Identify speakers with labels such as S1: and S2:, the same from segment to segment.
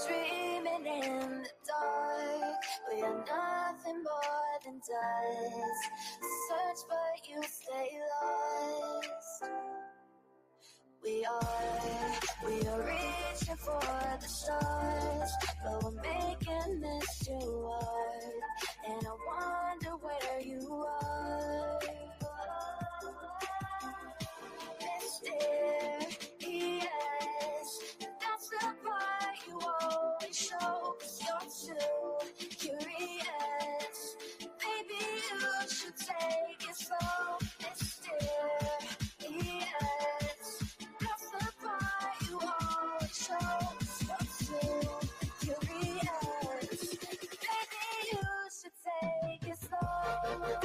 S1: dreaming in the dark. We are nothing more than dust. Search but you stay lost. We are reaching for the stars, but we're making this too hard. And I wonder where you are. Mysterious, that's the part you always show, 'cause you're too curious. Maybe you should take it slow. Mysterious, that's the part you always show, 'cause you're too curious. Maybe you should take it slow.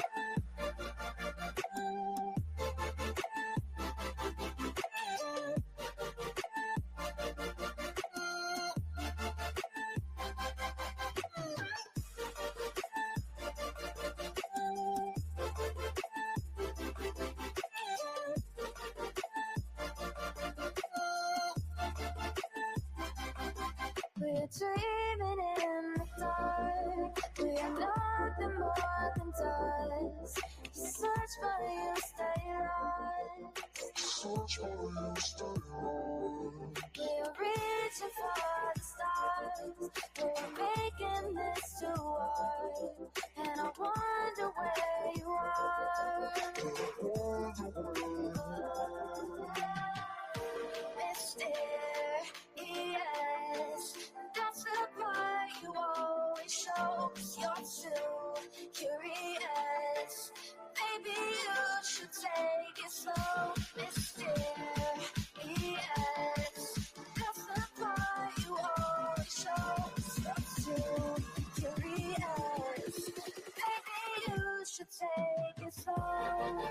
S1: We're dreaming in the dark. We are nothing more than dust. Search but you stay lost. We are reaching for the stars. We're making this too hard. And I wonder where you are. Mysterious, that's the part you always show, 'cause you're too curious. Maybe you should take it slow. Mysterious, that's the part you always show, 'cause you're too curious. Maybe you should take it slow.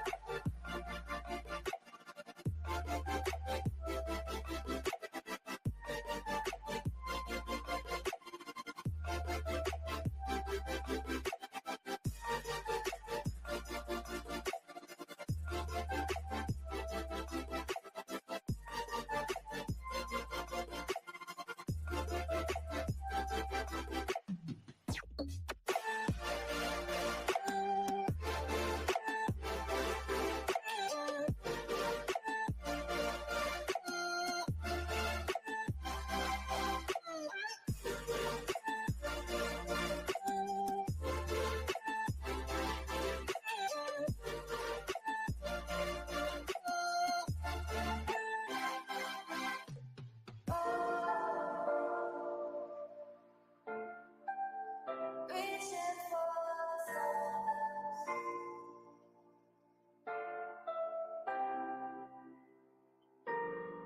S1: Reaching for the stars.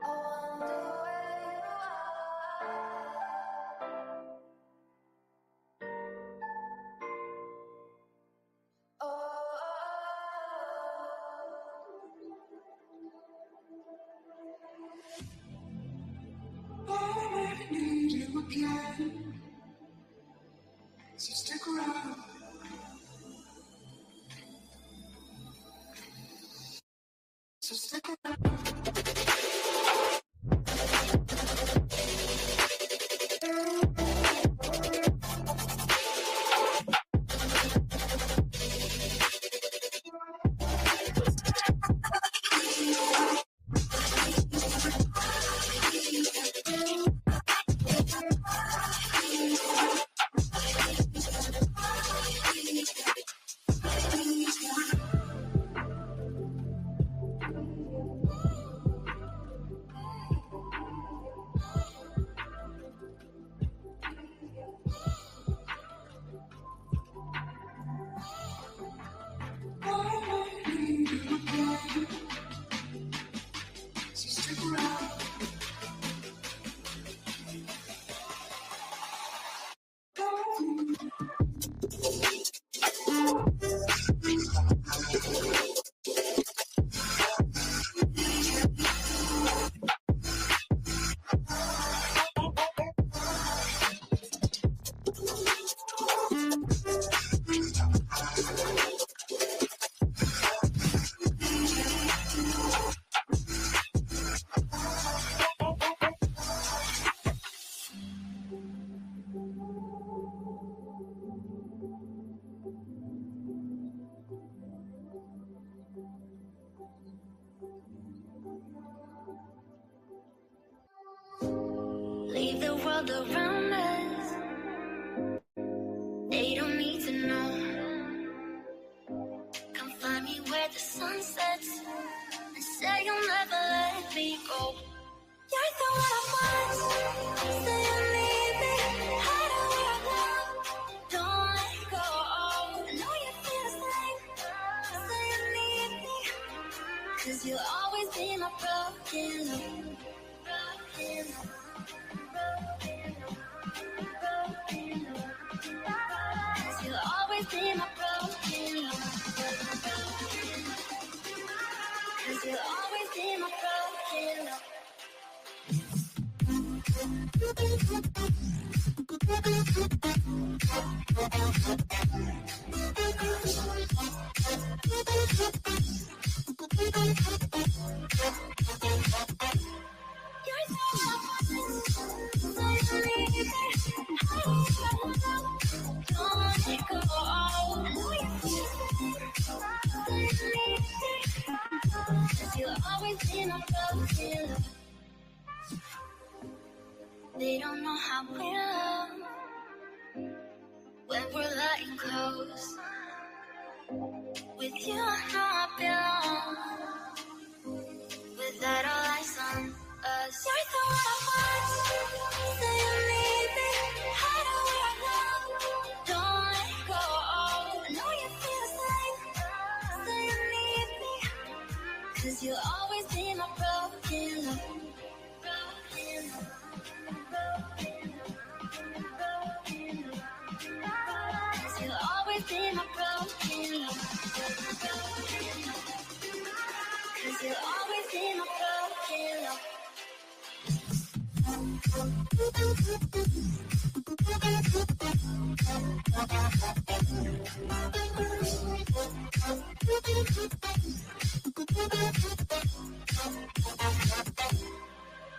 S1: I wonder where you are. Oh, I need you again. So stick around. So stick around. world around us. They don't need to know. Come find me where the sun sets and say you'll never let me go. You're the one I want. Say you need me. Hide away right now. Don't let go. I know you feel the same. Say you need me. 'Cause you'll always be my broken love. Broken love. You'll always be my broken love. 'Cause you'll always be my broken love. You're so don't let it go. I know you feel it. 'Cause you'll always be my broken love. They don't know how we love when we're letting close. With you, I know I belong. Without all eyes on us, you're the one I want. Say you need me. Hide away right now. Don't let go. I know you feel the same. Say you need me. 'Cause you'll always be my broken love. Broken love. You'll always be my broken love. 'Cause you'll always be my broken love.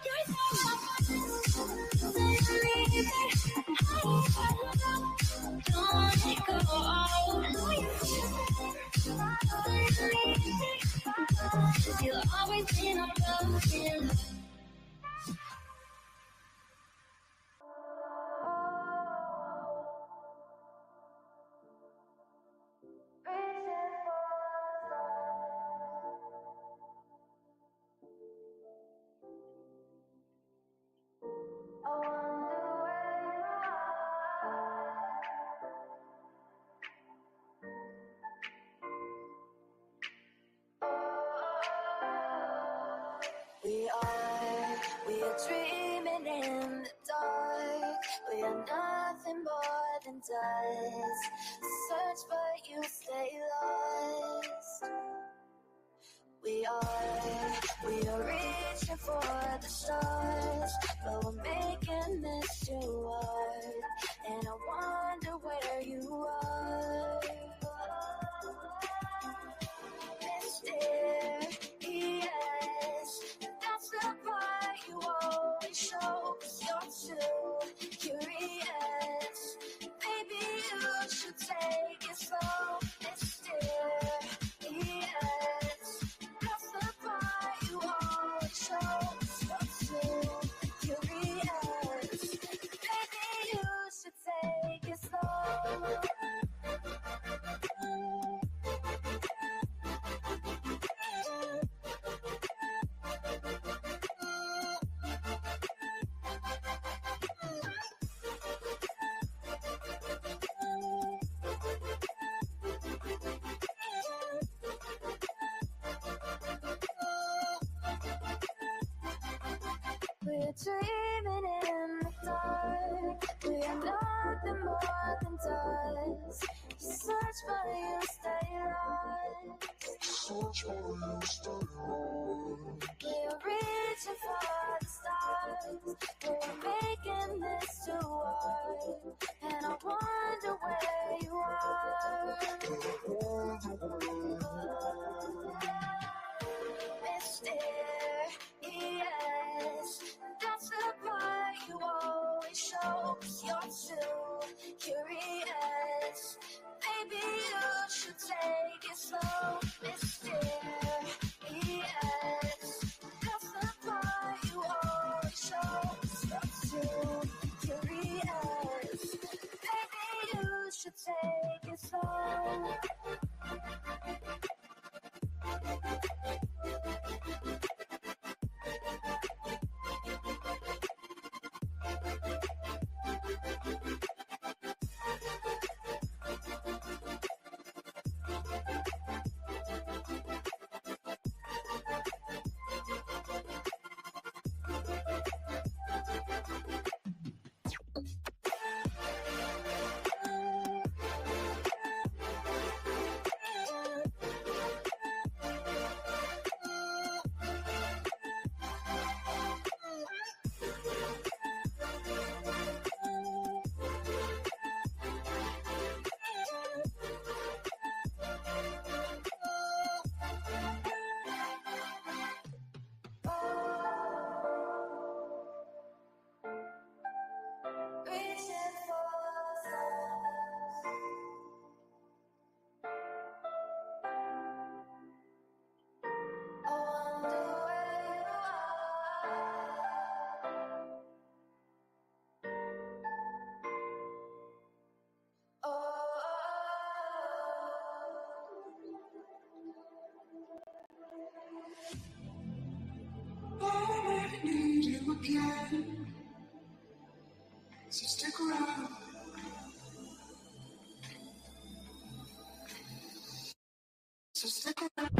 S1: You're so don't let it go. I know you feel it. You'll always be my broken love. We are dreaming in the dark. We are nothing more than dust. Search but you stay lost. We are reaching for the stars, but we're making this too hard. And I wonder where you are. Mysterious, that's the part you always show. 'Cause you're too curious. Maybe you should take it slow. Mysterious, that's the part you always show. 'Cause you're too curious. Maybe you should take it slow. We're dreaming in the dark. We are nothing more than dust. You search but you stay lost. Search but you stay lost. We're reaching for the stars. We're making this too hard. And I wonder where you are. Mysterious, that's the part you always show. 'Cause you're too curious. Maybe you should take it slow. Mysterious, that's the part you always show. 'Cause you're too again. So stick around. So stick around.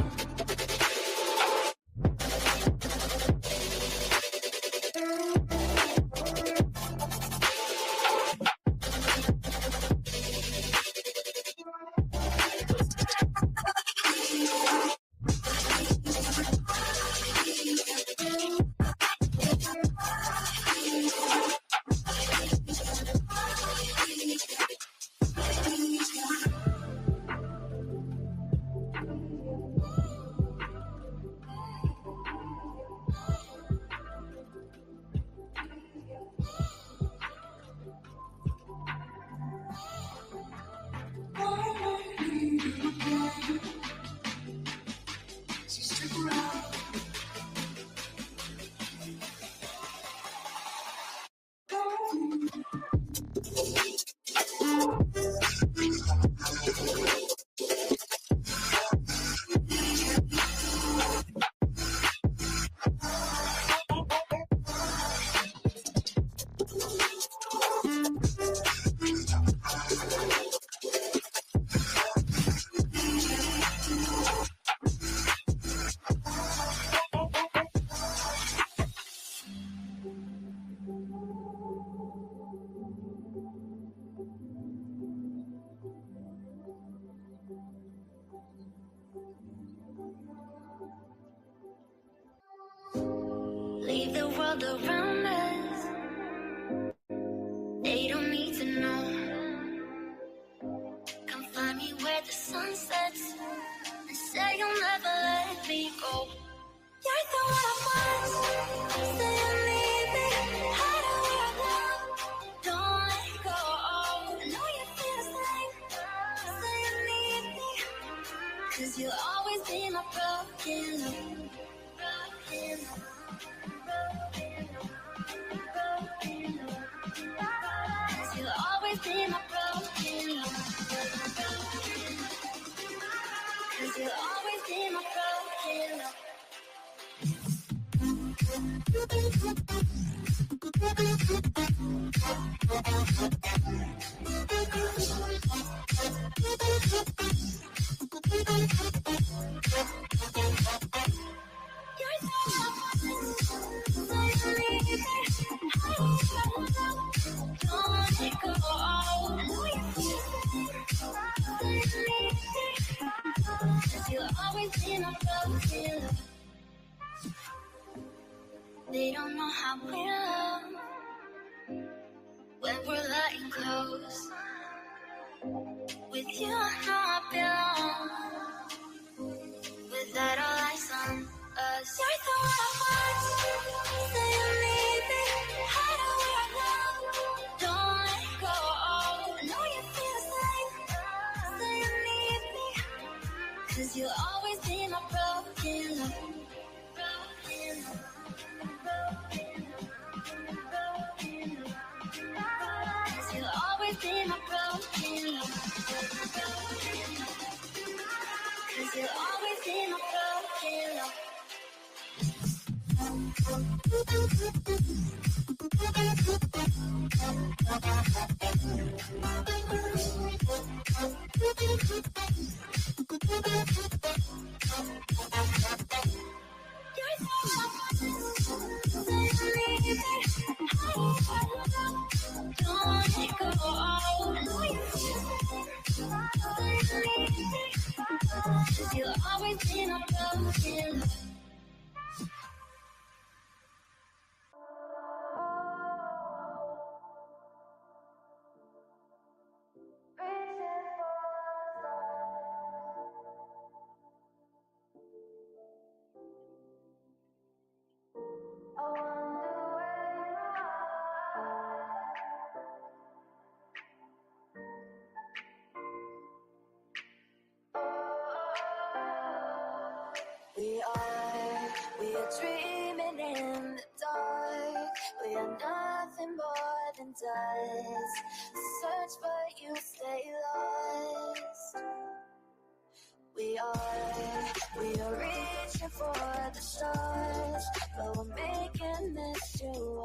S1: Leave the world around us. They don't need to know. Come find me where the sun sets and say you'll never let me go. You're the one I want. Say you need me. Hide away now. Don't let go. I know you feel the same. Say you need me. 'Cause you'll always be my broken love. Broken love. You'll always be my broken love. 'Cause you'll always be my broken love. You're so don't let it go. I know you feel it. 'Cause you'll always be my broken love. They don't know how we love when we're lying close. With you, I know I belong. Without all eyes on us, you're the one I want. Say you need me. Hide away now. Don't let go. I know you feel the same. Say you need me. 'Cause you'll always be my broken love. Broken love. You'll always be my broken love. 'Cause you'll always be my broken love. You're so don't let it go. I know you feel it. You'll always be my broken love. We are dreaming in the dark. We are nothing more than dust. Search but you stay lost. We are reaching for the stars, but we're making this too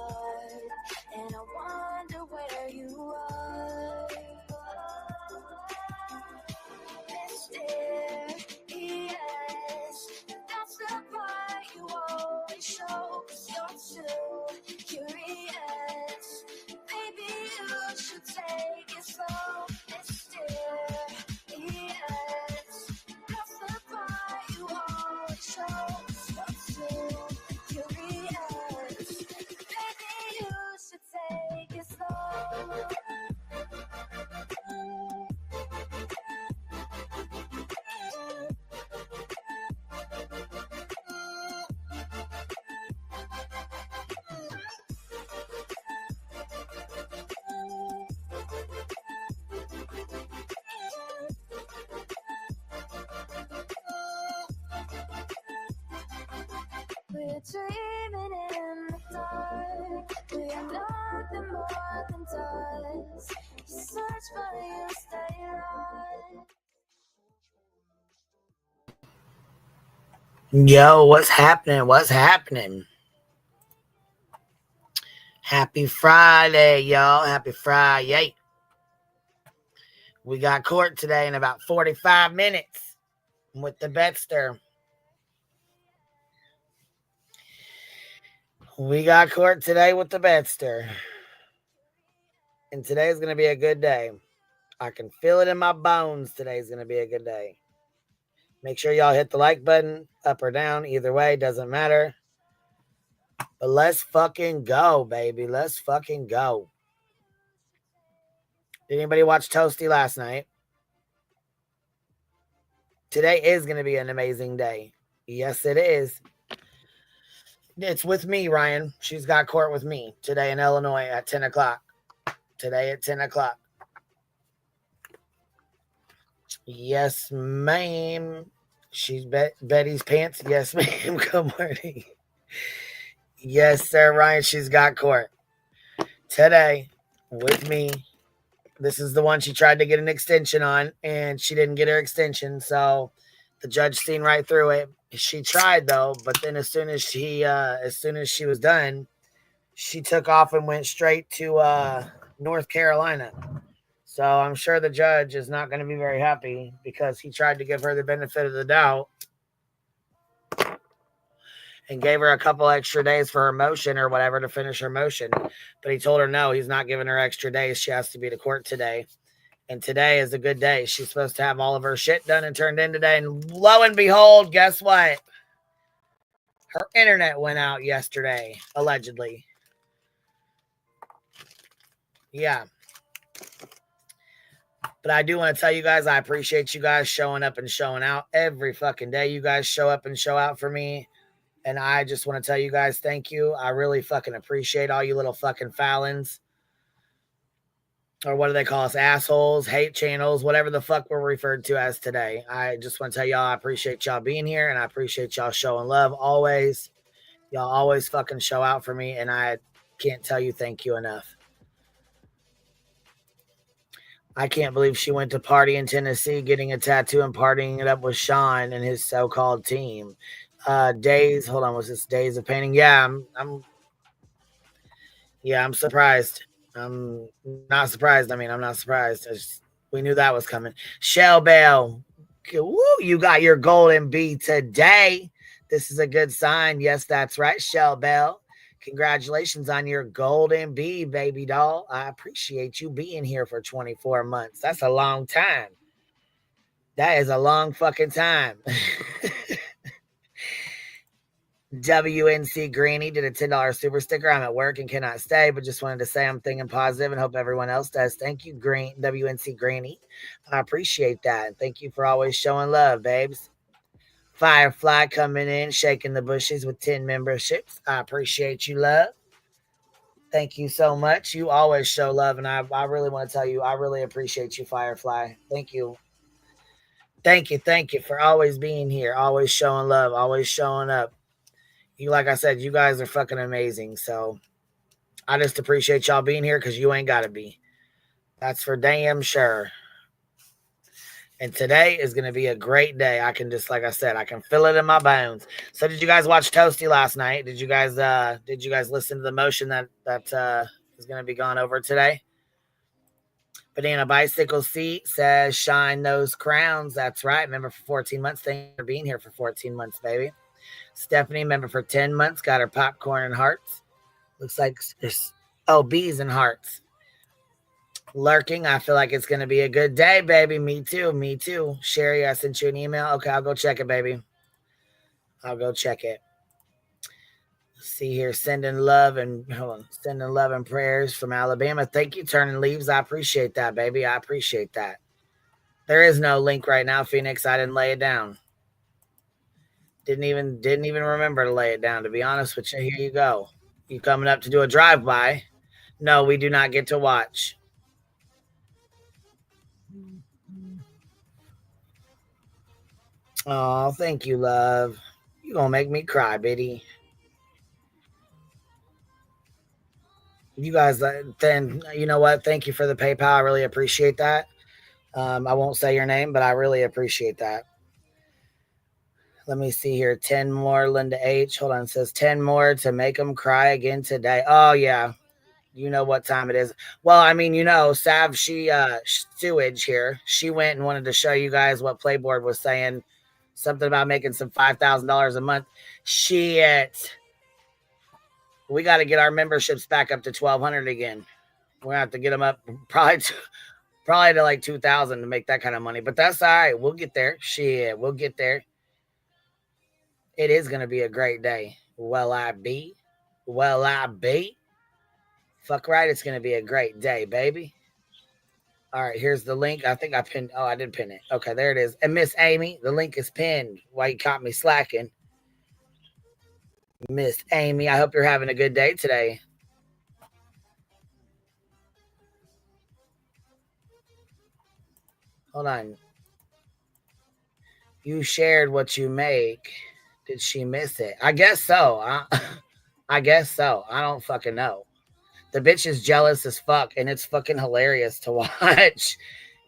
S2: Yo, what's happening? What's happening? Happy Friday, y'all. Happy Friday. We got court today in about 45 minutes with the Betster. We got court today with the Betster. And today's going to be a good day. I can feel it in my bones. Today's going to be a good day. Make sure y'all hit the like button, up or down. Either way, doesn't matter. But let's fucking go, baby. Let's fucking go. Did anybody watch Toasty last night? Today is going to be an amazing day. Yes, it is. It's with me, Ryan. She's got court with me today in Illinois at 10 o'clock. Today at 10 o'clock. Yes, ma'am. She's Betty's pants. Yes, ma'am. Good morning. Yes, sir, Ryan. She's got court today with me. This is the one she tried to get an extension on, and she didn't get her extension, so the judge seen right through it. She tried though, but then as soon as she was done, she took off and went straight to North Carolina. So I'm sure the judge is not going to be very happy because he tried to give her the benefit of the doubt and gave her a couple extra days for her motion or whatever to finish her motion. But he told her no, he's not giving her extra days. She has to be to court today. And today is a good day. She's supposed to have all of her shit done and turned in today. And lo and behold, guess what? Her internet went out yesterday, allegedly. Yeah. But I do want to tell you guys, I appreciate you guys showing up and showing out every fucking day. You guys show up and show out for me. And I just want to tell you guys, thank you. I really fucking appreciate all you little fucking Fallons. Or what do they call us? Assholes, hate channels, whatever the fuck we're referred to as today. I just want to tell y'all I appreciate y'all being here and I appreciate y'all showing love always. Y'all always fucking show out for me and I can't tell you thank you enough. I can't believe she went to party in Tennessee, getting a tattoo and partying it up with Sean and his so-called team. Days, hold on, was this Days of Painting? Yeah, I'm surprised. I'm not surprised. I mean, I'm not surprised. We knew that was coming. Shell Bell, woo, you got your golden bee today. This is a good sign. Yes, that's right, Shell Bell. Congratulations on your golden bee, baby doll. I appreciate you being here for 24 months. That's a long time. That is a long fucking time. WNC Greeny did a $10 super sticker. I'm at work and cannot stay, but just wanted to say I'm thinking positive and hope everyone else does. Thank you, WNC Greeny. I appreciate that. And thank you for always showing love, babes. Firefly coming in, shaking the bushes with 10 memberships. I appreciate you, love. Thank you so much. You always show love, and I really want to tell you, I really appreciate you, Firefly. Thank you. Thank you for always being here, always showing love, always showing up. You, like I said, you guys are fucking amazing. So I just appreciate y'all being here because you ain't got to be. That's for damn sure. And today is going to be a great day. I can just, like I said, I can feel it in my bones. So did you guys watch Toasty last night? Did you guys listen to the motion that is going to be gone over today? Banana Bicycle Seat says shine those crowns. That's right. Member for 14 months. Thank you for being here for 14 months, baby. Stephanie, member for 10 months, got her popcorn and hearts. Looks like there's bees and hearts. Lurking, I feel like it's going to be a good day, baby. Me too. Sherry, I sent you an email. Okay, I'll go check it, baby. I'll go check it. Let's see here, sending love and prayers from Alabama. Thank you, Turning Leaves. I appreciate that, baby. I appreciate that. There is no link right now, Phoenix. I didn't lay it down. Didn't even remember to lay it down, to be honest with you. Here you go. You coming up to do a drive-by? No, we do not get to watch. Oh, thank you, love. You gonna make me cry, Biddy. You guys, then, you know what? Thank you for the PayPal. I really appreciate that. I won't say your name, but I really appreciate that. Let me see here. 10 more, Linda H. Hold on. It says 10 more to make them cry again today. Oh, yeah. You know what time it is. Well, I mean, Sav, Sewage here. She went and wanted to show you guys what Playboard was saying. Something about making some $5,000 a month. Shit. We got to get our memberships back up to 1,200 again. We're gonna have to get them up probably to like 2,000 to make that kind of money. But that's all right. We'll get there. Shit, we'll get there. It is gonna be a great day. Will I be? Will I be? Fuck right, it's gonna be a great day, baby. All right, here's the link. I think I pinned. Oh, I did pin it. Okay, there it is. And Miss Amy, the link is pinned. Why you caught me slacking? Miss Amy, I hope you're having a good day today. Hold on. You shared what you make. Did she miss it? I guess so. I guess so. I don't fucking know. The bitch is jealous as fuck, and it's fucking hilarious to watch.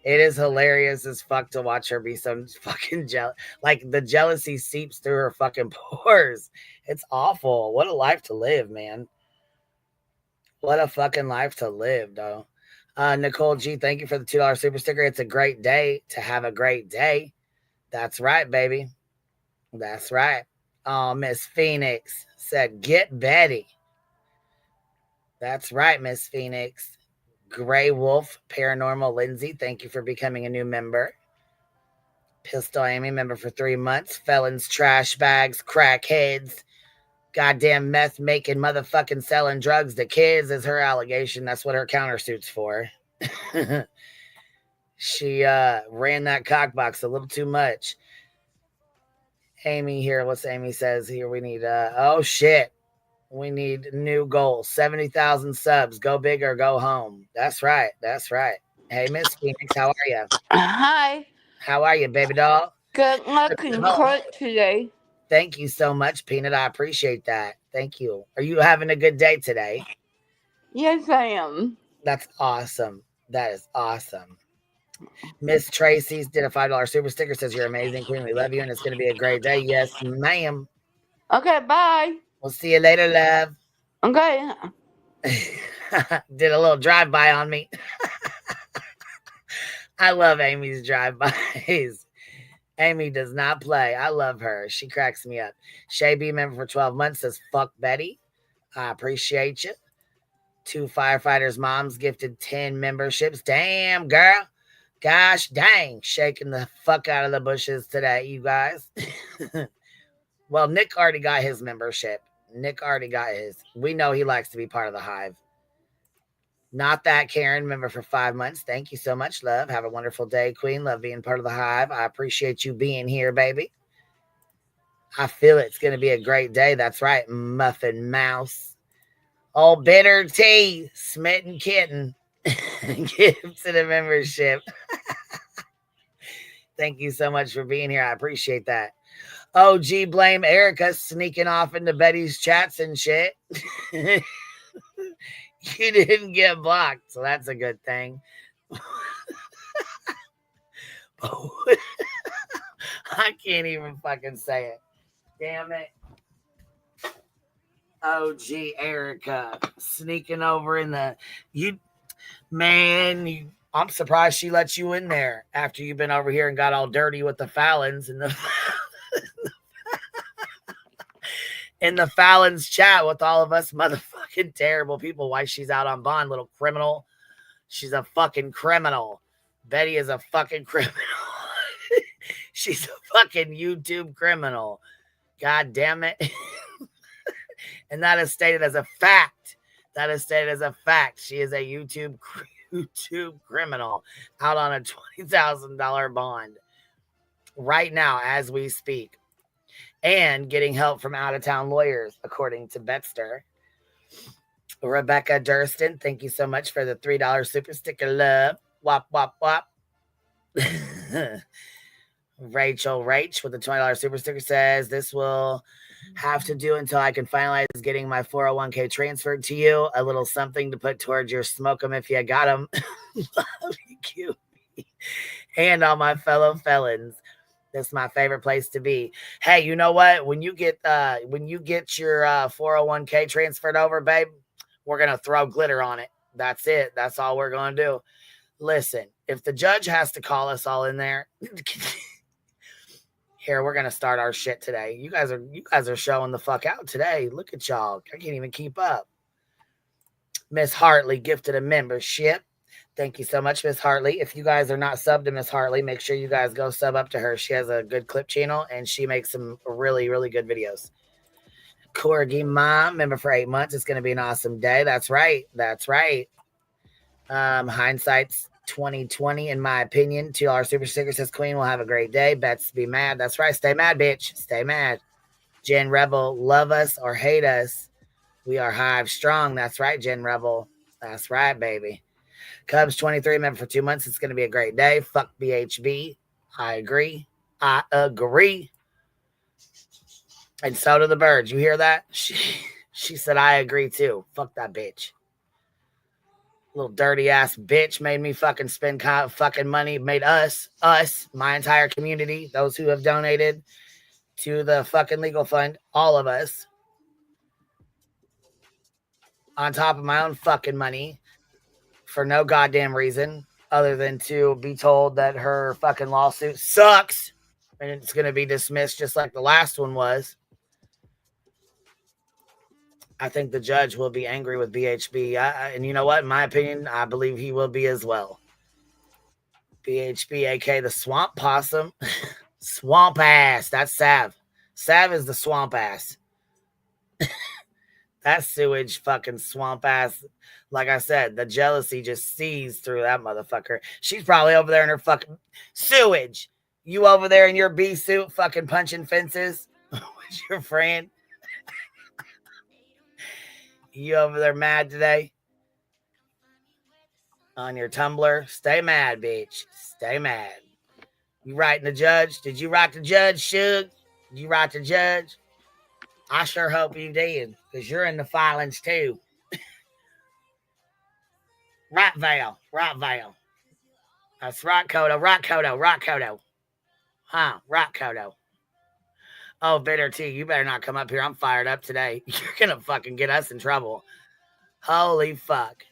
S2: It is hilarious as fuck to watch her be so fucking jealous. Like, the jealousy seeps through her fucking pores. It's awful. What a life to live, man. What a fucking life to live, though. Nicole G, thank you for the $2 super sticker. It's a great day to have a great day. That's right, baby. That's right. Oh, Miss Phoenix said, get Betty. That's right, Miss Phoenix. Gray Wolf, Paranormal Lindsay, thank you for becoming a new member. Pistol Amy, member for 3 months. Felons, trash bags, crackheads, goddamn meth making, motherfucking selling drugs to kids is her allegation. That's what her countersuit's for. She ran that cockbox a little too much. Amy here, what's Amy says here? We need, oh shit. We need new goals. 70,000 subs. Go big or go home. That's right. That's right. Hey, Miss Phoenix, how are you?
S3: Hi.
S2: How are you, baby doll?
S3: Good luck in court today.
S2: Thank you so much, Peanut. I appreciate that. Thank you. Are you having a good day today?
S3: Yes, I am.
S2: That's awesome. That is awesome. Miss Tracy's did a $5 super sticker. Says you're amazing, Queen. We love you, and it's going to be a great day. Yes, ma'am.
S3: Okay, bye.
S2: We'll see you later, love.
S3: Okay.
S2: Did a little drive-by on me. I love Amy's drive-bys. Amy does not play. I love her. She cracks me up. Shay B, member for 12 months, says, fuck Betty. I appreciate you. 2 firefighters' moms gifted 10 memberships. Damn, girl. Gosh dang. Shaking the fuck out of the bushes today, you guys. Well, Nick already got his membership. Nick already got his. We know he likes to be part of the hive. Not that Karen, member for 5 months. Thank you so much, love. Have a wonderful day, Queen. Love being part of the hive. I appreciate you being here, baby. I feel it's going to be a great day. That's right, Muffin Mouse. Old Bitter Tea, Smitten Kitten. Gives it a membership. Thank you so much for being here. I appreciate that. Oh, gee, blame Erica sneaking off into Betty's chats and shit. You didn't get blocked, so that's a good thing. I can't even fucking say it. Damn it. Oh, gee, Erica sneaking over in the... I'm surprised she let you in there after you've been over here and got all dirty with the Fallons and the... in the Fallon's chat with all of us motherfucking terrible people. Why she's out on bond, little criminal. She's a fucking criminal. Betty is a fucking criminal. She's a fucking YouTube criminal. God damn it. And that is stated as a fact. That is stated as a fact. She is a YouTube criminal out on a $20,000 bond right now as we speak. And getting help from out-of-town lawyers, according to Betster. Rebecca Durston, thank you so much for the $3 super sticker, love. Wop, wop, wop. Rachel Rach with the $20 super sticker says, this will have to do until I can finalize getting my 401k transferred to you. A little something to put towards your smoke 'em if you got 'em. Love you, cute. And all my fellow felons. That's my favorite place to be. Hey, you know what? When you get your 401k transferred over, babe, we're gonna throw glitter on it. That's it. That's all we're gonna do. Listen, if the judge has to call us all in there, here we're gonna start our shit today. You guys are showing the fuck out today. Look at y'all. I can't even keep up. Miss Hartley gifted a membership. Thank you so much, Miss Hartley. If you guys are not subbed to Miss Hartley, make sure you guys go sub up to her. She has a good clip channel and she makes some really, really good videos. Corgi Mom, member for 8 months. It's going to be an awesome day. That's right. That's right. Hindsight's 2020, in my opinion. $2 super sticker says Queen will have a great day. Bets be mad. That's right. Stay mad, bitch. Stay mad. Jen Rebel, love us or hate us. We are Hive strong. That's right, Jen Rebel. That's right, baby. Cubs 23, member for 2 months. It's going to be a great day. Fuck BHB. I agree. I agree. And so do the birds. You hear that? She said, I agree too. Fuck that bitch. Little dirty ass bitch made me fucking spend fucking money. Made us, my entire community, those who have donated to the fucking legal fund, all of us, on top of my own fucking money for no goddamn reason other than to be told that her fucking lawsuit sucks and it's going to be dismissed just like the last one was. I think the judge will be angry with BHB. And you know what? In my opinion, I believe he will be as well. BHB, aka the swamp possum. Swamp ass. That's Sav. Sav is the swamp ass. That sewage fucking swamp ass. Like I said, the jealousy just sees through that motherfucker. She's probably over there in her fucking sewage. You over there in your bee suit fucking punching fences with your friend. You over there mad today? On your Tumblr? Stay mad, bitch. Stay mad. You writing the judge? Did you write the judge, Suge? Did you write the judge? I sure hope you did, because you're in the filings too. Right, Val. Right, Val. That's right, Kodo. Right, Kodo. Right, Kodo. Huh? Right, Kodo. Oh, Bitter T, you better not come up here. I'm fired up today. You're gonna fucking get us in trouble. Holy fuck.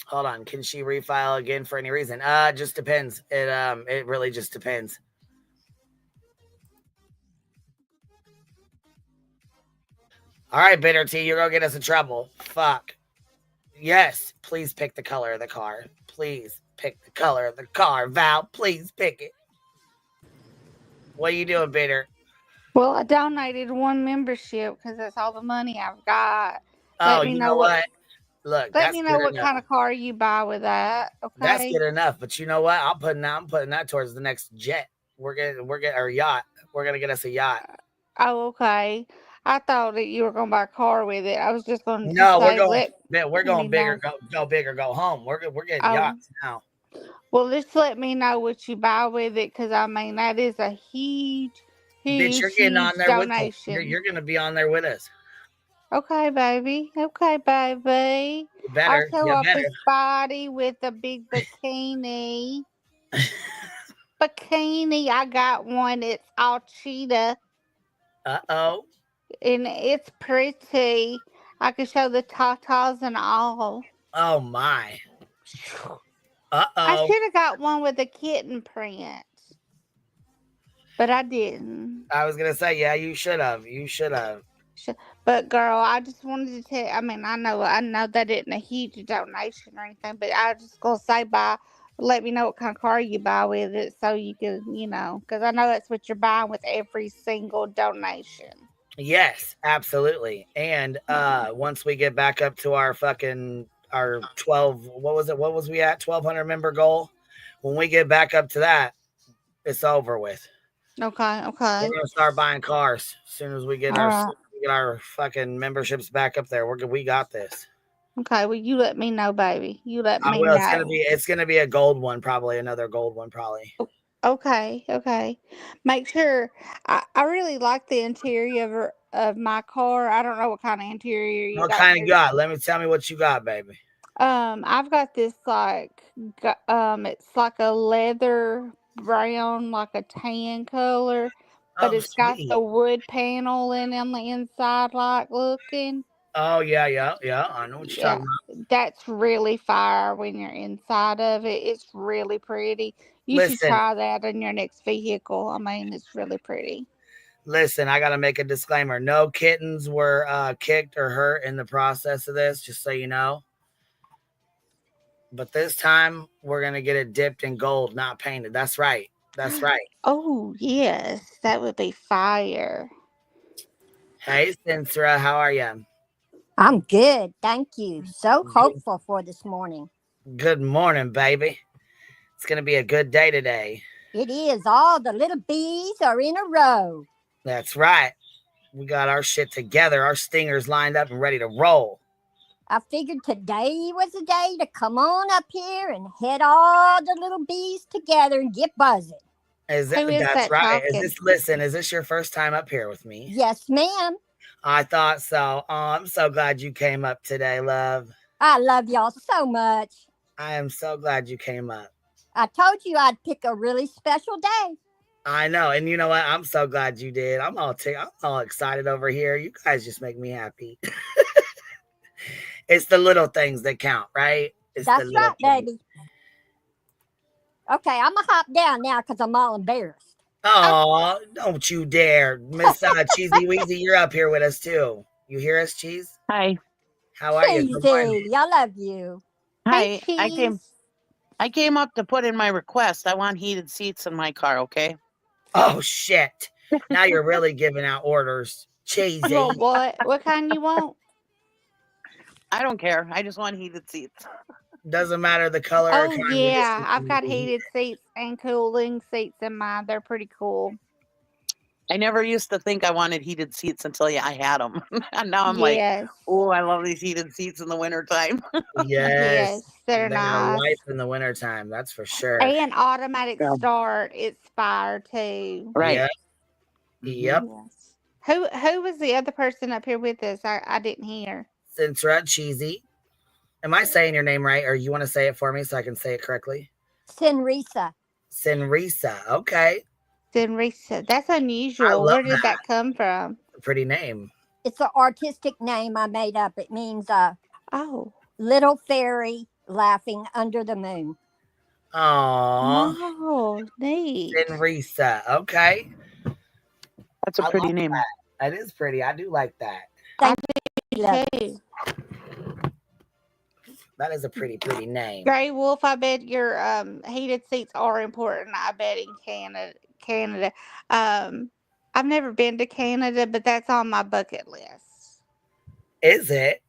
S2: Hold on. Can she refile again for any reason? Just depends. It really just depends. All right, Bitter T, you're gonna get us in trouble. Fuck. Yes, please pick the color of the car. Please pick the color of the car. Val, please pick it. What are you doing, Bitter?
S3: Well, I donated one membership because that's all the money I've got.
S2: Oh, you know what? Look,
S3: Let me know what kind of car you buy with that. Okay,
S2: that's good enough. But you know what? I'm putting that towards the next jet. We're getting our yacht. We're gonna get us a yacht.
S3: Oh, okay. I thought that you were gonna buy a car with it. I was just going to
S2: No,
S3: say,
S2: we're going bigger. Go big or go home. We're getting yachts now.
S3: Well, just let me know what you buy with it, because I mean that is a huge,
S2: Bitch, you're getting on there
S3: donation.
S2: with us. You're gonna be on there with us.
S3: Okay, baby. Okay, baby.
S2: Better.
S3: I'll show off his body with a big bikini. Bikini. I got one. It's all cheetah.
S2: Uh-oh.
S3: And it's pretty. I can show the tatas and all.
S2: Oh, my. Uh-oh.
S3: I should have got one with a kitten print. But I didn't.
S2: I was going to say, yeah, you should have.
S3: But girl, I just wanted to tell. I mean, I know that isn't a huge donation or anything, but I just gonna say bye. Let me know what kind of car you buy with it, so you can, because I know that's what you're buying with every single donation.
S2: Yes, absolutely. And once we get back up to our 12, what was it? What was we at? 1,200 member goal. When we get back up to that, it's over with.
S3: Okay.
S2: We're gonna start buying cars as soon as we get our fucking memberships back up there. We got this.
S3: Okay, well, you let me know, baby. You let me
S2: know.
S3: know.
S2: It's gonna be a gold one, probably another gold one, probably.
S3: Okay. Make sure. I really like the interior of my car. I don't know what kind of interior you got.
S2: What kind you got? Tell me what you got, baby.
S3: I've got this it's like a leather brown, like a tan color, but
S2: Oh,
S3: it's got
S2: sweet.
S3: the wood paneling on the inside, like looking.
S2: Oh, yeah, yeah, yeah. I know what you're
S3: Yeah,
S2: talking about.
S3: that's really fire when you're inside of it. It's really pretty. You should
S2: Listen,
S3: try that in your next vehicle. I mean, it's really pretty.
S2: listen, I got to make a disclaimer. No kittens were kicked or hurt in the process of this, just so you know. But this time, we're going to get it dipped in gold, not painted. That's right. That's right.
S3: Oh, yes, that would be fire.
S2: Hey, Cynthia, how are you?
S4: I'm good, thank you. So hopeful for this morning.
S2: Good morning, baby. It's going to be a good day today.
S4: It is. All the little bees are in a row.
S2: That's right. We got our shit together, our stingers lined up and ready to roll.
S4: I figured today was the day to come on up here and head all the little bees together and get buzzing.
S3: Who is
S2: That's
S3: that
S2: right.
S3: talking?
S2: Is this your first time up here with me?
S4: Yes, ma'am.
S2: I thought so. Oh, I'm so glad you came up today, love.
S4: I love y'all so much.
S2: I am so glad you came up.
S4: I told you I'd pick a really special day.
S2: I know, and you know what? I'm so glad you did. I'm all excited over here. You guys just make me happy. It's the little things that count, right? It's
S4: That's
S2: the little
S4: right,
S2: things.
S4: baby. Okay, I'm going to hop down now because I'm all embarrassed.
S2: Oh, don't you dare. Miss Cheesy Weezy, you're up here with us too. You hear us, Cheese?
S5: Hi.
S2: How are you? Good morning.
S4: Cheesy, I love you.
S3: Hey,
S5: Hi. I
S3: Cheese.
S5: came up to put in my request. I want heated seats in my car, okay?
S2: Oh shit. Now you're really giving out orders. Cheesy.
S3: You want what? What kind you want?
S5: I don't care. I just want heated seats.
S2: Doesn't matter the color or
S3: Oh,
S2: kind.
S3: yeah. I've got heated seats and cooling seats in mine. They're pretty cool.
S5: I never used to think I wanted heated seats until I had them. And now I'm like,
S3: Yes.
S5: oh, I love these heated seats in the wintertime.
S2: Yes.
S3: They're nice.
S2: life in the wintertime, that's for sure.
S3: And automatic
S5: Yeah.
S3: start. It's fire too.
S5: Right.
S2: Yep.
S5: Mhm.
S2: Yep.
S3: Yes. Who was the other person up here with us? I didn't hear.
S2: Cintra Cheesy. Am I saying your name right, or you want to say it for me so I can say it correctly?
S4: Sinrisa.
S2: Sinrisa. Okay.
S3: Zenrisa. That's
S2: I
S3: unusual.
S2: love
S3: Where did that come from?
S2: Pretty name.
S4: It's an artistic name I made up. It means
S3: Oh.
S4: little fairy laughing under the moon.
S2: Aww.
S3: Oh, neat.
S2: Sinrisa. Okay.
S5: That's a pretty name.
S2: That is pretty. I do like that.
S4: Thank
S3: You
S4: you.
S3: too.
S2: That is a pretty name.
S3: Gray Wolf, I bet your heated seats are important. I bet in Canada. I've never been to Canada, but that's on my bucket list.
S2: Is it?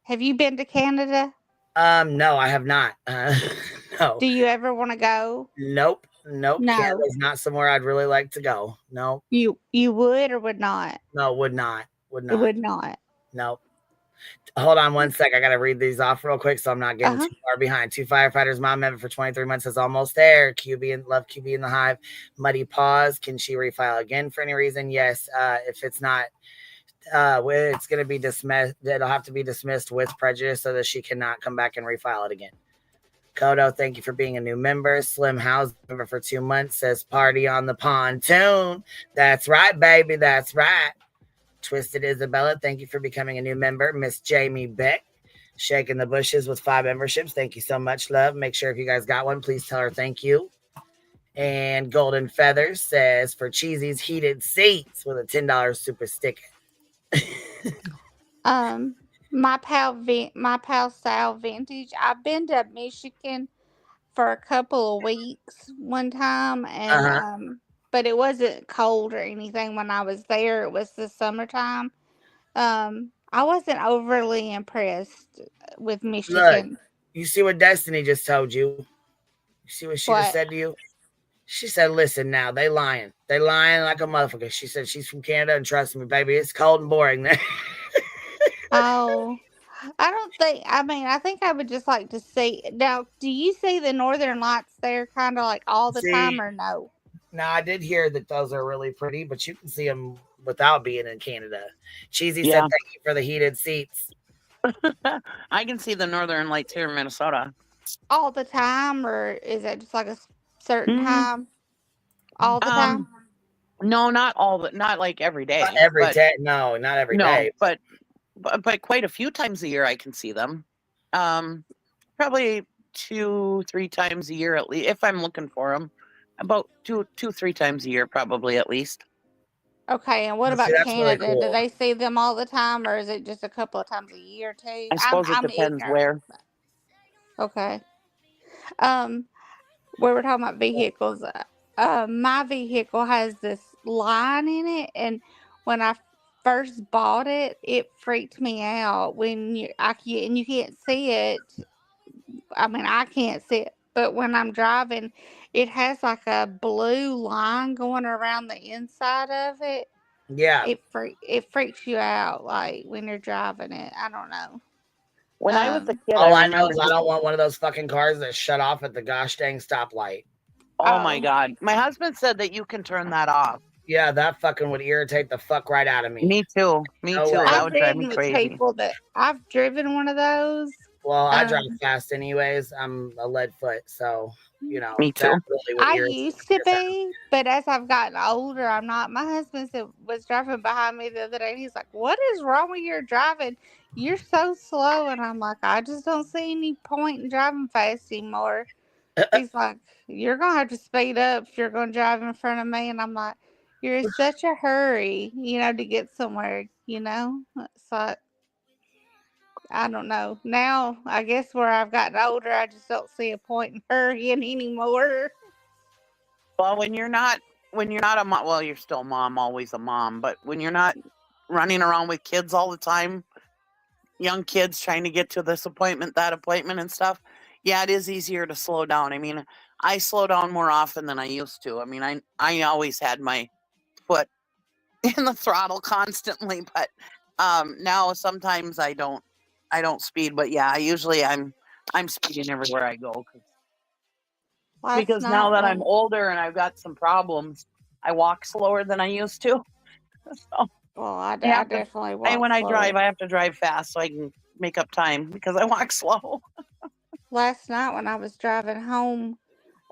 S3: Have you been to Canada?
S2: No, I have not. No.
S3: Do you ever want to go?
S2: Nope.
S3: No.
S2: Canada's not somewhere I'd really like to go. No.
S3: You would or would not?
S2: No, would not. Would
S3: It
S2: not.
S3: would not.
S2: Nope. Hold on one sec. I got to read these off real quick so I'm not getting too far behind. 2 firefighters, mom member for 23 months is almost there. QB and love QB in the hive. Muddy pause. Can she refile again for any reason? Yes. If it's not, it's going to be dismissed. It'll have to be dismissed with prejudice so that she cannot come back and refile it again. Kodo, thank you for being a new member. Slim House member for 2 months says party on the pontoon. That's right, baby. That's right. Twisted Isabella, thank you for becoming a new member. Miss Jamie Beck, shaking the bushes with 5 memberships. Thank you so much, love. Make sure if you guys got one, please tell her thank you. And Golden Feathers says for Cheesy's heated seats with a $10 super sticker.
S3: My pal Sal Vintage. I've been to Michigan for a couple of weeks one time, and but it wasn't cold or anything when I was there. It was the summertime. I wasn't overly impressed with Michigan.
S2: Look, you see what Destiny just told you? You see what she just said to you? She said, listen now, they lying. They lying like a motherfucker. She said she's from Canada, and trust me, baby, it's cold and boring there.
S3: Oh, I think I would just like to see. Now, do you see the Northern Lights there kind of like all the time or no?
S2: Now, I did hear that those are really pretty, but you can see them without being in Canada. Cheesy said, thank you for the heated seats.
S5: I can see the Northern Lights here in Minnesota.
S3: All the time, or is it just like a certain time? all the time?
S5: No, not like every
S2: Not
S5: day,
S2: every
S5: but
S2: day. No, not every
S5: no,
S2: day.
S5: but quite a few times a year I can see them. Probably 2, 3 times a year at least if I'm looking for them. About 3 times a year, probably at least.
S3: Okay, and what
S2: See,
S3: about
S2: that's really
S3: Canada? Do
S2: cool.
S3: they see them all the time, or is it just a couple of times a year too?
S5: I suppose it
S3: I'm
S5: depends
S3: ignorant.
S5: where.
S3: Okay. Um, we were talking about vehicles. My vehicle has this line in it, and when I first bought it, it freaked me out when you can't see it. I mean, I can't see it, but when I'm driving, it has like a blue line going around the inside of it.
S2: Yeah.
S3: It freaks you out like when you're driving it. I don't know.
S5: When I was a kid, I
S2: All I know
S5: remember
S2: is I
S5: just,
S2: don't want one of those fucking cars that shut off at the gosh dang stoplight.
S5: oh my
S3: Oh,
S5: God. My husband said that you can turn that off.
S2: Yeah, that fucking would irritate the fuck right out of me.
S5: Me too. Me
S2: No
S5: too.
S2: way.
S5: That
S3: I've
S5: would drive me
S3: ridden with
S5: crazy.
S3: people that I've driven one of those.
S2: Well, I drive
S3: Um,
S2: fast anyways. I'm a lead foot, so
S5: Me
S2: that
S5: too.
S2: really would
S3: I
S2: irritate
S3: used
S2: me
S3: to be, but as I've gotten older, I'm not. My husband was driving behind me the other day, and he's like, "What is wrong with your driving? You're so slow." And I'm like, "I just don't see any point in driving fast anymore." He's like, "You're gonna have to speed up if you're gonna drive in front of me." And I'm like, "You're in such a hurry, to get somewhere, It's like, I don't know. Now, I guess where I've gotten older, I just don't see a point in hurrying anymore.
S5: Well, when you're not a mom, well, you're still a mom, always a mom, but when you're not running around with kids all the time, young kids trying to get to this appointment, that appointment and stuff, yeah, it is easier to slow down. I mean, I slow down more often than I used to. I mean, I always had my foot in the throttle constantly, but now sometimes I don't speed, but yeah, I'm speeding everywhere I go
S3: Last
S5: because now
S3: night
S5: that I'm
S3: when
S5: older and I've got some problems, I walk slower than I used to. So
S3: Well, I,
S5: I
S3: I
S5: have to
S3: definitely
S5: I
S3: walk
S5: when I drive,
S3: slower.
S5: I have to drive fast so I can make up time because I walk slow.
S3: Last night when I was driving home,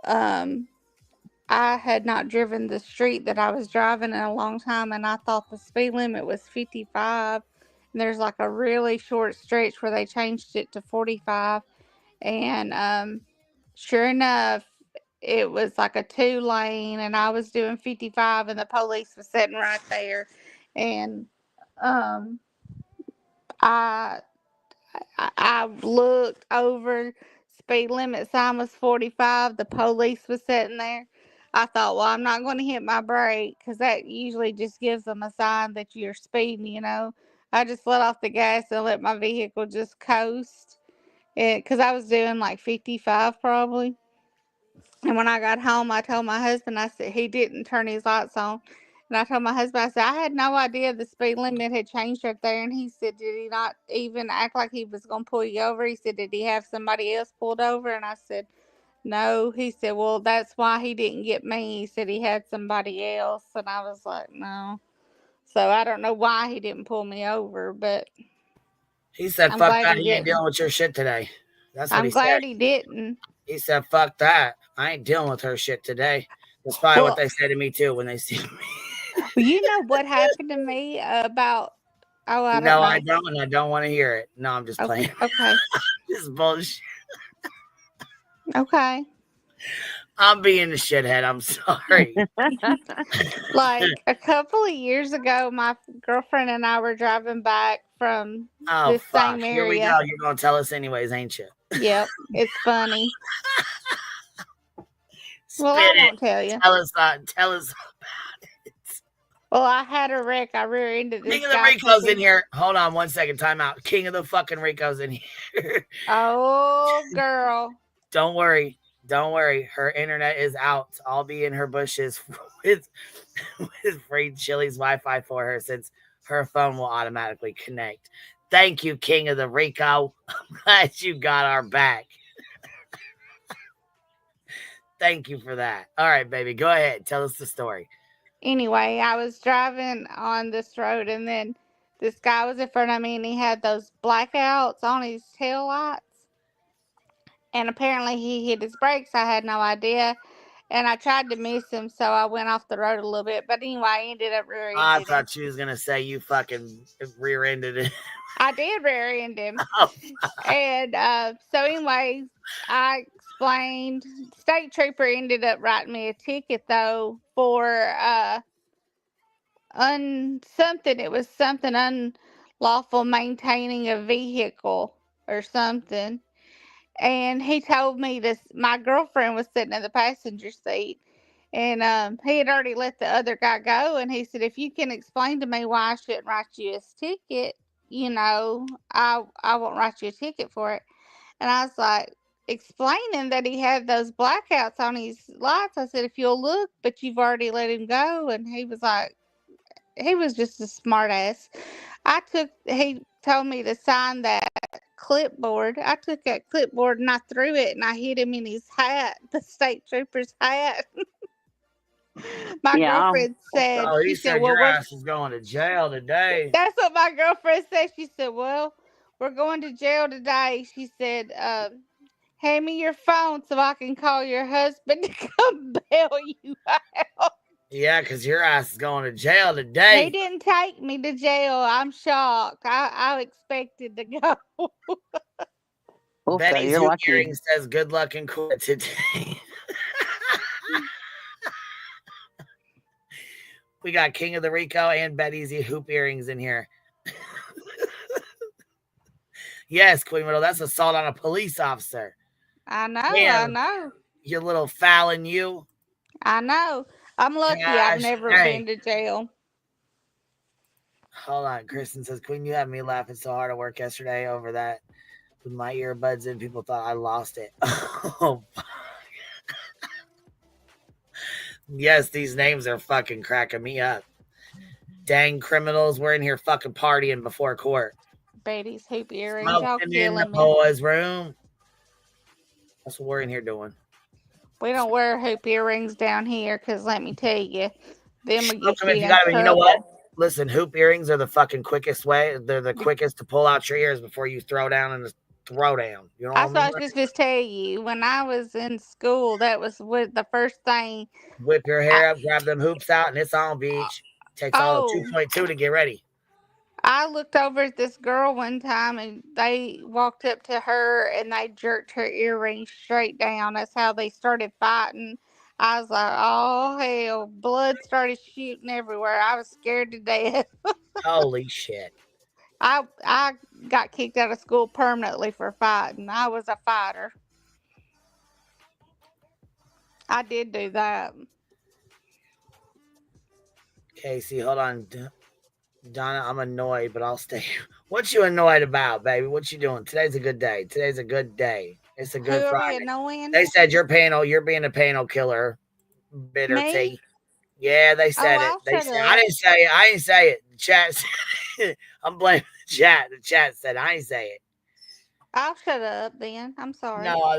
S3: um, I had not driven the street that I was driving in a long time, and I thought the speed limit was 55. And there's like a really short stretch where they changed it to 45, and sure enough, it was like a 2 lane, and I was doing 55, and the police was sitting right there, and um, I I looked over. Speed limit sign was 45. The police was sitting there. I thought, well, I'm not going to hit my brake because that usually just gives them a sign that you're speeding. I just let off the gas and let my vehicle just coast. Because I was doing like 55 probably. And when I got home, I told my husband, I said, he didn't turn his lights on. And I told my husband, I said, I had no idea the speed limit had changed right there. And he said, did he not even act like he was going to pull you over? He said, did he have somebody else pulled over? And I said, no. He said, well, that's why he didn't get me. He said he had somebody else. And I was like, no. So I don't know why he didn't pull me over, but
S2: He said,
S3: I'm
S2: "Fuck
S3: glad
S2: that.
S3: he
S2: He ain't
S3: didn't.
S2: dealing with your shit today." That's what he
S3: I'm
S2: said.
S3: glad he didn't.
S2: He said, "Fuck that. I ain't dealing with her shit today." That's probably what
S3: Well,
S2: they say to me too when they see me.
S3: you know what happened to me about, oh, I don't
S2: No, I
S3: know.
S2: don't, and I don't want to hear it. No, I'm just
S3: Okay.
S2: playing.
S3: Okay.
S2: This is bullshit.
S3: Okay.
S2: I'm being a shithead. I'm sorry.
S3: Like a couple of years ago, my girlfriend and I were driving back from
S2: Oh
S3: this
S2: fuck.
S3: same
S2: Here we
S3: area.
S2: go. You're gonna tell us anyways, ain't you?
S3: Yep, it's funny. Well,
S2: Spit
S3: I
S2: it.
S3: won't tell you.
S2: Tell us. Tell us.
S3: Well, I had a wreck. I rear-ended
S2: King
S3: this
S2: of the
S3: guy
S2: Ricos in
S3: pushing.
S2: here. Hold on 1 second. Time out. King of the fucking Ricos in here.
S3: Oh, girl.
S2: Don't worry. Don't worry. Her internet is out. I'll be in her bushes with free Chili's Wi-Fi for her since her phone will automatically connect. Thank you, King of the Rico. I'm glad you got our back. Thank you for that. All right, baby. Go ahead. Tell us the story.
S3: Anyway, I was driving on this road, and then this guy was in front of me, and he had those blackouts on his tail lights. And apparently he hit his brakes. I had no idea. and I tried to miss him, so I went off the road a little bit. But anyway, I ended up
S2: I
S3: rear-ending him.
S2: thought she was gonna say you fucking rear-ended it.
S3: I did rear-end him.
S2: Oh,
S3: And so anyway, I explained. State trooper ended up writing me a ticket though for something. It was something unlawful maintaining a vehicle or something. And he told me this. My girlfriend was sitting in the passenger seat, and he had already let the other guy go. And he said, "If you can explain to me why I shouldn't write you a ticket, I won't write you a ticket for it." And I was like, explaining that he had those blackouts on his lights. I said, "If you'll look, but you've already let him go." And he was like, he was just a smart ass. He told me to sign that clipboard. I took that clipboard and I threw it and I hit him in his hat, the state trooper's hat. My girlfriend said,
S2: oh,
S3: she
S2: he
S3: said,
S2: said
S3: "Well,
S2: your ass is going to jail today.
S3: that's what my girlfriend said." She said, "Well, we're going to jail today." She said, "Hand me your phone so I can call your husband to come bail you out."
S2: Yeah, because your ass is going to jail
S3: He
S2: today.
S3: didn't take me to jail. I'm shocked. I expected to go.
S2: Betty's
S5: you're
S2: Hoop
S5: lucky.
S2: Earring says good luck in court today. We got King of the Rico and Betty's Hoop Earrings in here. Yes, Queen Widow, that's assault on a police officer.
S3: I know.
S2: Damn,
S3: I know.
S2: you little fouling you.
S3: I know. I'm lucky I've
S2: Gosh,
S3: never
S2: hey.
S3: been to jail.
S2: Hold on. Kristen says, Queen, you had me laughing so hard at work yesterday over that with my earbuds in. People thought I lost it. Oh, yes, these names are fucking cracking me up. Dang criminals, we're in here fucking partying before court.
S3: Betty's hoop earrings, y'all
S2: Smoking in the
S3: killing me.
S2: boys' room. That's what we're in here doing.
S3: We don't wear hoop earrings down here because let me tell you, them will get you
S2: If you
S3: in
S2: got them, you know what?
S3: trouble.
S2: Listen, hoop earrings are the fucking quickest way. They're the quickest to pull out your ears before you throw down in the throw down. You know what I
S3: That's what I
S2: mean?
S3: was just tell you. When I was in school, that was the first thing.
S2: Whip your hair up, grab them hoops out, and it's on, beach. Takes all of
S3: Oh,
S2: 2.2 to get ready.
S3: I looked over at this girl one time and they walked up to her and they jerked her earrings straight down. That's how they started fighting. I was like, oh hell, blood started shooting everywhere. I was scared to death.
S2: Holy shit.
S3: I got kicked out of school permanently for fighting. I was a fighter. I did do that.
S2: Casey, hold on. Donna, I'm annoyed, but I'll stay. What you annoyed about, baby? What you doing? Today's a good day. Today's a good day. It's a
S3: Who
S2: good
S3: are we
S2: Friday.
S3: annoying?
S2: They said you're being a panel killer. Bitter
S3: Me?
S2: tea. Yeah, they said it.
S3: I'll
S2: They
S3: shut
S2: said
S3: up.
S2: I didn't say it. I didn't say it. The chat said I'm blaming the chat. The chat said I didn't say it.
S3: I'll shut up then. I'm sorry.
S2: No,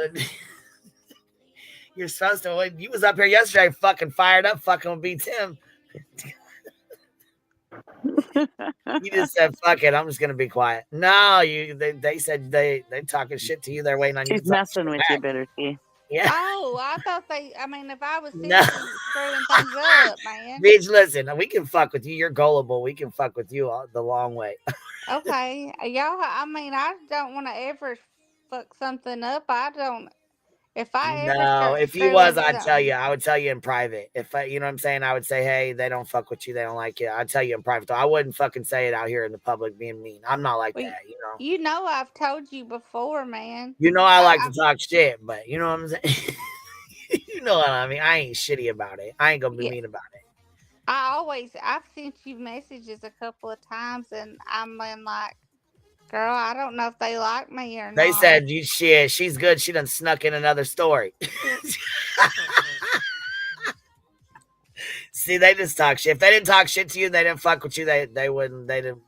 S2: you're supposed to. You was up here yesterday, fucking fired up, fucking with B Tim. You just said fuck it. I'm just gonna be quiet. No, they said they talking shit to you. They're waiting on you.
S5: She's messing with you, Bitter Tea.
S2: Yeah.
S3: Oh, I thought if I was
S2: No.
S3: seriously screwing things up, man.
S2: Bitch, listen, we can fuck with you. You're gullible. We can fuck with you the long way.
S3: Okay, y'all. I don't want to ever fuck something up. I don't. If I ever
S2: No,
S3: start
S2: if you
S3: screwing
S2: was, I'd tell
S3: something,
S2: you. I would tell you in private. If I, you know what I'm saying, I would say, hey, they don't fuck with you. They don't like you. I'd tell you in private. Though I wouldn't fucking say it out here in the public being mean. I'm not like that, you know.
S3: you know, I've told you before, man.
S2: You know, I like to talk shit, but you know what I'm saying. You know what I mean. I ain't shitty about it. I ain't gonna be mean about it.
S3: I've sent you messages a couple of times, and I'm like, girl, I don't know if they like me or not.
S2: They said you shit. She's good. She done snuck in another story. See, they just talk shit. If they didn't talk shit to you, they didn't fuck with you. They wouldn't. They didn't.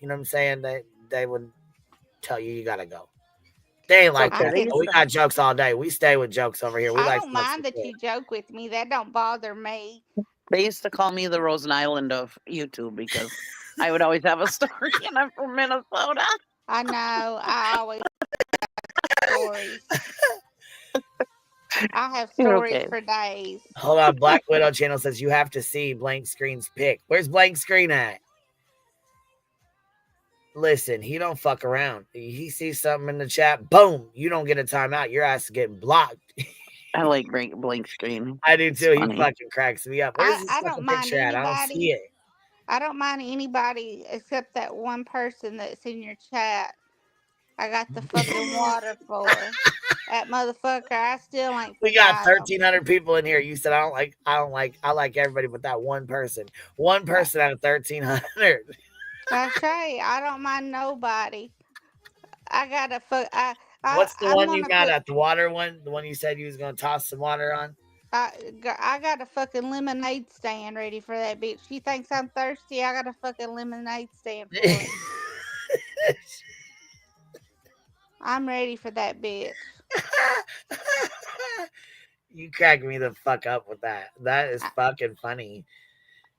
S2: You know what I'm saying? They would tell you gotta go. They ain't like that. We got jokes all day. We stay with jokes over here.
S3: I don't mind that you joke with me. That don't bother me.
S5: They used to call me the Rosen Island of YouTube because I would always have a story, and I'm from Minnesota.
S3: I know. I always have stories. I have
S5: You're
S3: stories
S5: okay.
S3: for days.
S2: Hold on. Black Widow channel says you have to see Blank Screen's pic. Where's Blank Screen at? Listen, he don't fuck around. He sees something in the chat, boom, you don't get a timeout. Your ass is getting blocked.
S5: I like blank screen.
S2: I do
S5: It's
S2: too. He
S5: funny.
S2: fucking cracks me up. Where's this
S3: I don't
S2: fucking
S3: mind
S2: picture at? I don't see
S3: anybody.
S2: it.
S3: I don't mind anybody except that one person that's in your chat. I got the fucking water for. That motherfucker, I still ain't
S2: We got
S3: forgot him.
S2: 1,300 people in here. You said I like everybody but that one person. One person out of 1,300.
S3: That's right. I don't mind nobody. I gotta fuck.
S2: What's the
S3: I'm
S2: one you
S3: gonna
S2: mad
S3: put.
S2: at? The water one? The one you said you was gonna toss some water on?
S3: I got a fucking lemonade stand ready for that bitch. She thinks I'm thirsty. I got a fucking lemonade stand for it. I'm ready for that bitch.
S2: You crack me the fuck up with that. That is
S3: I,
S2: fucking funny.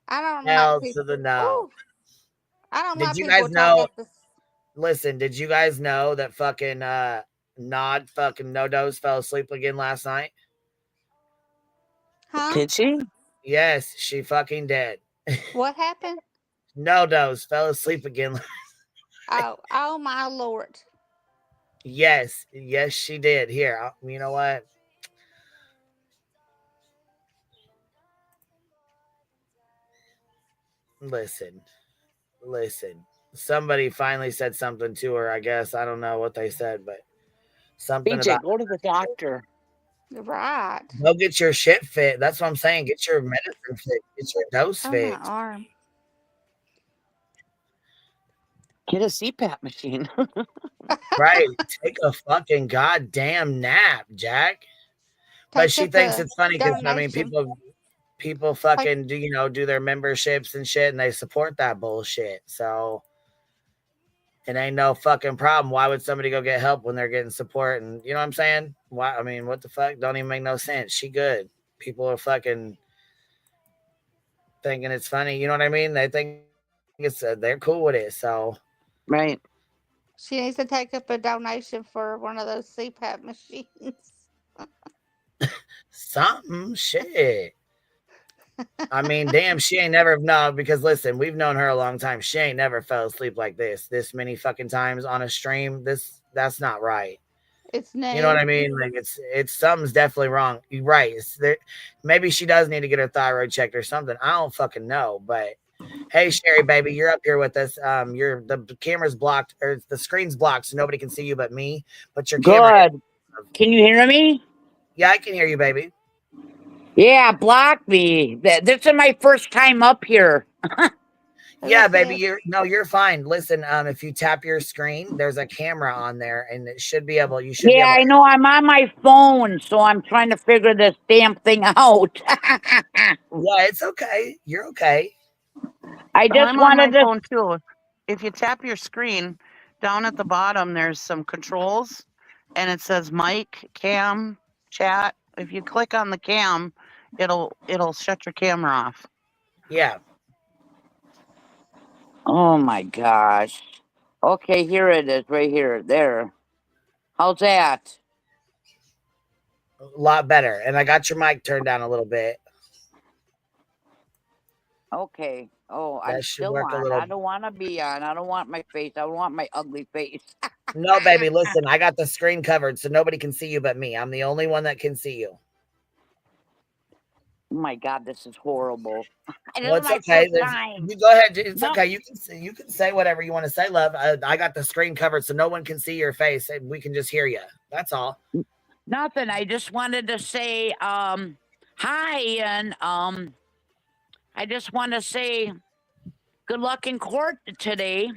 S3: I don't like
S2: Hell
S3: people.
S2: to the no.
S3: Ooh, I don't
S2: Did
S3: like
S2: you
S3: people
S2: guys
S3: talk
S2: know?
S3: up the.
S2: Listen, did you guys know that fucking Nod fucking No Dose fell asleep again last night?
S3: Huh?
S5: Did she?
S2: Yes, she fucking did.
S3: What happened?
S2: No Dose fell asleep again.
S3: Oh my lord.
S2: Yes, she did. Here, you know what? Listen. Somebody finally said something to her. I guess I don't know what they said, but something
S5: BJ,
S2: about
S5: go to the doctor.
S3: Right.
S2: go get your shit fit. That's what I'm saying. Get your medicine fit. Get your dose
S3: Oh my
S2: fit.
S3: arm.
S5: Get a CPAP machine.
S2: Right. Take a fucking goddamn nap, Jack. But
S3: Take
S2: she
S3: up
S2: thinks
S3: a
S2: it's funny because I mean
S3: donation.
S2: people
S3: Take
S2: fucking do their memberships and shit and they support that bullshit. So it ain't no fucking problem. Why would somebody go get help when they're getting support? And you know what I'm saying? Why? I mean, what the fuck? Don't even make no sense. She good. People are fucking thinking it's funny. You know what I mean? They think they're cool with it. So
S5: Right.
S3: She needs to take up a donation for one of those CPAP machines.
S2: something shit. I mean, damn, she ain't never no, because listen, we've known her a long time. She ain't never fell asleep like this many fucking times on a stream. That's not right.
S3: It's
S2: You know what I
S3: new.
S2: mean? Like it's something's definitely wrong. You're right. It's there, maybe she does need to get her thyroid checked or something. I don't fucking know. But hey, Sherry, baby, you're up here with us. You're the camera's blocked or the screen's blocked, so nobody can see you but me. But your camera
S6: Good. Can you hear me?
S2: yeah, I can hear you, baby.
S6: Yeah, block me. This is my first time up here.
S2: Yeah,
S3: This
S2: baby,
S3: is.
S2: you're fine. Listen, if you tap your screen, there's a camera on there, and it should be able. You should be
S6: Yeah,
S2: able.
S6: I know. I'm on my phone, so I'm trying to figure this damn thing out.
S2: Yeah, it's okay. You're okay.
S6: I just
S5: I'm on my
S6: wanted to.
S5: phone too. If you tap your screen, down at the bottom, there's some controls and it says mic, cam, chat. If you click on the cam, it'll shut your camera off.
S2: Yeah,
S6: Oh my gosh. Okay, here it is, right here. There. How's that?
S2: a lot better. And I got your mic turned down a little bit.
S6: Okay. Oh, I'm
S2: That should
S6: still
S2: work a
S6: on. I
S2: little.
S6: don't want to be on. I don't want my face. I don't want my ugly face.
S2: No, baby, listen, I got the screen covered, so nobody can see you but me. I'm the only one that can see you.
S6: Oh my God, this is horrible. This
S2: Well,
S6: is
S2: it's
S6: my
S2: okay.
S6: first time.
S2: You go ahead. It's
S6: No,
S2: okay. You can say whatever you want to say, love. I got the screen covered, so no one can see your face, and we can just hear you. That's all.
S6: nothing. I just wanted to say hi, and I just want to say good luck in court today.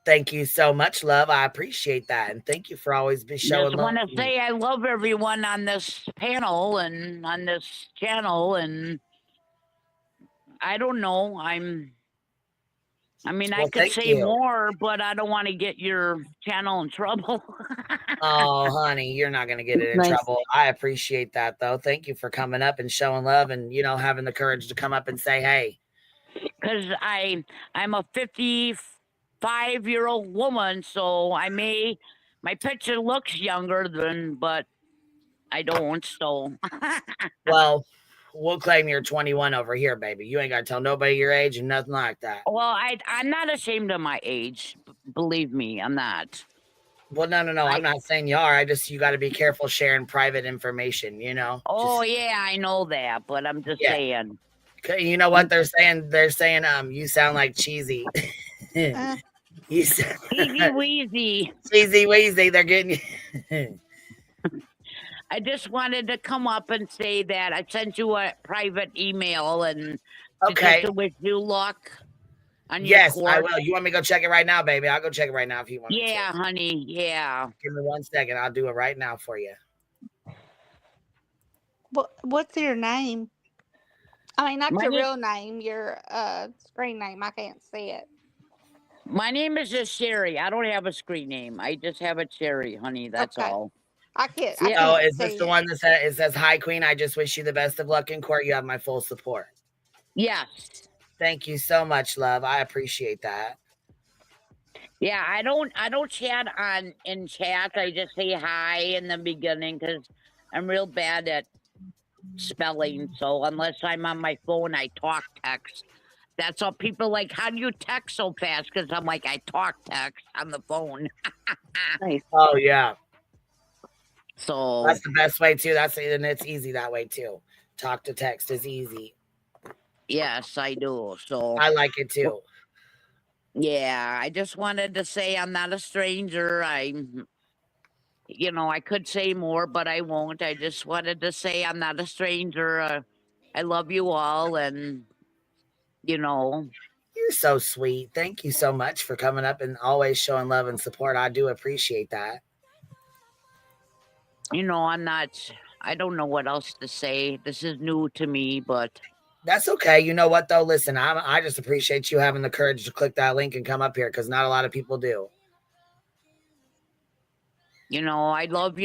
S2: Thank you so much, love. I appreciate that, and thank you for always be showing
S6: Just
S2: love.
S6: want to say I love everyone on this panel and on this channel, and I don't know. I mean, I
S2: Well,
S6: could
S2: thank
S6: say
S2: you.
S6: more, but I don't want to get your channel in trouble.
S2: Oh, honey, you're not gonna get it in
S5: Nice.
S2: trouble. I appreciate that, though. Thank you for coming up and showing love, and having the courage to come up and say, "Hey."
S6: Because I'm a 55-year-old woman, so my picture looks younger than, but I don't. So,
S2: Well, we'll claim you're 21 over here, baby. You ain't got to tell nobody your age and nothing like that.
S6: well, I'm not ashamed of my age. Believe me, I'm not.
S2: Well, no. I'm not saying you are. You got to be careful sharing private information, you know?
S6: Oh yeah, I know that, but I'm just saying.
S2: You know what they're saying? They're saying, you sound like cheesy. You sound
S6: Cheesy Weezy.
S2: cheesy weezy. They're getting you.
S6: I just wanted to come up and say that I sent you a private email and
S2: Okay.
S6: just to wish you luck on your
S2: Yes, I
S6: court.
S2: will. You want me to go check it right now, baby? I'll go check it right now if you want me to.
S6: Yeah, honey. Yeah.
S2: Give me 1 second. I'll do it right now for you.
S3: What's your name? I mean, not
S6: My
S3: your
S6: name-
S3: real name, your screen name. I can't see it.
S6: My name is just Sherry. I don't have a screen name. I just have a Sherry, honey. That's
S3: Okay.
S6: all.
S3: I can't.
S6: Yeah.
S3: I
S2: Oh,
S3: can't
S2: is this
S3: see
S2: the
S3: it.
S2: one that says, "Hi, Queen. I just wish you the best of luck in court. You have my full support."
S6: Yes.
S2: Thank you so much, love. I appreciate that.
S6: Yeah, I don't chat in chat. I just say hi in the beginning because I'm real bad at spelling. So unless I'm on my phone, I talk text. That's all people like. How do you text so fast? Because I'm like, I talk text on the phone.
S5: Nice.
S2: Oh yeah,
S6: So
S2: that's the best way too. And it's easy that way too. Talk to text is easy.
S6: yes, I do. So
S2: I like it too.
S6: yeah, I just wanted to say I'm not a stranger. I could say more, but I won't. I just wanted to say I'm not a stranger. I love you all, and you know,
S2: You're so sweet. Thank you so much for coming up and always showing love and support. I do appreciate that.
S6: I'm not. I don't know what else to say. This is new to me, but
S2: That's okay. You know what though? Listen, I just appreciate you having the courage to click that link and come up here because not a lot of people do.
S6: I love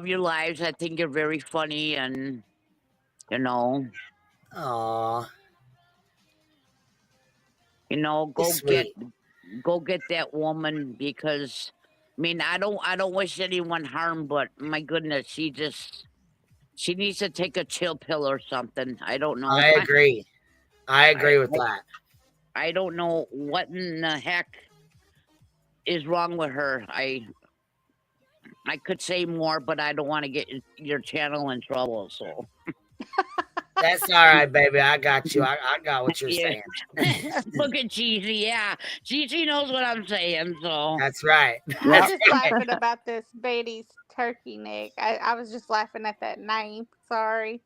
S6: your lives. I think you're very funny, and
S2: Aw,
S6: go get that woman because I mean I don't wish anyone harm, but my goodness, she needs to take a chill pill or something. I don't know.
S2: I agree. I agree with that.
S6: I don't know what in the heck is wrong with her. I could say more, but I don't want to get your channel in trouble. So
S2: That's all right, baby. I got you. I got what you're saying.
S6: Look at Cheesy. Yeah, Cheesy knows what I'm saying. So
S2: That's right.
S3: I'm just laughing about this Betty's turkey neck. I was just laughing at that name. Sorry.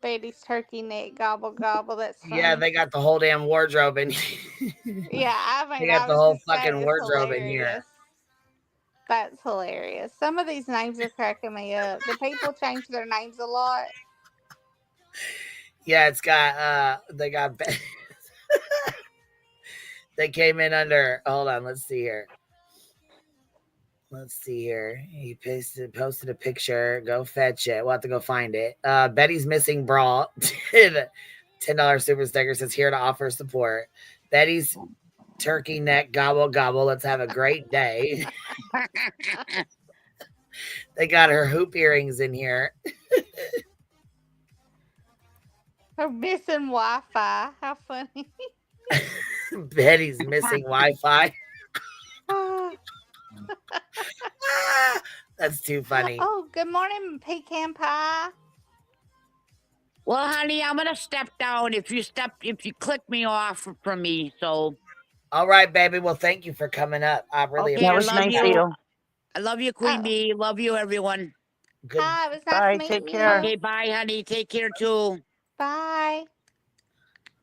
S3: Betty's turkey neck, gobble gobble. That's funny.
S2: Yeah, they got the whole damn wardrobe in.
S3: Yeah, I mean,
S2: They got
S3: I
S2: the
S3: was
S2: whole
S3: just saying
S2: fucking
S3: it's
S2: wardrobe in
S3: hilarious.
S2: here.
S3: That's hilarious. Some of these names are cracking me up. Do people change their names a lot?
S2: Yeah, it's got they got they came in under hold on, let's see here. Let's see here. He posted a picture. Go fetch it. We'll have to go find it. Betty's missing bra. $10 super sticker says here to offer support. Betty's turkey neck gobble gobble. Let's have a great day. They got her hoop earrings in here.
S3: They're missing Wi-Fi. How funny.
S2: Betty's missing Wi-Fi. That's too funny.
S3: Oh, good morning, pecan pie.
S6: well, honey, I'm gonna step down if you click me off from me. So
S2: All right, baby. Well, thank you for coming up. I really
S6: okay,
S5: That
S6: I
S5: was
S6: love
S2: appreciate
S5: nice
S2: that.
S5: of you.
S6: I love you, Queen
S3: Oh.
S6: Bee. Love you, everyone.
S2: Good.
S3: Hi, it was nice
S5: Bye,
S3: meeting
S5: take care.
S3: you.
S6: Okay, bye, honey. Take care too.
S3: Bye.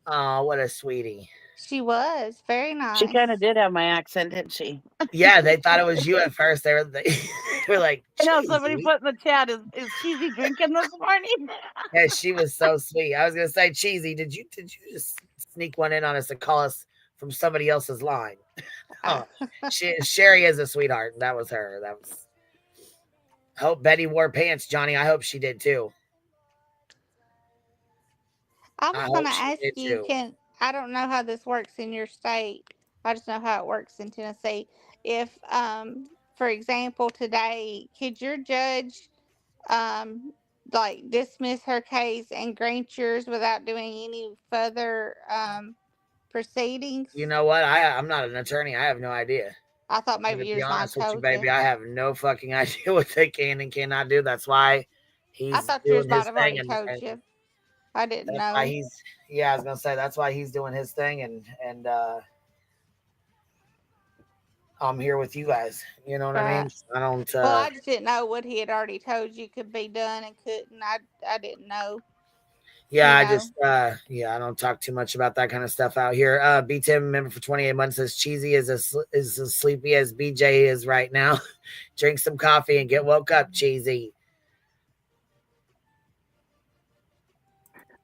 S2: Oh, what a sweetie.
S3: She was very nice.
S5: She kind of did have my accent, didn't she?
S2: Yeah, they thought it was you at first. They were like,
S5: I know somebody
S2: "Cheesy."
S5: put in the chat, is Cheesy drinking this morning?
S2: Yeah, she was so sweet. I was gonna say, Cheesy, did you just sneak one in on us to call us from somebody else's line? Oh, Sherry is a sweetheart. That was her. That was. Hope Betty wore pants, Johnny. I hope she did too.
S3: I
S2: I
S3: was going to
S2: hope she
S3: ask
S2: did
S3: you,
S2: too.
S3: I don't know how this works in your state. I just know how it works in Tennessee. If, for example, today, could your judge like dismiss her case and grant yours without doing any further proceedings?
S2: You know what? I'm not an attorney. I have no idea.
S3: I thought
S2: I'm gonna
S3: maybe
S2: be
S3: yours might
S2: honest with you,
S3: have told
S2: baby.
S3: you.
S2: I have no fucking idea what they can and cannot do. That's why
S3: I
S2: he's
S3: thought yours
S2: doing
S3: might
S2: his
S3: have
S2: thing,
S3: already
S2: and
S3: told you. I didn't
S2: that's why
S3: know.
S2: he's. Yeah, I was gonna say that's why he's doing his thing, and I'm here with you guys. You know what I
S3: Right.
S2: mean? I don't.
S3: Well, I just didn't know what he had already told you could be done and couldn't. I didn't know.
S2: Yeah,
S3: You
S2: I
S3: know.
S2: just yeah, I don't talk too much about that kind of stuff out here. B Tim member for 28 months says cheesy is is as sleepy as BJ is right now. Drink some coffee and get woke up, cheesy.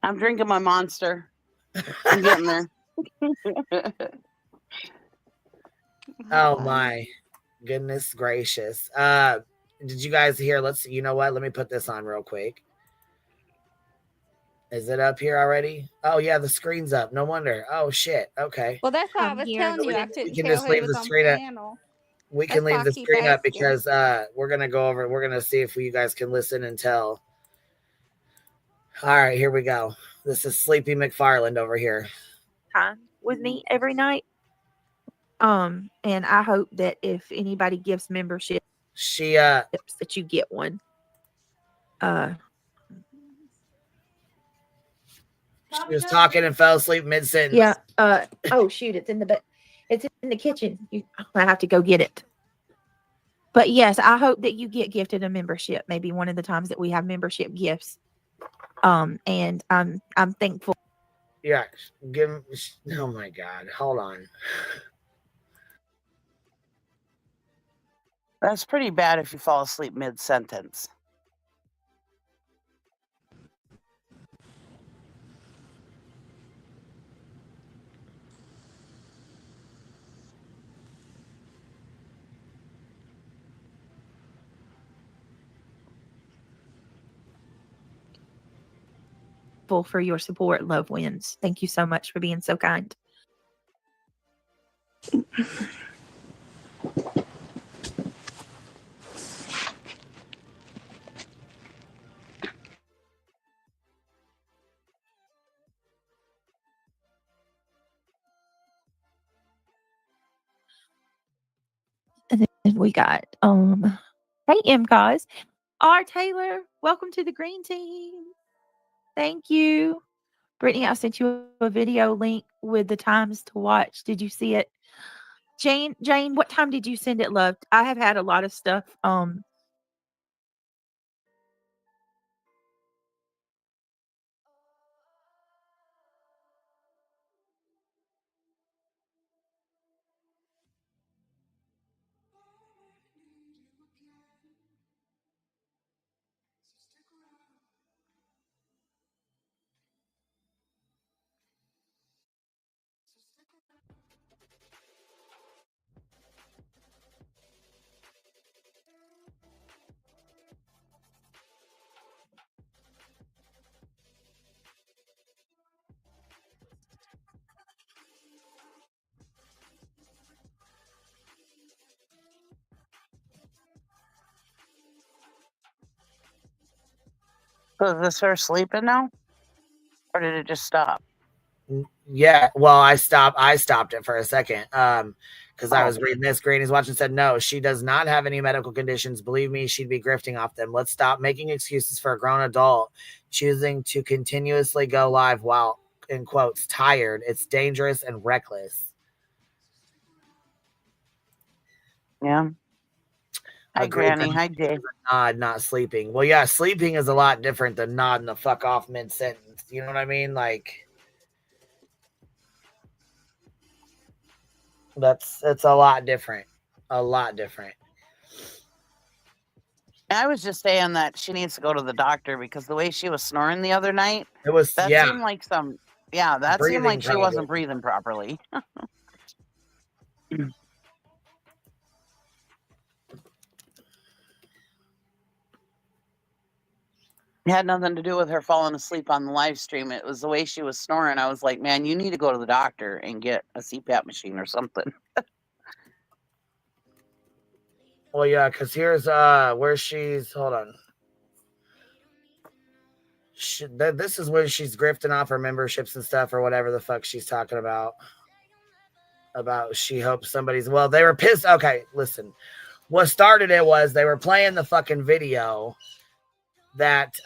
S5: I'm drinking my Monster. I'm getting there.
S2: Oh my goodness gracious. Did you guys hear? You know what? Let me put this on real quick. Is it up here already? Oh yeah, the screen's up. No wonder. Oh shit. Okay.
S3: Well, that's why I
S4: I'm
S3: was
S4: here.
S3: telling you I
S2: We
S3: couldn't
S2: can
S3: tell
S2: just
S3: who
S2: leave
S3: was
S2: the
S3: on
S2: screen up.
S3: panel.
S2: We can
S3: That's why
S2: leave
S3: I
S2: the
S3: keep
S2: screen up
S3: asking.
S2: because we're gonna go over. We're gonna see if you guys can listen and tell. All right, here we go. This is Sleepy McFarland over here.
S7: Time with me every night. And I hope that if anybody gives membership,
S2: She
S7: that you get one.
S2: She was talking and fell asleep mid sentence.
S7: Yeah. Oh shoot, it's in the kitchen. I have to go get it. But yes, I hope that you get gifted a membership. Maybe one of the times that we have membership gifts. And I'm thankful.
S2: Yeah, give him. Oh my god, hold on.
S5: That's pretty bad if you fall asleep mid sentence.
S7: For your support. Love wins. Thank you so much for being so kind. And then we got hey M guys. R Taylor, welcome to the green team. Thank you. Brittany, I sent you a video link with the times to watch. Did you see it? Jane, what time did you send it, love? I have had a lot of stuff.
S5: So is this her sleeping now? Or did it just stop?
S2: Yeah, well, I stopped it for a second. Because I was reading this. Granny's watching said, no, she does not have any medical conditions. Believe me, she'd be grifting off them. Let's stop making excuses for a grown adult choosing to continuously go live while, in quotes, tired. It's dangerous and reckless.
S5: Yeah. Hi,
S2: Agreed.
S5: Granny. Hi, Jay.
S2: Nod, not sleeping. Well, yeah, sleeping is a lot different than nodding the fuck off mid sentence. You know what I mean? Like, it's a lot different. A lot different.
S5: I was just saying that she needs to go to the doctor because the way she was snoring the other night,
S2: It was
S5: that seemed like that seemed like she wasn't breathing properly. It had nothing to do with her falling asleep on the live stream. It was the way she was snoring. I was like, man, you need to go to the doctor and get a CPAP machine or something.
S2: Well, yeah, because here's where she's. Hold on. This is when she's grifting off her memberships and stuff or whatever the fuck she's talking about. About she hopes somebody's well. They were pissed. Okay, listen. What started it was they were playing the fucking video that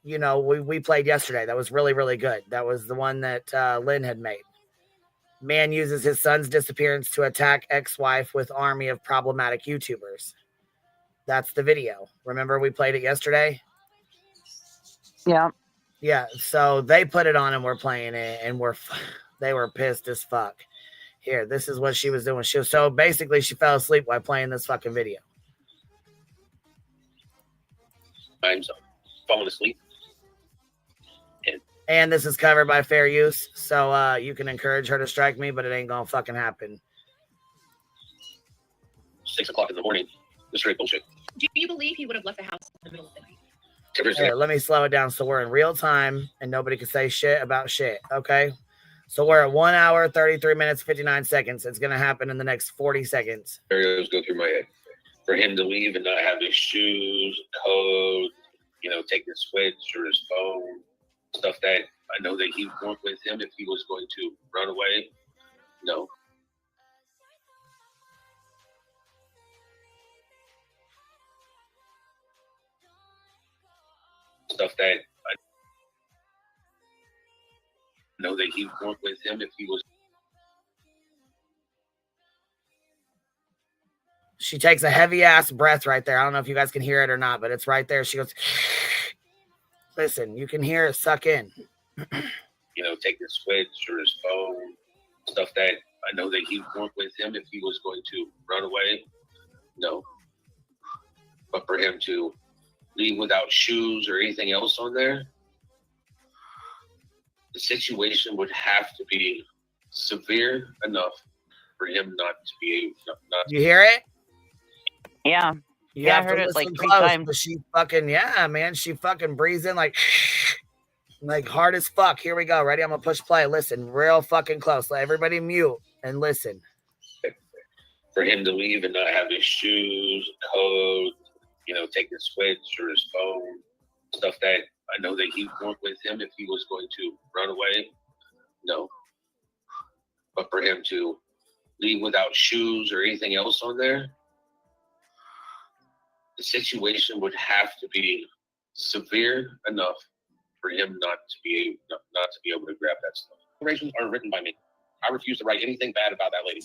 S2: we played yesterday. That was really, really good. That was the one that Lynn had made. Man uses his son's disappearance to attack ex-wife with army of problematic YouTubers. That's the video. Remember we played it yesterday?
S5: Yeah.
S2: Yeah, so they put it on and we're playing it and they were pissed as fuck. Here, this is what she was doing. So basically she fell asleep while playing this fucking video.
S8: I'm falling asleep.
S2: And this is covered by fair use, so you can encourage her to strike me, but it ain't gonna fucking happen.
S8: 6 o'clock in the morning. This is straight bullshit.
S9: Do you believe he would have left the house in the middle of the night?
S2: Here, let me slow it down so we're in real time and nobody can say shit about shit, okay? So we're at 1 hour, 33 minutes, 59 seconds. It's gonna happen in the next 40 seconds.
S8: Scenarios go through my head. For him to leave and not have his shoes, code, take his switch or his phone, stuff that I know that he would want with him if he was going to run away. No. Stuff that I know that he would want with him if he was.
S2: She takes a heavy ass breath right there. I don't know if you guys can hear it or not, but it's right there. She goes, listen, you can hear it suck in.
S8: Take his switch or his phone, stuff that I know that he would want with him if he was going to run away. No. But for him to leave without shoes or anything else on there, the situation would have to be severe enough for him not to be able to.
S2: You hear it?
S5: Yeah.
S2: Yeah,
S5: I heard it like 3
S2: close,
S5: times.
S2: but she fucking breathes in like hard as fuck. Here we go. Ready? I'm gonna push play. Listen, real fucking close. Let everybody mute and listen.
S8: For him to leave and not have his shoes, code, take his switch or his phone, stuff that I know that he would want with him if he was going to run away. No. But for him to leave without shoes or anything else on there, the situation would have to be severe enough for him not to be able to grab that stuff. Declarations are written by me. I refuse to write anything bad about that lady.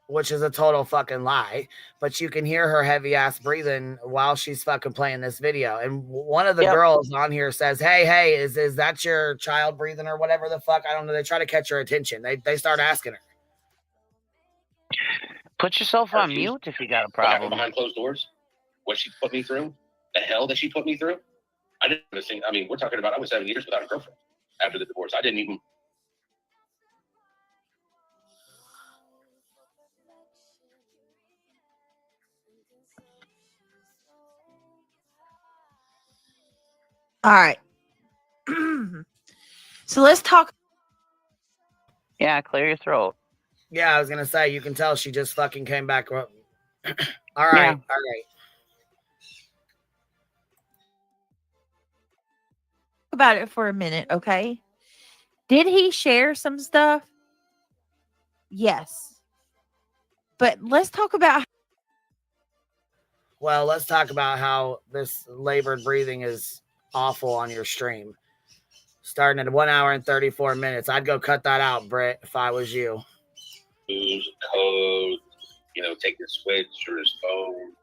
S2: Which is a total fucking lie, but you can hear her heavy ass breathing while she's fucking playing this video. And one of the girls on here says, hey, is that your child breathing or whatever the fuck? I don't know. They try to catch her attention. They start asking her.
S5: Put yourself on mute if you got a problem.
S8: Behind closed doors, what she put me through, the hell that she put me through. I didn't even think. I mean, we're talking about I was 7 years without a girlfriend after the divorce. I didn't even.
S7: All right. So let's talk.
S5: Yeah, clear your throat.
S2: Yeah, I was gonna say you can tell she just fucking came back. All right, all right.
S7: About it for a minute, okay? Did he share some stuff? Yes. But let's talk about.
S2: Well, let's talk about how this labored breathing is awful on your stream. Starting at 1 hour and 34 minutes. I'd go cut that out, Britt, if I was you.
S8: Code, take his switch or his phone,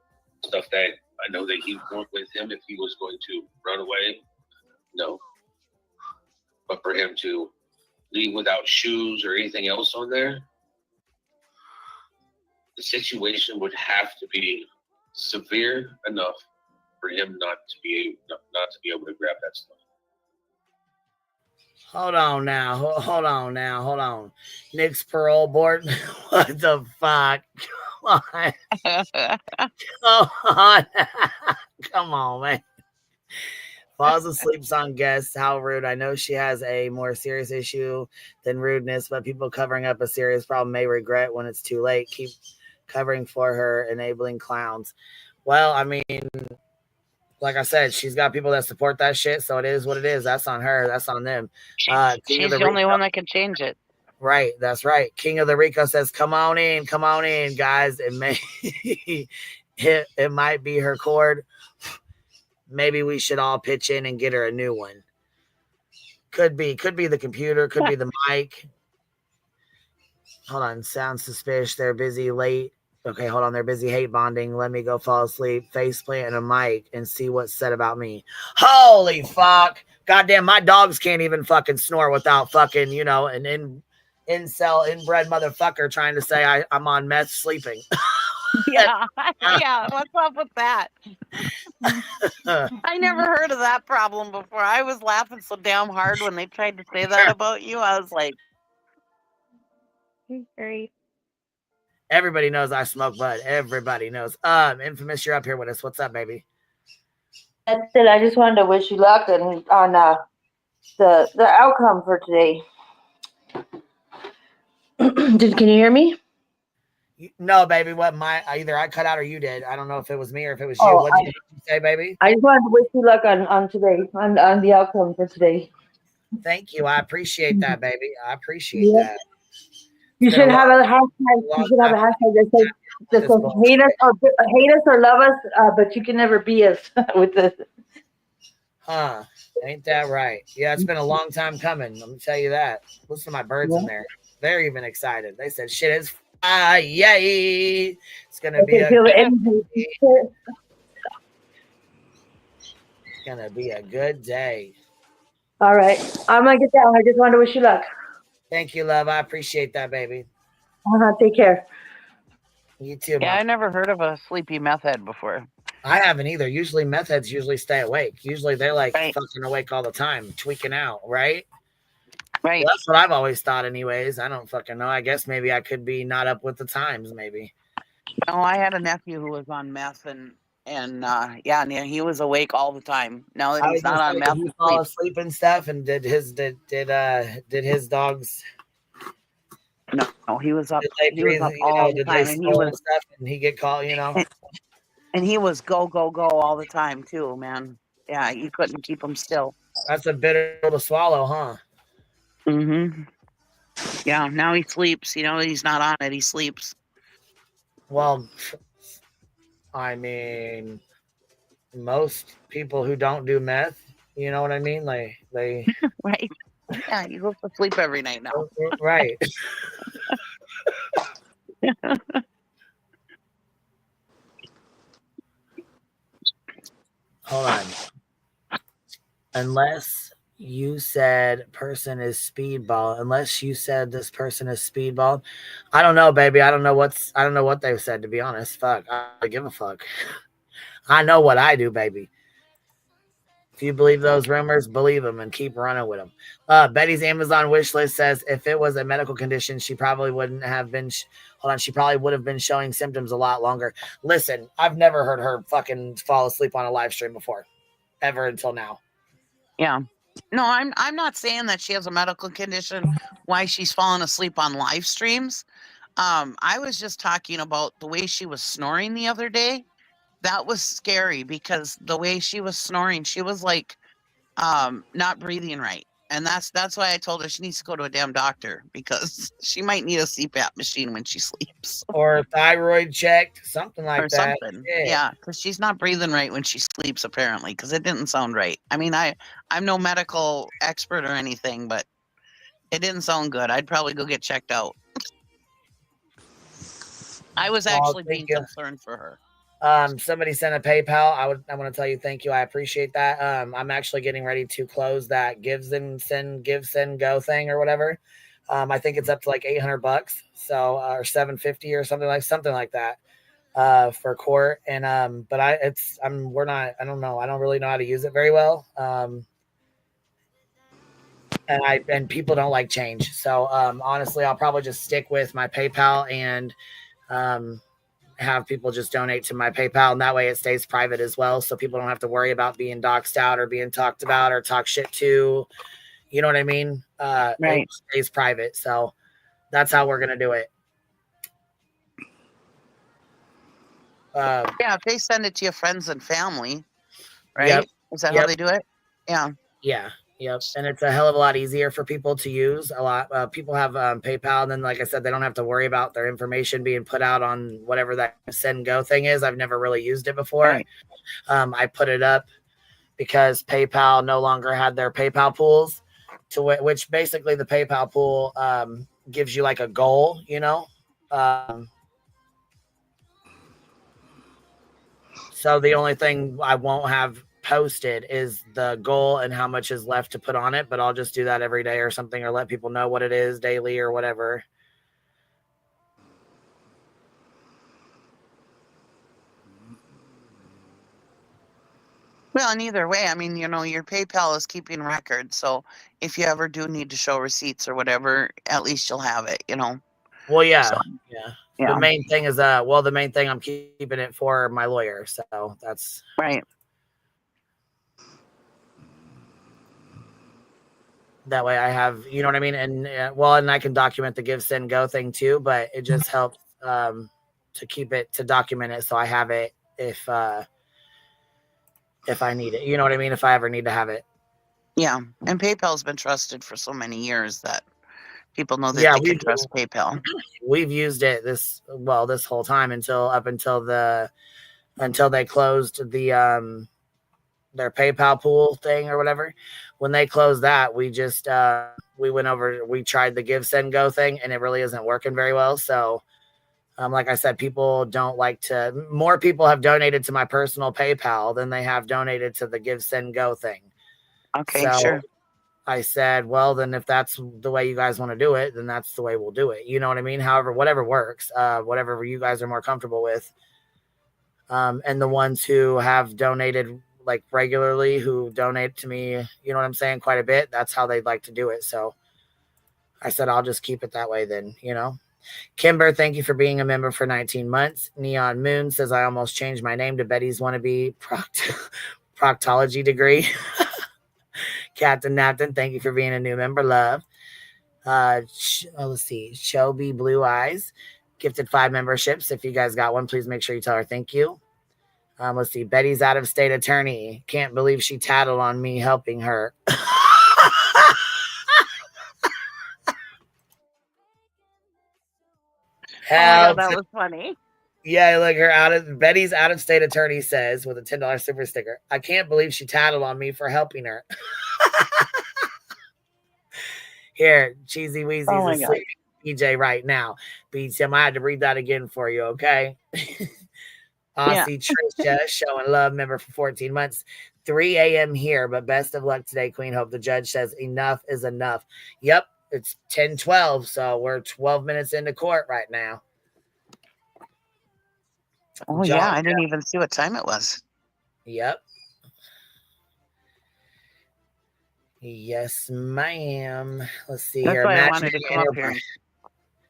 S8: stuff that I know that he would want with him if he was going to run away. No. But for him to leave without shoes or anything else on there, the situation would have to be severe enough for him not to be able to grab that stuff.
S2: Hold on now. Nick's parole board. What the fuck? Come on. Come on, man. Falls asleep on guests. How rude. I know she has a more serious issue than rudeness, but people covering up a serious problem may regret when it's too late. Keep covering for her, enabling clowns. Well, I mean, like I said, she's got people that support that shit, so it is what it is. That's on her. That's on them.
S5: She's the only one that can change it.
S2: Right, that's right. King of the Rico says, come on in, guys. It may it might be her cord. Maybe we should all pitch in and get her a new one. Could be the computer, could be the mic. Hold on, sounds suspicious. They're busy late. Okay, hold on. They're busy hate bonding. Let me go fall asleep. Faceplant and a mic and see what's said about me. Holy fuck. Goddamn, my dogs can't even fucking snore without fucking, you know, an incel, inbred motherfucker trying to say I'm on meth sleeping.
S5: Yeah. Yeah. What's up with that? I never heard of that problem before. I was laughing so damn hard when they tried to say that about you. I was like,
S3: Great.
S2: Everybody knows I smoke bud. Everybody knows. Infamous, you're up here with us. What's up, baby?
S10: That's it. I just wanted to wish you luck on the outcome for today. Can you hear me?
S2: No, baby. What either I cut out or you did. I don't know if it was me or if it was you. What did you say, baby?
S10: I just wanted to wish you luck on today, on the outcome for today.
S2: Thank you. I appreciate that, baby. I appreciate that.
S10: You should have a hashtag. You should have a hashtag that says hate us or love us, but you can never be us with this.
S2: Huh? Ain't that right? Yeah, it's been a long time coming. Let me tell you that. Listen to my birds in there. They're even excited. They said, "Shit is yay! It's gonna be a good day."
S10: All right, I'm gonna get down. I just wanted to wish you luck.
S2: Thank you, love. I appreciate that, baby.
S10: Take care.
S2: You too,
S5: yeah,
S2: Mom.
S5: I never heard of a sleepy meth head before.
S2: I haven't either. Usually meth heads usually stay awake. Usually they're like fucking awake all the time, tweaking out, right?
S5: Right.
S2: Well, that's what I've always thought anyways. I don't fucking know. I guess maybe I could be not up with the times, maybe.
S5: No, I had a nephew who was on meth and he was awake all the time. Now that he's not on meth,
S2: he fall asleep and stuff. And did his dogs?
S5: No, he was up. He was up all the time, and he was
S2: stuff, and he get called, you know.
S5: And he was go all the time too, man. Yeah, you couldn't keep him still.
S2: That's a bitter pill to swallow, huh?
S5: Mm-hmm. Yeah. Now he sleeps. You know, he's not on it. He sleeps.
S2: Well, I mean, most people who don't do meth, you know what I mean? Like they
S5: right. Yeah, he goes to sleep every night now.
S2: Right. Hold on. Unless you said person is speedball, unless you said this person is speedball, I don't know, baby. I don't know what they've said, to be honest. Fuck. I don't give a fuck. I know what I do, baby. If you believe those rumors, believe them and keep running with them. Betty's Amazon wish list says if it was a medical condition, she probably wouldn't have been. She probably would have been showing symptoms a lot longer. Listen, I've never heard her fucking fall asleep on a live stream before, ever until now.
S5: Yeah. No, I'm not saying that she has a medical condition why she's falling asleep on live streams. I was just talking about the way she was snoring the other day. That was scary because the way she was snoring, she was like not breathing right. And that's why I told her she needs to go to a damn doctor because she might need a CPAP machine when she sleeps.
S2: Or a thyroid check, something like that.
S5: Something. Yeah, because she's not breathing right when she sleeps, apparently, because it didn't sound right. I mean, I'm no medical expert or anything, but it didn't sound good. I'd probably go get checked out. I was actually being concerned for her.
S2: Somebody sent a PayPal. I want to tell you thank you. I appreciate that. I'm actually getting ready to close that give, send, go thing or whatever. I think it's up to like $800, so or $750 or something like that for court. And but I don't know. I don't really know how to use it very well. And people don't like change. So honestly, I'll probably just stick with my PayPal and have people just donate to my PayPal, and that way it stays private as well, so people don't have to worry about being doxxed out or being talked about or talk shit to. You know what I mean?
S5: Right.
S2: It stays private, so that's how we're gonna do it.
S5: Yeah, if they send it to your friends and family. right?
S2: Yep.
S5: Is that how
S2: Yep.
S5: they do it? Yeah.
S2: Yeah. Yep. And it's a hell of a lot easier for people to use. A lot people have PayPal, and then like I said, they don't have to worry about their information being put out on whatever that send go thing is. I've never really used it before.
S5: Right.
S2: I put it up because PayPal no longer had their PayPal pools, to which basically the PayPal pool gives you like a goal, you know. So the only thing I won't have posted is the goal and how much is left to put on it, but I'll just do that every day or something, or let people know what it is daily or whatever.
S5: Well, and either way, I mean, your PayPal is keeping records. So if you ever do need to show receipts or whatever, at least you'll have it,
S2: Well, yeah.
S5: So,
S2: yeah.
S5: yeah.
S2: The main thing is, the main thing I'm keeping it for my lawyer. So that's
S5: right.
S2: That way I have, you know what I mean? And and I can document the give, send, go thing too, but it just helps to keep it, to document it. So I have it if I need it, you know what I mean? If I ever need to have it.
S5: Yeah. And PayPal's been trusted for so many years that people know that they can trust PayPal.
S2: We've used it this whole time until they closed the, their PayPal pool thing or whatever. When they closed that, we just we tried the give, send, go thing, and it really isn't working very well. So like I said, people don't like to, more people have donated to my personal PayPal than they have donated to the give, send, go thing.
S5: Okay,
S2: so
S5: sure.
S2: I said, well, then if that's the way you guys want to do it, then that's the way we'll do it. You know what I mean? However, whatever works, whatever you guys are more comfortable with. And the ones who have donated like regularly, who donate to me, you know what I'm saying, quite a bit, that's how they'd like to do it. So I said, I'll just keep it that way then, Kimber, thank you for being a member for 19 months. Neon Moon says, I almost changed my name to Betty's wannabe proctology degree. Captain Napton, thank you for being a new member. Love. Let's see. Shelby Blue Eyes gifted 5 memberships. If you guys got one, please make sure you tell her thank you. Let's see. Betty's out of state attorney. Can't believe she tattled on me helping her.
S5: Hell, that was funny.
S2: Yeah, like Betty's out of state attorney says with a $10 super sticker, I can't believe she tattled on me for helping her. Here, Cheesy Weezy's asleep PJ right now. BTM, I had to read that again for you, okay? Aussie Trisha showing love, member for 14 months. 3 a.m. here, but best of luck today, Queen Hope. The judge says enough is enough. Yep, it's 10:12, so we're 12 minutes into court right now.
S5: Oh, yeah, I didn't even see what time it was.
S2: Yep. Yes, ma'am. Let's see here.
S5: That's why I wanted to come up here.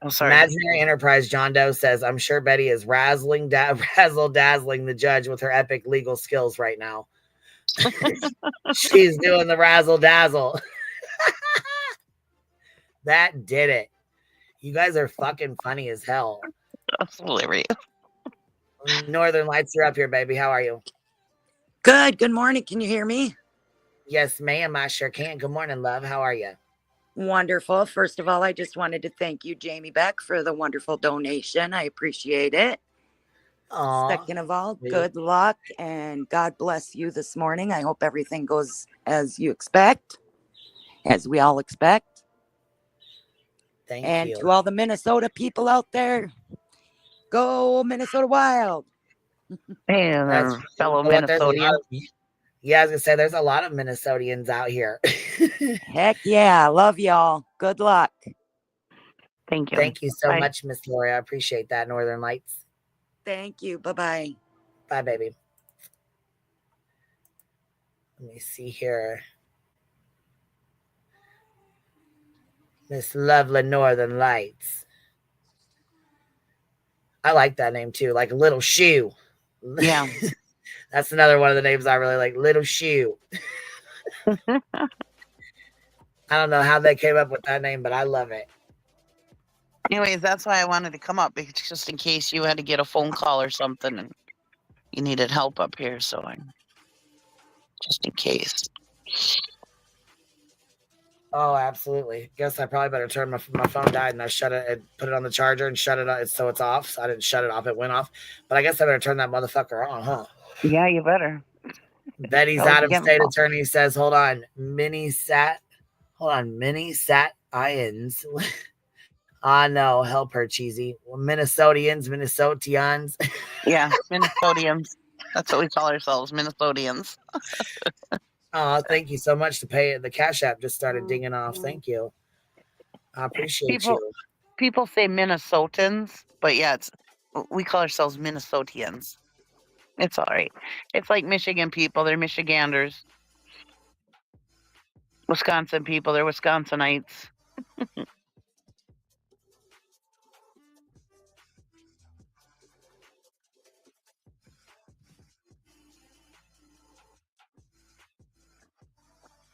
S5: Oh, sorry.
S2: Imaginary Enterprise John Doe says, I'm sure Betty is razzle-dazzling the judge with her epic legal skills right now. She's doing the razzle-dazzle. That did it. You guys are fucking funny as hell.
S5: That's hilarious.
S2: Northern Lights, you're up here, baby. How are you?
S11: Good. Good morning. Can you hear me?
S2: Yes, ma'am. I sure can. Good morning, love. How are you?
S11: Wonderful. First of all, I just wanted to thank you, Jamie Beck, for the wonderful donation. I appreciate it.
S2: Aww,
S11: second of all, good luck and God bless you this morning. I hope everything goes as you expect, as we all expect.
S2: Thank
S11: and
S2: you.
S11: to all the Minnesota people out there, go Minnesota Wild.
S5: Hey, fellow Minnesotans.
S2: Yeah, I was gonna say there's a lot of Minnesotians out here.
S11: Heck yeah, love y'all. Good luck.
S5: Thank you.
S2: Thank you so much, Miss Lori. I appreciate that. Northern Lights.
S11: Thank you. Bye-bye.
S2: Bye, baby. Let me see here. Miss Lovely Northern Lights. I like that name too, like Little Shoe.
S5: Yeah.
S2: That's another one of the names I really like, Little Shoe. I don't know how they came up with that name, but I love it.
S5: Anyways, that's why I wanted to come up, because just in case you had to get a phone call or something and you needed help up here. So just in case.
S2: Oh, absolutely. Guess I probably better turn my phone died and I shut it and put it on the charger and shut it on so it's off. So I didn't shut it off. It went off. But I guess I better turn that motherfucker on, huh?
S5: Yeah, you better.
S2: Betty's out of state attorney says, hold on, mini sat Ions. Ah, no, help her, cheesy. Minnesotians.
S5: Yeah, Minnesotians. That's what we call ourselves, Minnesotians.
S2: Oh, thank you so much to pay it. The Cash App just started dinging off. Thank you. I appreciate you.
S5: People say Minnesotans, but yeah, we call ourselves Minnesotians. It's all right. It's like Michigan people, they're Michiganders. Wisconsin people, they're Wisconsinites.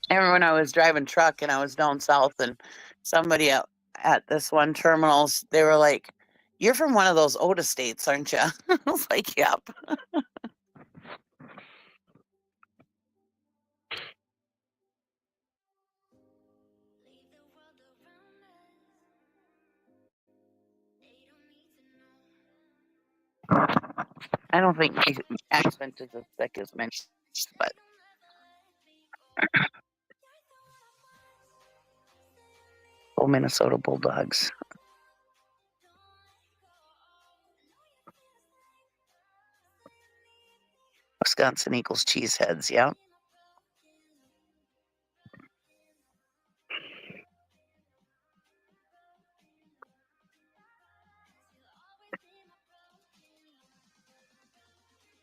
S5: I remember when I was driving truck and I was down south and somebody at this one terminals, they were like, "You're from one of those Otis states, aren't you?" I was like, "Yep." I don't think my accent is as thick as mine, but oh, Minnesota Bulldogs. Wisconsin Eagles cheeseheads, yeah.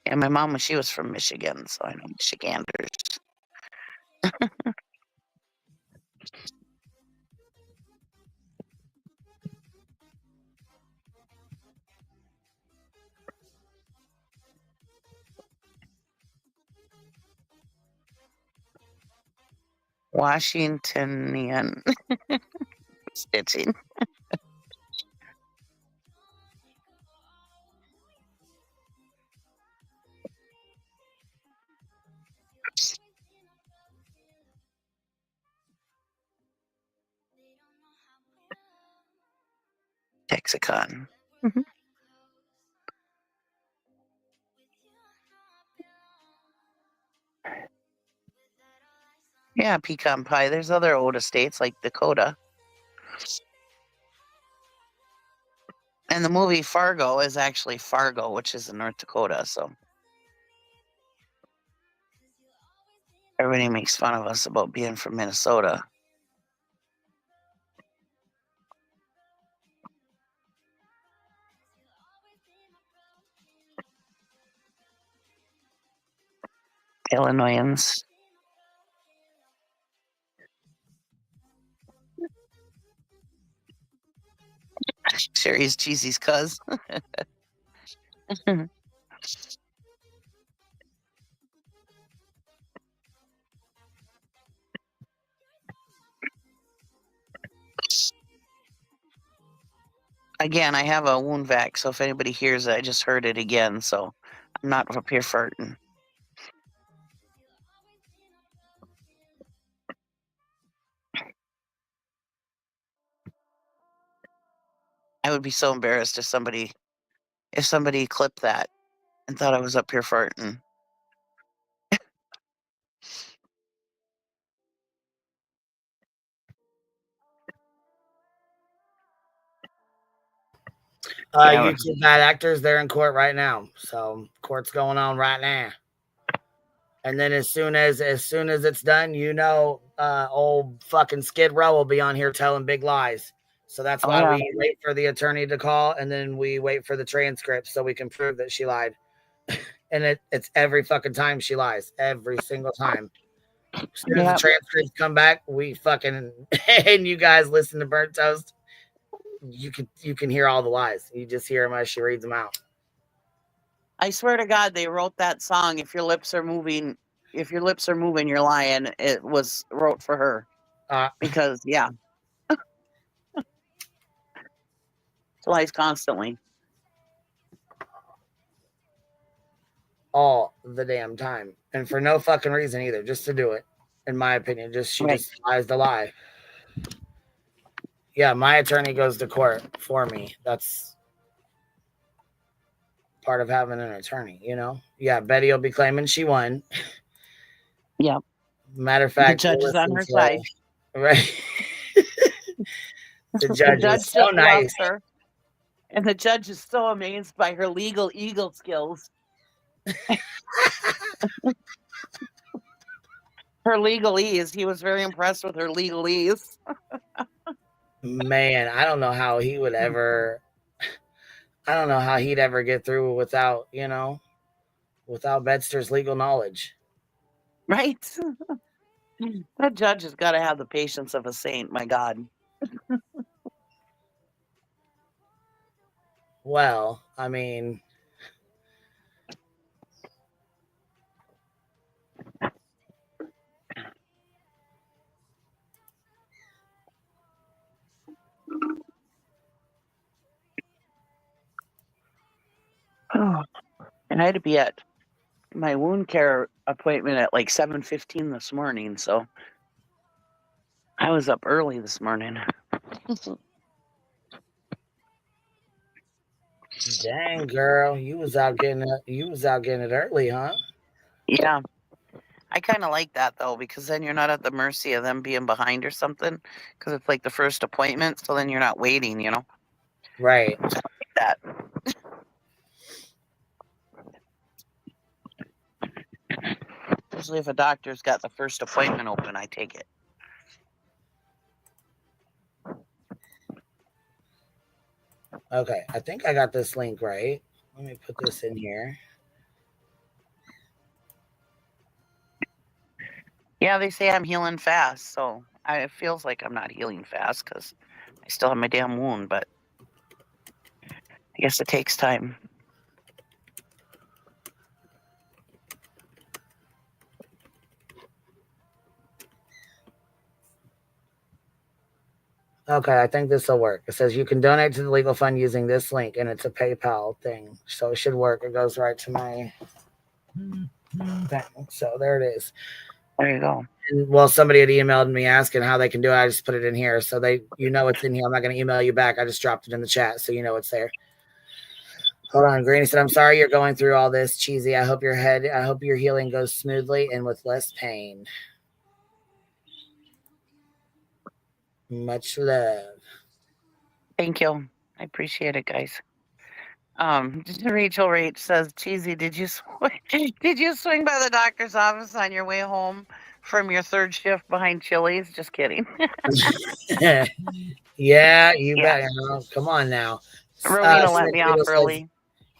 S5: And my mom, she was from Michigan, so I know Michiganders. Washingtonian stitching. Texicon. Yeah, pecan pie. There's other old estates like Dakota. And the movie Fargo is actually Fargo, which is in North Dakota. So everybody makes fun of us about being from Minnesota. Illinoisans. Sure, he's cheesy's cuz. Again, I have a wound vac, so if anybody hears it, I just heard it again, so I'm not up here farting. I would be so embarrassed if somebody clipped that and thought I was up here farting.
S2: YouTube bad actors, they're in court right now. So court's going on right now. And then as soon as it's done, old fucking Skid Row will be on here telling big lies. So that's why we wait for the attorney to call, and then we wait for the transcript so we can prove that she lied. And it's every fucking time she lies, every single time. As soon as the transcripts come back, we fucking and you guys listen to Burnt Toast. You can hear all the lies. You just hear them as she reads them out.
S5: I swear to God, they wrote that song. If your lips are moving, you're lying. It was wrote for her because lies constantly.
S2: all the damn time, and for no fucking reason either, just to do it. In my opinion, she
S5: Right.
S2: just lies to lie. Yeah, my attorney goes to court for me. That's part of having an attorney, you know? Yeah, Betty will be claiming she won.
S5: Yep.
S2: Matter of
S5: The
S2: fact,
S5: judge
S2: we'll
S5: is on
S2: listen
S5: her
S2: to
S5: side.
S2: right. The
S5: The
S2: judge
S5: judge
S2: is so
S5: just
S2: nice.
S5: loves her. And the judge is so amazed by her legal eagle skills. Her legalese. He was very impressed with her legalese.
S2: Man, I don't know how he would ever. I don't know how he'd ever get through without, without Bedster's legal knowledge.
S5: Right? That judge has got to have the patience of a saint, my God.
S2: Well, I mean,
S5: And I had to be at my wound care appointment at like 7:15 this morning, so I was up early this morning.
S2: dang girl, you was out getting it early, huh?
S5: Yeah. I kind of like that though, because then you're not at the mercy of them being behind or something, because it's like the first appointment, so then you're not waiting,
S2: Right.
S5: So I like that. Usually if a doctor's got the first appointment open, I take it.
S2: Okay, I think I got this link right. Let me put this in here.
S5: Yeah, they say I'm healing fast, so it feels like I'm not healing fast because I still have my damn wound, but I guess it takes time.
S2: Okay, I think this will work. It says you can donate to the legal fund using this link, and it's a PayPal thing, so it should work. It goes right to my thing. So there it is.
S5: There you go.
S2: And, well, somebody had emailed me asking how they can do it. I just put it in here, so it's in here. I'm not going to email you back. I just dropped it in the chat, so it's there. Hold on, Granny said, "I'm sorry you're going through all this, Cheesy. I hope your healing goes smoothly and with less pain. Much love."
S5: Thank you. I appreciate it, guys. Rachel Rach says, Cheesy, did you swing by the doctor's office on your way home from your third shift behind Chili's? Just kidding.
S2: Yeah, you bet. Come on now.
S5: Rowena let me off early.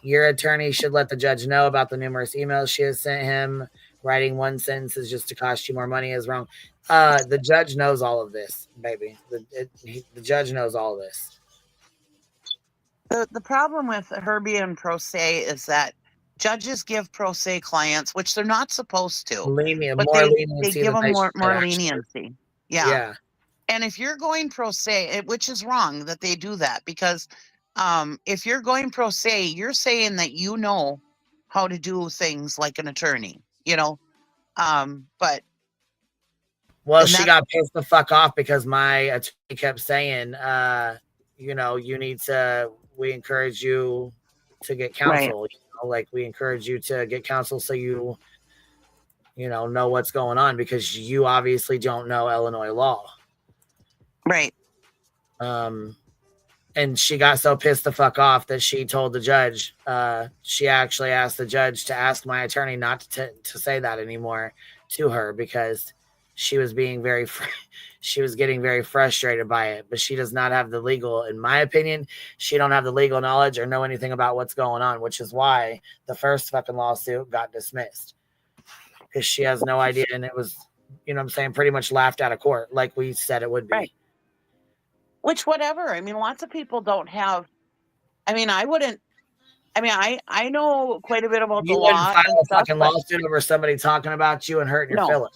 S2: Your attorney should let the judge know about the numerous emails she has sent him. Writing one sentence is just to cost you more money is wrong. The judge knows all of this, baby. The judge knows all of this.
S5: The problem with her being pro se is that judges give pro se clients, which they're not supposed to, but they give them more leniency. Yeah. And if you're going pro se, which is wrong that they do that, because if you're going pro se, you're saying that you know how to do things like an attorney, but
S2: well, she got pissed the fuck off because my attorney kept saying, you need to. We encourage you to get counsel.
S5: Right.
S2: Like we encourage you to get counsel so you know what's going on, because you obviously don't know Illinois law.
S5: Right.
S2: And she got so pissed the fuck off that she told the judge. She actually asked the judge to ask my attorney not to say that anymore to her, because she was being she was getting very frustrated by it. But she does not have the legal, in my opinion, she don't have the legal knowledge or know anything about what's going on, which is why the first fucking lawsuit got dismissed, because she has no idea. And it was, pretty much laughed out of court, like we said it would be.
S5: Right. Which, whatever. I mean, lots of people don't have. I mean, I wouldn't. I mean, I know quite a bit about the law.
S2: You wouldn't file a fucking lawsuit over somebody talking about you and hurting your feelings.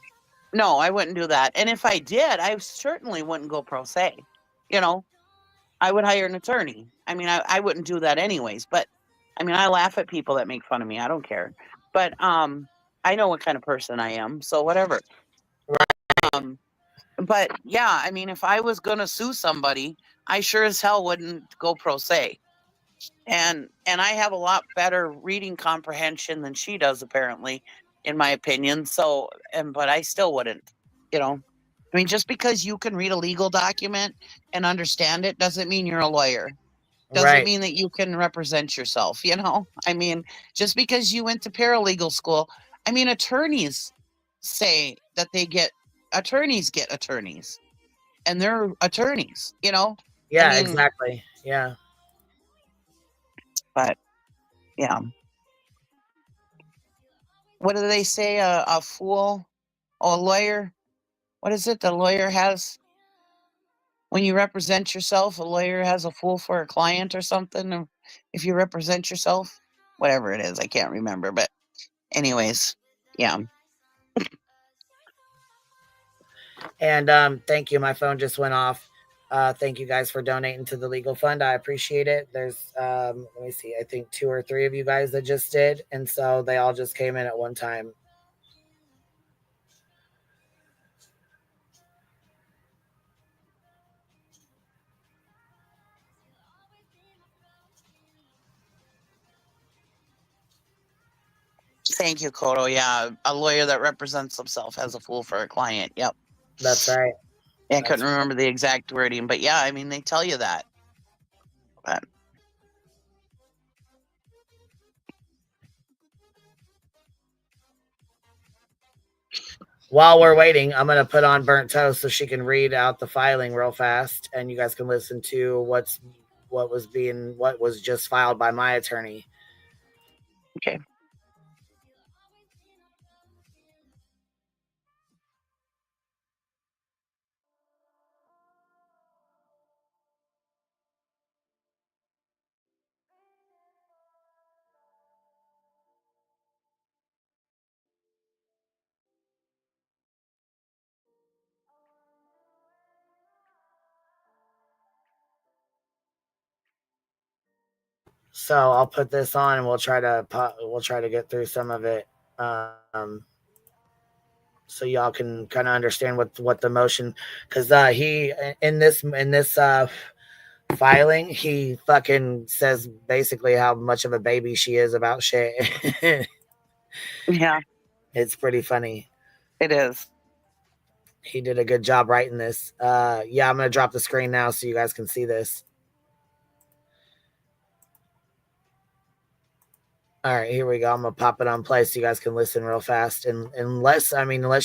S5: No, I wouldn't do that. And if I did, I certainly wouldn't go pro se. I would hire an attorney. I mean, I wouldn't do that anyways. But I mean, I laugh at people that make fun of me. I don't care. But I know what kind of person I am, so whatever. Um, but yeah, I mean, if I was gonna sue somebody, I sure as hell wouldn't go pro se. And I have a lot better reading comprehension than she does, apparently, in my opinion. So, but I still wouldn't, you know. I mean, just because you can read a legal document and understand it doesn't mean you're a lawyer. Doesn't
S2: Right.
S5: mean that you can represent yourself, you know? I mean, just because you went to paralegal school, I mean, attorneys say that attorneys get attorneys and they're attorneys, you know? I
S2: Yeah,
S5: mean,
S2: exactly. Yeah.
S5: but yeah. What do they say? A fool or a lawyer? What is it? The lawyer has, when you represent yourself, a lawyer has a fool for a client or something. Or if you represent yourself, whatever it is, I can't remember. But, anyways, yeah.
S2: And thank you. My phone just went off. Thank you guys for donating to the legal fund. I appreciate it. There's let me see, I think 2 or 3 of you guys that just did, and so they all just came in at one time.
S5: Thank you, Koto. Yeah, a lawyer that represents himself has a fool for a client. Yep.
S2: That's right.
S5: I
S2: That's
S5: couldn't remember the exact wording, but yeah, I mean, they tell you that. But
S2: while we're waiting, I'm gonna put on Burnt Toast so she can read out the filing real fast, and you guys can listen to what was just filed by my attorney.
S5: okay.
S2: So I'll put this on, and we'll try to get through some of it, so y'all can kind of understand what the motion, because he in this filing, he fucking says basically how much of a baby she is about shit.
S5: Yeah,
S2: It's pretty funny.
S5: it is.
S2: He did a good job writing this. Yeah, I'm gonna drop the screen now so you guys can see this. All right, here we go. I'm gonna pop it on play so you guys can listen real fast. And unless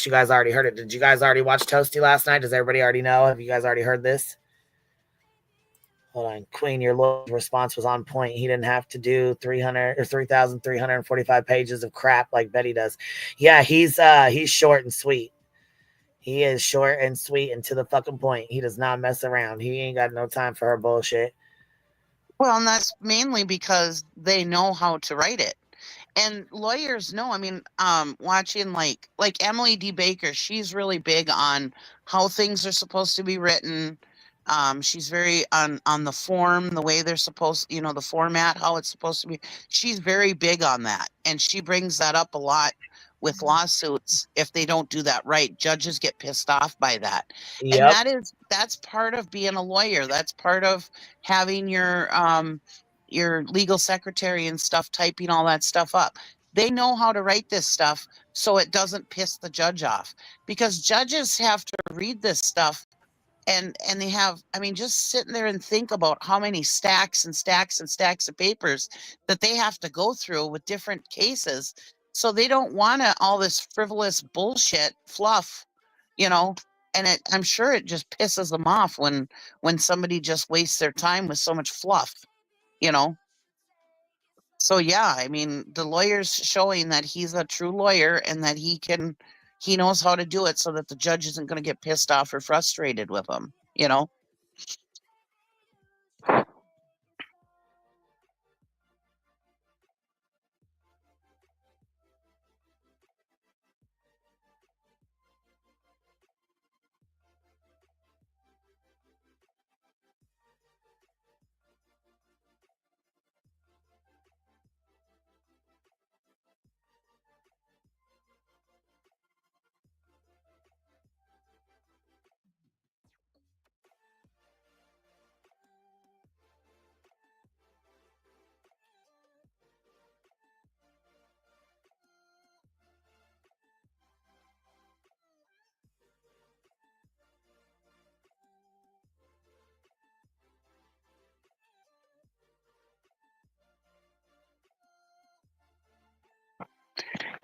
S2: you guys already heard it. Did you guys already watch Toasty last night? Does everybody already know? Have you guys already heard this? Hold on, Queen. Your lawyer's response was on point. He didn't have to do 300 or 3,345 pages of crap like Betty does. Yeah, he's short and sweet. He is short and sweet and to the fucking point. He does not mess around. He ain't got no time for her bullshit.
S5: Well, and that's mainly because they know how to write it. And lawyers know, I mean, watching like Emily D. Baker, she's really big on how things are supposed to be written. She's very on the form, the way they're supposed, you know, the format, how it's supposed to be. She's very big on that. And she brings that up a lot with lawsuits. If they don't do that right, judges get pissed off by that. And
S2: Yep.
S5: that's part of being a lawyer. That's part of having your legal secretary and stuff typing all that stuff up. They know how to write this stuff so it doesn't piss the judge off, because judges have to read this stuff, and they have, I mean, just sitting there and think about how many stacks and stacks and stacks of papers that they have to go through with different cases. So they don't want all this frivolous bullshit fluff, you know. And I'm sure it just pisses them off when somebody just wastes their time with so much fluff, you know. So yeah, I mean, the lawyer's showing that he's a true lawyer and that he knows how to do it so that the judge isn't going to get pissed off or frustrated with him, you know?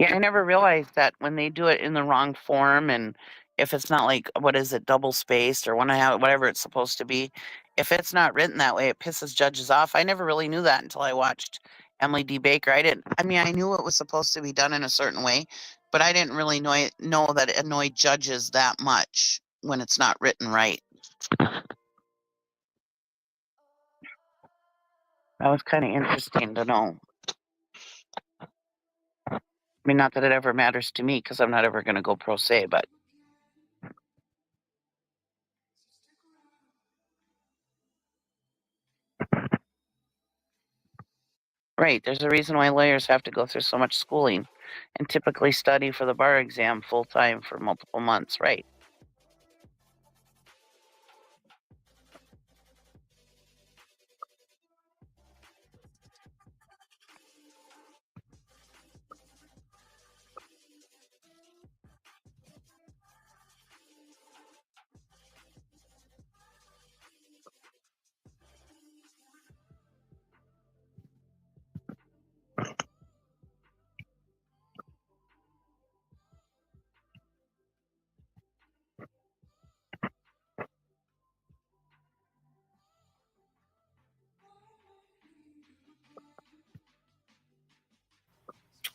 S5: Yeah, I never realized that when they do it in the wrong form, and if it's not like, what is it, double spaced or whatever it's supposed to be, if it's not written that way, it pisses judges off. I never really knew that until I watched Emily D. Baker. I mean, I knew it was supposed to be done in a certain way, but I didn't really know that it annoyed judges that much when it's not written right. That was kind of interesting to know. I mean, not that it ever matters to me because I'm not ever going to go pro se, but. Right. There's a reason why lawyers have to go through so much schooling and typically study for the bar exam full time for multiple months. Right.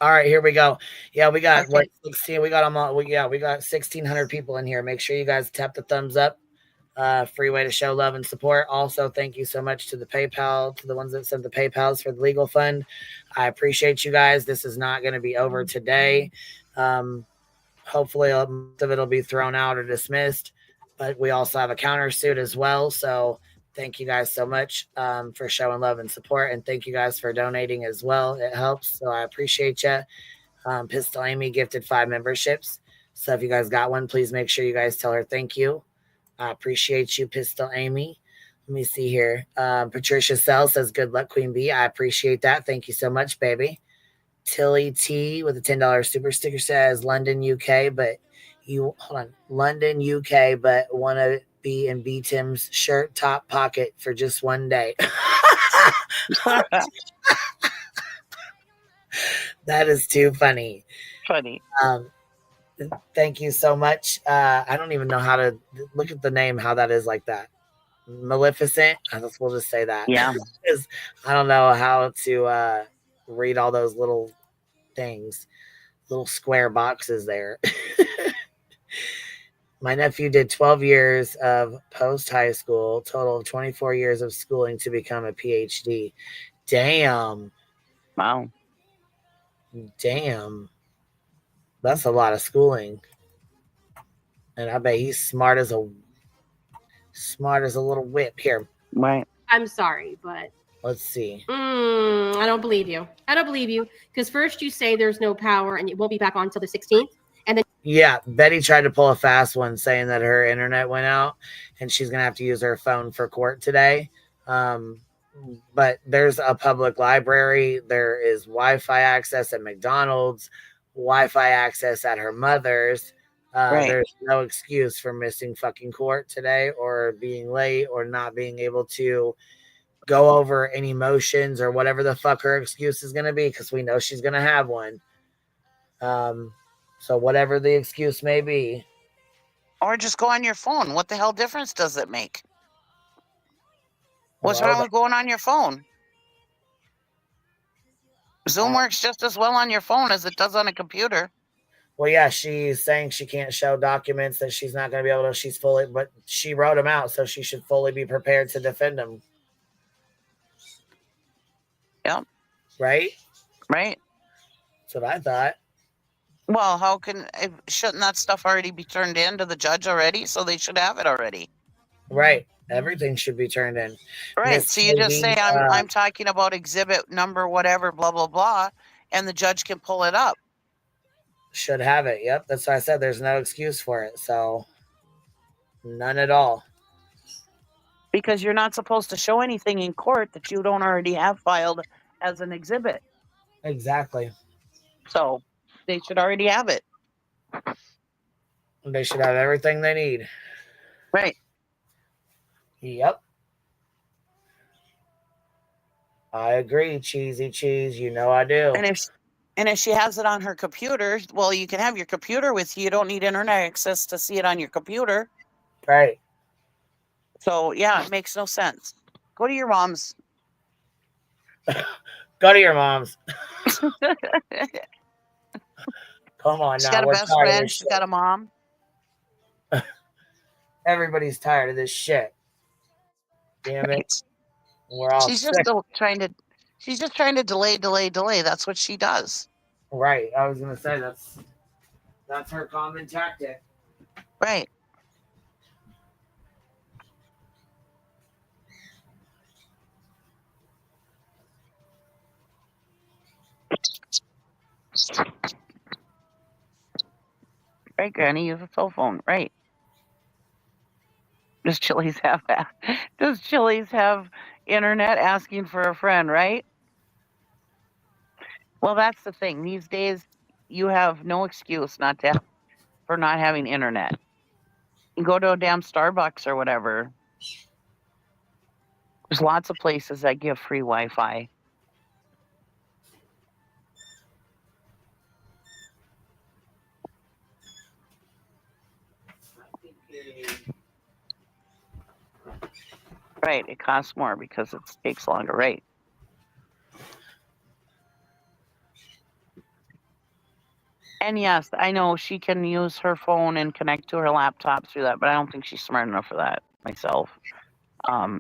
S2: All right, here we go. Yeah, we got what 16. We got them all. We got 1,600 people in here. Make sure you guys tap the thumbs up. Free way to show love and support. Also, thank you so much to the PayPal, to the ones that sent the PayPals for the legal fund. I appreciate you guys. This is not going to be over today. Hopefully, most of it will be thrown out or dismissed. But we also have a countersuit as well. So thank you guys so much for showing love and support. And thank you guys for donating as well. It helps. So I appreciate you. Pistol Amy gifted 5 memberships. So if you guys got one, please make sure you guys tell her thank you. I appreciate you, Pistol Amy. Let me see here. Patricia Sell says, good luck, Queen Bee. I appreciate that. Thank you so much, baby. Tilly T with a $10 super sticker says, London, UK, but London, UK, but want to be in B Tim's shirt top pocket for just one day. That is too funny.
S5: Funny.
S2: Thank you so much. I don't even know how to look at the name, how that is like that. Maleficent. We'll just say that.
S5: Yeah.
S2: I don't know how to read all those little things, little square boxes there. My nephew did 12 years of post high school, total of 24 years of schooling to become a PhD. Damn.
S5: Wow.
S2: Damn. That's a lot of schooling. And I bet he's smart as a little whip here.
S5: Right.
S12: I'm sorry, but
S2: let's see.
S12: I don't believe you. I don't believe you because first you say there's no power and it won't be back on until the 16th, and then
S2: yeah, Betty tried to pull a fast one, saying that her internet went out and she's gonna have to use her phone for court today. But there's a public library. There is Wi-Fi access at McDonald's, Wi-Fi access at her mother's.
S5: Right.
S2: There's no excuse for missing fucking court today or being late or not being able to go over any motions or whatever the fuck her excuse is going to be, because we know she's going to have one. So whatever the excuse may be.
S5: Or just go on your phone. What the hell difference does it make? What's wrong with going on your phone? Zoom works just as well on your phone as it does on a computer.
S2: Well, yeah, she's saying she can't show documents that she's not going to be able to. But she wrote them out, so she should fully be prepared to defend them.
S5: Yep.
S2: Right?
S5: Right.
S2: That's what I thought.
S5: Well, shouldn't that stuff already be turned in to the judge already? So they should have it already.
S2: Right. Everything should be turned in.
S5: Right. So you just say, I'm talking about exhibit number, whatever, blah, blah, blah, and the judge can pull it up.
S2: Should have it. Yep. That's why I said there's no excuse for it. So none at all.
S5: Because you're not supposed to show anything in court that you don't already have filed as an exhibit.
S2: Exactly.
S5: So they should already have it.
S2: They should have everything they need.
S5: Right.
S2: Yep. I agree, Cheesy Cheese. You know I do.
S5: And if she has it on her computer, well, you can have your computer with you. You don't need internet access to see it on your computer.
S2: Right.
S5: So, yeah, it makes no sense. Go to your mom's.
S2: Go to your mom's. Come on
S5: She's
S2: now.
S5: got a
S2: We're
S5: best
S2: tired of
S5: friend.
S2: this
S5: She's
S2: shit.
S5: got a mom.
S2: Everybody's tired of this shit. Damn it. We're all
S5: She's
S2: sick.
S5: just trying to. She's just trying to delay. That's what she does.
S2: Right. I was gonna say that's her common tactic.
S5: Right. Right, Granny, use a cell phone. Right. Does Chili's have that? Does Chili's have internet asking for a friend, right? Well, that's the thing. These days, you have no excuse for not having internet. You go to a damn Starbucks or whatever. There's lots of places that give free Wi-Fi. Right, it costs more because it takes longer, right? And yes, I know she can use her phone and connect to her laptop through that, but I don't think she's smart enough for that myself,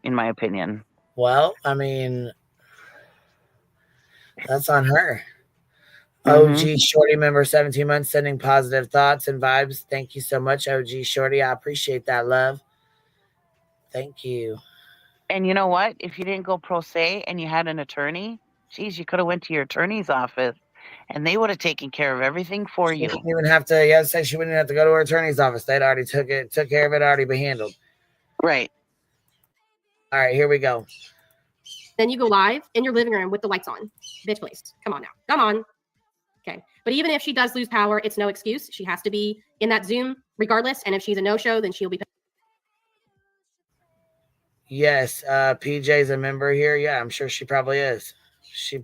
S5: in my opinion.
S2: Well, I mean, that's on her.
S5: Mhm.
S2: OG Shorty member 17 months sending positive thoughts and vibes. Thank you so much, OG Shorty. I appreciate that love. Thank you.
S5: And you know what? If you didn't go pro se and you had an attorney, geez, you could have went to your attorney's office and they would have taken care of everything for
S2: She
S5: you.
S2: didn't even have to. Yeah, say she wouldn't have to go to her attorney's office. They'd already took care of it. Already been handled.
S5: Right.
S2: All right, here we go.
S12: Then you go live in your living room with the lights on. Bitch, please. Come on now. Come on. Okay. But even if she does lose power, it's no excuse. She has to be in that Zoom regardless. And if she's a no-show, then she'll be.
S2: Yes, PJ's a member here. Yeah, I'm sure she probably is.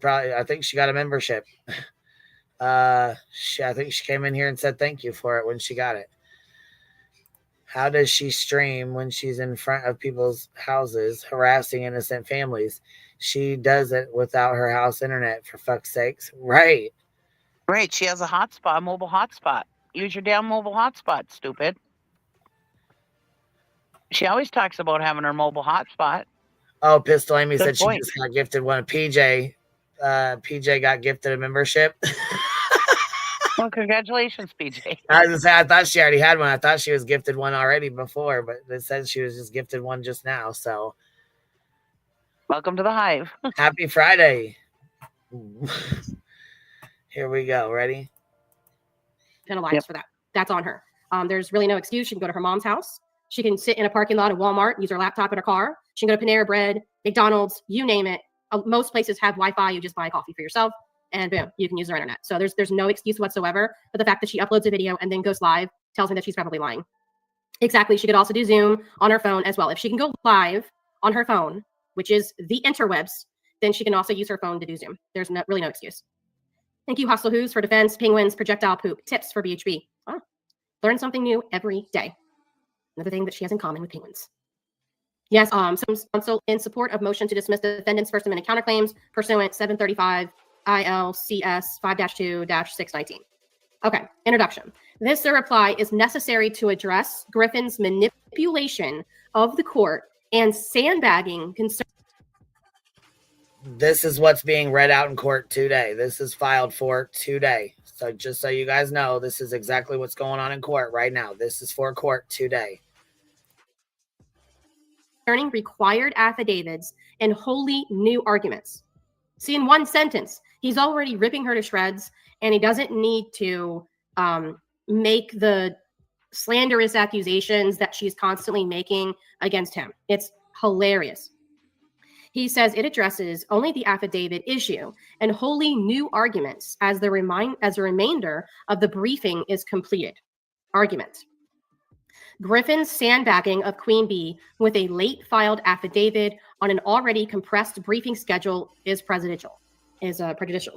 S2: I think she got a membership. I think she came in here and said thank you for it when she got it. How does she stream when she's in front of people's houses harassing innocent families? She does it without her house internet, for fuck's sakes. Right.
S5: Right. She has a hotspot, a mobile hotspot. Use your damn mobile hotspot, stupid. She always talks about having her mobile hotspot.
S2: Oh, Pistol Amy
S5: Good
S2: said she
S5: point.
S2: just got gifted one. PJ got gifted a membership.
S5: Well, congratulations, PJ.
S2: I was gonna say, I thought she already had one. I thought she was gifted one already before, but it says she was just gifted one just now. So,
S5: welcome to the hive.
S2: Happy Friday. Here we go. Ready?
S12: Penalized for that. That's on her. There's really no excuse. She can go to her mom's house. She can sit in a parking lot at Walmart, use her laptop in her car. She can go to Panera Bread, McDonald's, you name it. Most places have Wi-Fi. You just buy coffee for yourself, and boom, you can use their internet. So there's no excuse whatsoever. But the fact that she uploads a video and then goes live tells me that she's probably lying. Exactly. She could also do Zoom on her phone as well. If she can go live on her phone, which is the interwebs, then she can also use her phone to do Zoom. There's really no excuse. Thank you, Hostile Who's, for defense, penguins, projectile poop, tips for BHB. Oh, learn something new every day. Another thing that she has in common with penguins. Yes, some counsel in support of motion to dismiss defendant's First Amendment counterclaims pursuant 735 ILCS 5-2-619. Okay, introduction. This reply is necessary to address Griffin's manipulation of the court and sandbagging concern.
S2: This is what's being read out in court today. This is filed for today. So just so you guys know, this is exactly what's going on in court right now. This is for court today.
S12: Concerning required affidavits and wholly new arguments. See, in one sentence, he's already ripping her to shreds, and he doesn't need to make the slanderous accusations that she's constantly making against him. It's hilarious. He says it addresses only the affidavit issue and wholly new arguments as a remainder of the briefing is completed. Argument. Griffin's sandbagging of Queen Bee with a late filed affidavit on an already compressed briefing schedule is prejudicial.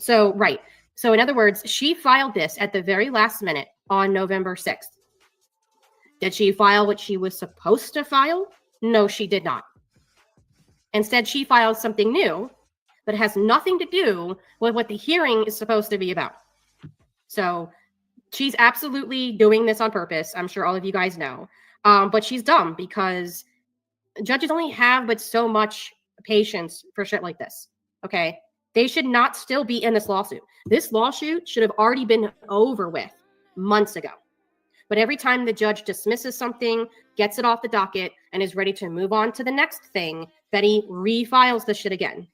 S12: So, right. So in other words, she filed this at the very last minute on November 6th. Did she file what she was supposed to file? No, she did not. Instead, she filed something new that has nothing to do with what the hearing is supposed to be about. So she's absolutely doing this on purpose. I'm sure all of you guys know. But she's dumb because judges only have but so much patience for shit like this. Okay? They should not still be in this lawsuit. This lawsuit should have already been over with months ago. But every time the judge dismisses something, gets it off the docket, and is ready to move on to the next thing, Betty refiles the shit again.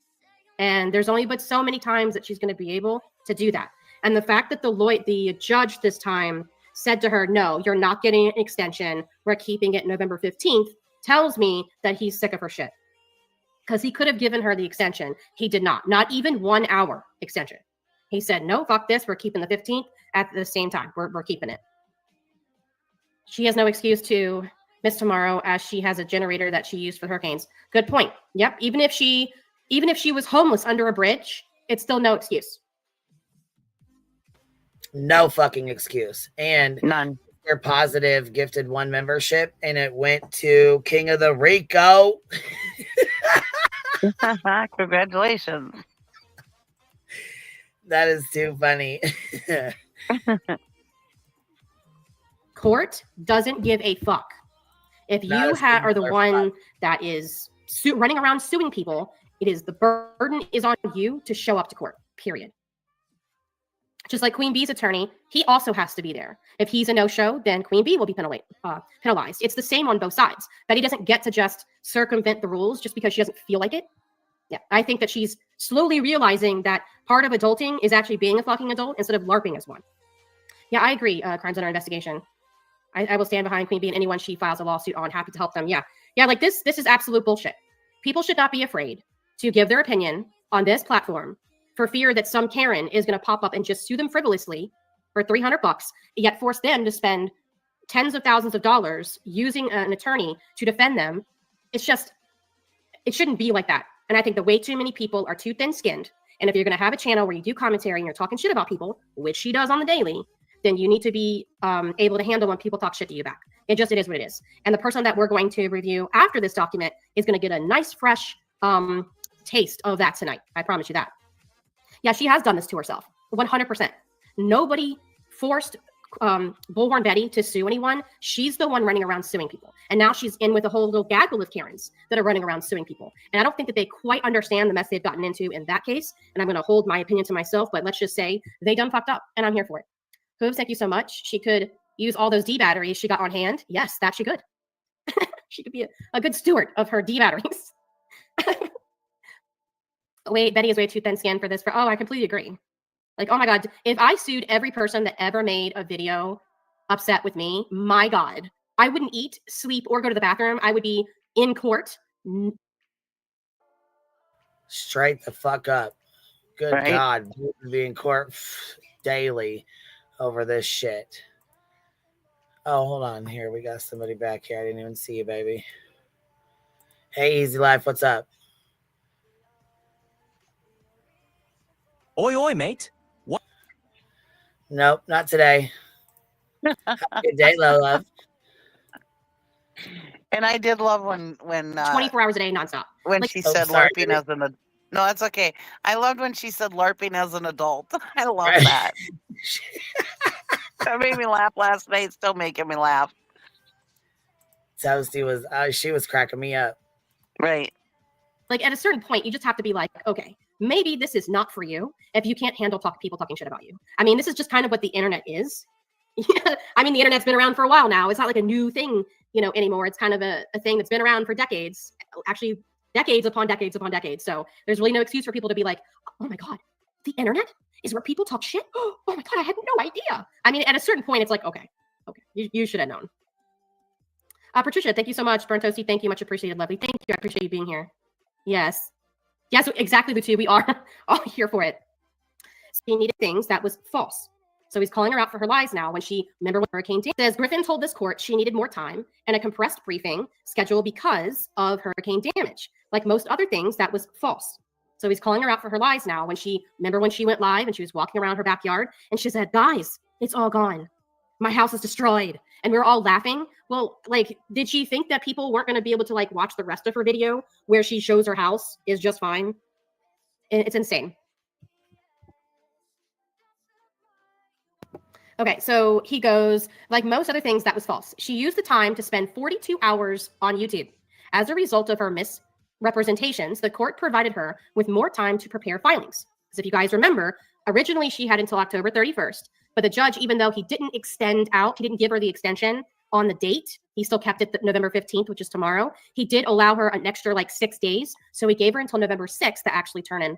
S12: And there's only but so many times that she's going to be able to do that. And the fact that the judge this time said to her, no, you're not getting an extension, we're keeping it November 15th, tells me that he's sick of her shit. Because he could have given her the extension. He did not even 1 hour extension. He said, no, fuck this, we're keeping the 15th at the same time. We're keeping it. She has no excuse to miss tomorrow as she has a generator that she used for hurricanes. Good point. Yep. Even if she was homeless under a bridge, it's still no excuse.
S2: No fucking excuse. And
S5: none.
S2: Their positive gifted one membership, and it went to King of the Rico.
S5: Congratulations.
S2: That is too funny.
S12: Court doesn't give a fuck. If you are the one that is running around suing people, the burden is on you to show up to court, period. Just like Queen Bee's attorney, he also has to be there. If he's a no-show, then Queen Bee will be penalized. It's the same on both sides. Betty doesn't get to just circumvent the rules just because she doesn't feel like it. Yeah, I think that she's slowly realizing that part of adulting is actually being a fucking adult instead of LARPing as one. Yeah, I agree, Crimes Under Investigation. I will stand behind Queen Bee and anyone she files a lawsuit on. Happy to help them. Yeah, like this is absolute bullshit. People should not be afraid to give their opinion on this platform for fear that some Karen is going to pop up and just sue them frivolously for $300, yet force them to spend tens of thousands of dollars using an attorney to defend them. It shouldn't be like that. And I think that way too many people are too thin-skinned. And if you're going to have a channel where you do commentary and you're talking shit about people, which she does on the daily, then you need to be able to handle when people talk shit to you back. It is what it is. And the person that we're going to review after this document is going to get a nice, fresh taste of that tonight. I promise you that. Yeah, she has done this to herself, 100%. Nobody forced Bullhorn Betty to sue anyone. She's the one running around suing people. And now she's in with a whole little gaggle of Karens that are running around suing people. And I don't think that they quite understand the mess they've gotten into in that case. And I'm going to hold my opinion to myself, but let's just say they done fucked up, and I'm here for it. Hooves, thank you so much. She could use all those D batteries she got on hand. Yes, that she could. She could be a good steward of her D batteries. Wait, Betty is way too thin-skinned for this. I completely agree. Like, oh my God, if I sued every person that ever made a video upset with me, my God, I wouldn't eat, sleep, or go to the bathroom. I would be in court.
S2: Straight the fuck up. Good right? God, you would be in court daily over this shit. Oh, hold on here. We got somebody back here. I didn't even see you, baby. Hey, Easy Life, what's up?
S13: Oi, oi, mate. What?
S2: Nope, not today. Good day, love.
S5: And I did love when
S12: 24 hours a day, nonstop.
S5: When she said LARPing as an adult. No, that's okay. I loved when she said LARPing as an adult. I love that. That made me laugh last night. Still making me laugh.
S2: Toasty was, she was cracking me up.
S5: Right.
S12: Like at a certain point, you just have to be like, okay, maybe this is not for you if you can't handle people talking shit about you. I mean, this is just kind of what the internet is. I mean, the internet's been around for a while now. It's not like a new thing, anymore. It's kind of a thing that's been around for decades, actually decades upon decades upon decades. So there's really no excuse for people to be like, oh my God, the internet is where people talk shit. Oh my God, I had no idea. I mean, at a certain point, it's like, okay, you should have known. Patricia, thank you so much. Burn Toasty, thank you. Much appreciated, lovely. Thank you. I appreciate you being here. Yes, exactly, the two. We are all here for it. So he needed things that was false. So he's calling her out for her lies now remember when Hurricane Dan says Griffin told this court she needed more time and a compressed briefing schedule because of hurricane damage. Like most other things, that was false. So he's calling her out for her lies now. Remember when she went live and she was walking around her backyard and she said, guys, it's all gone. My house is destroyed. And we were all laughing. Well, like, did she think that people weren't going to be able to like watch the rest of her video where she shows her house is just fine? It's insane. Okay, so he goes, like most other things, that was false. She used the time to spend 42 hours on YouTube. As a result of her misrepresentations, the court provided her with more time to prepare filings. Because if you guys remember, originally she had until October 31st, but the judge, even though he didn't extend out, he didn't give her the extension on the date, he still kept it November 15th, which is tomorrow. He did allow her an extra like 6 days. So he gave her until November 6th to actually turn in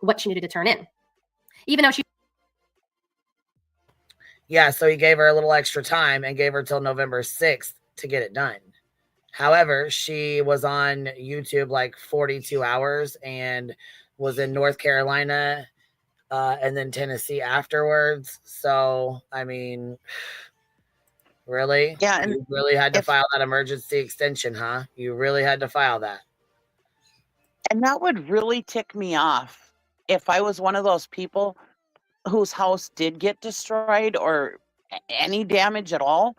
S12: what she needed to turn in. Even though she
S2: Yeah, so he gave her a little extra time and gave her till November 6th to get it done. However, she was on YouTube like 42 hours and was in North Carolina and then Tennessee afterwards. So, I mean, really?
S5: Yeah, and
S2: you really had to file that emergency extension, huh? You really had to file that.
S5: And that would really tick me off if I was one of those people whose house did get destroyed or any damage at all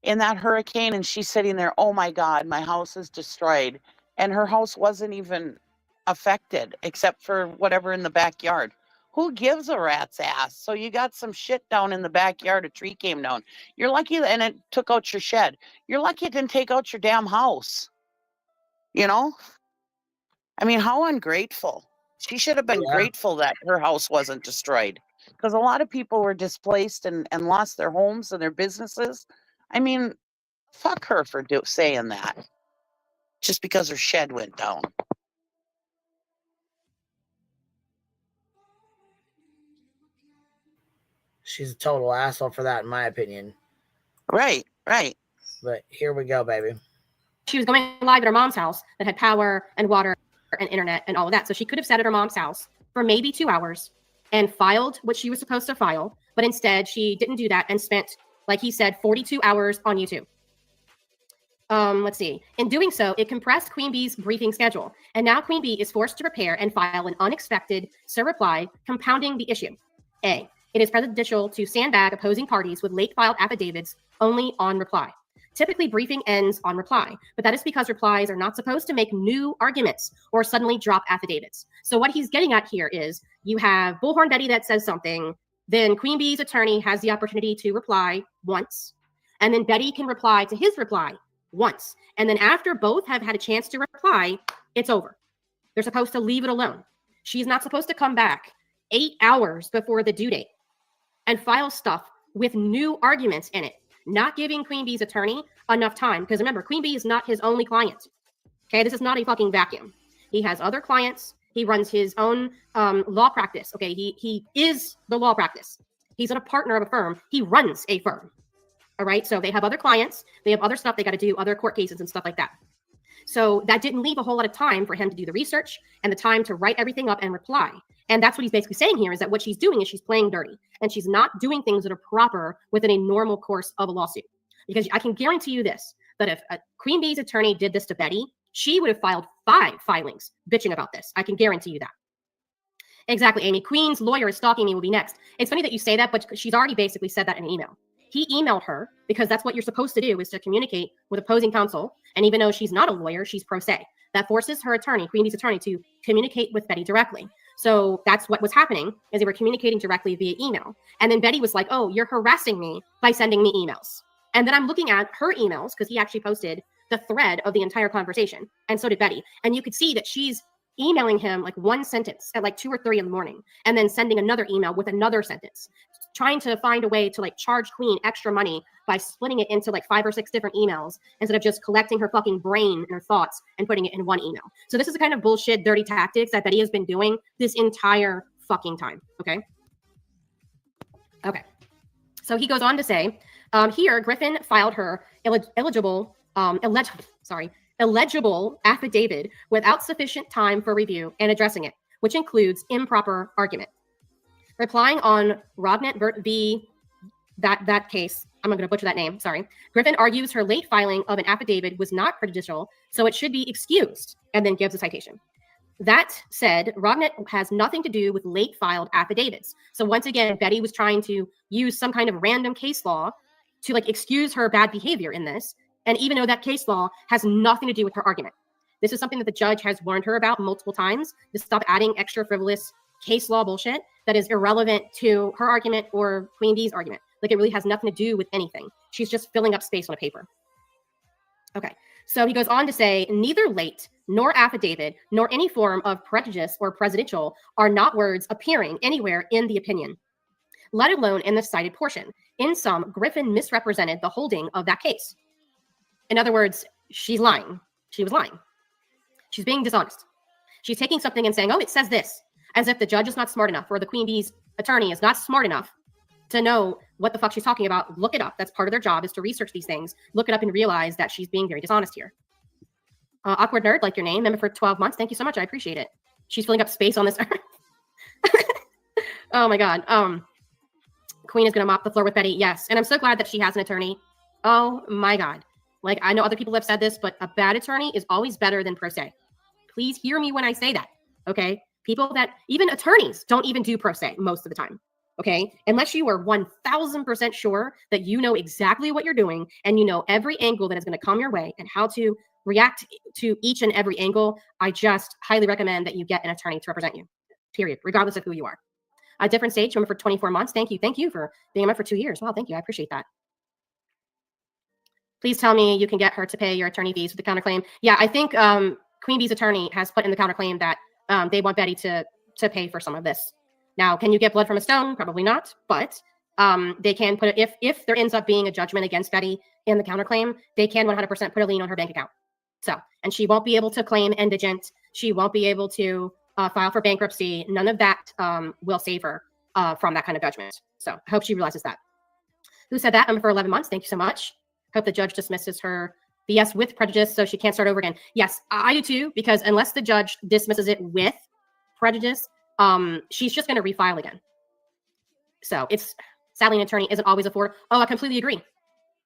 S5: in that hurricane, and she's sitting there, oh my God, my house is destroyed. And her house wasn't even affected except for whatever in the backyard. Who gives a rat's ass? So you got some shit down in the backyard, a tree came down. You're lucky, and it took out your shed. You're lucky it didn't take out your damn house. You know? I mean, how ungrateful. She should have been grateful that her house wasn't destroyed, because a lot of people were displaced and lost their homes and their businesses. I mean, fuck her for saying that just because her shed went down.
S2: She's a total asshole for that, in my opinion.
S5: Right.
S2: But here we go, baby.
S12: She was going live at her mom's house that had power and water and internet and all of that. So she could have sat at her mom's house for maybe 2 hours and filed what she was supposed to file. But instead, she didn't do that and spent, like he said, 42 hours on YouTube. Let's see. In doing so, it compressed Queen Bee's briefing schedule. And now Queen Bee is forced to prepare and file an unexpected reply, compounding the issue. A, it is prejudicial to sandbag opposing parties with late filed affidavits only on reply. Typically, briefing ends on reply, but that is because replies are not supposed to make new arguments or suddenly drop affidavits. So what he's getting at here is you have Bullhorn Betty that says something, then Queen Bee's attorney has the opportunity to reply once, and then Betty can reply to his reply once. And then after both have had a chance to reply, it's over. They're supposed to leave it alone. She's not supposed to come back 8 hours before the due date and file stuff with new arguments in it, not giving Queen Bee's attorney enough time. Because remember, Queen Bee is not his only client. Okay, this is not a fucking vacuum. He has other clients. He runs his own law practice. Okay, he is the law practice. He's a partner of a firm. He runs a firm. All right, so they have other clients. They have other stuff they got to do, other court cases and stuff like that. So that didn't leave a whole lot of time for him to do the research and the time to write everything up and reply. And that's what he's basically saying here, is that what she's doing is she's playing dirty, and she's not doing things that are proper within a normal course of a lawsuit. Because I can guarantee you this, that if a Queen Bee's attorney did this to Betty, she would have filed 5 filings bitching about this. I can guarantee you that. Exactly, Amy. Queen's lawyer is stalking me will be next. It's funny that you say that, but she's already basically said that in an email. He emailed her because that's what you're supposed to do, is to communicate with opposing counsel. And even though she's not a lawyer, she's pro se. That forces her attorney, Queen Bee's attorney, to communicate with Betty directly. So that's what was happening, is they were communicating directly via email. And then Betty was like, oh, you're harassing me by sending me emails. And then I'm looking at her emails, because he actually posted the thread of the entire conversation. And so did Betty. And you could see that she's emailing him like one sentence at like 2 or 3 in the morning, and then sending another email with another sentence, trying to find a way to like charge Queen extra money by splitting it into like 5 or 6 different emails instead of just collecting her fucking brain and her thoughts and putting it in one email. So this is the kind of bullshit, dirty tactics that Betty has been doing this entire fucking time. Okay. So he goes on to say, here Griffin filed her illegible affidavit without sufficient time for review and addressing it, which includes improper argument. Replying on Rodnett v. that case, I'm going to butcher that name, sorry. Griffin argues her late filing of an affidavit was not prejudicial, so it should be excused, and then gives a citation. That said, Rognet has nothing to do with late filed affidavits. So once again, Betty was trying to use some kind of random case law to like excuse her bad behavior in this. And even though that case law has nothing to do with her argument. This is something that the judge has warned her about multiple times, to stop adding extra frivolous case law bullshit that is irrelevant to her argument or Queen Bee's argument. Like, it really has nothing to do with anything. She's just filling up space on a paper. Okay, so he goes on to say, neither late nor affidavit nor any form of prejudice or presidential are not words appearing anywhere in the opinion, let alone in the cited portion. In sum, Griffin misrepresented the holding of that case. In other words, she's lying. She was lying. She's being dishonest. She's taking something and saying, oh, it says this, as if the judge is not smart enough or the Queen Bee's attorney is not smart enough to know what the fuck she's talking about. Look it up. That's part of their job, is to research these things, look it up and realize that she's being very dishonest here. Awkward Nerd, like your name, member for 12 months. Thank you so much. I appreciate it. She's filling up space on this earth. Oh my God. Queen is going to mop the floor with Betty. Yes. And I'm so glad that she has an attorney. Oh my God. Like, I know other people have said this, but a bad attorney is always better than pro se. Please hear me when I say that. Okay. People that, even attorneys don't even do pro se most of the time. Okay. Unless you are 1000% sure that you know exactly what you're doing and you know every angle that is going to come your way and how to react to each and every angle, I just highly recommend that you get an attorney to represent you, period, regardless of who you are. A different stage, member for 24 months. Thank you. Thank you for being a member for 2 years. Wow. Thank you. I appreciate that. Please tell me you can get her to pay your attorney fees for the counterclaim. Yeah, I think Queen Bee's attorney has put in the counterclaim that they want Betty to pay for some of this. Now, can you get blood from a stone? Probably not, but they can put it, if there ends up being a judgment against Betty in the counterclaim, they can 100% put a lien on her bank account. So, and she won't be able to claim indigent. She won't be able to file for bankruptcy. None of that will save her from that kind of judgment. So I hope she realizes that. Who said that? I'm for 11 months. Thank you so much. Hope the judge dismisses her BS with prejudice so she can't start over again. Yes, I do too, because unless the judge dismisses it with prejudice, she's just going to refile again. So it's, sadly, an attorney isn't always afforded. Oh, I completely agree.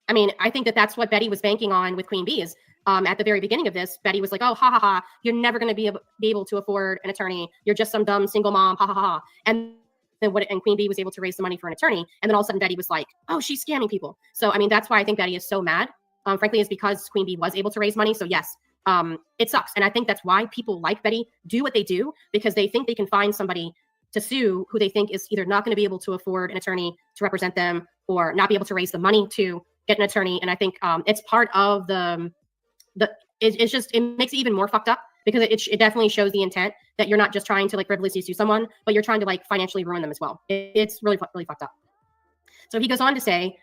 S12: I mean, I think that that's what Betty was banking on with Queen Bee is at the very beginning of this, Betty was like, oh, ha, ha, ha, you're never going to be able to afford an attorney. You're just some dumb single mom, ha, ha, ha. And then and Queen Bee was able to raise the money for an attorney. And then all of a sudden Betty was like, oh, she's scamming people. So, I mean, that's why I think Betty is so mad. Frankly, is because Queen Bee was able to raise money. So yes, it sucks. And I think that's why people like Betty do what they do, because they think they can find somebody to sue who they think is either not going to be able to afford an attorney to represent them or not be able to raise the money to get an attorney. And I think it's part of it makes it even more fucked up, because it definitely shows the intent that you're not just trying to like frivolously sue someone, but you're trying to like financially ruin them as well. It's really fucked up. So he goes on to say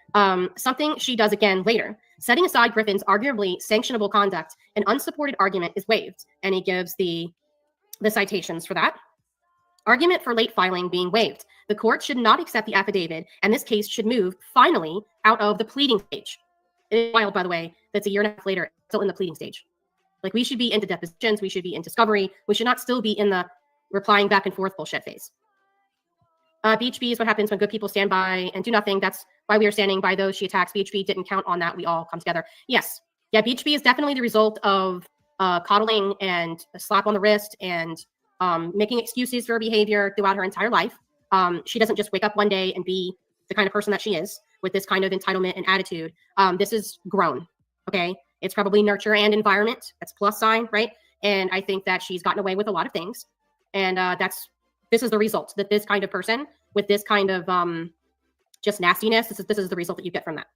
S12: something she does again later. Setting aside Griffin's arguably sanctionable conduct, an unsupported argument is waived. And he gives the citations for that. Argument for late filing being waived. The court should not accept the affidavit, and this case should move finally out of the pleading stage. It's wild, by the way, that's a year and a half later, still in the pleading stage. Like, we should be into depositions, we should be in discovery, we should not still be in the replying back and forth bullshit phase. BHB is what happens when good people stand by and do nothing. That's why we are standing by those she attacks. BHB didn't count on that. We all come together. Yes. Yeah, BHB is definitely the result of coddling and a slap on the wrist and making excuses for her behavior throughout her entire life. She doesn't just wake up one day and be the kind of person that she is with this kind of entitlement and attitude. This is grown, okay? It's probably nurture and environment. That's plus sign, right? And I think that she's gotten away with a lot of things. And this is the result, that this kind of person with this kind of just nastiness, this is the result that you get from that.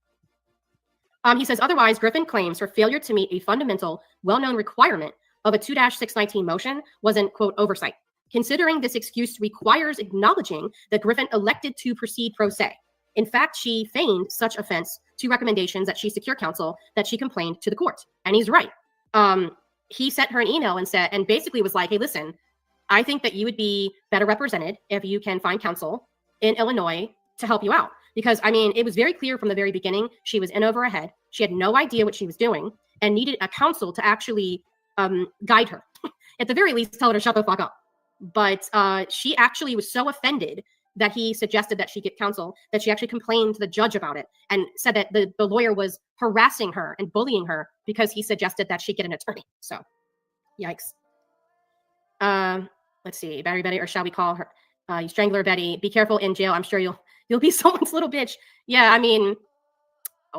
S12: He says, otherwise, Griffin claims her failure to meet a fundamental, well-known requirement of a 2-619 motion was an, quote, oversight. Considering this excuse requires acknowledging that Griffin elected to proceed pro se. In fact, she feigned such offense to recommendations that she secure counsel that she complained to the court. And he's right. He sent her an email and said, and basically was like, hey, listen, I think that you would be better represented if you can find counsel in Illinois to help you out. Because, I mean, it was very clear from the very beginning, she was in over her head. She had no idea what she was doing and needed a counsel to actually guide her. At the very least, tell her to shut the fuck up. But she actually was so offended that he suggested that she get counsel that she actually complained to the judge about it and said that the lawyer was harassing her and bullying her because he suggested that she get an attorney. So, yikes. Let's see, Battery Betty, or shall we call her you Strangler Betty? Be careful in jail. I'm sure you'll be someone's little bitch. Yeah, I mean,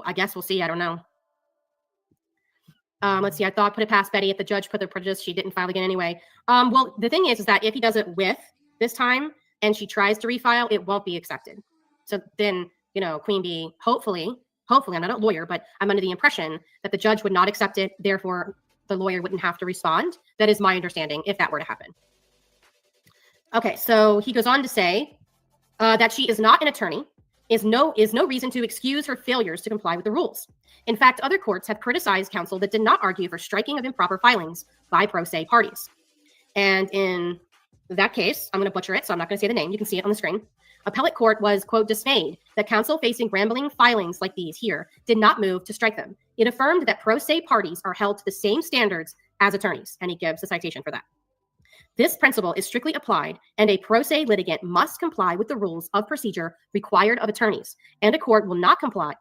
S12: I guess we'll see. I don't know. Let's see. I thought put it past Betty if the judge put the prejudice. She didn't file again anyway. Well, the thing is that if he does it with this time and she tries to refile, it won't be accepted. So then, Queen Bee, hopefully, I'm not a lawyer, but I'm under the impression that the judge would not accept it. Therefore, the lawyer wouldn't have to respond. That is my understanding if that were to happen. Okay, so he goes on to say that she is not an attorney, is no reason to excuse her failures to comply with the rules. In fact, other courts have criticized counsel that did not argue for striking of improper filings by pro se parties. And in that case, I'm going to butcher it, so I'm not going to say the name. You can see it on the screen. Appellate court was, quote, dismayed that counsel facing rambling filings like these here did not move to strike them. It affirmed that pro se parties are held to the same standards as attorneys, and he gives a citation for that. This principle is strictly applied, and a pro se litigant must comply with the rules of procedure required of attorneys, and a court will not apply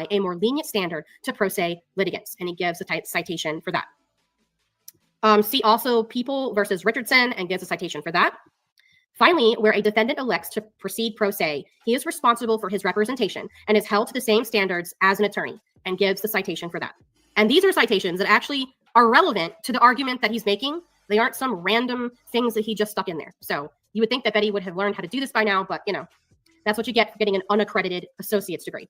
S12: a more lenient standard to pro se litigants, and he gives a citation for that. See also People versus Richardson, and gives a citation for that. Finally, where a defendant elects to proceed pro se, he is responsible for his representation and is held to the same standards as an attorney, and gives the citation for that. And these are citations that actually are relevant to the argument that he's making. They aren't some random things that he just stuck in there. So you would think that Betty would have learned how to do this by now, but that's what you get for getting an unaccredited associate's degree.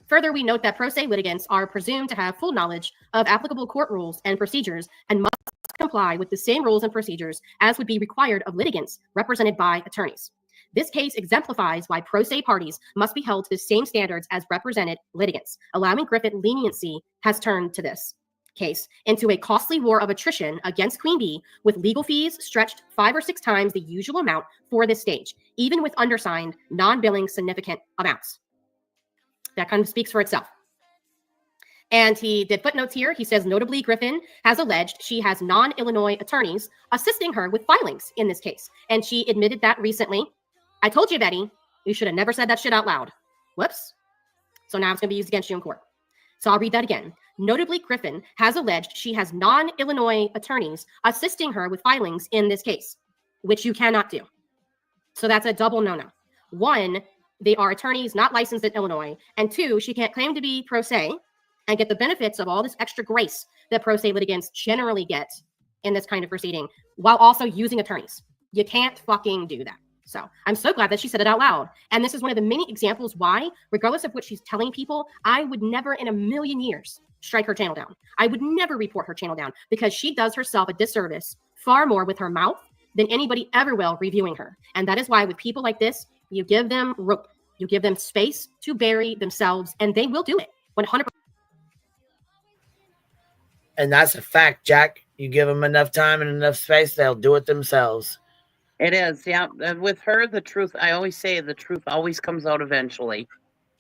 S12: Further, we note that pro se litigants are presumed to have full knowledge of applicable court rules and procedures and must comply with the same rules and procedures as would be required of litigants represented by attorneys. This case exemplifies why pro se parties must be held to the same standards as represented litigants. Allowing Griffin leniency has turned to this case into a costly war of attrition against Queen Bee, with legal fees stretched 5 or 6 times the usual amount for this stage, even with undersigned, non-billing significant amounts. That kind of speaks for itself. And he did footnotes here. He says, notably, Griffin has alleged she has non-Illinois attorneys assisting her with filings in this case. And she admitted that recently. I told you, Betty, you should have never said that shit out loud. Whoops. So now it's going to be used against you in court. So I'll read that again. Notably, Griffin has alleged she has non-Illinois attorneys assisting her with filings in this case, which you cannot do. So that's a double no-no. 1, they are attorneys not licensed in Illinois. And 2, she can't claim to be pro se and get the benefits of all this extra grace that pro se litigants generally get in this kind of proceeding while also using attorneys. You can't fucking do that. So I'm so glad that she said it out loud. And this is one of the many examples why, regardless of what she's telling people, I would never in a million years strike her channel down. I would never report her channel down, because she does herself a disservice far more with her mouth than anybody ever will reviewing her. And that is why with people like this, you give them rope, you give them space to bury themselves, and they will do it 100%.
S2: And that's a fact, Jack. You give them enough time and enough space, they'll do it themselves.
S5: It is, yeah. And with her, the truth, I always say the truth always comes out eventually.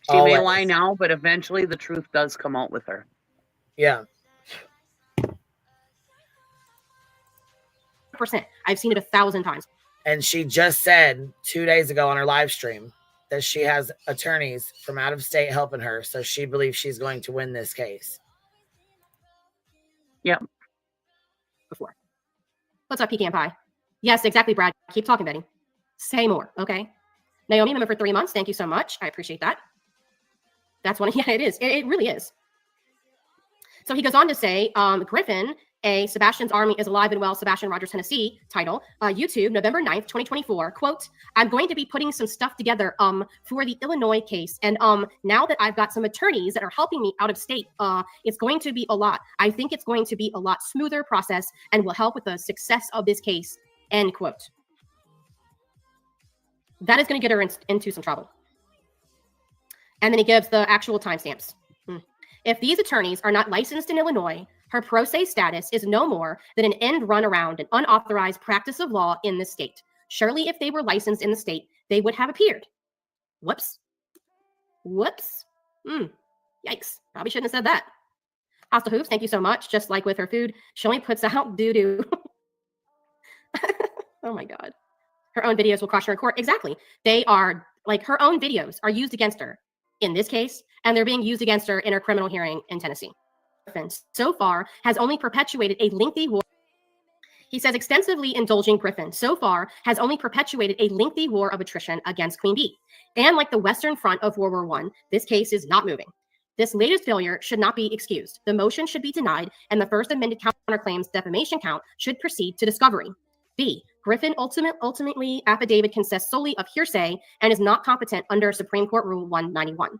S5: She may lie now, but eventually the truth does come out with her.
S2: Yeah.
S12: I've seen it 1,000 times.
S2: And she just said 2 days ago on her live stream that she has attorneys from out of state helping her. So she believes she's going to win this case.
S5: Yep.
S12: Before. What's up, Pecan Pie? Yes, exactly, Brad. Keep talking, Betty. Say more, okay? Naomi, member for 3 months. Thank you so much. I appreciate that. That's one. Yeah, it is. It really is. So he goes on to say, Griffin, a Sebastian's Army is Alive and Well, Sebastian Rogers, Tennessee title, YouTube, November 9th, 2024, quote, I'm going to be putting some stuff together for the Illinois case. And now that I've got some attorneys that are helping me out of state, it's going to be a lot. I think it's going to be a lot smoother process and will help with the success of this case, end quote. That is going to get her into some trouble. And then he gives the actual timestamps. If these attorneys are not licensed in Illinois, her pro se status is no more than an end run around an unauthorized practice of law in the state. Surely if they were licensed in the state, they would have appeared. Whoops. Whoops. Yikes. Probably shouldn't have said that. Hostile Hoops, thank you so much. Just like with her food, she only puts out doo-doo. Oh my God. Her own videos will crush her in court. Exactly. They are, like, her own videos are used against her in this case, and they're being used against her in her criminal hearing in Tennessee. So far has only perpetuated a lengthy war He says extensively indulging Griffin so far has only perpetuated a lengthy war of attrition against Queen Bee. And like the Western Front of World War I, this case is not moving. This latest failure should not be excused. The motion should be denied, and the first amended counterclaims defamation count should proceed to discovery. B. Griffin ultimately affidavit consists solely of hearsay and is not competent under Supreme Court Rule 191.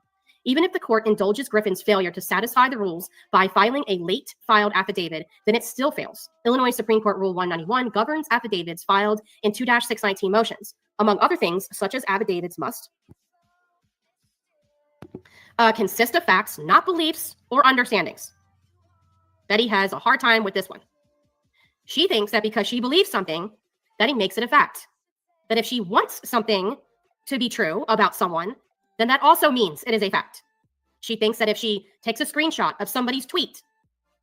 S12: Even if the court indulges Griffin's failure to satisfy the rules by filing a late filed affidavit, then it still fails. Illinois Supreme Court Rule 191 governs affidavits filed in 2-619 motions. Among other things, such as affidavits must consist of facts, not beliefs or understandings. Betty has a hard time with this one. She thinks that because she believes something, that it makes it a fact. That if she wants something to be true about someone, then that also means it is a fact. She thinks that if she takes a screenshot of somebody's tweet,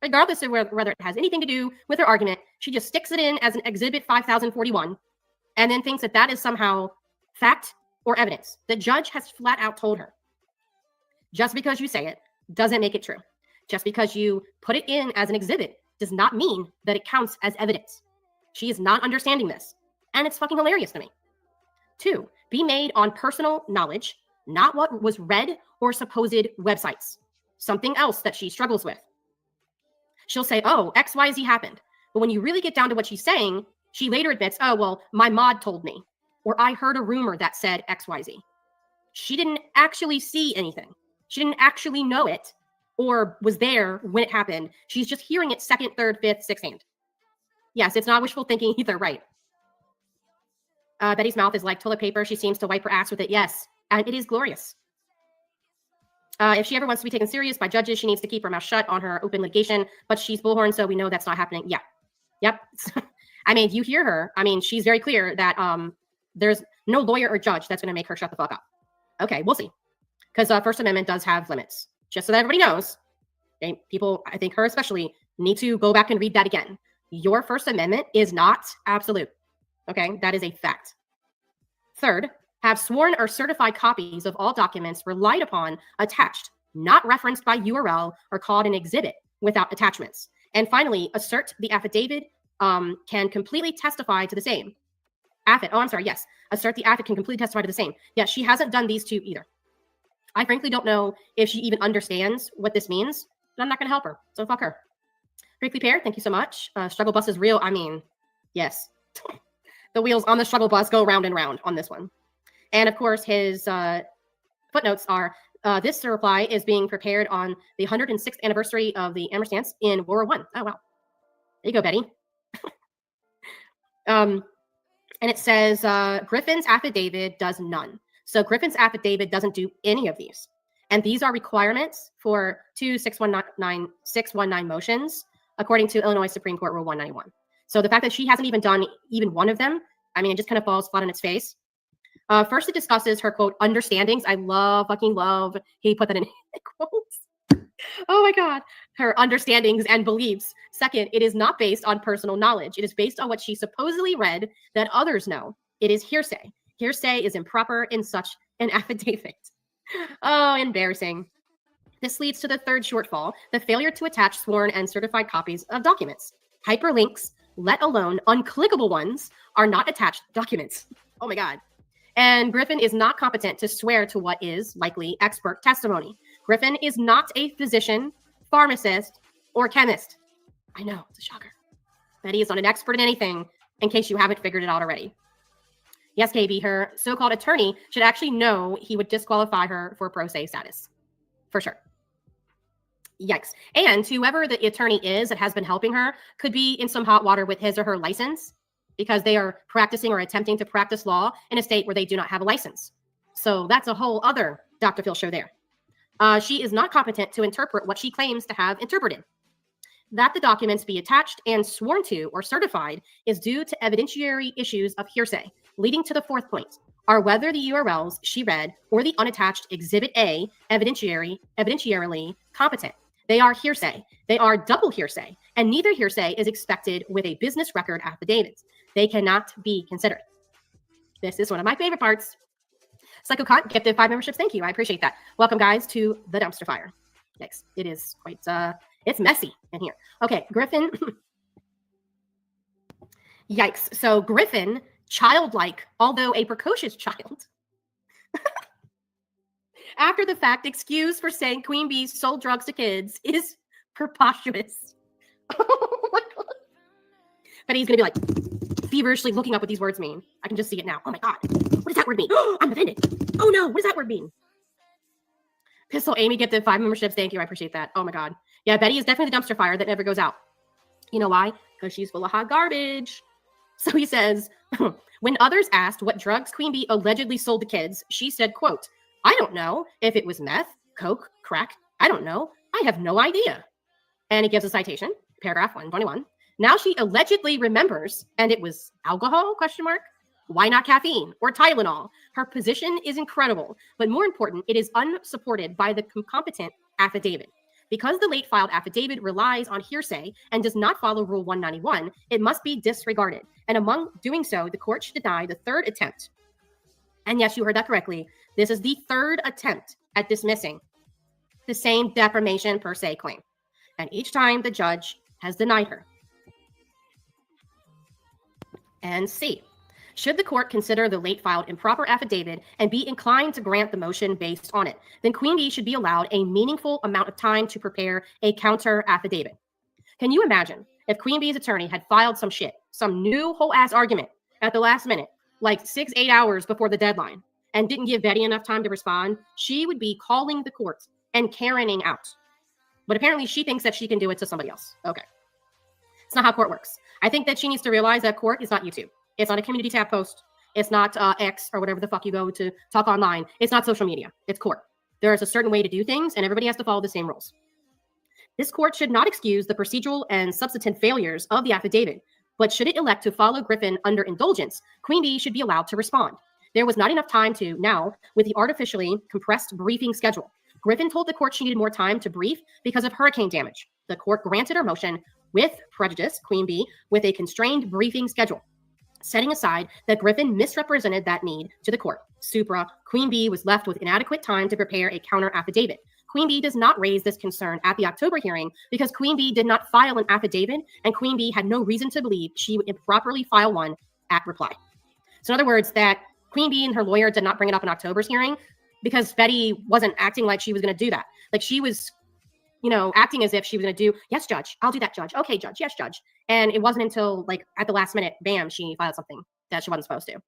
S12: regardless of whether it has anything to do with her argument, she just sticks it in as an Exhibit 5041 and then thinks that that is somehow fact or evidence. The judge has flat out told her, just because you say it doesn't make it true. Just because you put it in as an exhibit does not mean that it counts as evidence. She is not understanding this, and it's fucking hilarious to me. 2, be made on personal knowledge, not what was read or supposed websites. Something else that she struggles with. She'll say, oh, XYZ happened. But when you really get down to what she's saying, she later admits, oh, well, my mod told me, or I heard a rumor that said XYZ. She didn't actually see anything. She didn't actually know it or was there when it happened. She's just hearing it second, third, fifth, sixth hand. Yes, it's not wishful thinking either, right? Betty's mouth is like toilet paper. She seems to wipe her ass with it. Yes, and it is glorious. If she ever wants to be taken serious by judges, she needs to keep her mouth shut on her open litigation, but she's bullhorn, so we know that's not happening. Yeah. Yep. I mean, you hear her. I mean, she's very clear that there's no lawyer or judge that's going to make her shut the fuck up. Okay, we'll see. Because First Amendment does have limits. Just so that everybody knows, okay, people, I think her especially, need to go back and read that again. Your First Amendment is not absolute. Okay, that is a fact. 3rd, have sworn or certified copies of all documents relied upon attached, not referenced by URL or called an exhibit without attachments. And finally, assert the affidavit can completely testify to the same. Assert the affidavit can completely testify to the same. Yes, she hasn't done these 2 either. I frankly don't know if she even understands what this means, but I'm not going to help her, so fuck her. Prickly Pear, thank you so much. Struggle bus is real. I mean, yes. The wheels on the struggle bus go round and round on this one. And of course, his footnotes are, this reply is being prepared on the 106th anniversary of the Amber Stance in World War I. Oh, wow. There you go, Betty. And it says, Griffin's affidavit does none. So Griffin's affidavit doesn't do any of these. And these are requirements for 2-619 motions, according to Illinois Supreme Court Rule 191. So the fact that she hasn't even done even one of them, I mean, it just kind of falls flat on its face. First, it discusses her, quote, understandings. I fucking love, he put that in quotes. Oh my God. Her understandings and beliefs. Second, it is not based on personal knowledge. It is based on what she supposedly read that others know. It is hearsay. Hearsay is improper in such an affidavit. Oh, embarrassing. This leads to the 3rd shortfall, the failure to attach sworn and certified copies of documents. Hyperlinks, let alone unclickable ones, are not attached documents. Oh my God. And Griffin is not competent to swear to what is likely expert testimony. Griffin is not a physician, pharmacist, or chemist. I know, it's a shocker. Betty is not an expert in anything, in case you haven't figured it out already. Yes, KB, her so-called attorney should actually know he would disqualify her for pro se status. For sure. Yikes. And whoever the attorney is that has been helping her could be in some hot water with his or her license because they are practicing or attempting to practice law in a state where they do not have a license. So that's a whole other Dr. Phil show there. She is not competent to interpret what she claims to have interpreted. That the documents be attached and sworn to or certified is due to evidentiary issues of hearsay, leading to the 4th point, are whether the URLs she read or the unattached Exhibit A evidentiarily competent. They are hearsay. They are double hearsay, and neither hearsay is expected with a business record affidavit. They cannot be considered. This is one of my favorite parts. Psycho Kant gifted 5 memberships. Thank you. I appreciate that. Welcome, guys, to the dumpster fire. Yikes. It is quite, it's messy in here. Okay, Griffin. Yikes. So Griffin, childlike, although a precocious child, after the fact excuse for saying Queen Bee sold drugs to kids is preposterous. Oh my God. But he's going to be like feverishly looking up what these words mean. I can just see it now. Oh my God. What does that word mean? I'm offended. Oh no. What does that word mean? Pistol Amy gifted 5 memberships. Thank you. I appreciate that. Oh my God. Yeah, Betty is definitely the dumpster fire that never goes out. You know why? Because she's full of hot garbage. So he says, when others asked what drugs Queen Bee allegedly sold to kids, she said, quote, I don't know if it was meth, coke, crack. I don't know. I have no idea. And he gives a citation, paragraph 121. Now she allegedly remembers, and it was alcohol, question mark? Why not caffeine or Tylenol? Her position is incredible, but more important, it is unsupported by the competent affidavit. Because the late filed affidavit relies on hearsay and does not follow Rule 191, it must be disregarded. And among doing so, the court should deny the third attempt. And yes, you heard that correctly. This is the third attempt at dismissing the same defamation per se claim. And each time the judge has denied her. And C, should the court consider the late filed improper affidavit and be inclined to grant the motion based on it, then Queen Bee should be allowed a meaningful amount of time to prepare a counter affidavit. Can you imagine if Queen Bee's attorney had filed some shit, some new whole ass argument at the last minute, like 6-8 hours before the deadline, and didn't give Betty enough time to respond? She would be calling the court and Karening out. But apparently she thinks that she can do it to somebody else. Okay. It's not how court works. I think that she needs to realize that court is not YouTube. It's not a community tab post. It's not X or whatever the fuck you go to talk online. It's not social media. It's court. There is a certain way to do things, and everybody has to follow the same rules. This court should not excuse the procedural and substantive failures of the affidavit, but should it elect to follow Griffin under indulgence, Queen Bee should be allowed to respond. There was not enough time to, now, with the artificially compressed briefing schedule. Griffin told the court she needed more time to brief because of hurricane damage. The court granted her motion with prejudice, Queen Bee, with a constrained briefing schedule, setting aside that Griffin misrepresented that need to the court. Supra, Queen Bee was left with inadequate time to prepare a counter affidavit. Queen Bee does not raise this concern at the October hearing because Queen Bee did not file an affidavit, and Queen Bee had no reason to believe she would improperly file one at reply. So in other words, that Queen Bee and her lawyer did not bring it up in October's hearing because Betty wasn't acting like she was going to do that. Like she was, acting as if she was going to do, yes, judge, I'll do that, judge. Okay, judge, yes, judge. And it wasn't until like at the last minute, bam, she filed something that she wasn't supposed to.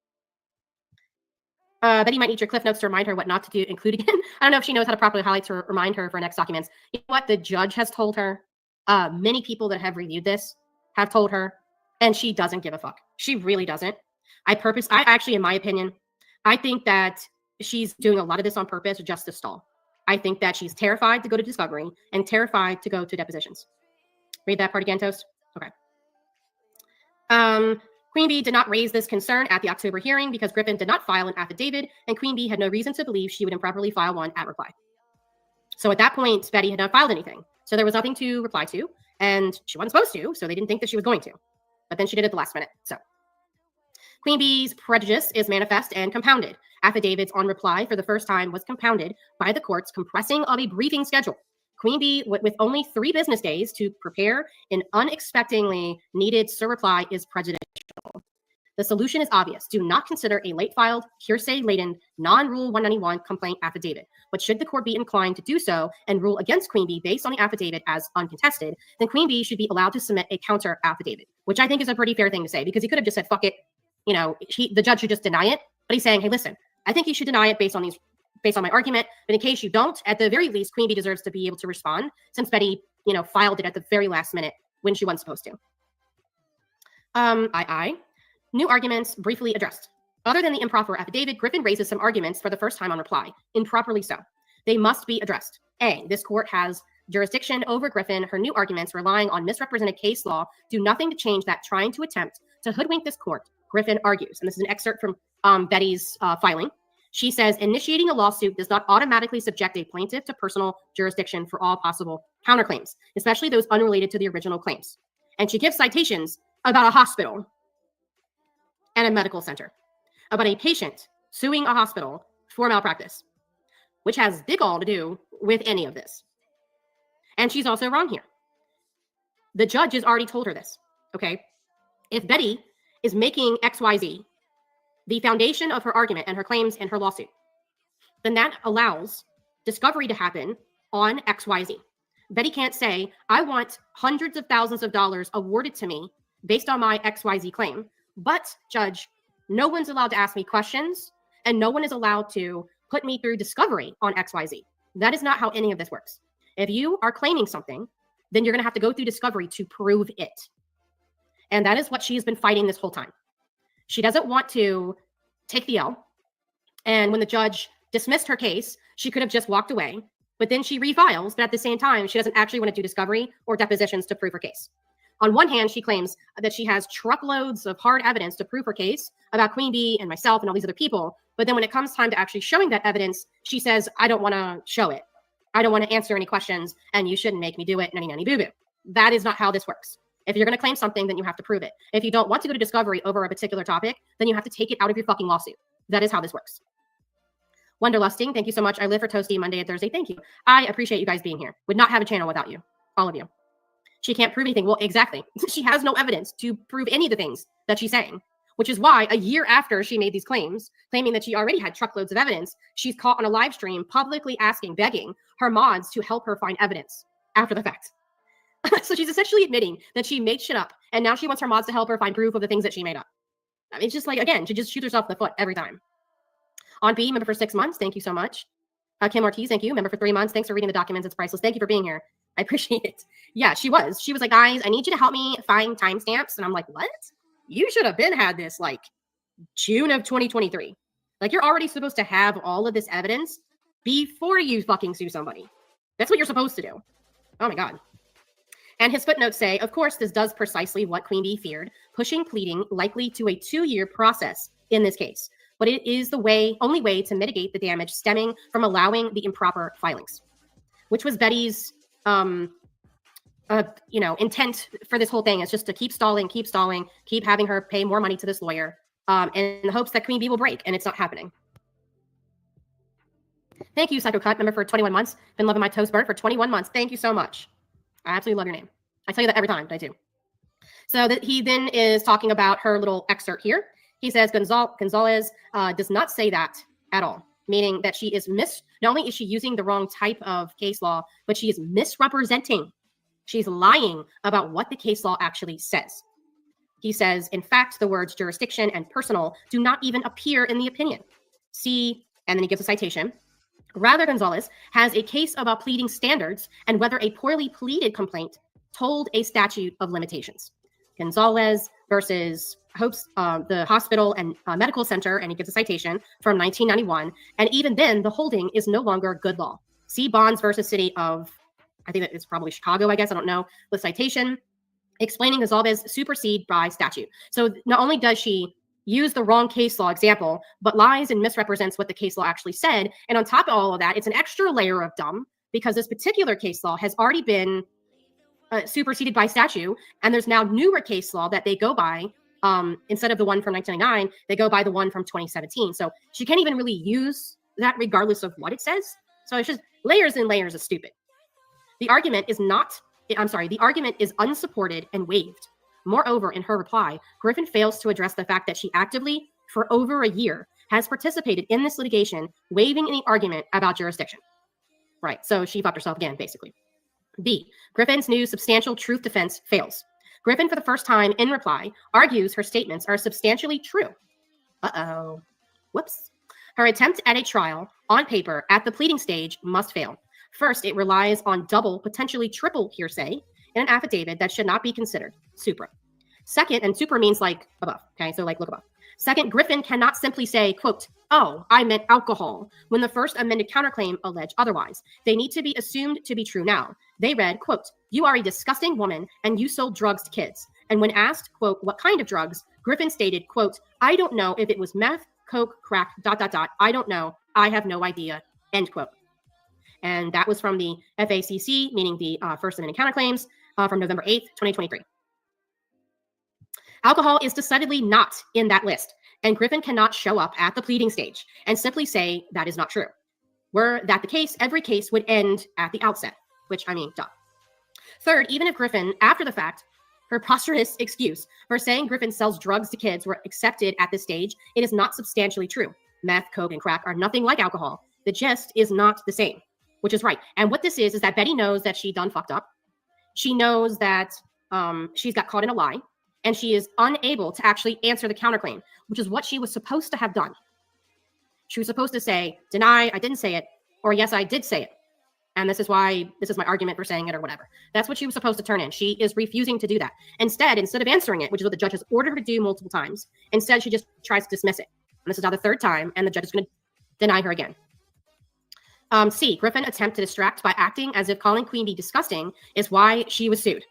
S12: Betty might need your cliff notes to remind her what not to do, include again. I don't know if she knows how to properly highlight to remind her for next documents. You know what? The judge has told her. Many people that have reviewed this have told her, and she doesn't give a fuck. She really doesn't. I actually, in my opinion, I think that she's doing a lot of this on purpose just to stall. I think that she's terrified to go to discovery and terrified to go to depositions. Read that part again, Toast. Okay. Queen Bee did not raise this concern at the October hearing because Griffin did not file an affidavit, and Queen Bee had no reason to believe she would improperly file one at reply. So at that point, Betty had not filed anything. So there was nothing to reply to, and she wasn't supposed to, so they didn't think that she was going to. But then she did it at the last minute. So Queen Bee's prejudice is manifest and compounded. Affidavits on reply for the first time was compounded by the court's compressing of a briefing schedule. Queen Bee, with only 3 business days to prepare an unexpectedly needed reply, is prejudicial. The solution is obvious. Do not consider a late-filed, hearsay-laden, non-Rule 191 complaint affidavit. But should the court be inclined to do so and rule against Queen Bee based on the affidavit as uncontested, then Queen Bee should be allowed to submit a counter affidavit, which I think is a pretty fair thing to say because he could have just said, fuck it. The judge should just deny it. But he's saying, hey, listen, I think you should deny it based on my argument. But in case you don't, at the very least, Queen Bee deserves to be able to respond since Betty, filed it at the very last minute when she wasn't supposed to. New arguments briefly addressed. Other than the improper affidavit, Griffin raises some arguments for the first time on reply, improperly so. They must be addressed. A, this court has jurisdiction over Griffin. Her new arguments relying on misrepresented case law do nothing to change that, trying to attempt to hoodwink this court. Griffin argues, and this is an excerpt from Betty's filing. She says, initiating a lawsuit does not automatically subject a plaintiff to personal jurisdiction for all possible counterclaims, especially those unrelated to the original claims. And she gives citations about a hospital and a medical center, about a patient suing a hospital for malpractice, which has big all to do with any of this. And she's also wrong here. The judge has already told her this, okay? If Betty is making XYZ the foundation of her argument and her claims and her lawsuit, then that allows discovery to happen on XYZ. Betty can't say, I want hundreds of thousands of dollars awarded to me based on my XYZ claim. But, Judge, no one's allowed to ask me questions, and no one is allowed to put me through discovery on XYZ. That is not how any of this works. If you are claiming something, then you're going to have to go through discovery to prove it. And that is what she has been fighting this whole time. She doesn't want to take the L. And when the judge dismissed her case, she could have just walked away. But then she refiles, but at the same time, she doesn't actually want to do discovery or depositions to prove her case. On one hand, she claims that she has truckloads of hard evidence to prove her case about Queen Bee and myself and all these other people. But then when it comes time to actually showing that evidence, she says, I don't want to show it. I don't want to answer any questions, and you shouldn't make me do it, nanny boo-boo. That is not how this works. If you're going to claim something, then you have to prove it. If you don't want to go to discovery over a particular topic, then you have to take it out of your fucking lawsuit. That is how this works. Wonderlusting, thank you so much. I live for Toasty Monday and Thursday. Thank you. I appreciate you guys being here. Would not have a channel without you, all of you. She can't prove anything. Well, exactly. She has no evidence to prove any of the things that she's saying, which is why a year after she made these claims, claiming that she already had truckloads of evidence, she's caught on a live stream publicly asking, begging her mods to help her find evidence after the fact. So she's essentially admitting that she made shit up, and now she wants her mods to help her find proof of the things that she made up. I mean, it's just like, again, she just shoots herself in the foot every time. On B, member for 6 months. Thank you so much. Kim Ortiz, thank you. Member for 3 months. Thanks for reading the documents. It's priceless. Thank you for being here. I appreciate it. Yeah, she was. She was like, guys, I need you to help me find timestamps. And I'm like, what? You should have had this like June of 2023. Like, you're already supposed to have all of this evidence before you fucking sue somebody. That's what you're supposed to do. Oh my God. And his footnotes say, of course, this does precisely what Queen Bee feared, pushing pleading likely to a 2-year process in this case. But it is the only way to mitigate the damage stemming from allowing the improper filings, which was Betty's, intent for this whole thing is just to keep stalling, keep having her pay more money to this lawyer, in the hopes that Queen Bee will break, and it's not happening. Thank you, Psycho Cut, member for 21 months. Been loving my toast bird for 21 months. Thank you so much. I absolutely love your name. I tell you that every time, but I do. So that he then is talking about her little excerpt here. He says Gonzalez does not say that at all, meaning that she is not only is she using the wrong type of case law, but she is misrepresenting. She's lying about what the case law actually says. He says, in fact, the words jurisdiction and personal do not even appear in the opinion. See, and then he gives a citation. Rather, Gonzalez has a case about pleading standards and whether a poorly pleaded complaint told a statute of limitations. Gonzalez versus the hospital and medical center, and he gives a citation from 1991. And even then, the holding is no longer good law. See Bonds versus City of, I think that it's probably Chicago, I guess, I don't know, the citation explaining Gonzalez supersede by statute. So not only does she use the wrong case law example, but lies and misrepresents what the case law actually said. And on top of all of that, it's an extra layer of dumb because this particular case law has already been superseded by statute. And there's now newer case law that they go by. Instead of the one from 1999, they go by the one from 2017. So she can't even really use that regardless of what it says. So it's just layers and layers of stupid. The argument is unsupported and waived. Moreover, in her reply, Griffin fails to address the fact that she actively, for over a year, has participated in this litigation, waiving any argument about jurisdiction. Right, so she fucked herself again, basically. B, Griffin's new substantial truth defense fails. Griffin, for the first time in reply, argues her statements are substantially true. Uh-oh. Whoops. Her attempt at a trial, on paper, at the pleading stage, must fail. First, it relies on double, potentially triple hearsay in an affidavit that should not be considered supra. Second, and supra means like above, okay? So like look above. Second, Griffin cannot simply say, quote, oh, I meant alcohol, when the first amended counterclaim alleged otherwise. They need to be assumed to be true now. They read, quote, you are a disgusting woman and you sold drugs to kids. And when asked, quote, what kind of drugs, Griffin stated, quote, I don't know if it was meth, coke, crack, ... I don't know. I have no idea, end quote. And that was from the FACC, meaning the First Amendment counterclaims, from November 8th, 2023. Alcohol is decidedly not in that list, and Griffin cannot show up at the pleading stage and simply say that is not true. Were that the case, every case would end at the outset, which, I mean, duh. Third, even if Griffin, after the fact, Her preposterous excuse for saying Griffin sells drugs to kids were accepted at this stage. It is not substantially true. Meth, coke, and crack are nothing like alcohol. The gist is not the same, which is right. And what this is that Betty knows that she done fucked up. She knows that she's got caught in a lie, and she is unable to actually answer the counterclaim, which is what she was supposed to have done. She was supposed to say, deny, I didn't say it, or yes, I did say it. And this is my argument for saying it or whatever. That's what she was supposed to turn in. She is refusing to do that. Instead of answering it, which is what the judge has ordered her to do multiple times, instead she just tries to dismiss it. And this is now the third time, and the judge is going to deny her again. C, Griffin attempt to distract by acting as if calling Queen Bee disgusting is why she was sued.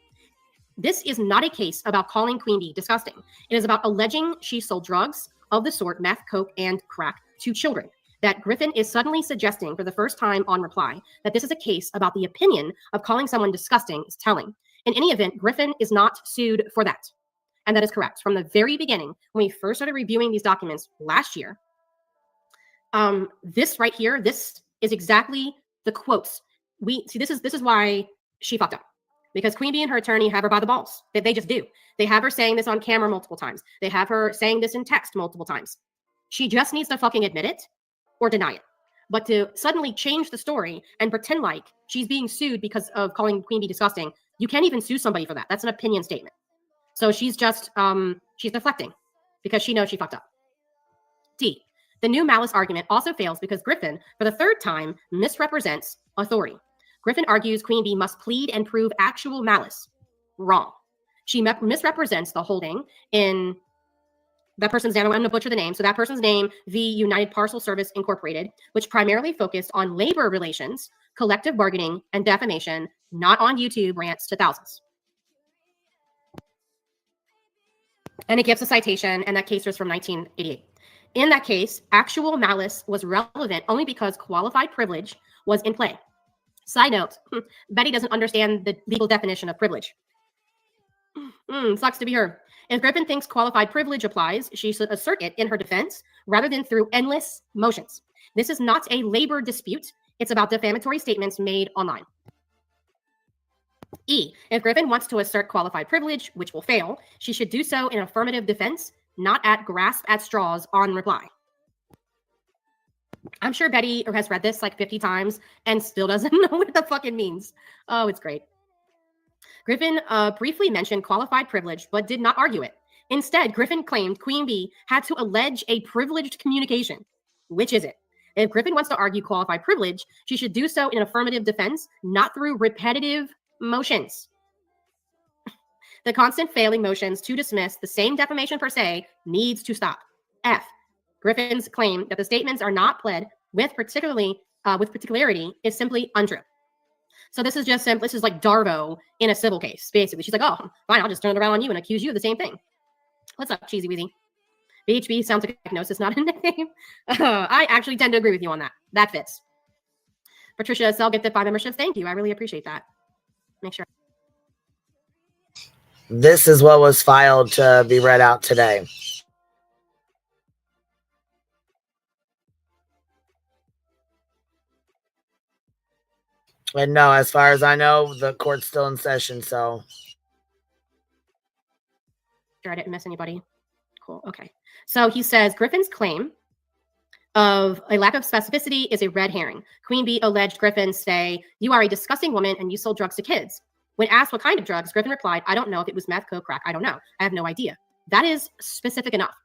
S12: This is not a case about calling Queen Bee disgusting. It is about alleging she sold drugs of the sort meth, coke, and crack to children. That Griffin is suddenly suggesting for the first time on reply that this is a case about the opinion of calling someone disgusting is telling. In any event, Griffin is not sued for that. And that is correct. From the very beginning, when we first started reviewing these documents last year, this right here, this is exactly the quotes. This is why she fucked up. Because Queen Bee and her attorney have her by the balls. They just do. They have her saying this on camera multiple times. They have her saying this in text multiple times. She just needs to fucking admit it or deny it. But to suddenly change the story and pretend like she's being sued because of calling Queen Bee disgusting, you can't even sue somebody for that. That's an opinion statement. So she's just, she's deflecting because she knows she fucked up. D, the new malice argument also fails because Griffin, for the third time, misrepresents authority. Griffin argues Queen Bee must plead and prove actual malice. Wrong. She misrepresents the holding in that person's name. I'm going to butcher the name. So that person's name, the United Parcel Service Incorporated, which primarily focused on labor relations, collective bargaining, and defamation, not on YouTube rants to thousands. And it gives a citation, and that case was from 1988. In that case, actual malice was relevant only because qualified privilege was in play. Side note, Betty doesn't understand the legal definition of privilege. Sucks to be her. If Griffin thinks qualified privilege applies, she should assert it in her defense rather than through endless motions. This is not a labor dispute. It's about defamatory statements made online. E, if Griffin wants to assert qualified privilege, which will fail, she should do so in affirmative defense, not at grasp at straws on reply. I'm sure Betty has read this like 50 times and still doesn't know what the fuck it means. Oh, it's great. Griffin briefly mentioned qualified privilege, but did not argue it. Instead, Griffin claimed Queen Bee had to allege a privileged communication. Which is it? If Griffin wants to argue qualified privilege, she should do so in affirmative defense, not through repetitive motions. The constant failing motions to dismiss the same defamation per se needs to stop. F, Griffin's claim that the statements are not pled with particularity is simply untrue. So this is just this is like Darvo in a civil case, basically. She's like, oh, fine, I'll just turn it around on you and accuse you of the same thing. What's up, Cheesy Weezy? BHB sounds like a diagnosis, not a nickname. I actually tend to agree with you on that. That fits. Patricia, Sell gifted 5 memberships. Thank you. I really appreciate that. Make sure.
S2: This is what was filed to be read out today. And no, as far as I know, the court's still in session, so.
S12: Sure, I didn't miss anybody. Cool, okay. So he says, Griffin's claim of a lack of specificity is a red herring. Queen Bee alleged Griffin say, you are a disgusting woman and you sold drugs to kids. When asked what kind of drugs, Griffin replied, I don't know if it was meth, coke, crack. I don't know. I have no idea. That is specific enough.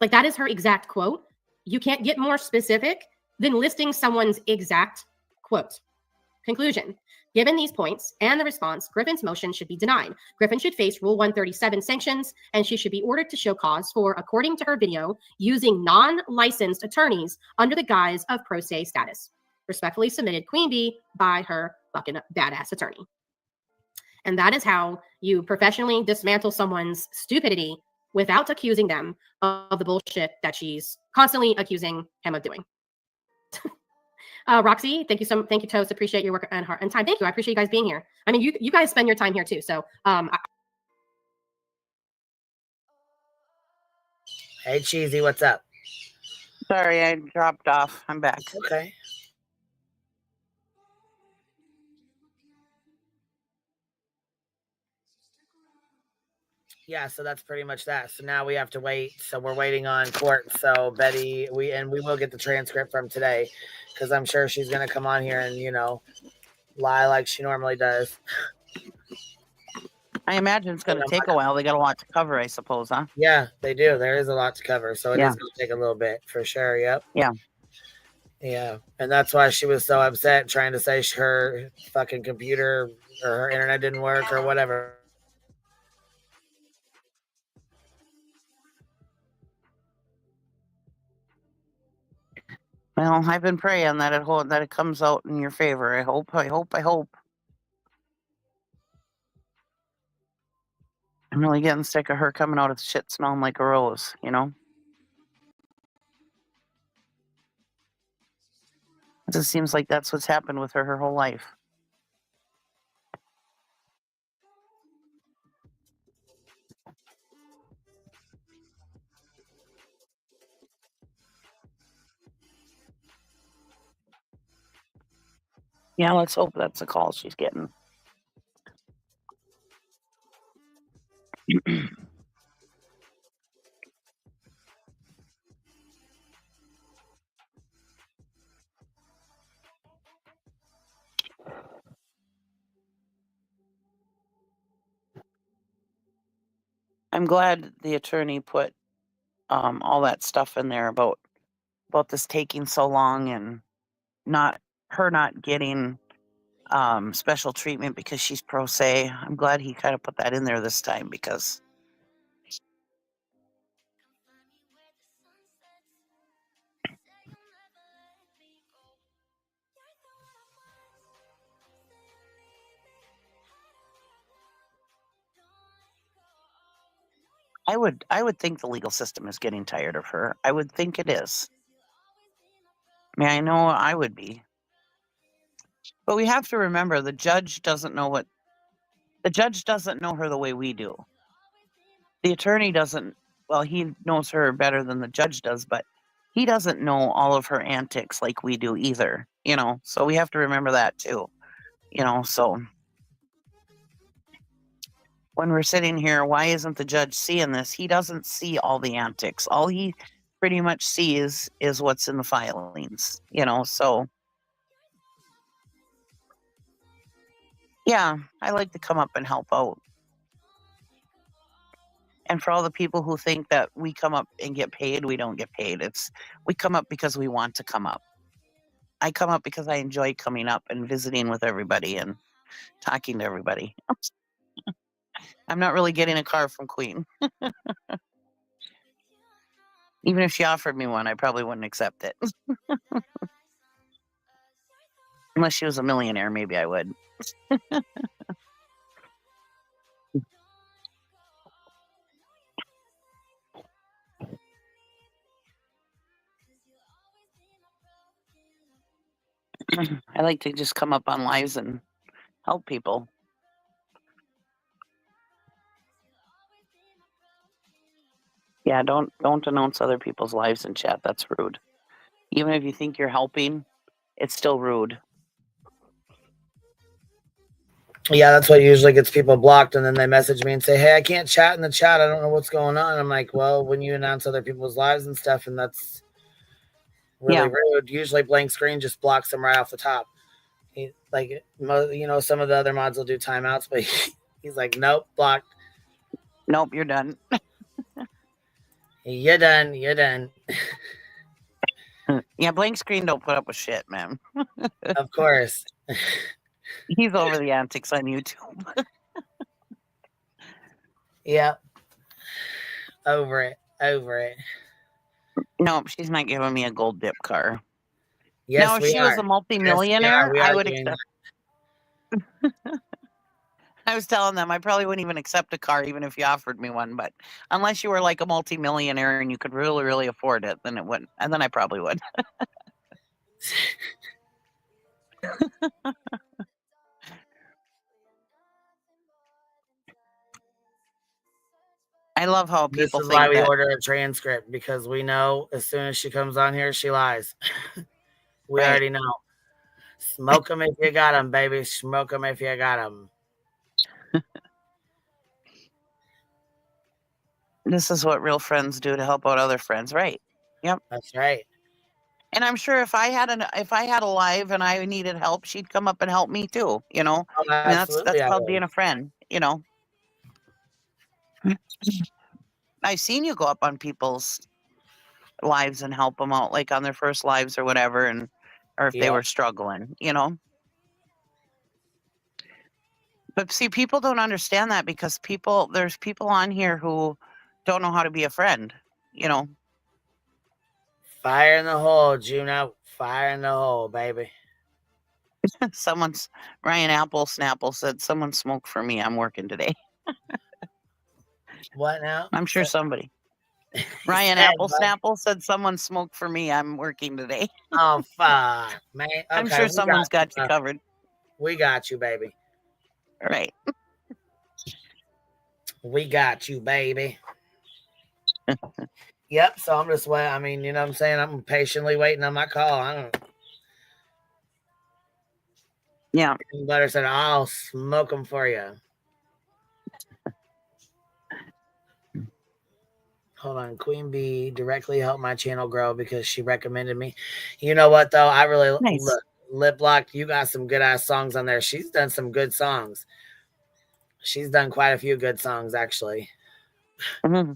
S12: Like, that is her exact quote. You can't get more specific than listing someone's exact quote. Conclusion. Given these points and the response, Griffin's motion should be denied. Griffin should face Rule 137 sanctions, and she should be ordered to show cause for, according to her video, using non-licensed attorneys under the guise of pro se status. Respectfully submitted, Queen Bee, by her fucking badass attorney. And that is how you professionally dismantle someone's stupidity without accusing them of the bullshit that she's constantly accusing him of doing. Roxy, thank you, Toast. Appreciate your work and heart and time. Thank you. I appreciate you guys being here. I mean, you guys spend your time here too. So,
S2: Hey, Cheesy, what's up?
S5: Sorry, I dropped off. I'm back.
S2: Okay. Yeah, so that's pretty much that. So now we have to wait. So we're waiting on court. So Betty, we will get the transcript from today, because I'm sure she's gonna come on here and lie like she normally does.
S5: I imagine it's going to take a while. They got a lot to cover, I suppose, huh?
S2: Yeah, they do. There is a lot to cover, so it is going to take a little bit for sure. Yep.
S5: Yeah.
S2: Yeah, and that's why she was so upset, trying to say her fucking computer or her internet didn't work or whatever.
S5: Well, I've been praying that it comes out in your favor. I hope. I'm really getting sick of her coming out of shit smelling like a rose, It just seems like that's what's happened with her whole life. Yeah, let's hope that's the call she's getting. I'm glad the attorney put all that stuff in there about this taking so long and not getting special treatment because she's pro se. I'm glad he kind of put that in there this time, because I would think the legal system is getting tired of her. I would think it is. I mean, I know I would be. But we have to remember, the judge doesn't know her the way we do. The attorney doesn't, well, he knows her better than the judge does, but he doesn't know all of her antics like we do either, So we have to remember that too, so when we're sitting here, why isn't the judge seeing this? He doesn't see all the antics. All he pretty much sees is what's in the filings, so yeah, I like to come up and help out. And for all the people who think that we come up and get paid, we don't get paid. We come up because we want to come up. I come up because I enjoy coming up and visiting with everybody and talking to everybody. I'm not really getting a car from Queen. Even if she offered me one, I probably wouldn't accept it. Unless she was a millionaire, maybe I would. I like to just come up on lives and help people. Yeah, don't announce other people's lives in chat. That's rude. Even if you think you're helping, it's still rude.
S2: Yeah, that's what usually gets people blocked, and then they message me and say, "Hey, I can't chat in the chat. I don't know what's going on." I'm like, "Well, when you announce other people's lives and stuff, and that's really rude. Usually, blank screen just blocks them right off the top. Some of the other mods will do timeouts, but he's like, "Nope, blocked.
S5: Nope, you're done.
S2: You're done. You're done."
S5: Yeah, blank screen don't put up with shit, man.
S2: Of course.
S5: He's over the antics on YouTube.
S2: Yep. Over it.
S5: No, she's not giving me a gold dip car.
S2: Yes,
S5: now, if she was a multimillionaire, I would accept. I was telling them I probably wouldn't even accept a car even if you offered me one. But unless you were like a multimillionaire and you could really, really afford it, then it wouldn't. And then I probably would. I love how people
S2: This is why we order a transcript, because we know as soon as she comes on here, she lies. We already know. Smoke them if you got them, baby. Smoke them if you got them.
S5: This is what real friends do to help out other friends, right? Yep.
S2: That's right.
S5: And I'm sure if I had a live and I needed help, she'd come up and help me too. You know,
S2: Oh,
S5: I mean that's
S2: absolutely, I
S5: called
S2: would.
S5: being a friend. You know, I've seen you go up on people's lives and help them out, like on their first lives or whatever, and or if they
S2: Yep.
S5: were struggling. You know, but see, people don't understand that because there's people on here who don't know how to be a friend. You know,
S2: Fire in the hole, Juno. Fire in the hole, baby.
S5: Ryan Apple Snapple said, "Someone smoked for me. I'm working today."
S2: What now?
S5: I'm sure somebody.
S2: He
S5: Ryan
S2: said,
S5: Apple
S2: what?
S5: Snapple said, "Someone smoked for me. I'm working today."
S2: Oh, fuck, man.
S5: I'm
S2: Okay,
S5: sure someone's got you
S2: you.
S5: covered.
S2: We got you, baby.
S5: Right.
S2: We got you, baby. Yep. So I'm just waiting. I mean, you know what I'm saying? I'm patiently waiting on my call. I don't.
S5: Yeah.
S2: Butter said, "I'll smoke them for you." Hold on. Queen Bee directly helped my channel grow because she recommended me. You know what, though? I really
S5: Nice.
S2: Lip Lock, you got some good ass songs on there. She's done some good songs. She's done quite a few good songs, actually.
S5: Mm-hmm.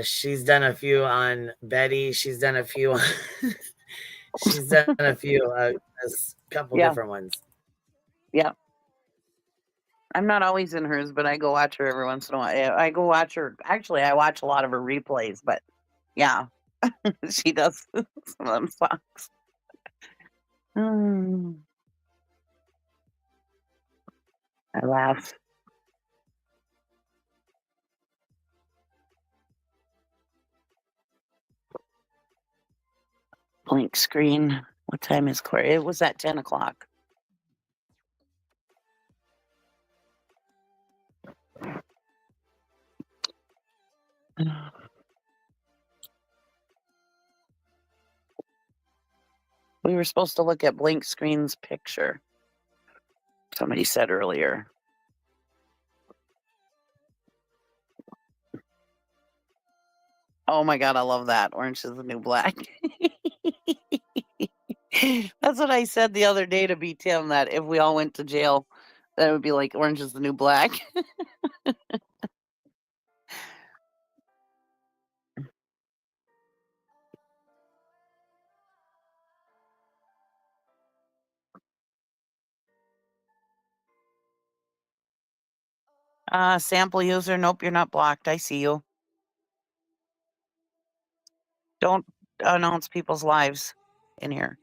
S2: She's done a few on Betty. She's done a few on she's done a few, a couple different ones.
S5: Yeah. I'm not always in hers, but I go watch her every once in a while. I go watch her. Actually, I watch a lot of her replays, but yeah, she does some of them songs. I laugh. Blank screen. What time is Corey? It was at 10 o'clock. We were supposed to look at Blank Screen's picture. Somebody said earlier. Oh my God, I love that. Orange is the New Black. That's what I said the other day to be Tim, that if we all went to jail, that would be like Orange is the New Black. Sample user, nope, you're not blocked. I see you. Don't announce people's lives in here.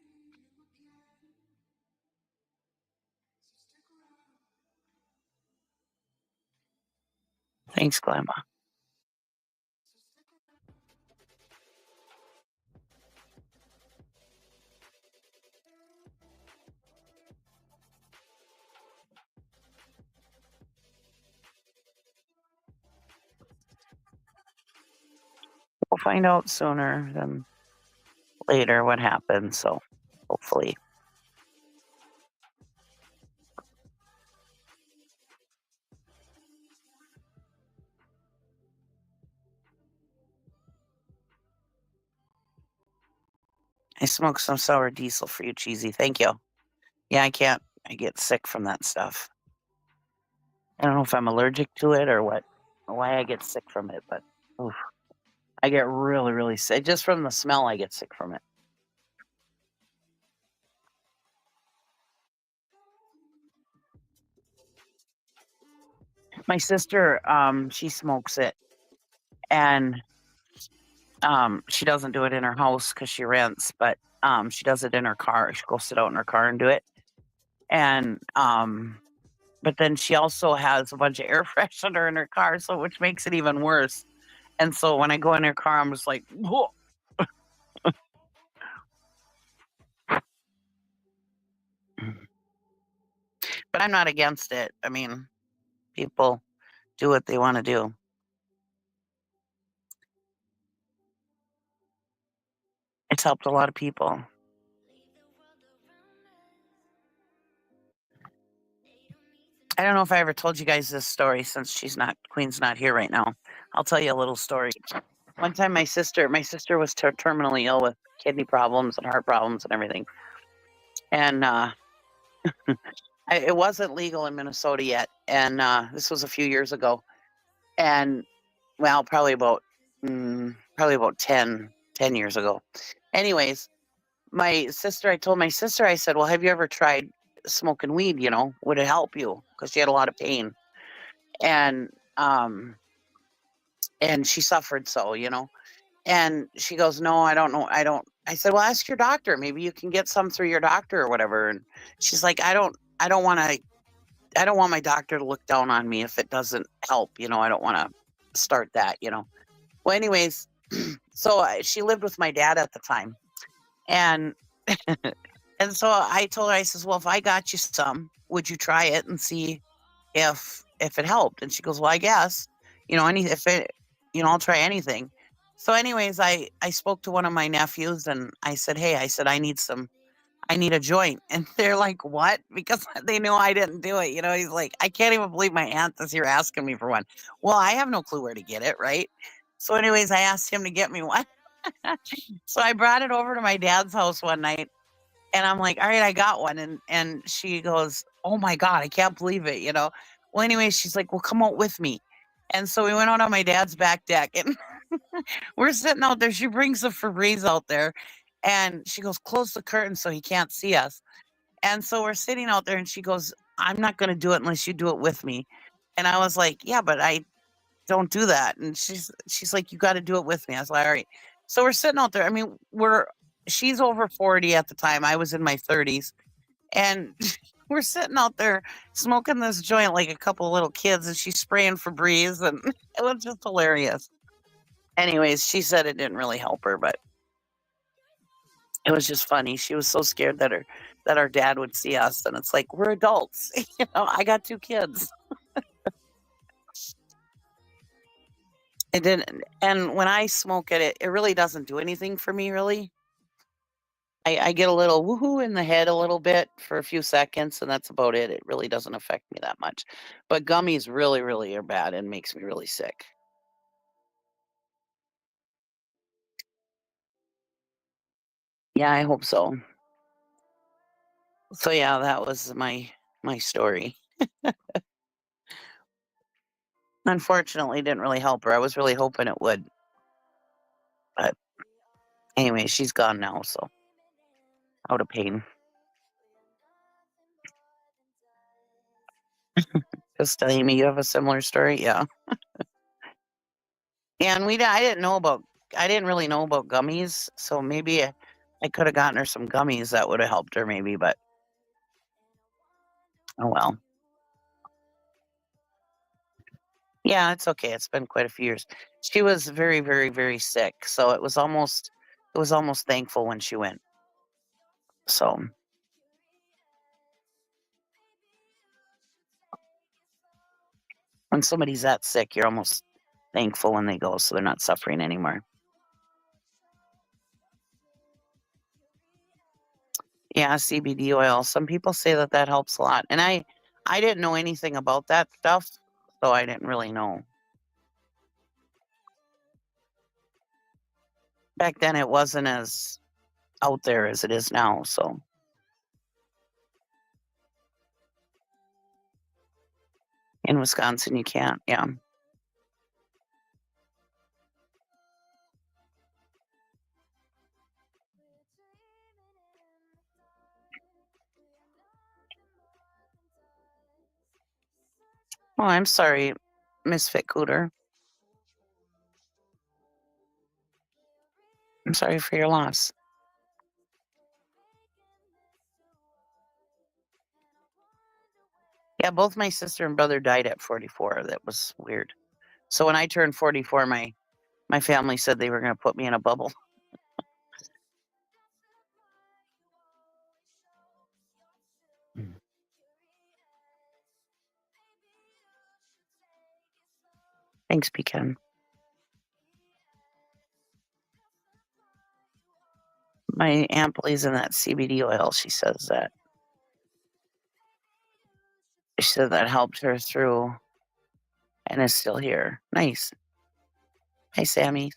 S5: Thanks, Glamma. We'll find out sooner than later what happened, so hopefully. I smoked some sour diesel for you, Cheesy. Thank you. Yeah, I can't. I get sick from that stuff. I don't know if I'm allergic to it or what, or why I get sick from it, but oof, I get really, really sick. Just from the smell, I get sick from it. My sister, she smokes it, and she doesn't do it in her house because she rents, but she does it in her car. She goes sit out in her car and do it. And but then she also has a bunch of air freshener in her car, so which makes it even worse. And so when I go in her car, I'm just like, whoa. But I'm not against it. I mean, people do what they want to do. It's helped a lot of people. I don't know if I ever told you guys this story since Queen's not here right now. I'll tell you a little story. One time my sister was terminally ill with kidney problems and heart problems and everything. And it wasn't legal in Minnesota yet. And this was a few years ago. And well, probably about 10 years ago. Anyways, I told my sister, I said, well, have you ever tried smoking weed? Would it help you? Because she had a lot of pain. And she suffered so. And she goes, no, I don't know. I said, well, ask your doctor. Maybe you can get some through your doctor or whatever. And she's like, I don't want my doctor to look down on me if it doesn't help. I don't want to start that, Well, anyways, so she lived with my dad at the time. And, and so I told her, I says, well, if I got you some, would you try it and see if it helped? And she goes, well, I guess, I'll try anything. So anyways, I spoke to one of my nephews and I said, hey, I need a joint. And they're like, what? Because they knew I didn't do it. He's like, I can't even believe my aunt is here asking me for one. Well, I have no clue where to get it. Right. So anyways, I asked him to get me one. So I brought it over to my dad's house one night and I'm like, all right, I got one. And she goes, oh my God, I can't believe it. Well, anyways, she's like, well, come out with me. And so we went out on my dad's back deck and we're sitting out there. She brings the Febreze out there and she goes, close the curtain so he can't see us. And so we're sitting out there and she goes, I'm not going to do it unless you do it with me. And I was like, yeah, but I don't do that. And she's like, you got to do it with me. I was like, all right. So we're sitting out there. I mean, she's over 40 at the time. I was in my 30s. And we're sitting out there smoking this joint like a couple of little kids and she's spraying Febreze and it was just hilarious. Anyways, she said it didn't really help her, but it was just funny. She was so scared that our dad would see us, and it's like, we're adults. I got 2 kids. It didn't, and when I smoke it really doesn't do anything for me, really. I get a little woohoo in the head a little bit for a few seconds, and that's about it. It really doesn't affect me that much. But gummies really, really are bad and makes me really sick. Yeah, I hope so. So yeah, that was my story. Unfortunately, it didn't really help her. I was really hoping it would. But anyway, she's gone now, so out of pain. Just Amy, you have a similar story? Yeah. And I didn't really know about gummies, so maybe I could have gotten her some gummies that would have helped her maybe, but oh well. Yeah, it's okay. It's been quite a few years. She was very, very, very sick, so it was almost thankful when she went. So when somebody's that sick, you're almost thankful when they go, so they're not suffering anymore. Yeah, CBD oil. Some people say that helps a lot. And I didn't know anything about that stuff, so I didn't really know. Back then it wasn't as out there as it is now, so. In Wisconsin, you can't, yeah. Oh, I'm sorry, Misfit Cooter. I'm sorry for your loss. Yeah, both my sister and brother died at 44. That was weird. So when I turned 44, my family said they were going to put me in a bubble. Thanks, Pecan. My aunt believes in that CBD oil. She says that. She said that helped her through and is still here. Nice. Hi, Sammy.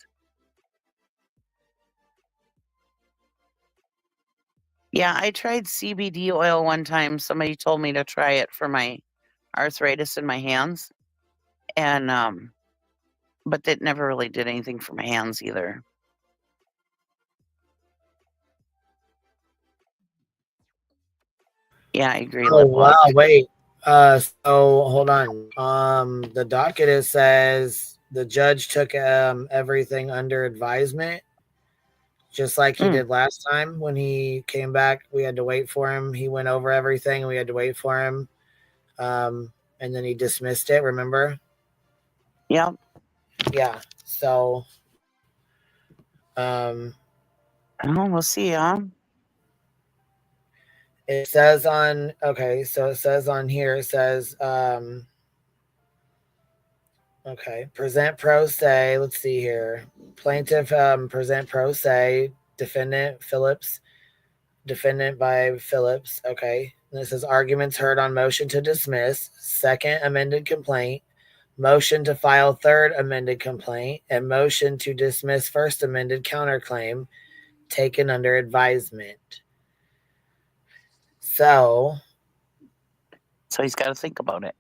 S5: Yeah, I tried CBD oil one time. Somebody told me to try it for my arthritis in my hands. And, but it never really did anything for my hands either. Yeah, I agree.
S2: Oh
S5: Lip
S2: wow!
S5: gloss.
S2: Wait. So hold on. The docket it says the judge took everything under advisement, just like he did last time when he came back. We had to wait for him. He went over everything, and we had to wait for him. And then he dismissed it. Remember?
S5: Yeah.
S2: Yeah. So,
S5: oh, we'll see, huh?
S2: It says on so it says on here, it says okay, present pro se. Let's see here. Plaintiff present pro se, defendant Phillips, defendant by Phillips. Okay. And this is arguments heard on motion to dismiss, second amended complaint, motion to file third amended complaint, and motion to dismiss first amended counterclaim taken under advisement. So
S5: he's got to think about it.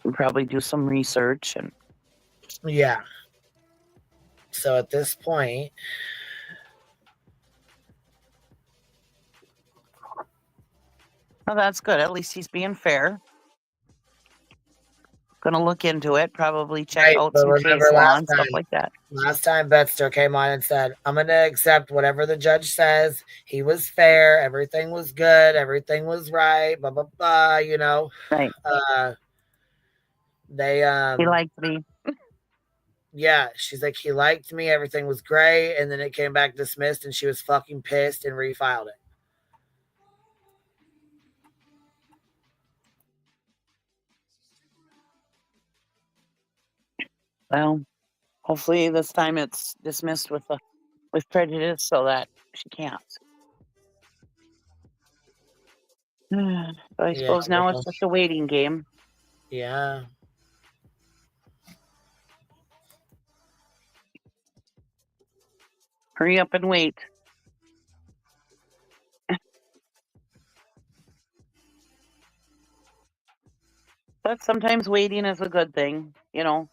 S5: We'll probably do some research and
S2: yeah. So at this point,
S5: well, that's good. At least he's being fair. Gonna look into it, probably check out some case law and stuff like that.
S2: Last time Betster came on and said, I'm going to accept whatever the judge says. He was fair. Everything was good. Everything was right. Blah, blah, blah, you know.
S5: Right.
S2: He
S5: liked me.
S2: Yeah. She's like, he liked me. Everything was great. And then it came back dismissed and she was fucking pissed and refiled it.
S5: Well, hopefully this time it's dismissed with prejudice so that she can't. But I suppose now it's just a waiting game.
S2: Yeah.
S5: Hurry up and wait. But sometimes waiting is a good thing, you know.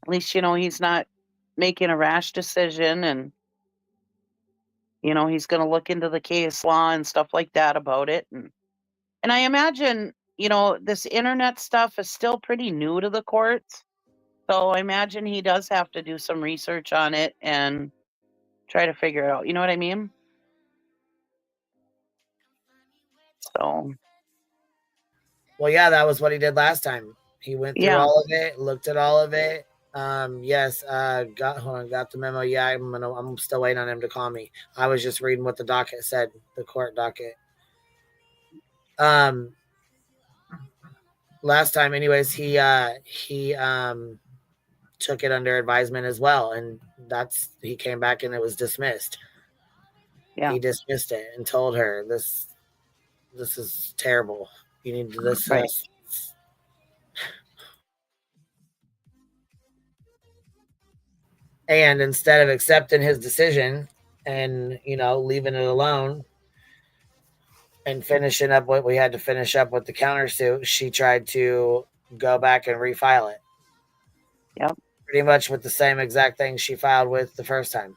S5: At least, you know, he's not making a rash decision and, you know, he's going to look into the case law and stuff like that about it. And I imagine, you know, this internet stuff is still pretty new to the courts. So I imagine he does have to do some research on it and try to figure it out. You know what I mean? So.
S2: Well, yeah, that was what he did last time. He went through all of it, looked at all of it. Yes, got the memo. Yeah, I'm still waiting on him to call me. I was just reading what the docket said, the court docket. Last time, anyways, he took it under advisement as well, and he came back and it was dismissed.
S5: Yeah.
S2: He dismissed it and told her this is terrible. You need to discuss.
S5: Right.
S2: And instead of accepting his decision and, you know, leaving it alone and finishing up what we had to finish up with the countersuit, she tried to go back and refile it.
S5: Yep.
S2: Pretty much with the same exact thing she filed with the first time.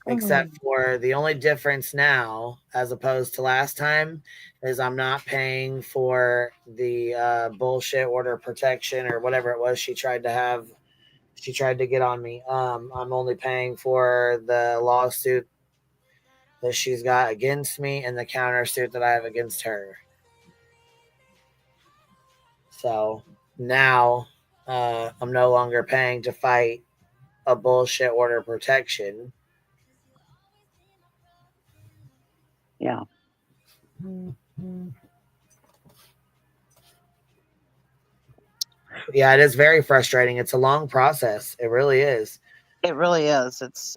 S2: Except for the only difference now, as opposed to last time, is I'm not paying for the bullshit order protection or whatever it was she tried to get on me. I'm only paying for the lawsuit that she's got against me and the countersuit that I have against her. So now I'm no longer paying to fight a bullshit order protection.
S5: Yeah.
S2: Yeah, it is very frustrating. It's a long process. It really is.
S5: It really is. It's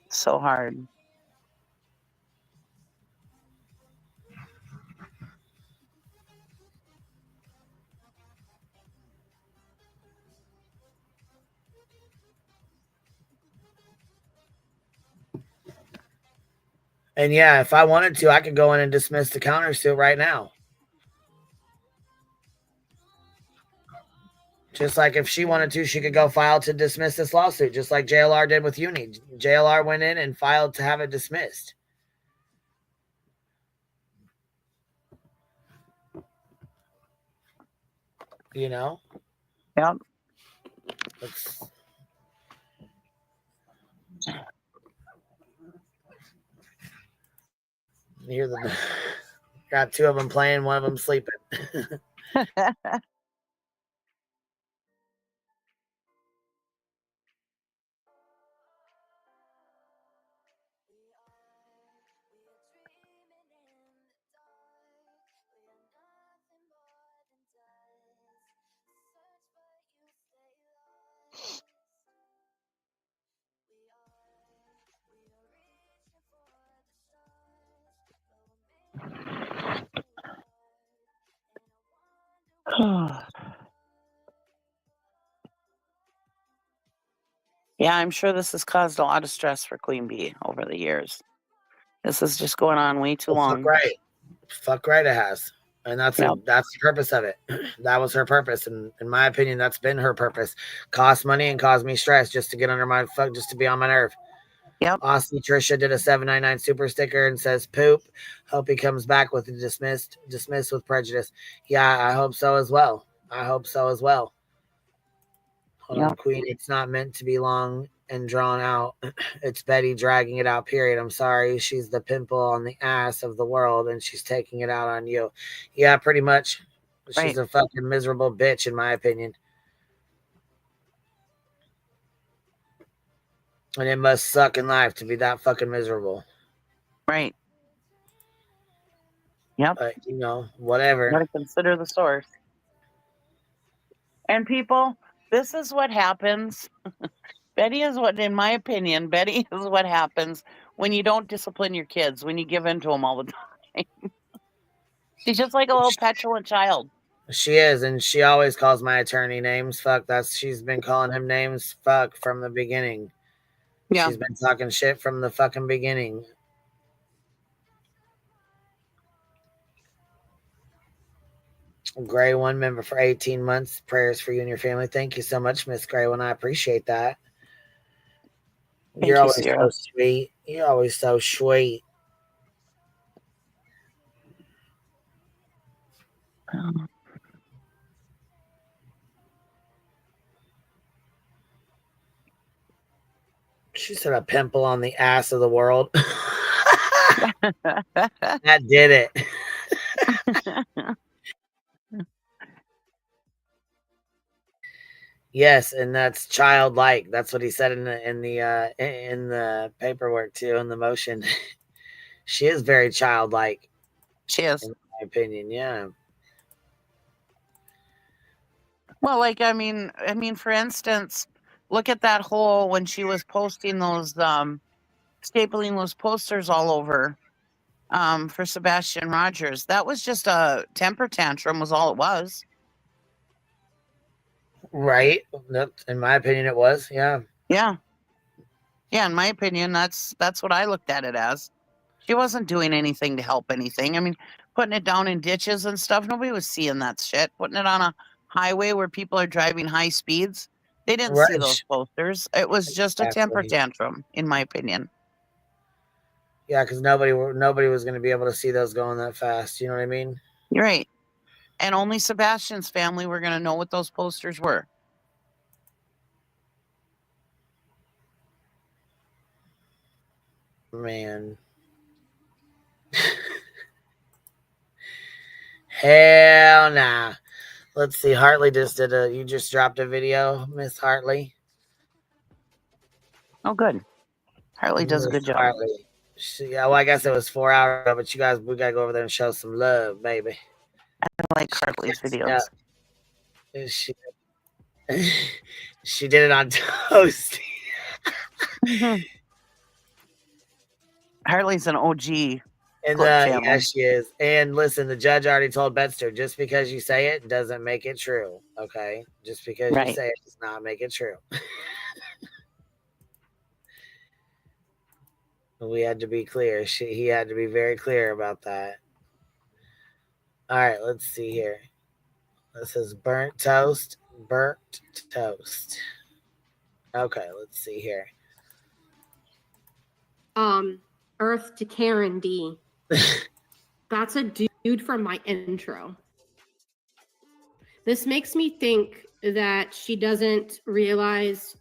S5: so hard.
S2: And yeah, if I wanted to, I could go in and dismiss the countersuit right now. Just like if she wanted to, she could go file to dismiss this lawsuit, just like JLR did with Uni. JLR went in and filed to have it dismissed. You know?
S5: Yep.
S2: Hear them. Got two of them playing, one of them sleeping.
S5: Yeah, I'm sure this has caused a lot of stress for Queen Bee over the years. This is just going on way too long.
S2: Fuck right it has. And that's the purpose of it. That was her purpose. And in my opinion, that's been her purpose. Cost money and cause me stress just to get under my fuck, just to be on my nerve.
S5: Yep.
S2: Aussie Trisha did a 799 super sticker and says poop. Hope he comes back with a dismissed with prejudice. Yeah, I hope so as well. Hold on, Queen. It's not meant to be long and drawn out. It's Betty dragging it out, period. I'm sorry. She's the pimple on the ass of the world and she's taking it out on you. Yeah, pretty much. She's a fucking miserable bitch, in my opinion. And it must suck in life to be that fucking miserable.
S5: Right. Yep.
S2: But, whatever.
S5: Gotta consider the source. And people, this is what happens. Betty is what, in my opinion, Betty is what happens when you don't discipline your kids, when you give in to them all the time. She's just like a little petulant child.
S2: She is, and she always calls my attorney names. Fuck, she's been calling him names. Fuck, from the beginning. Yeah. She's been talking shit from the fucking beginning. Gray One member for 18 months. Prayers for you and your family. Thank you so much, Miss Gray One. I appreciate that. You're always so sweet. You're always so sweet. She said a pimple on the ass of the world. That did it. Yes, and that's childlike. That's what he said in the paperwork too, in the motion. She is very childlike.
S5: She is,
S2: in my opinion. Yeah.
S5: Well, like I mean, for instance, look at that whole when she was posting those stapling those posters all over for Sebastian Rogers. That was just a temper tantrum, was all it was.
S2: Right. In my opinion, it was. Yeah.
S5: Yeah. Yeah. In my opinion, that's what I looked at it as. She wasn't doing anything to help anything. I mean, putting it down in ditches and stuff. Nobody was seeing that shit. Putting it on a highway where people are driving high speeds. They didn't see those posters. It was just a temper tantrum, in my opinion.
S2: Yeah, because nobody was going to be able to see those going that fast. You know what I mean?
S5: You're right. And only Sebastian's family were going to know what those posters were.
S2: Man. Hell nah. Let's see. Hartley you just dropped a video, Miss Hartley.
S5: Oh, good. Hartley does a good job.
S2: Yeah, well, I guess it was 4 hours ago, but we got to go over there and show some love, baby.
S5: I like Hartley's videos.
S2: Yeah. She did it on Toasty.
S5: Hartley's an OG.
S2: And yeah, she is. And listen, the judge already told Betster, just because you say it doesn't make it true. Okay, just because you say it does not make it true. We had to be clear. He had to be very clear about that. All right, let's see here. This is burnt toast. Burnt toast. Okay, let's see here.
S12: Earth to Karen D. That's a dude from my intro. This makes me think that she doesn't realize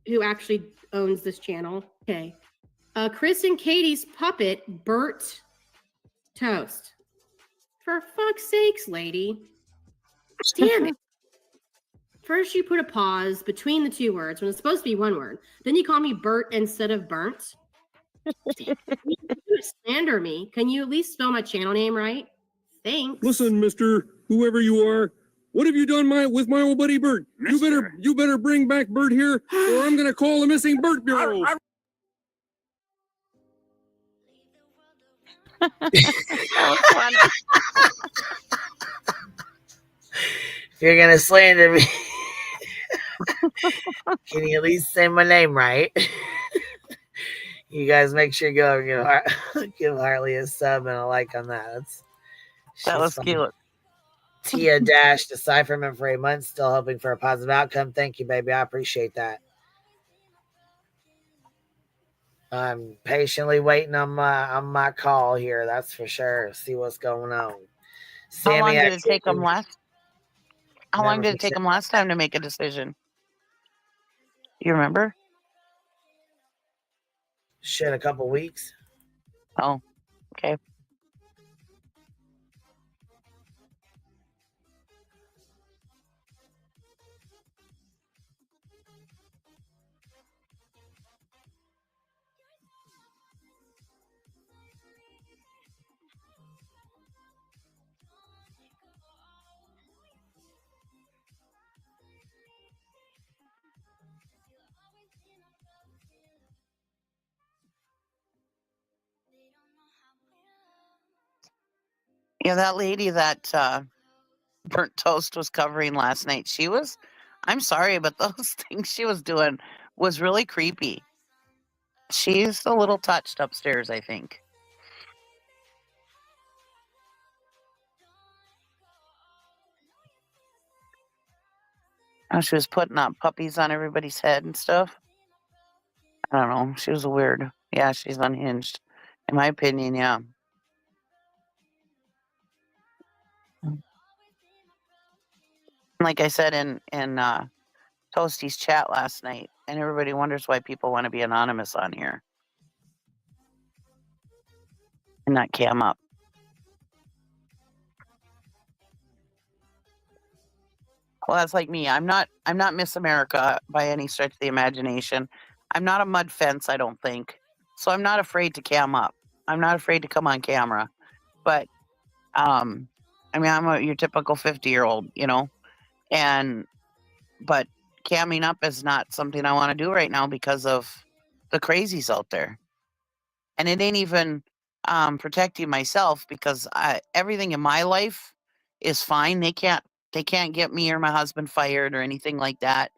S12: who actually owns this channel. Okay. Chris and Katie's puppet, Bert Toast. For fuck's sakes, lady. Damn it. First, you put a pause between the two words when it's supposed to be one word. Then you call me Bert instead of Burnt. You slander me. Can you at least spell my channel name right? Thanks.
S13: Listen, Mister, whoever you are, what have you done with my old buddy Bert? You better bring back Bert here, or I'm gonna call the missing Bert Bureau.
S5: That was funny.
S2: If you're gonna slander me, can you at least say my name right? You guys make sure you go give Harley a sub and a like on that.
S5: That was cute.
S2: Tia Dash, decipherment for 8 months, still hoping for a positive outcome. Thank you, baby. I appreciate that. I'm patiently waiting on my call here. That's for sure. See what's going on.
S5: How long did it take them last? How long did it take them last time to make a decision? You remember?
S2: Shit, a couple weeks.
S5: Oh, okay. Yeah, that lady that Burnt Toast was covering last night, I'm sorry, but those things she was doing was really creepy. She's a little touched upstairs, I think. Oh, she was putting up puppies on everybody's head and stuff. I don't know. She was weird. Yeah, she's unhinged. In my opinion, yeah. Like I said in Toasty's chat last night, and everybody wonders why people want to be anonymous on here and not cam up. Well, that's like me. I'm not Miss America by any stretch of the imagination. I'm not a mud fence, I don't think. So I'm not afraid to cam up. I'm not afraid to come on camera. But I mean, I'm your typical 50-year-old, but camming up is not something I want to do right now because of the crazies out there. And it ain't even protecting myself because everything in my life is fine. They can't get me or my husband fired or anything like that.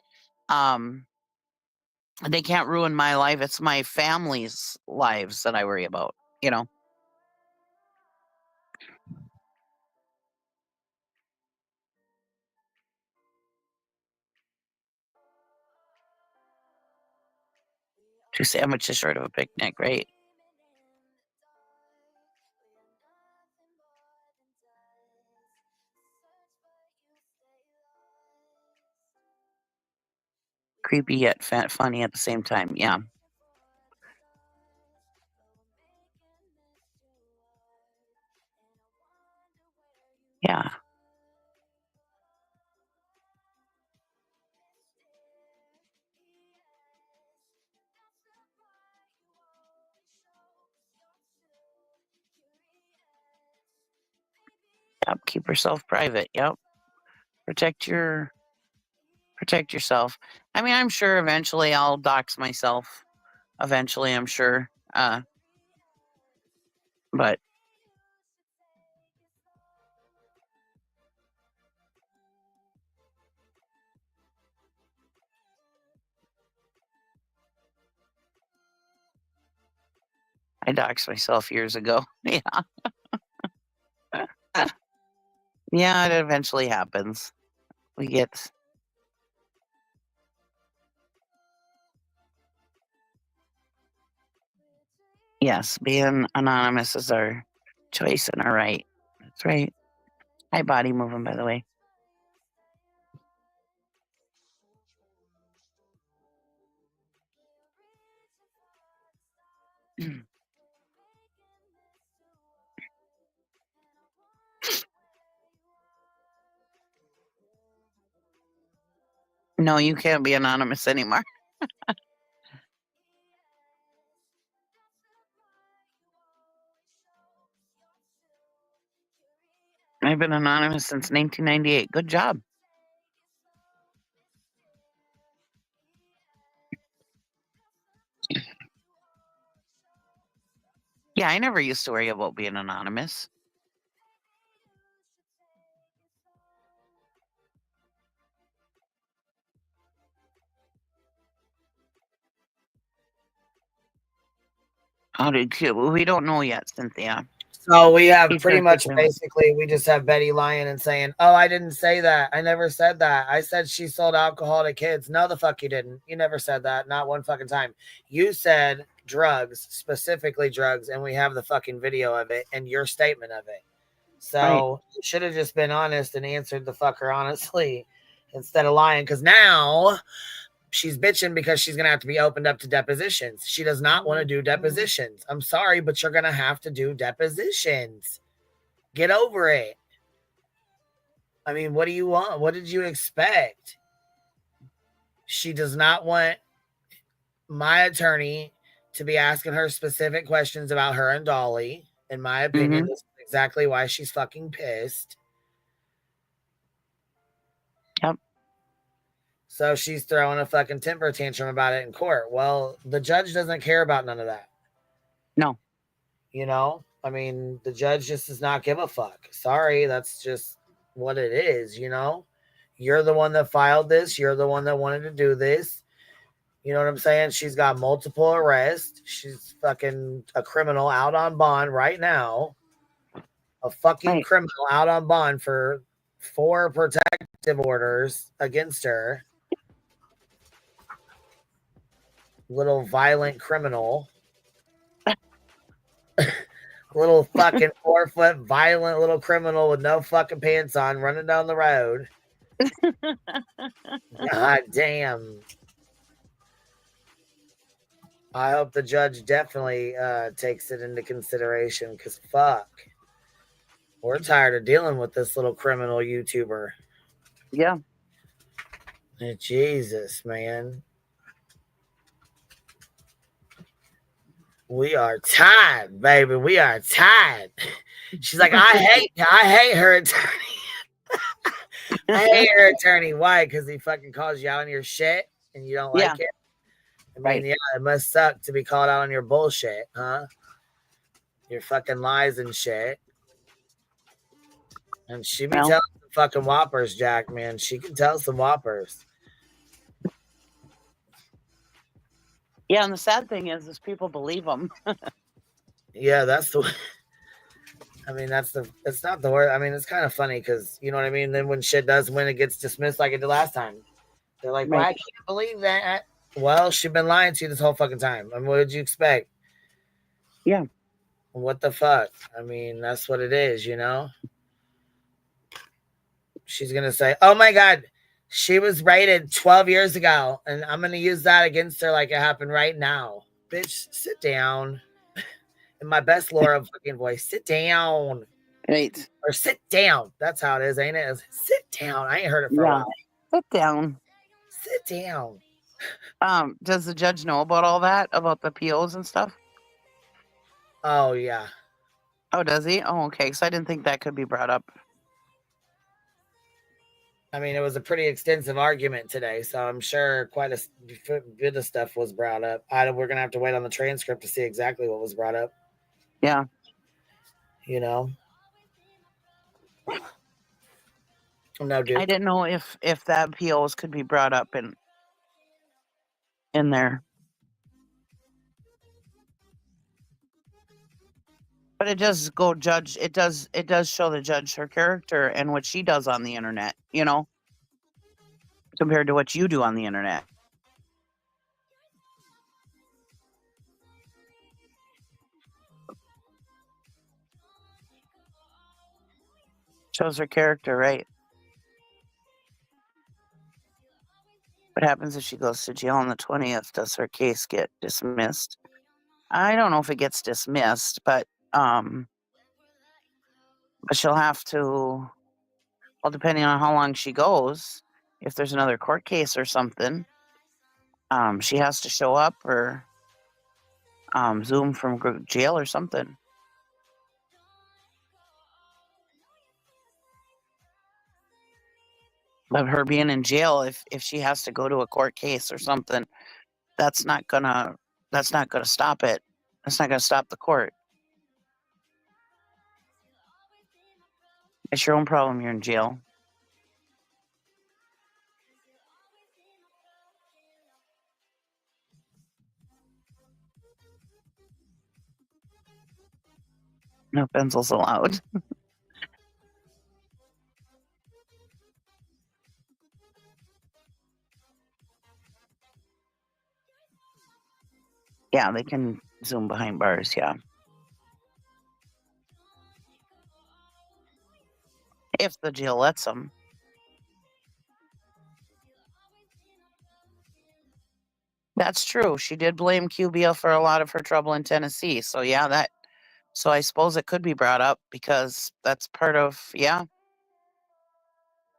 S5: They can't ruin my life. It's my family's lives that I worry about, Two sandwiches short of a picnic, right? Creepy yet funny at the same time. Yeah. Yeah. Yep. Keep yourself private. Yep. Protect yourself. I mean, I'm sure eventually I'll dox myself. Eventually, I'm sure. But I doxed myself years ago. Yeah. Yeah, it eventually happens. We get. Yes, being anonymous is our choice and our right. That's right. Hi, body moving, by the way. No, you can't be anonymous anymore. I've been anonymous since 1998. Good job. Yeah, I never used to worry about being anonymous. How did you? We don't know yet, Cynthia.
S2: So we have
S5: Keep
S2: pretty
S5: her
S2: much
S5: thinking.
S2: basically, we just have Betty lying and saying, "Oh, I didn't say that. I never said that. I said she sold alcohol to kids." No, the fuck you didn't. You never said that. Not one fucking time. You said drugs, specifically drugs, and we have the fucking video of it and your statement of it. So you should have just been honest and answered the fucker honestly instead of lying. Because now she's bitching because she's going to have to be opened up to depositions. She does not want to do depositions. I'm sorry, but you're going to have to do depositions. Get over it. I mean, what do you want? What did you expect? She does not want my attorney to be asking her specific questions about her and Dolly. In my opinion, this is exactly why she's fucking pissed.
S5: Yep.
S2: So she's throwing a fucking temper tantrum about it in court. Well, the judge doesn't care about none of that.
S5: No.
S2: You know, I mean, the judge just does not give a fuck. Sorry, that's just what it is, you know? You're the one that filed this. You're the one that wanted to do this. You know what I'm saying? She's got multiple arrests. She's fucking a criminal out on bond right now. A fucking criminal out on bond for 4 protective orders against her. Little violent criminal. Little fucking 4-foot violent little criminal with no fucking pants on running down the road. God damn. I hope the judge definitely takes it into consideration because fuck. We're tired of dealing with this little criminal YouTuber.
S5: Yeah.
S2: Jesus, man. We are tired, baby. We are tired. She's like, I hate her attorney. I hate her attorney. Why? Because he fucking calls you out on your shit and you don't like it. I mean, yeah, it must suck to be called out on your bullshit, huh? Your fucking lies and shit. And she be telling some fucking whoppers, Jack, man. She can tell some whoppers.
S5: Yeah, and the sad thing is people believe them.
S2: Yeah, that's the. I mean, it's not the word. I mean, it's kind of funny because you know what I mean. Then when shit does win, it gets dismissed like it did last time. They're like, "Well, I can't believe that." Well, she's been lying to you this whole fucking time. I mean, what did you expect?
S5: Yeah.
S2: What the fuck? I mean, that's what it is, you know. She's gonna say, "Oh my god, she was raided 12 years ago, and I'm gonna use that against her like it happened right now." Bitch, sit down. In my best Laura fucking voice, sit down.
S5: Right.
S2: Or sit down. That's how it is, ain't it? Sit down. I ain't heard it for a while.
S5: Sit down.
S2: Sit down.
S5: Does the judge know about all that? About the POs and stuff?
S2: Oh, yeah.
S5: Oh, does he? Oh, okay. Because I didn't think that could be brought up.
S2: I mean, it was a pretty extensive argument today, so I'm sure quite a bit of stuff was brought up. We're going to have to wait on the transcript to see exactly what was brought up.
S5: Yeah.
S2: You know? No, dude.
S5: I didn't know if that POs could be brought up in there. But it does go judge. It does show the judge her character and what she does on the internet. You know, compared to what you do on the internet. Shows her character, right? What happens if she goes to jail on the 20th? Does her case get dismissed? I don't know if it gets dismissed, but she'll have to. Well, depending on how long she goes, if there's another court case or something, she has to show up or Zoom from jail or something. But her being in jail, if she has to go to a court case or something, that's not gonna stop it. That's not gonna stop the court. It's your own problem. You're in jail. No pencils allowed. Yeah, they can Zoom behind bars. Yeah. If the jail lets them. That's true. She did blame QBL for a lot of her trouble in Tennessee. So yeah, so I suppose it could be brought up because that's part of, yeah.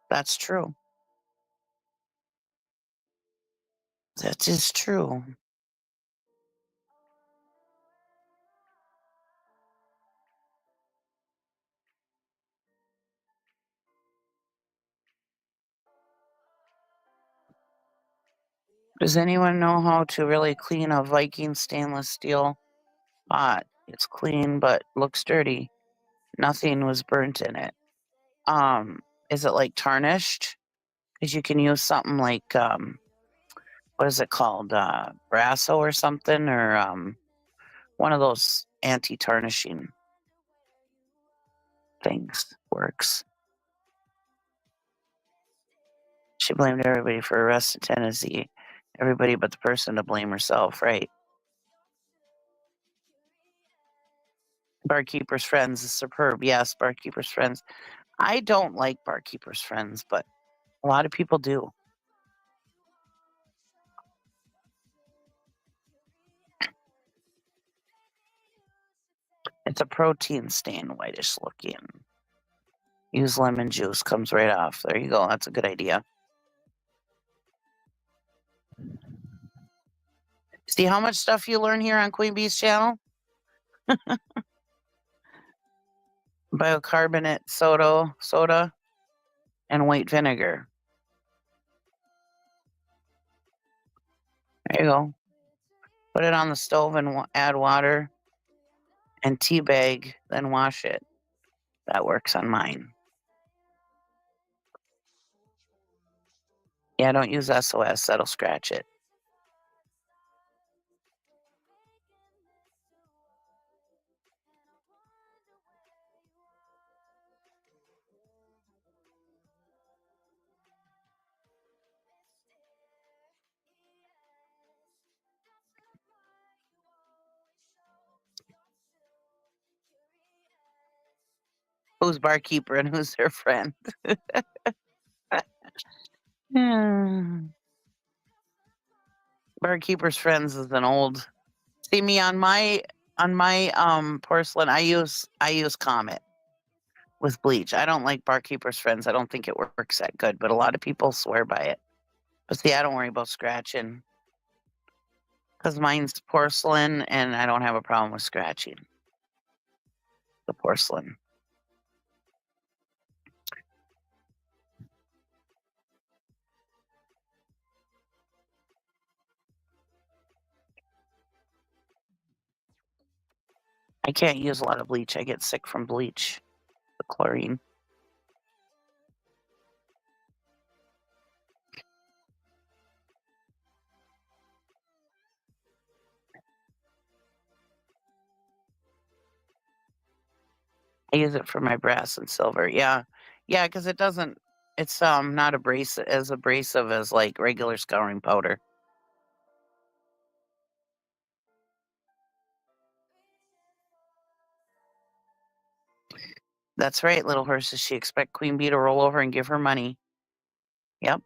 S5: That's true. That is true. Does anyone know how to really clean a Viking stainless steel pot? It's clean but looks dirty. Nothing was burnt in it. Is it like tarnished? Because you can use something like what is it called? Brasso or something, or one of those anti-tarnishing things works. She blamed everybody for arrest in Tennessee. Everybody but the person to blame herself, right? Barkeeper's Friends is superb. Yes, Barkeeper's Friends. I don't like Barkeeper's Friends, but a lot of people do. It's a protein stain, whitish looking. Use lemon juice, comes right off. There you go. That's a good idea. See how much stuff you learn here on Queen Bee's channel? Bicarbonate soda, and white vinegar. There you go. Put it on the stove and add water and tea bag, then wash it. That works on mine. Yeah, don't use SOS. That'll scratch it. Who's barkeeper and who's their friend? Barkeeper's Friends is an old. See me on my porcelain. I use Comet with bleach. I don't like Barkeeper's Friends. I don't think it works that good, but a lot of people swear by it. But see, I don't worry about scratching because mine's porcelain and I don't have a problem with scratching the porcelain. I can't use a lot of bleach. I get sick from bleach, the chlorine. I use it for my brass and silver. Yeah. Yeah, because it doesn't it's not as abrasive as like regular scouring powder. That's right, little horses. She expect Queen Bee to roll over and give her money. Yep.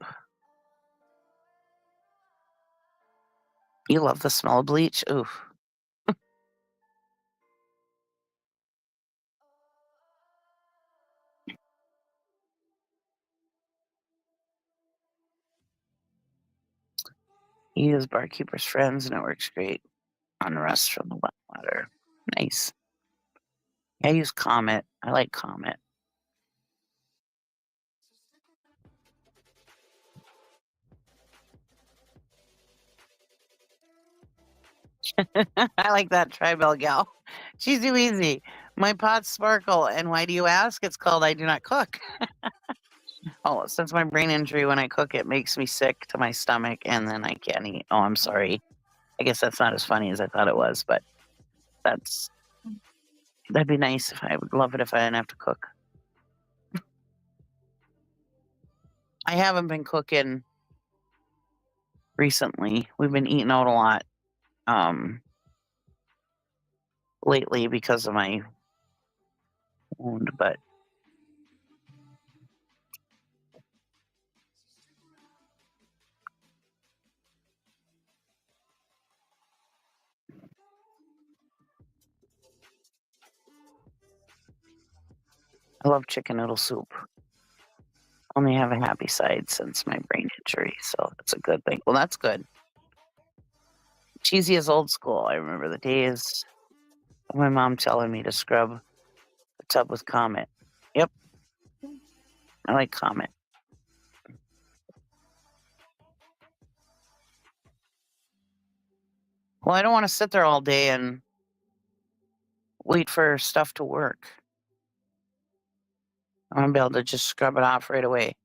S5: You love the smell of bleach? Oof. You use Barkeeper's Friends and it works great on rust from the wet water. Nice. I use Comet. I like Comet. I like that Tribal gal. She's too easy. My pots sparkle, and why do you ask? It's called I do not cook. Oh, since my brain injury, when I cook, it makes me sick to my stomach, and then I can't eat. Oh, I'm sorry. I guess that's not as funny as I thought it was, but that'd be nice. I would love it if I didn't have to cook. I haven't been cooking recently. We've been eating out a lot lately because of my wound, but I love chicken noodle soup. Only have a happy side since my brain injury, so that's a good thing. Well, that's good. Cheesy is old school. I remember the days of my mom telling me to scrub the tub with Comet. Yep. I like Comet. Well, I don't want to sit there all day and wait for stuff to work. I want to be able to just scrub it off right away.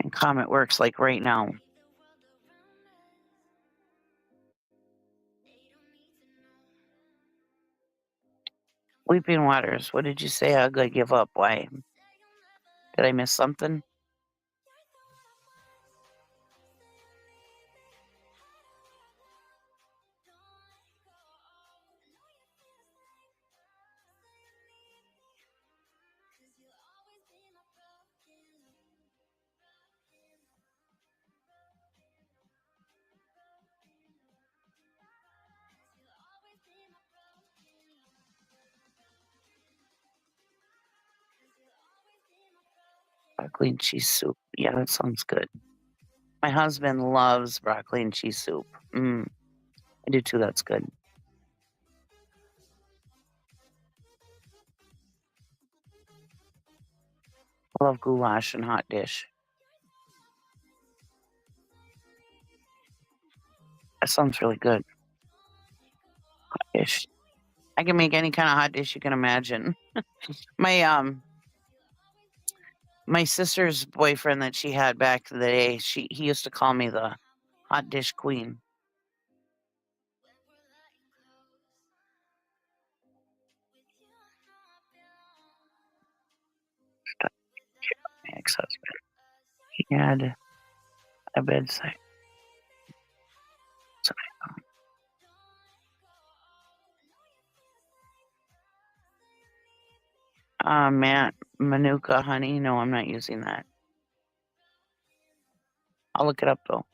S5: And Comet works like right now. Weeping Waters. What did you say? I gotta give up. Why? Did I miss something? Broccoli and cheese soup. Yeah, that sounds good. My husband loves broccoli and cheese soup. I do too. That's good. I love goulash and hot dish. That sounds really good. Hot dish. I can make any kind of hot dish you can imagine. My sister's boyfriend that she had back in the day, he used to call me the hot dish queen. My ex-husband. He had a bedside. Manuka honey. No, I'm not using that. I'll look it up though.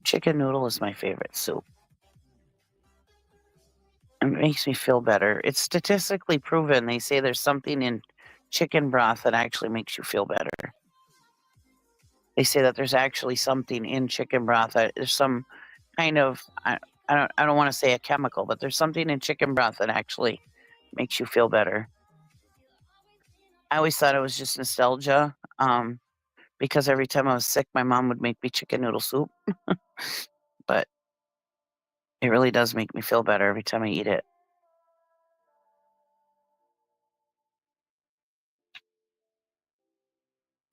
S5: Chicken noodle is my favorite soup. It makes me feel better. It's statistically proven. They say there's something in chicken broth that actually makes you feel better. They say that there's actually something in chicken broth that there's some kind of I don't want to say a chemical, but there's something in chicken broth that actually makes you feel better. I always thought it was just nostalgia, because every time I was sick, my mom would make me chicken noodle soup. But it really does make me feel better every time I eat it.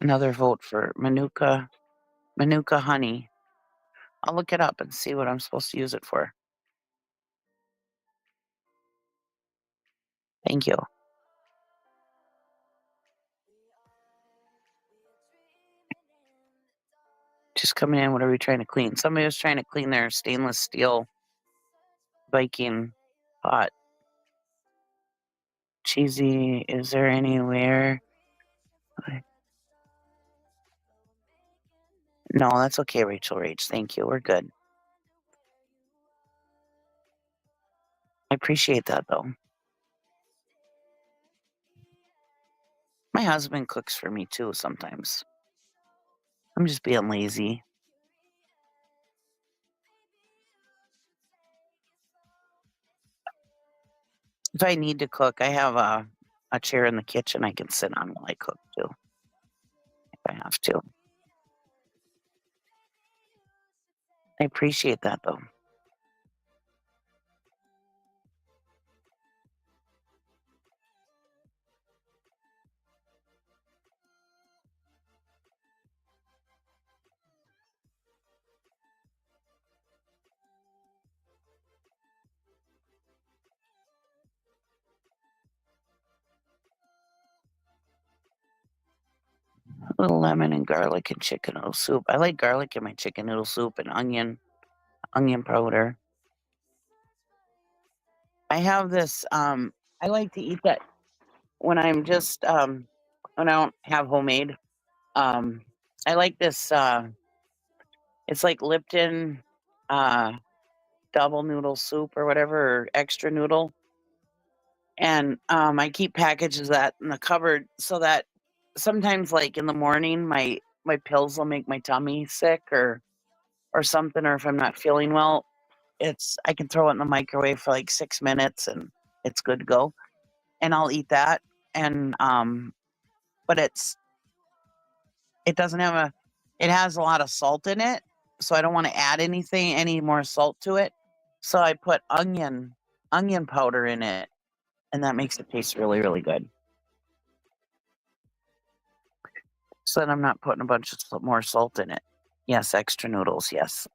S5: Another vote for Manuka honey. I'll look it up and see what I'm supposed to use it for. Thank you. Just coming in, what are we trying to clean? Somebody was trying to clean their stainless steel baking pot. Cheesy, is there anywhere? No, that's okay, Rachel Rage. Thank you. We're good. I appreciate that, though. My husband cooks for me, too, sometimes. I'm just being lazy. If I need to cook, I have a chair in the kitchen I can sit on while I cook, too. If I have to. I appreciate that, though. A little lemon and garlic and chicken noodle soup. I like garlic in my chicken noodle soup and onion powder. I have this, I like to eat that when I'm just, when I don't have homemade. I like this, it's like Lipton, double noodle soup or whatever, or extra noodle. And, I keep packages of that in the cupboard so that sometimes, like, in the morning, my pills will make my tummy sick or something, or if I'm not feeling well, I can throw it in the microwave for, like, 6 minutes, and it's good to go, and I'll eat that, and, but it doesn't have it has a lot of salt in it, so I don't wanna add any more salt to it, so I put onion powder in it, and that makes it taste really, really good. So then I'm not putting a bunch of more salt in it. Yes, extra noodles, yes.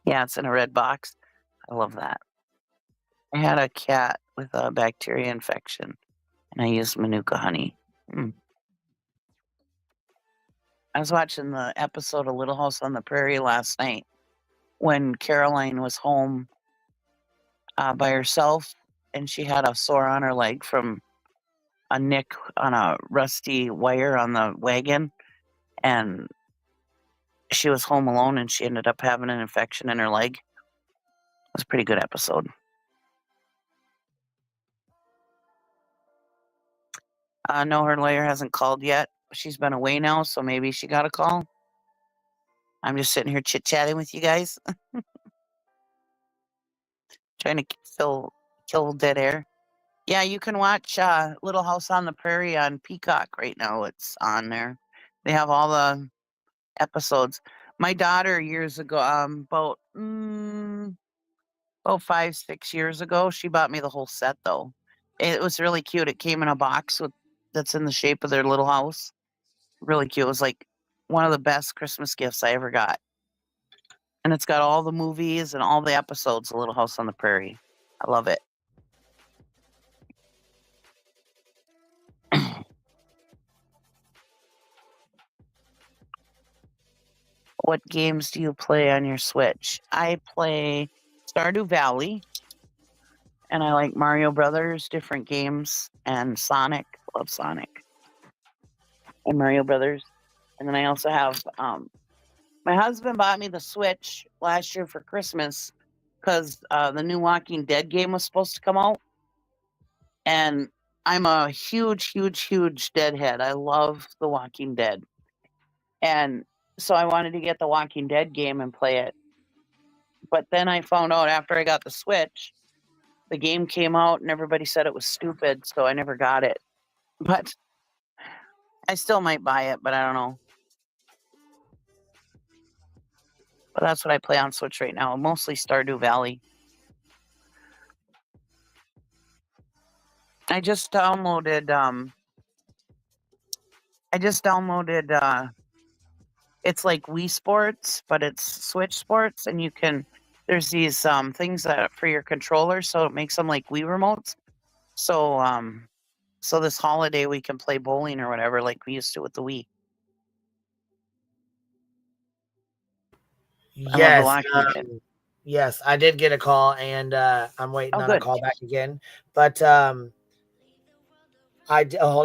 S5: Yeah, it's in a red box. I love that. I had a cat with a bacteria infection, and I used Manuka honey. I was watching the episode of Little House on the Prairie last night when Caroline was home by herself, and she had a sore on her leg from a nick on a rusty wire on the wagon, and she was home alone, and she ended up having an infection in her leg. It was a pretty good episode. No, her lawyer hasn't called yet. She's been away now, so maybe she got a call. I'm just sitting here chit-chatting with you guys. Trying to kill dead air. Yeah, you can watch Little House on the Prairie on Peacock right now. It's on there. They have all the episodes. My daughter years ago, about 5, 6 years ago, she bought me the whole set though. It was really cute. It came in a box that's in the shape of their little house. Really cute. It was like one of the best Christmas gifts I ever got. And it's got all the movies and all the episodes of Little House on the Prairie. I love it. What games do you play on your Switch? I play Stardew Valley, and I like Mario Brothers, different games, and Sonic. Love Sonic and Mario Brothers. And then I also have my husband bought me the Switch last year for Christmas because the new Walking Dead game was supposed to come out. And I'm a huge, huge, huge Deadhead. I love The Walking Dead. And so I wanted to get the Walking Dead game and play it. But then I found out after I got the Switch, the game came out and everybody said it was stupid, so I never got it. But I still might buy it, but I don't know. But that's what I play on Switch right now, mostly Stardew Valley. I just downloaded it's like Wii Sports, but it's Switch Sports, and there's these things that for your controller, so it makes them like Wii remotes. So this holiday we can play bowling or whatever like we used to with the Wii.
S2: Yes,
S5: Kid.
S2: yes, I did get a call, and I'm waiting on a call back again. But hold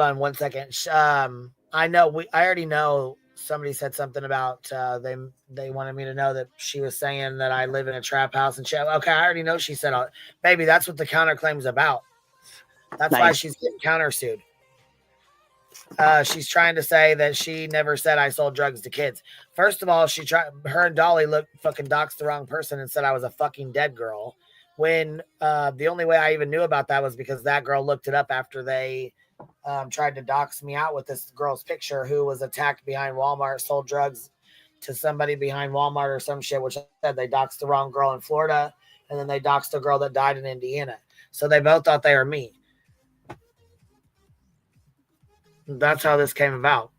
S2: on 1 second. I already know somebody said something about they wanted me to know that she was saying that I live in a trap house and shit. Okay, I already know she said, baby, that's what the counterclaim's about. That's why she's getting countersued. She's trying to say that she never said I sold drugs to kids. First of all, her and Dolly fucking doxed the wrong person and said I was a fucking dead girl. When the only way I even knew about that was because that girl looked it up after they tried to dox me out with this girl's picture who was attacked behind Walmart, sold drugs to somebody behind Walmart or some shit, which I said they doxed the wrong girl in Florida, and then they doxed a girl that died in Indiana. So they both thought they were me. That's how this came about.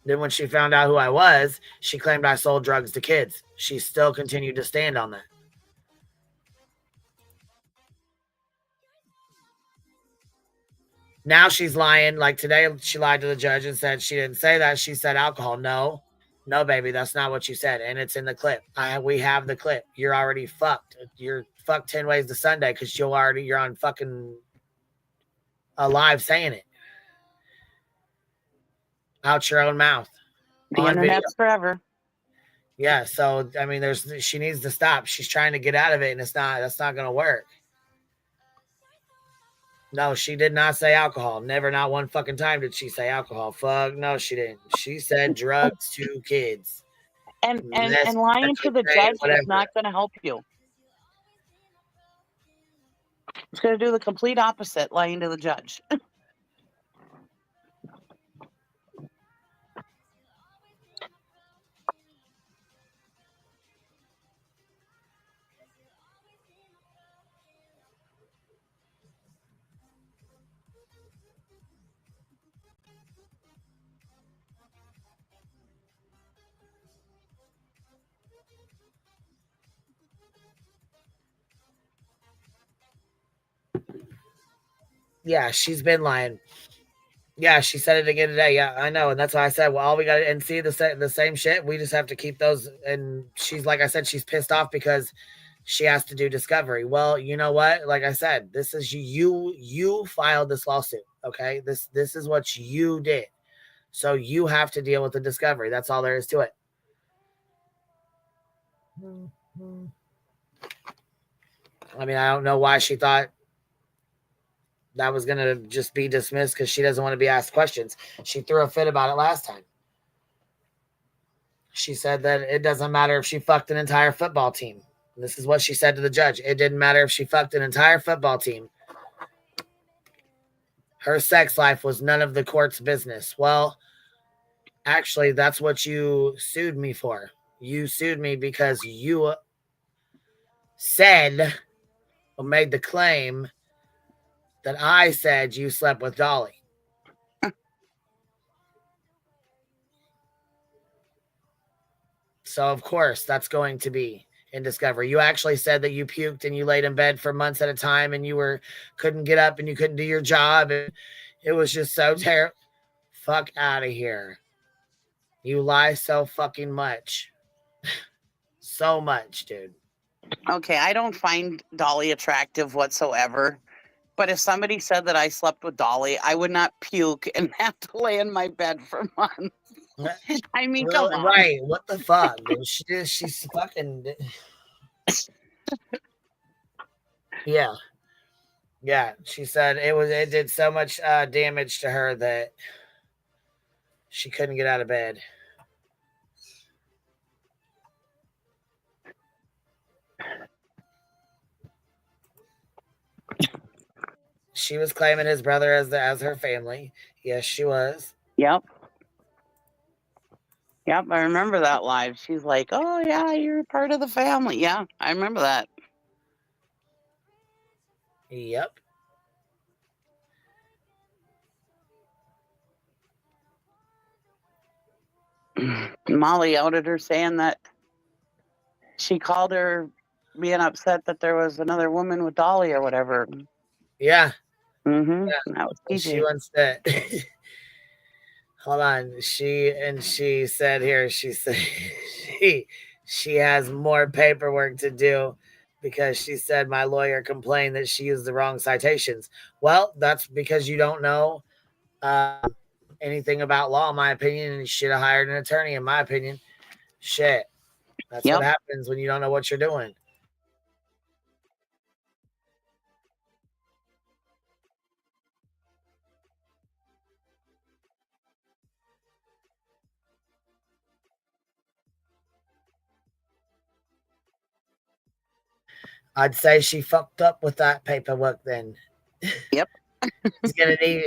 S2: Then when she found out who I was, she claimed I sold drugs to kids. She still continued to stand on that. Now she's lying. Like today, she lied to the judge and said she didn't say that. She said alcohol. No, baby, that's not what you said. And it's in the clip. We have the clip. You're already fucked. You're fucked 10 ways to Sunday because you're on fucking live saying it. Out your own mouth.
S5: The internet's forever.
S2: Yeah, so I mean, she needs to stop. She's trying to get out of it, and that's not going to work. No, she did not say alcohol. Never, not one fucking time did she say alcohol. Fuck, no, she didn't. She said drugs to kids.
S5: And lying to the judge is not going to help you. It's going to do the complete opposite, lying to the judge.
S2: Yeah, she's been lying. Yeah, she said it again today. Yeah, I know. And that's why I said, well, all we got to, and see the same shit. We just have to keep those. And she's, like I said, she's pissed off because she has to do discovery. Well, you know what? Like I said, this is you filed this lawsuit. Okay. This is what you did. So you have to deal with the discovery. That's all there is to it. I mean, I don't know why she thought that was going to just be dismissed because she doesn't want to be asked questions. She threw a fit about it last time. She said that it doesn't matter if she fucked an entire football team. This is what she said to the judge. It didn't matter if she fucked an entire football team. Her sex life was none of the court's business. Well, actually, that's what you sued me for. You sued me because you said or made the claim that I said you slept with Dolly. So, of course, that's going to be in discovery. You actually said that you puked and you laid in bed for months at a time and you couldn't get up and you couldn't do your job. And it was just so terrible. Fuck out of here. You lie so fucking much. So much, dude.
S5: Okay, I don't find Dolly attractive whatsoever. But if somebody said that I slept with Dolly, I would not puke and have to lay in my bed for months. I mean, come on.
S2: Right. What the fuck, dude? She's fucking... Yeah. Yeah. She said it did so much damage to her that she couldn't get out of bed. She was claiming his brother as her family. Yes, she was.
S5: Yep, I remember that live. She's like, oh, yeah, you're part of the family. Yeah, I remember that.
S2: Yep.
S5: Molly outed her saying that she called her being upset that there was another woman with Dolly or whatever.
S2: Yeah.
S5: Mm-hmm.
S2: Yeah.
S5: That was
S2: And she
S5: TJ.
S2: wants to hold on. She said here, she said she has more paperwork to do because she said my lawyer complained that she used the wrong citations. Well, that's because you don't know anything about law, in my opinion, and you should have hired an attorney, in my opinion. Shit. That's what happens when you don't know what you're doing. I'd say she fucked up with that paperwork then.
S5: Yep.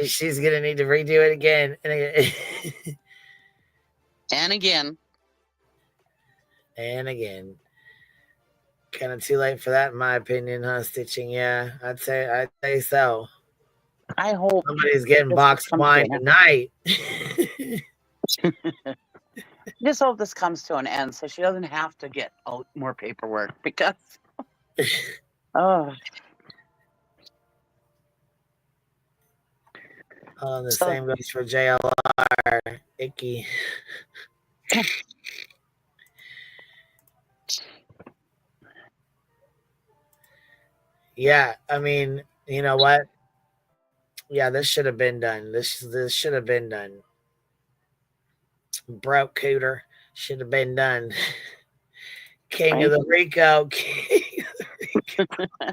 S2: she's gonna need to redo it again and again.
S5: And again.
S2: And again. Kind of too late for that, in my opinion, huh? Stitching, yeah. I'd say so.
S5: I hope
S2: somebody's getting boxed wine tonight.
S5: Just hope this comes to an end so she doesn't have to get out more paperwork because
S2: the same goes for JLR. Icky. Yeah, I mean, you know what? Yeah, this should have been done. This should have been done. Broke cooter should have been done. King of the Rico. King of the Rico.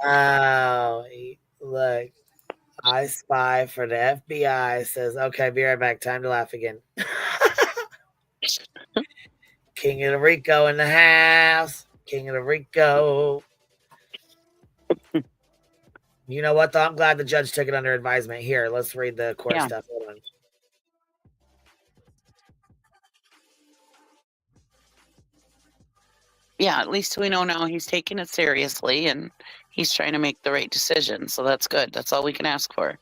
S2: Oh, look. I spy for the FBI says, okay, be right back. Time to laugh again. King of the Rico in the house. King of the Rico. You know what, though? I'm glad the judge took it under advisement. Here, let's read the court stuff. Hold on.
S5: Yeah, at least we know now he's taking it seriously and he's trying to make the right decision. So that's good. That's all we can ask for.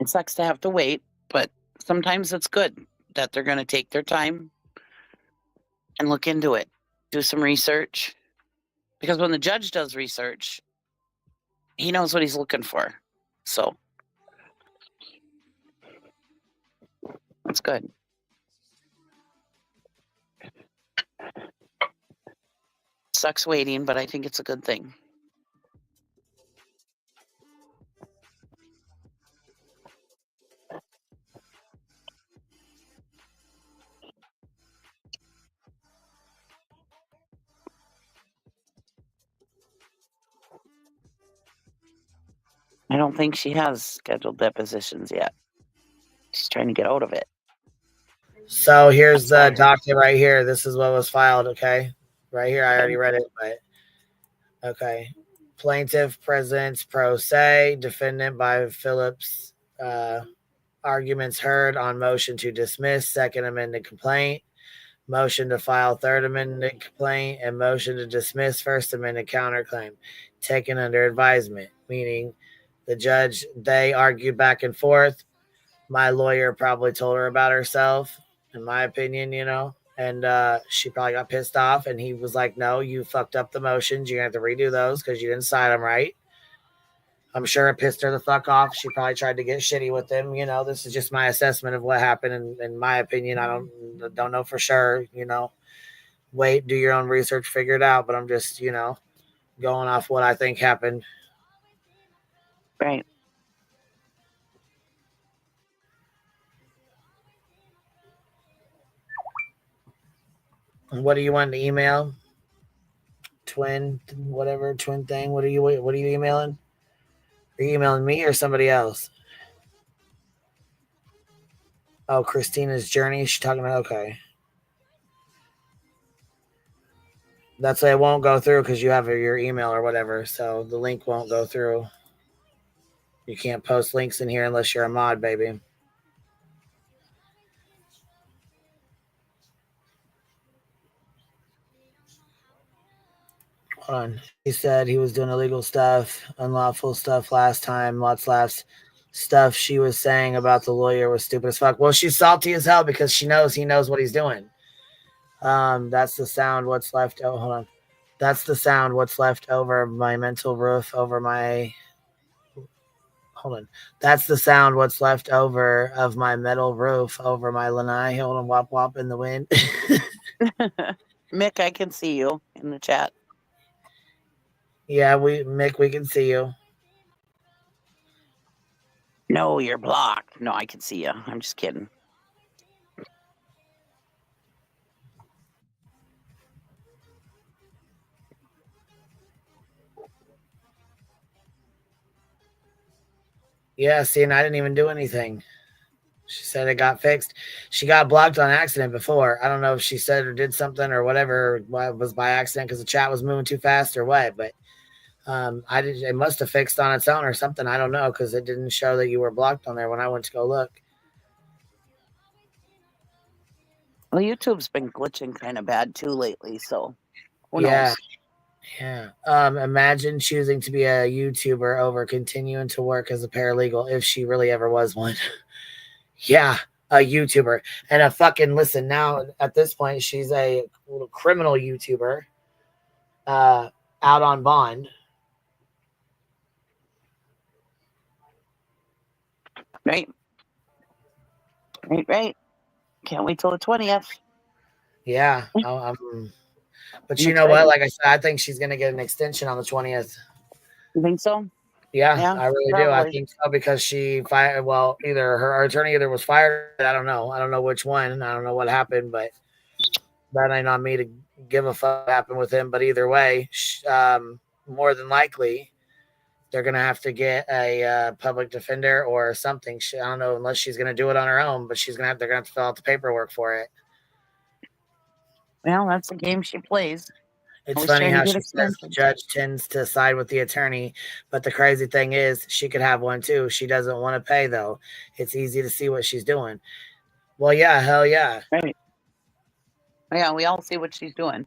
S5: It sucks to have to wait, but sometimes it's good that they're going to take their time and look into it, do some research. Because when the judge does research, he knows what he's looking for. So that's good. Sucks waiting, but I think it's a good thing. I don't think she has scheduled depositions yet. She's trying to get out of it.
S2: So here's the docket right here. This is what was filed, okay? Right here, I already read it, but okay. Plaintiff presents pro se, defendant by Phillips. Arguments heard on motion to dismiss, second amended complaint, motion to file third amended complaint, and motion to dismiss first amended counterclaim taken under advisement, meaning the judge, they argued back and forth. My lawyer probably told her about herself, in my opinion, you know, and she probably got pissed off, and he was like, no, you fucked up the motions. You're going to have to redo those because you didn't cite them right. I'm sure it pissed her the fuck off. She probably tried to get shitty with him. You know, this is just my assessment of what happened. And in my opinion, I don't know for sure, you know, wait, do your own research, figure it out. But I'm just, you know, going off what I think happened.
S5: Right.
S2: What do you want to email? Twin, whatever, twin thing. What are you emailing? Are you emailing me or somebody else? Oh, Christina's journey. She's talking about, okay. That's why it won't go through because you have your email or whatever. So the link won't go through. You can't post links in here unless you're a mod, baby. Hold on. He said he was doing illegal stuff, unlawful stuff last time. Lots laughs. stuff she was saying about the lawyer was stupid as fuck. Well, she's salty as hell because she knows he knows what he's doing. That's the sound what's left. Oh, hold on. That's the sound what's left over my mental roof over my. Hold on. That's the sound what's left over of my metal roof over my lanai. Hold on, wop wop in the wind.
S5: Mick, I can see you in the chat.
S2: Yeah, Mick, we can see you.
S5: No, you're blocked. No, I can see you. I'm just kidding.
S2: Yeah, see, and I didn't even do anything. She said it got fixed. She got blocked on accident before. I don't know if she said or did something or whatever. It was by accident because the chat was moving too fast or what. But I did. It must have fixed on its own or something. I don't know because it didn't show that you were blocked on there when I went to go look.
S5: Well, YouTube's been glitching kind of bad too lately, so who
S2: Yeah.
S5: knows?
S2: Yeah. Imagine choosing to be a YouTuber over continuing to work as a paralegal if she really ever was one. Yeah, a YouTuber and a fucking listen. Now at this point, she's a criminal YouTuber, out on bond.
S5: Right. Right. Can't wait till the 20th.
S2: Yeah. But you know what? Like I said, I think she's gonna get an extension on the 20th.
S5: You think so?
S2: Yeah, I really do. I
S5: probably.
S2: think so because she fired. Well, either her attorney either was fired. I don't know. I don't know which one. I don't know what happened, but that ain't on me to give a fuck what happened with him. But either way, more than likely, they're gonna have to get a public defender or something. I don't know unless she's gonna do it on her own, but they're gonna have to fill out the paperwork for it.
S5: Well, that's the game she plays.
S2: It's funny how she says the judge tends to side with the attorney, but the crazy thing is she could have one too. She doesn't want to pay though. It's easy to see what she's doing. Well, yeah, hell yeah.
S5: Right. Yeah, we all see what she's doing.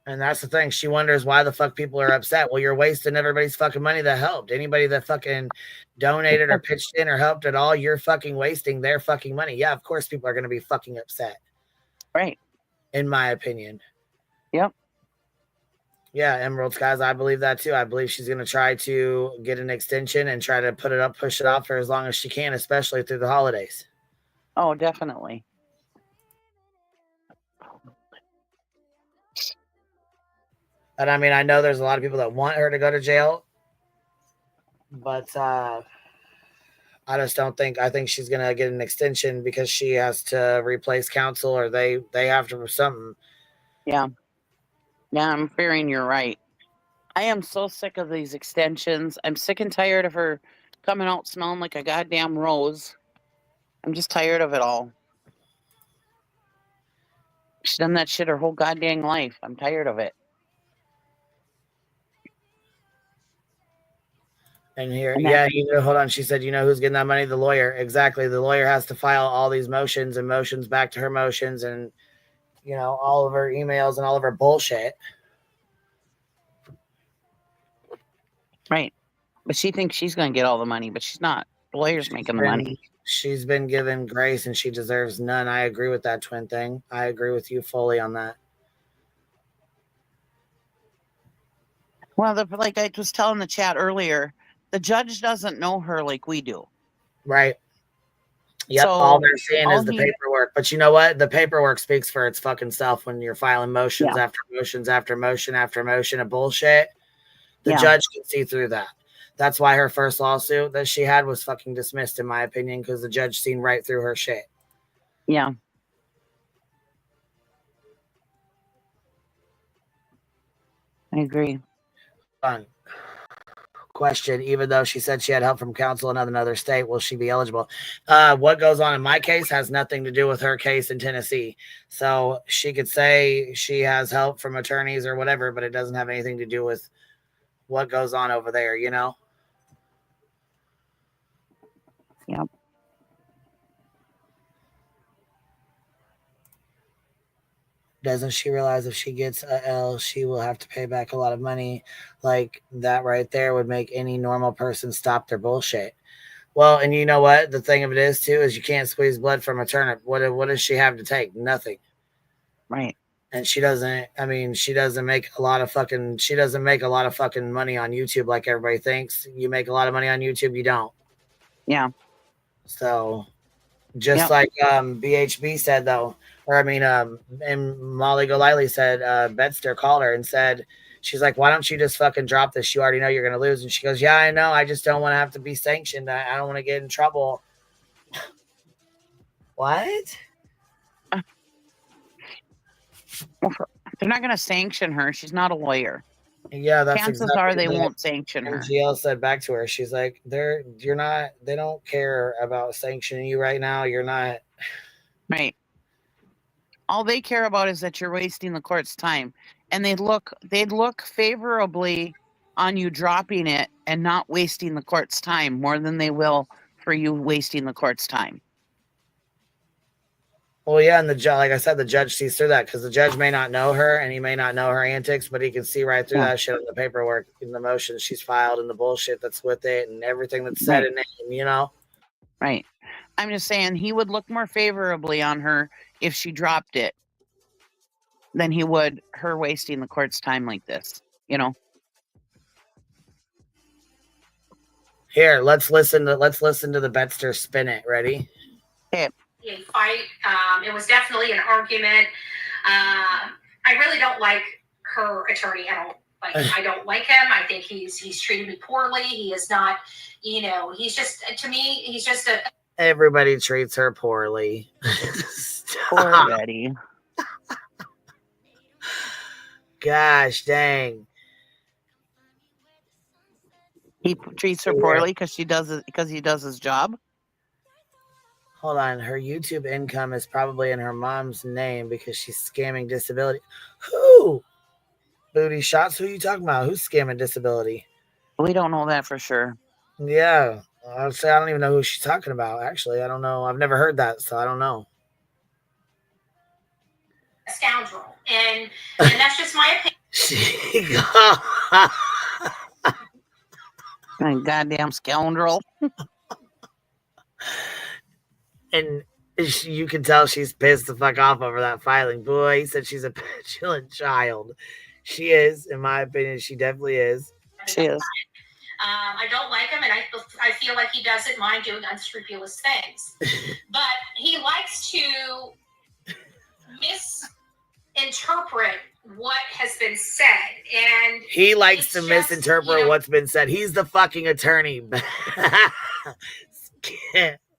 S2: And that's the thing. She wonders why the fuck people are upset. Well, you're wasting everybody's fucking money that helped. Anybody that fucking donated or pitched in or helped at all, you're fucking wasting their fucking money. Yeah, of course people are going to be fucking upset.
S5: Right.
S2: In my opinion.
S5: Yep.
S2: Yeah, Emerald Skies, I believe that too. I believe she's going to try to get an extension and try to push it off for as long as she can, especially through the holidays.
S5: Oh, definitely.
S2: And I mean, I know there's a lot of people that want her to go to jail, but I just don't think. I think she's gonna get an extension because she has to replace counsel, or they have to do something.
S5: Yeah, I'm fearing you're right. I am so sick of these extensions. I'm sick and tired of her coming out smelling like a goddamn rose. I'm just tired of it all. She's done that shit her whole goddamn life. I'm tired of it.
S2: And here, yeah, hold on. She said, you know who's getting that money? The lawyer. Exactly. The lawyer has to file all these motions and motions back to her motions and, all of her emails and all of her bullshit.
S5: Right. But she thinks she's going to get all the money, but she's not. The lawyer's making the money.
S2: She's been given grace and she deserves none. I agree with that twin thing. I agree with you fully on that.
S5: Well, like I was telling the chat earlier, the judge doesn't know her like we do.
S2: Right. Yep. So, all they're seeing is the paperwork. But you know what? The paperwork speaks for its fucking self when you're filing motions after motions after motion after motion of bullshit. The judge can see through that. That's why her first lawsuit that she had was fucking dismissed, in my opinion, because the judge seen right through her shit.
S5: Yeah. I agree.
S2: Question, even though she said she had help from counsel in another state, will she be eligible? What goes on in my case has nothing to do with her case in Tennessee. So she could say she has help from attorneys or whatever, but it doesn't have anything to do with what goes on over there,
S5: Yep.
S2: Doesn't she realize if she gets a L, she will have to pay back a lot of money? Like that right there would make any normal person stop their bullshit. Well, and you know what? The thing of it is too is you can't squeeze blood from a turnip. What does she have to take? Nothing.
S5: Right.
S2: And she doesn't. I mean, she doesn't make a lot of fucking. She doesn't make a lot of fucking money on YouTube like everybody thinks. You make a lot of money on YouTube, you don't.
S5: Yeah.
S2: So, just like BHB said though, or I mean, and Molly Golightly said, Bedster called her and said, she's like, why don't you just fucking drop this? You already know you're gonna lose. And she goes, yeah, I know. I just don't want to have to be sanctioned. I don't want to get in trouble. What?
S5: Well, they're not going to sanction her. She's not a lawyer.
S2: Yeah, that's
S5: chances
S2: exactly
S5: are they
S2: what
S5: won't sanction her.
S2: GL said back to her. She's like, they don't care about sanctioning you right now. You're not.
S5: Right. All they care about is that you're wasting the court's time. And they'd look favorably on you dropping it and not wasting the court's time more than they will for you wasting the court's time.
S2: Well, yeah, and the judge, like I said, the judge sees through that because the judge may not know her and he may not know her antics, but he can see right through that shit in the paperwork, in the motions she's filed, and the bullshit that's with it, and everything that's said in it, you know?
S5: Right. I'm just saying he would look more favorably on her if she dropped it than he would her wasting the court's time like this, you know?
S2: Here, let's listen to the Bedster spin it. Ready?
S5: Okay.
S14: Fight. It was definitely an argument. I really don't like her attorney at all. Like, I don't like him. I think he's treated me poorly. He is not, he's just, to me, he's just a.
S2: Everybody treats her poorly.
S5: Poor Betty.
S2: Gosh dang.
S5: He treats her poorly because he does his job.
S2: Hold on, her YouTube income is probably in her mom's name because she's scamming disability. Who? Booty shots? Who are you talking about? Who's scamming disability?
S5: We don't know that for sure.
S2: Yeah, I'll say I don't even know who she's talking about. Actually, I don't know. I've never heard that, so I don't know.
S14: A scoundrel, and that's just my opinion.
S5: Goddamn scoundrel.
S2: And you can tell she's pissed the fuck off over that filing. Boy, he said she's a petulant child. She is, in my opinion, she definitely is.
S5: She is.
S14: I don't like him, and I feel like he doesn't mind doing unscrupulous things. But he likes to misinterpret what has been said. And
S2: he likes to misinterpret what's been said. He's the fucking attorney.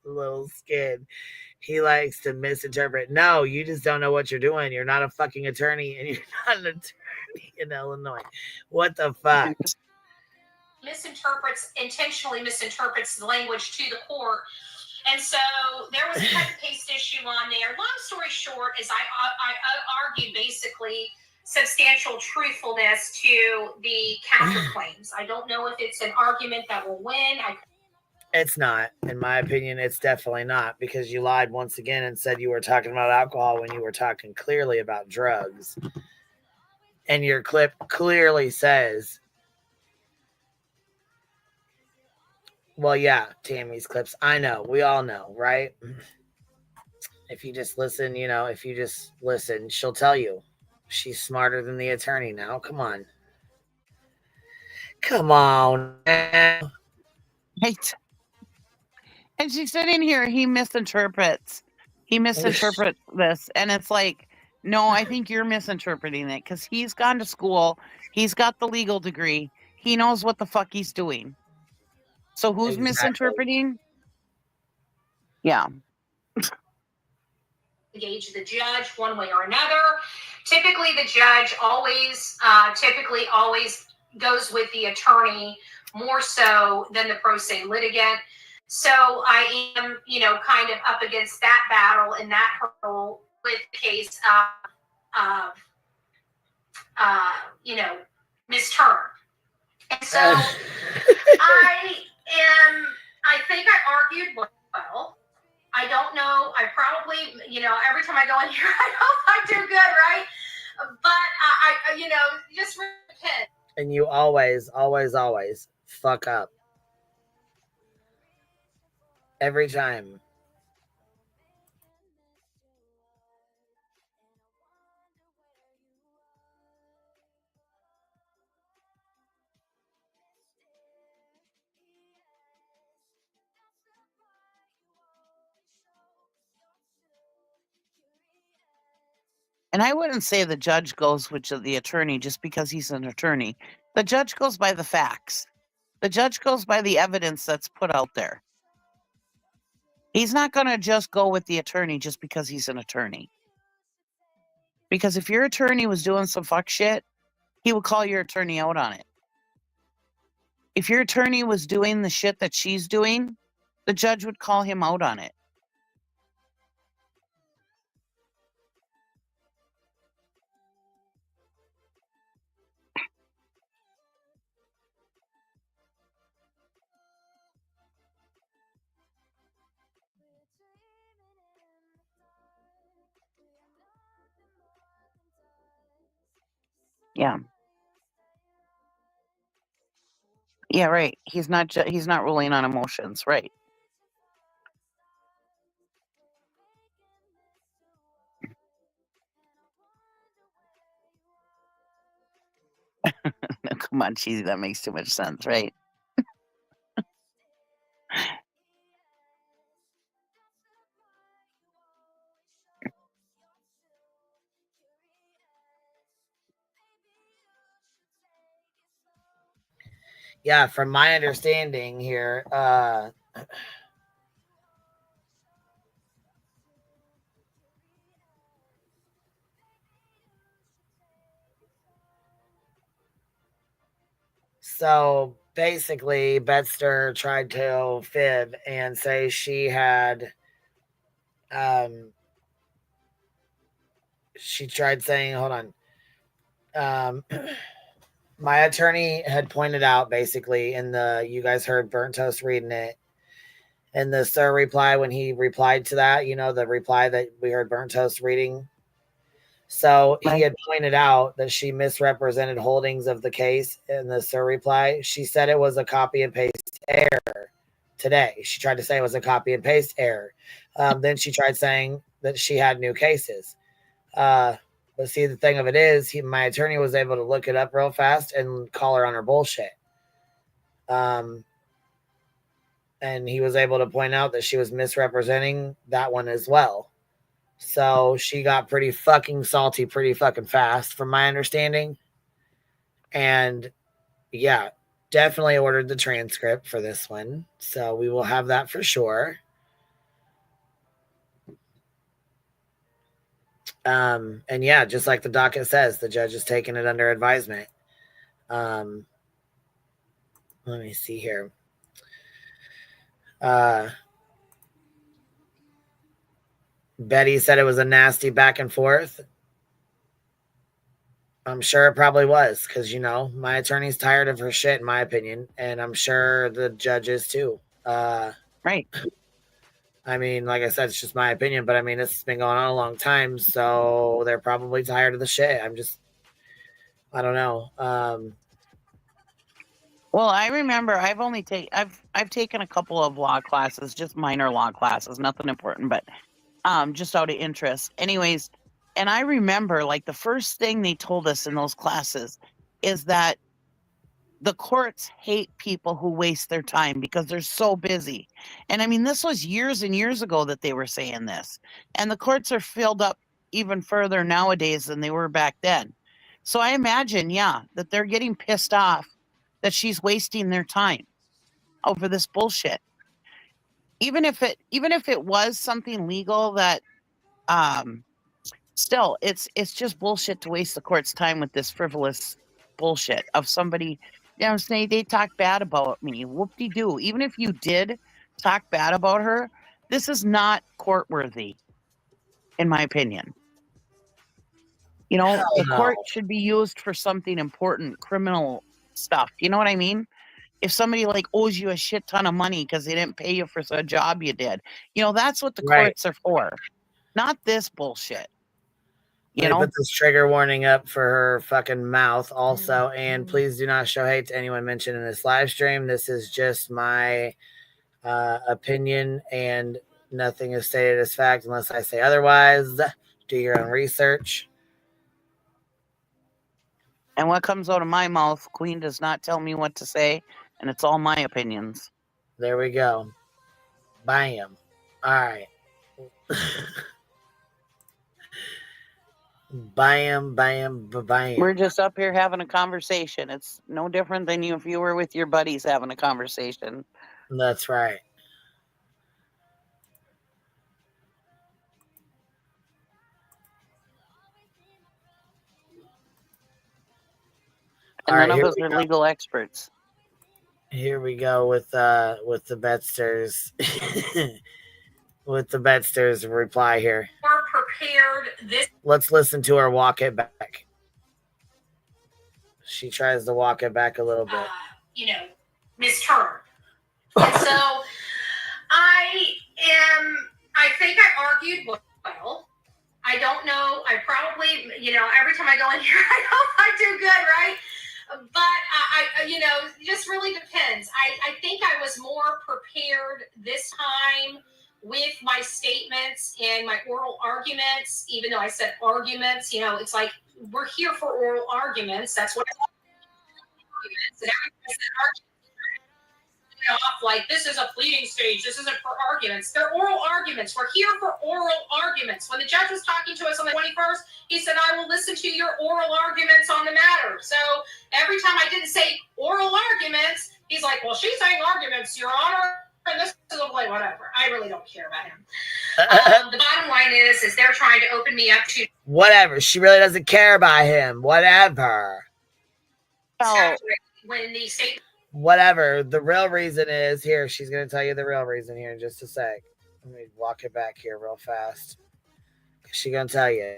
S2: Little skin. He likes to misinterpret. No, you just don't know what you're doing. You're not a fucking attorney, and you're not an attorney in Illinois. What the fuck?
S14: Intentionally misinterprets the language to the court. And so there was a cut and paste issue on there. Long story short is I argue basically substantial truthfulness to the counterclaims. I don't know if it's an argument that will win.
S2: It's not. In my opinion, it's definitely not, because you lied once again and said you were talking about alcohol when you were talking clearly about drugs. And your clip clearly says, well, yeah, Tammy's clips. I know. We all know, right? If you just listen, she'll tell you. She's smarter than the attorney now. Come on. Come on.
S5: Right. And she's sitting here, he misinterprets this. And it's like, no, I think you're misinterpreting it, because he's gone to school. He's got the legal degree. He knows what the fuck he's doing. So who's misinterpreting? Yeah.
S14: Engage the judge one way or another. Typically, the judge always goes with the attorney more so than the pro se litigant. So I am, kind of up against that battle and that hurdle with the case of Miss Turner. And so I think I argued well. I don't know. I probably believe, every time I go in here, I hope I do good, right? But I just repent.
S2: And you always fuck up. Every time.
S5: And I wouldn't say the judge goes with the attorney just because he's an attorney. The judge goes by the facts. The judge goes by the evidence that's put out there. He's not going to just go with the attorney just because he's an attorney. Because if your attorney was doing some fuck shit, he would call your attorney out on it. If your attorney was doing the shit that she's doing, the judge would call him out on it. Yeah. Yeah, right. He's not ruling on emotions, right? Come on, cheesy. That makes too much sense, right?
S2: Yeah, from my understanding here, so basically, Betster tried to fib and say she had, she tried saying, hold on, my attorney had pointed out basically you guys heard Burnt Toast reading it, and the sir reply when he replied to that, the reply that we heard Burnt Toast reading. So he had pointed out that she misrepresented holdings of the case in the sir reply. She said it was a copy and paste error today. She tried to say it was a copy and paste error. Then she tried saying that she had new cases. But see, the thing of it is, my attorney was able to look it up real fast and call her on her bullshit. And he was able to point out that she was misrepresenting that one as well. So she got pretty fucking salty pretty fucking fast, from my understanding. And yeah, definitely ordered the transcript for this one. So we will have that for sure. And yeah, just like the docket says, the judge is taking it under advisement. Let me see here. Betty said it was a nasty back and forth. I'm sure it probably was, because my attorney's tired of her shit, in my opinion, and I'm sure the judge is too.
S5: Right.
S2: I mean, like I said, it's just my opinion, but I mean, this has been going on a long time, so they're probably tired of the shit. I don't know.
S5: Well, I remember I've taken a couple of law classes, just minor law classes, nothing important, but just out of interest. Anyways, and I remember like the first thing they told us in those classes is that the courts hate people who waste their time because they're so busy. And I mean, this was years and years ago that they were saying this. And the courts are filled up even further nowadays than they were back then. So I imagine, that they're getting pissed off that she's wasting their time over this bullshit. Even if it was something legal that still it's just bullshit to waste the court's time with this frivolous bullshit of somebody, saying they talk bad about me. Whoop-de-doo. Even if you did talk bad about her, this is not court worthy, in my opinion. The court should be used for something important, criminal stuff. You know what I mean? If somebody like owes you a shit ton of money because they didn't pay you for a job you did, that's what the courts are for. Not this bullshit.
S2: Let me put this trigger warning up for her fucking mouth also. And please do not show hate to anyone mentioned in this live stream. This is just my opinion, and nothing is stated as fact unless I say otherwise. Do your own research.
S5: And what comes out of my mouth, Queen does not tell me what to say, and it's all my opinions.
S2: There we go. Bam. All right. Bam, bam, bam.
S5: We're just up here having a conversation. It's no different than if you were with your buddies having a conversation.
S2: That's right.
S5: And none of us are legal experts.
S2: Here we go with the Betsters. With the Betsters reply here.
S14: We're prepared this.
S2: Let's listen to her walk it back. She tries to walk it back a little bit.
S14: Miss Turner. And so I think I argued well. I don't know. I probably, every time I go in here, I hope I do good, right? But it just really depends. I think I was more prepared this time with my statements and my oral arguments, even though I said arguments, it's like we're here for oral arguments. That's what arguments. And everybody said arguments. Off like this is a pleading stage. This isn't for arguments. They're oral arguments. We're here for oral arguments. When the judge was talking to us on the 21st, he said, I will listen to your oral arguments on the matter. So every time I didn't say oral arguments, he's like, well, she's saying arguments, Your Honor. And this is like, whatever. I really don't care about him. The bottom line is they're trying to open me up to
S2: whatever. She really doesn't care about him. Whatever.
S14: When the state.
S2: Whatever. The real reason is here. She's going to tell you the real reason here in just a sec. Let me walk it back here real fast. She's going to tell you.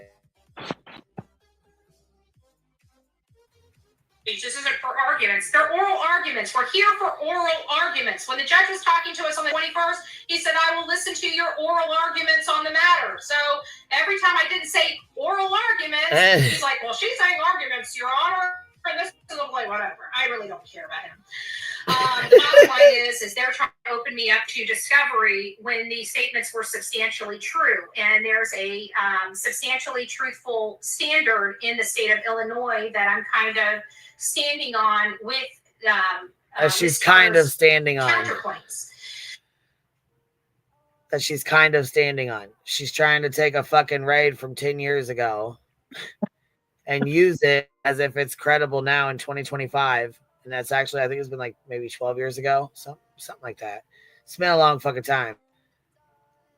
S14: This isn't for arguments. They're oral arguments. We're here for oral arguments. When the judge was talking to us on the 21st, he said, I will listen to your oral arguments on the matter. So every time I didn't say oral arguments, he's like, well, she's saying arguments, Your Honor. And this is like, whatever. I really don't care about him. The bottom line is they're trying to open me up to discovery when the statements were substantially true. And there's a substantially truthful standard in the state of Illinois that I'm kind of standing on with.
S2: She's kind of standing on.
S14: Counterpoints.
S2: That she's kind of standing on. She's trying to take a fucking raid from 10 years ago and use it as if it's credible now in 2025. And that's actually, I think it's been like maybe 12 years ago. Something like that. It's been a long fucking time.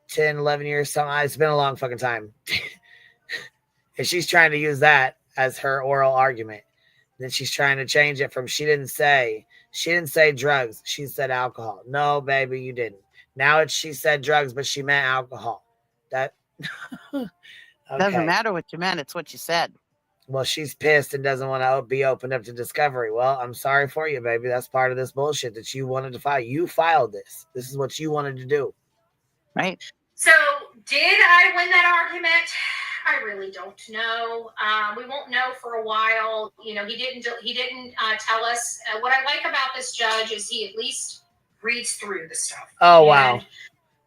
S2: 10, 11 years, something. It's been a long fucking time. And she's trying to use that as her oral argument. And then she's trying to change it from she didn't say drugs. She said alcohol. No, baby, you didn't. Now she said drugs, but she meant alcohol. That okay.
S5: Doesn't matter what you meant. It's what you said.
S2: Well, she's pissed and doesn't want to be opened up to discovery. Well, I'm sorry for you, baby. That's part of this bullshit that you wanted to file. You filed this. This is what you wanted to do. Right?
S14: So did I win that argument? I really don't know. We won't know for a while. He didn't tell us. What I like about this judge is he at least reads through the stuff.
S2: Oh, wow.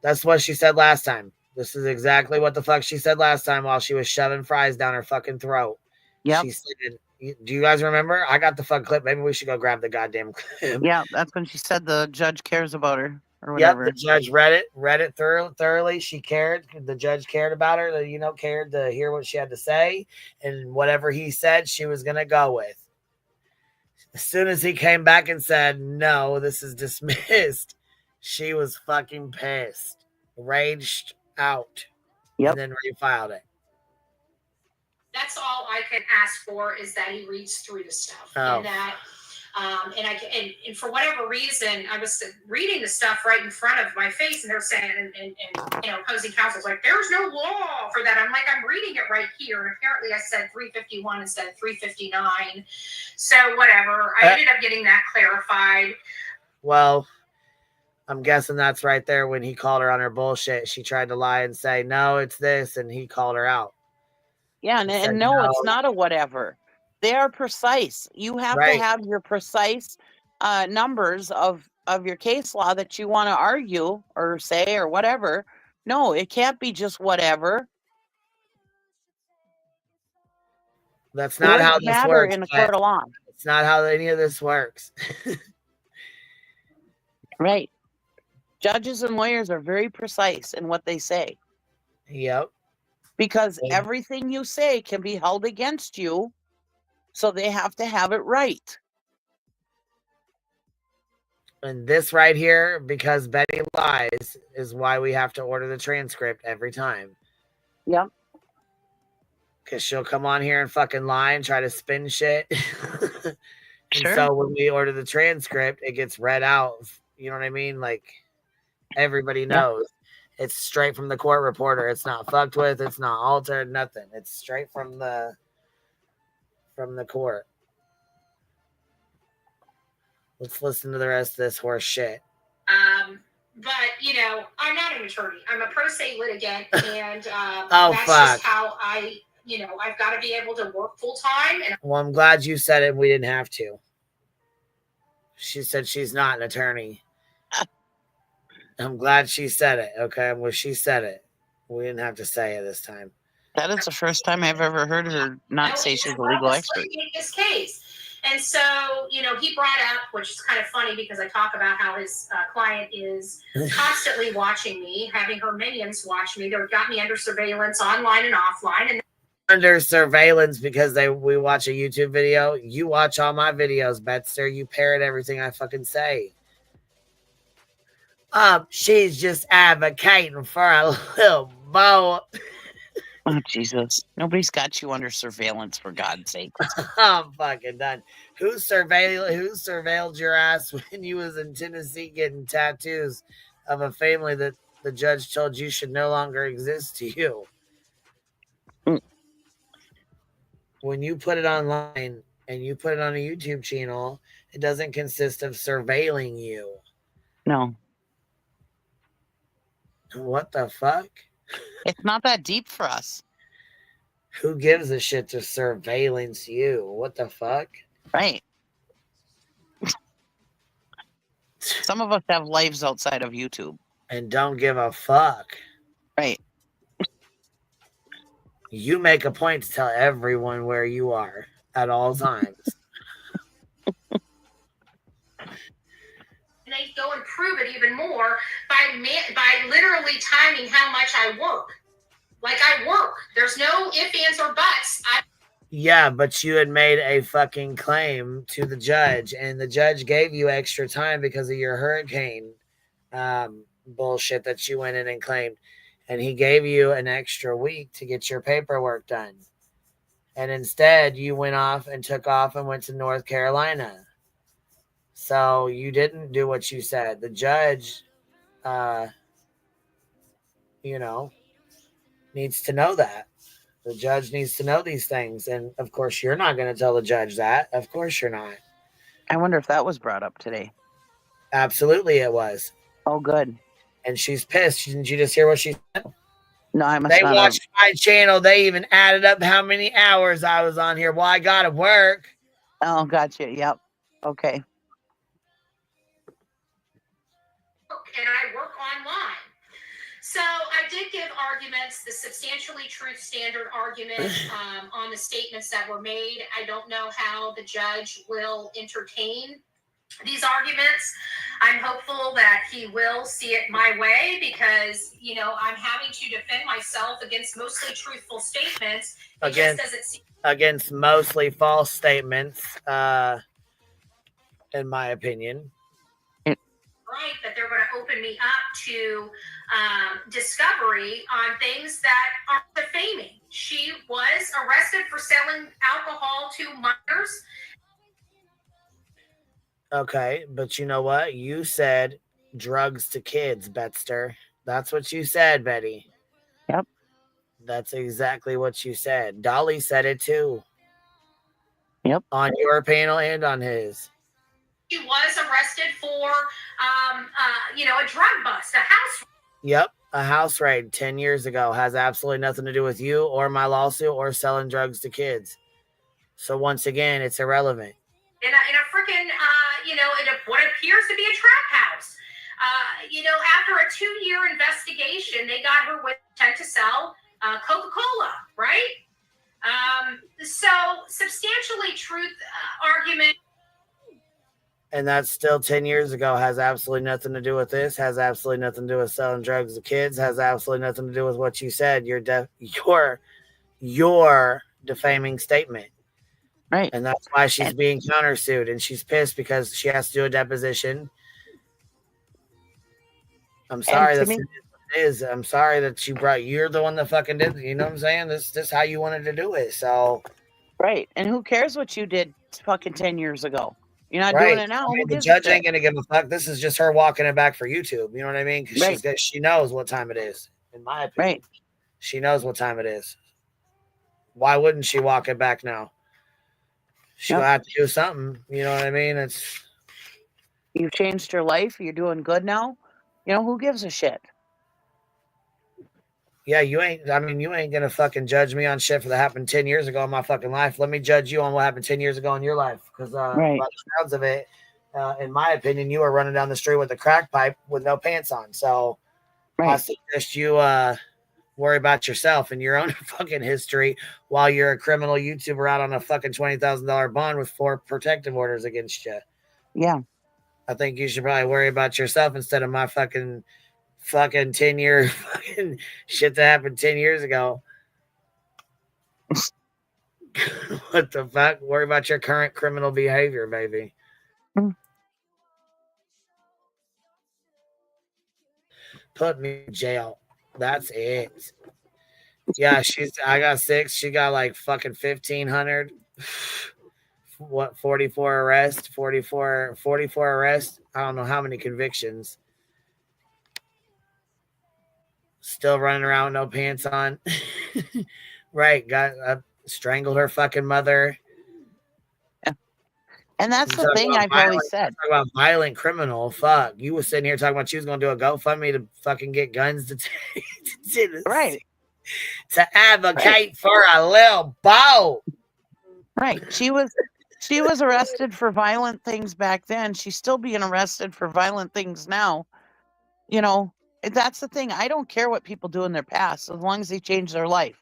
S2: That's what she said last time. This is exactly what the fuck she said last time while she was shoving fries down her fucking throat.
S5: Yeah.
S2: She said, do you guys remember? I got the fucking clip. Maybe we should go grab the goddamn clip.
S5: Yeah, that's when she said the judge cares about her or whatever.
S2: Yep, the judge read it thoroughly. She cared. The judge cared about her. Cared to hear what she had to say. And whatever he said, she was going to go with. As soon as he came back and said, no, this is dismissed, she was fucking pissed. Raged out. Yep. And then refiled it.
S14: That's all I can ask for is that he reads through the stuff.
S2: Oh.
S14: And that, and for whatever reason, I was reading the stuff right in front of my face, and they're saying, and opposing counsel's like, there's no law for that. I'm like, I'm reading it right here, and apparently I said 351 instead of 359. So whatever, I ended up getting that clarified.
S2: Well, I'm guessing that's right there when he called her on her bullshit. She tried to lie and say, no, it's this. And he called her out.
S5: Yeah,
S2: He
S5: and
S2: said,
S5: no,
S2: no.
S5: it's not a whatever. They are precise. You have to
S2: Right.
S5: have your precise numbers of your case law that you want to argue or say or whatever. No, it can't be just whatever.
S2: That's not how
S5: Words
S2: this
S5: matter
S2: works.
S5: in a court of law.
S2: It's not how any of this works.
S5: Right. Judges and lawyers are very precise in what they say.
S2: Yep.
S5: Because everything you say can be held against you. So they have to have it right.
S2: And this right here, because Betty lies, is why we have to order the transcript every time.
S5: Yep.
S2: Because she'll come on here and fucking lie and try to spin shit. And
S5: Sure.
S2: so when we order the transcript, it gets read out. You know what I mean? Like, everybody knows. Yep. It's straight from the court reporter. It's not fucked with. It's not altered. Nothing. It's straight from the court. Let's listen to the rest of this horse shit.
S14: But, you know, I'm not an attorney. I'm a pro se litigant, and
S2: that's
S14: just how I've got to be able to work full time.
S2: Well, I'm glad you said it. We didn't have to. She said she's not an attorney. I'm glad she said it. Okay, well, she said it. We didn't have to say it this time.
S5: That is the first time I've ever heard her not say she's a legal expert.
S14: This case. And so, you know, he brought up, which is kind of funny because I talk about how his client is constantly watching me, having her minions watch me. They've got me under surveillance online and offline. And
S2: under surveillance because we watch a YouTube video. You watch all my videos, Betster. You parrot everything I fucking say. She's just advocating for a little boy.
S5: Oh, Jesus. Nobody's got you under surveillance, for God's sake.
S2: I'm fucking done. Who surveilled your ass when you was in Tennessee getting tattoos of a family that the judge told you should no longer exist to you? When you put it online and you put it on a YouTube channel, it doesn't consist of surveilling you.
S5: No.
S2: What the fuck?
S5: It's not that deep for us.
S2: Who gives a shit to surveillance you? What the fuck?
S5: Right. Some of us have lives outside of YouTube.
S2: And don't give a fuck.
S5: Right.
S2: You make a point to tell everyone where you are at all times.
S14: And they go and prove it even more by literally timing how much I work. Like I work. There's no ifs, ands, or buts.
S2: Yeah, but you had made a fucking claim to the judge, and the judge gave you extra time because of your hurricane bullshit that you went in and claimed. And he gave you an extra week to get your paperwork done. And instead, you went off and took off and went to North Carolina. So you didn't do what you said. The judge, needs to know that. The judge needs to know these things. And, of course, you're not going to tell the judge that. Of course you're not.
S5: I wonder if that was brought up today.
S2: Absolutely it was.
S5: Oh, good.
S2: And she's pissed. Didn't you just hear what she said?
S5: No, I must
S2: They
S5: not
S2: watched my channel. They even added up how many hours I was on here. Well, I got to work.
S5: Oh, gotcha. Yep. Okay.
S14: And I work online. So I did give arguments, the substantially truth standard argument on the statements that were made. I don't know how the judge will entertain these arguments. I'm hopeful that he will see it my way because, you know, I'm having to defend myself against mostly truthful statements.
S2: Against mostly false statements, in my opinion.
S14: Right, that they're going to open me up to discovery on things that are defaming. She was arrested for selling alcohol to minors.
S2: Okay, but you know what? You said drugs to kids, Betster. That's what you said, Betty.
S5: Yep.
S2: That's exactly what you said. Dolly said it too.
S5: Yep.
S2: On your panel and on his.
S14: She was arrested for, a drug bust, a house.
S2: Yep, a house raid 10 years ago has absolutely nothing to do with you or my lawsuit or selling drugs to kids. So once again, it's irrelevant.
S14: In a freaking, in what appears to be a trap house. After a 2-year investigation, they got her with intent to sell Coca-Cola, right? So substantially truth argument.
S2: And that's still 10 years ago, has absolutely nothing to do with this, has absolutely nothing to do with selling drugs to kids, has absolutely nothing to do with what you said, your defaming statement.
S5: Right.
S2: And that's why she's being countersued, and she's pissed because she has to do a deposition. I'm sorry that's what it is. I'm sorry that you're the one that fucking did it. You know what I'm saying? This is how you wanted to do it. So
S5: right. And who cares what you did fucking 10 years ago? You're not
S2: right.
S5: doing it now.
S2: I mean, the judge ain't gonna give a fuck. This is just her walking it back for YouTube. You know what I mean? Because she knows what time it is. In my opinion, she knows what time it is. Why wouldn't she walk it back now? She'll have to do something. You know what I mean?
S5: You've changed your life. You're doing good now. Who gives a shit?
S2: Yeah, you ain't gonna fucking judge me on shit that happened 10 years ago in my fucking life. Let me judge you on what happened 10 years ago in your life. Because by the sounds of it, in my opinion, you were running down the street with a crack pipe with no pants on. So I suggest you worry about yourself and your own fucking history while you're a criminal YouTuber out on a fucking $20,000 bond with 4 protective orders against you.
S5: Yeah.
S2: I think you should probably worry about yourself instead of my fucking 10-year fucking shit that happened 10 years ago. What the fuck? Worry about your current criminal behavior, baby. Put me in jail. That's it. Yeah, I got 6. She got like fucking 1,500. What, 44 arrests? 44 arrests? I don't know how many convictions. Still running around with no pants on. Right. Strangled her fucking mother.
S5: Yeah. And that's the thing I've always said.
S2: Talk about violent criminal. Fuck. You was sitting here talking about she was going to do a GoFundMe to fucking get guns to to advocate for a little boat.
S5: Right. She was arrested for violent things back then. She's still being arrested for violent things now. That's the thing. I don't care what people do in their past as long as they change their life.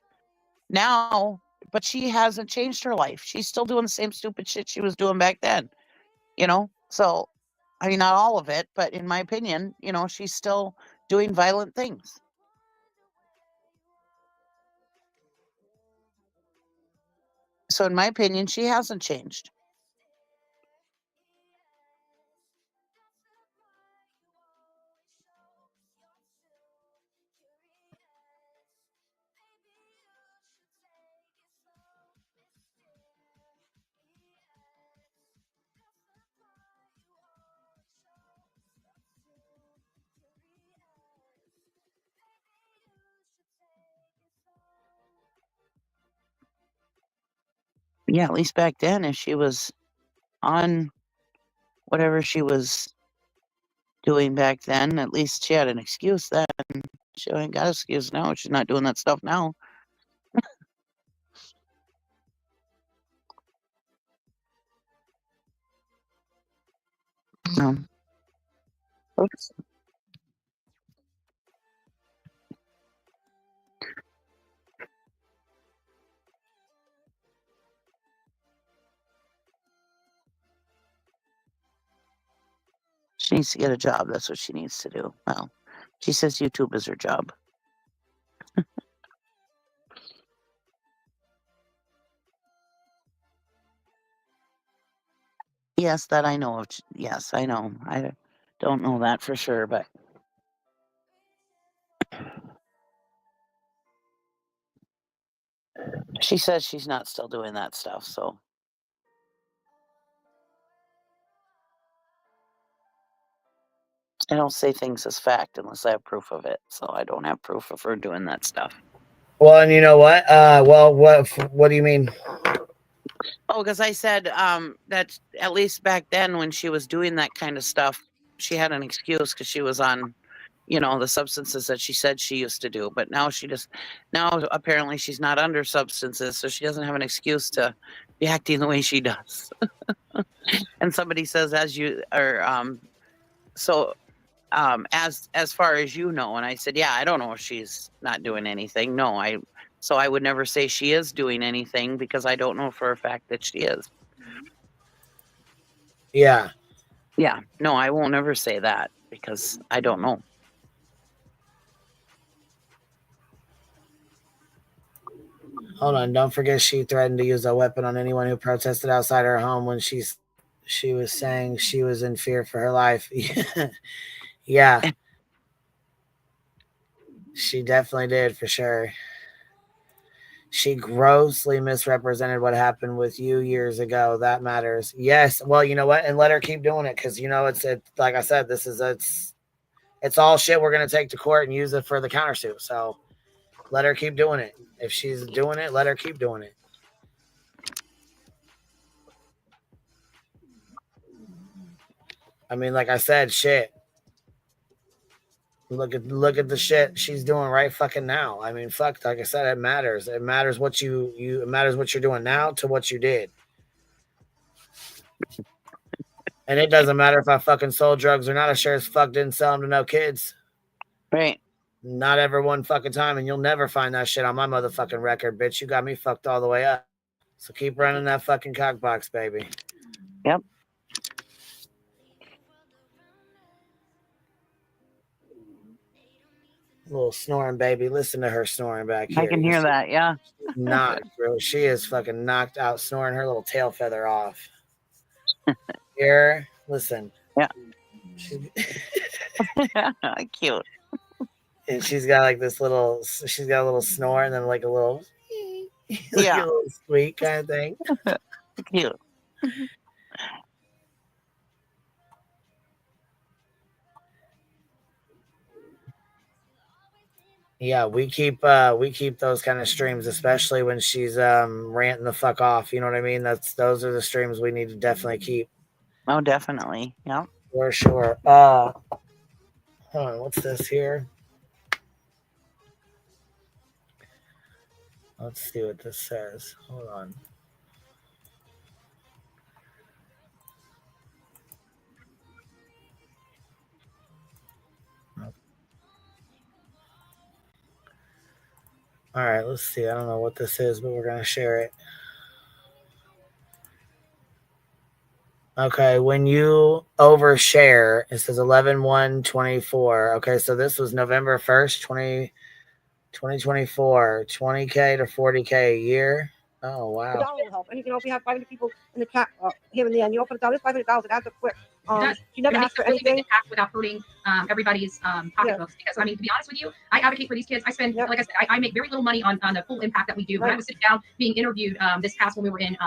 S5: Now, but she hasn't changed her life. She's still doing the same stupid shit she was doing back then. So, I mean, not all of it, but in my opinion, she's still doing violent things. So, in my opinion, she hasn't changed. Yeah, at least back then, if she was on whatever she was doing back then, at least she had an excuse then. She ain't got an excuse now. She's not doing that stuff now. Oops. She needs to get a job. That's what she needs to do. Well, she says YouTube is her job. Yes, that I know of. Yes, I know. I don't know that for sure, but she says she's not still doing that stuff, so. I don't say things as fact unless I have proof of it, so I don't have proof of her doing that stuff.
S2: Well, and you know what? What do you mean?
S5: Oh, because I said that at least back then when she was doing that kind of stuff, she had an excuse because she was on, the substances that she said she used to do. But now now apparently she's not under substances, so she doesn't have an excuse to be acting the way she does. And somebody says, as far as you know, and I said, yeah, I don't know if she's not doing anything. No, so I would never say she is doing anything because I don't know for a fact that she is.
S2: Yeah.
S5: Yeah. No, I won't ever say that because I don't know.
S2: Hold on. Don't forget she threatened to use a weapon on anyone who protested outside her home when she was saying she was in fear for her life. Yeah. She definitely did, for sure. She grossly misrepresented what happened with you years ago. That matters. Yes. Well, you know what? And let her keep doing it because, it's like I said, it's all shit we're going to take to court and use it for the countersuit. So let her keep doing it. If she's doing it, let her keep doing it. I mean, like I said, shit. Look at the shit she's doing right fucking now. I mean, fuck, like I said, it matters. It matters what it matters what you're doing now to what you did. And it doesn't matter if I fucking sold drugs or not. I sure as fuck didn't sell them to no kids.
S5: Right.
S2: Not ever one fucking time. And you'll never find that shit on my motherfucking record, bitch. You got me fucked all the way up. So keep running that fucking cock box, baby.
S5: Yep.
S2: Little snoring baby. Listen to her snoring back here.
S5: I can hear that, yeah.
S2: Knocked, bro. She is fucking knocked out, snoring her little tail feather off. Here, listen.
S5: Yeah.
S2: She's
S5: cute.
S2: And she's got like this little, she's got a little snore and then like a little, like a little squeak kind of thing.
S5: Cute.
S2: Yeah, we keep those kind of streams, especially when she's ranting the fuck off. You know what I mean? Those are the streams we need to definitely keep.
S5: Oh, definitely. Yeah.
S2: For sure. Hold on, what's this here? Let's see what this says. Hold on. All right, let's see. I don't know what this is, but we're going to share it. Okay, when you overshare, it says 11/1/24. Okay, so this was November 1st, 2024, 20K to 40K a year. Oh, wow.
S15: $1 will help. And if you have 500 people in the chat here and there, and you open it down, it's $500. It adds up quick. You never ask for anything.
S9: Impact without hurting everybody's pocketbooks. Because I mean, to be honest with you, I advocate for these kids. I spend, like I said, I make very little money on the full impact that we do. When I was sitting down being interviewed this past when we were in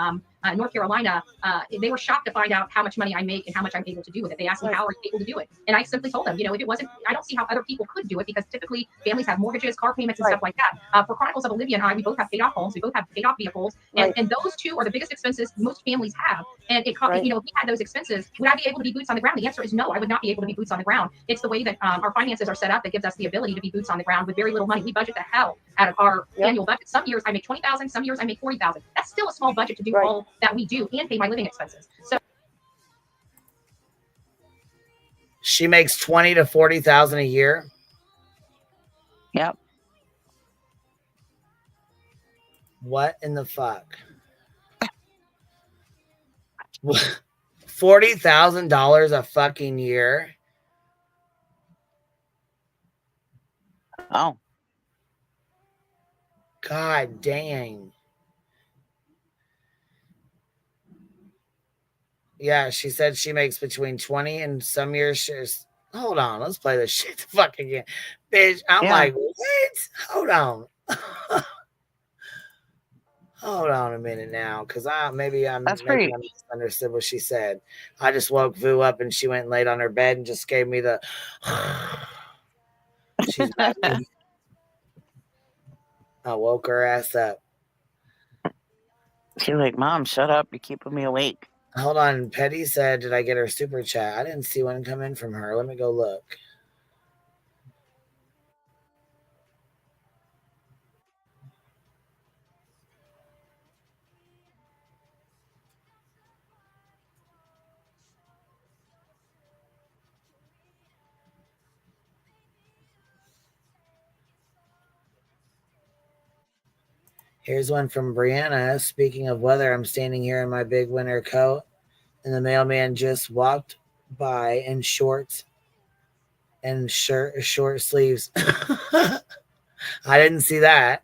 S9: North Carolina, they were shocked to find out how much money I make and how much I'm able to do with it. They asked me, how are you able to do it? And I simply told them, if it wasn't, I don't see how other people could do it because typically families have mortgages, car payments, and stuff like that. For Chronicles of Olivia and I, we both have paid off homes, we both have paid off vehicles, and those two are the biggest expenses most families have. And if we had those expenses, would I be able to be boots on the ground? The answer is no, I would not be able to be boots on the ground. It's the way that our finances are set up that gives us the ability to be boots on the ground with very little money. We budget the hell out of our annual budget. Some years I make $20,000, some years I make $40,000. That's still a small budget to do all that we do and pay my living expenses. So
S2: she makes $20,000 to $40,000 a year.
S5: Yep.
S2: What in the fuck? $40,000 a fucking year.
S5: Oh.
S2: God dang. Yeah, she said she makes between 20 and some years. She's, hold on, let's play this shit the fuck again. Bitch, I'm like, what? Hold on. Hold on a minute now, because I misunderstood what she said. I just woke Vu up and she went and laid on her bed and just gave me the she's I woke her ass up.
S5: She's like, Mom, shut up. You're keeping me awake.
S2: Hold on. Petty said, did I get her super chat? I didn't see one come in from her. Let me go look. Here's one from Brianna. Speaking of weather, I'm standing here in my big winter coat, and the mailman just walked by in shorts and short sleeves. I didn't see that.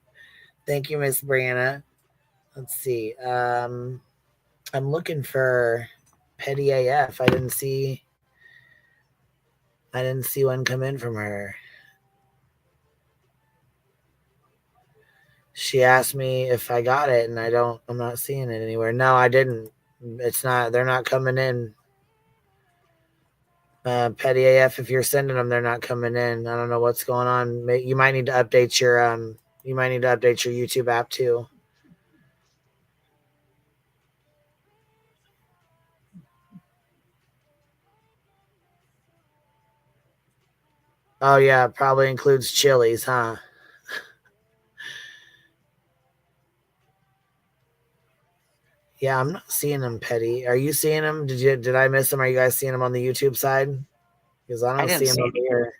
S2: Thank you, Miss Brianna. Let's see. I'm looking for Petty AF. I didn't see one come in from her. She asked me if I got it, and I'm not seeing it anywhere. No, I didn't. They're not coming in. Petty AF, if you're sending them, they're not coming in. I don't know what's going on. You might need to update your YouTube app too. Oh yeah, probably includes chilies, huh? Yeah, I'm not seeing them, Petty. Are you seeing them? Did I miss them? Are you guys seeing them on the YouTube side? Because I don't see them over here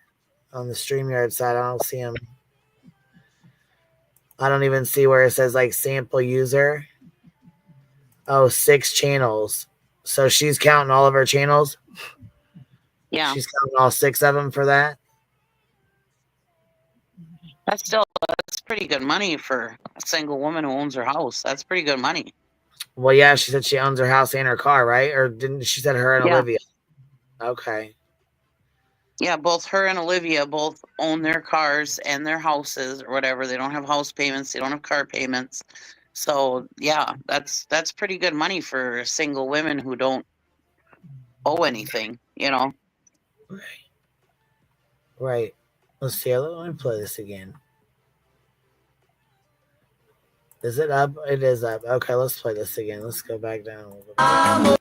S2: on the StreamYard side. I don't see them. I don't even see where it says like sample user. Oh, 6 channels. So she's counting all of her channels?
S5: Yeah.
S2: She's counting all 6 of them for that?
S5: That's pretty good money for a single woman who owns her house. That's pretty good money.
S2: Well, yeah, she said she owns her house and her car, right? Or didn't she said her and Olivia? Okay.
S5: Yeah, both her and Olivia both own their cars and their houses or whatever. They don't have house payments. They don't have car payments. So yeah, that's pretty good money for single women who don't owe anything,
S2: Right. Let's see. Let me play this again. Is it up? It is up. Okay, let's play this again. Let's go back down.
S15: $1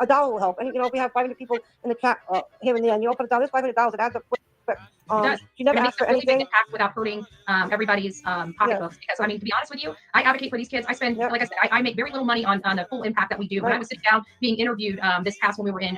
S15: will help. And if we have 500 people in the chat here and there, and you open it down, this $500, it adds up quick.
S9: It does.
S15: You never
S9: It
S15: asked
S9: makes a
S15: for
S9: really big
S15: anything.
S9: impact without hurting everybody's pocketbooks. Because I mean, to be honest with you, I advocate for these kids. I spend, like I said, I make very little money on the full impact that we do. When I was sitting down being interviewed this past when we were in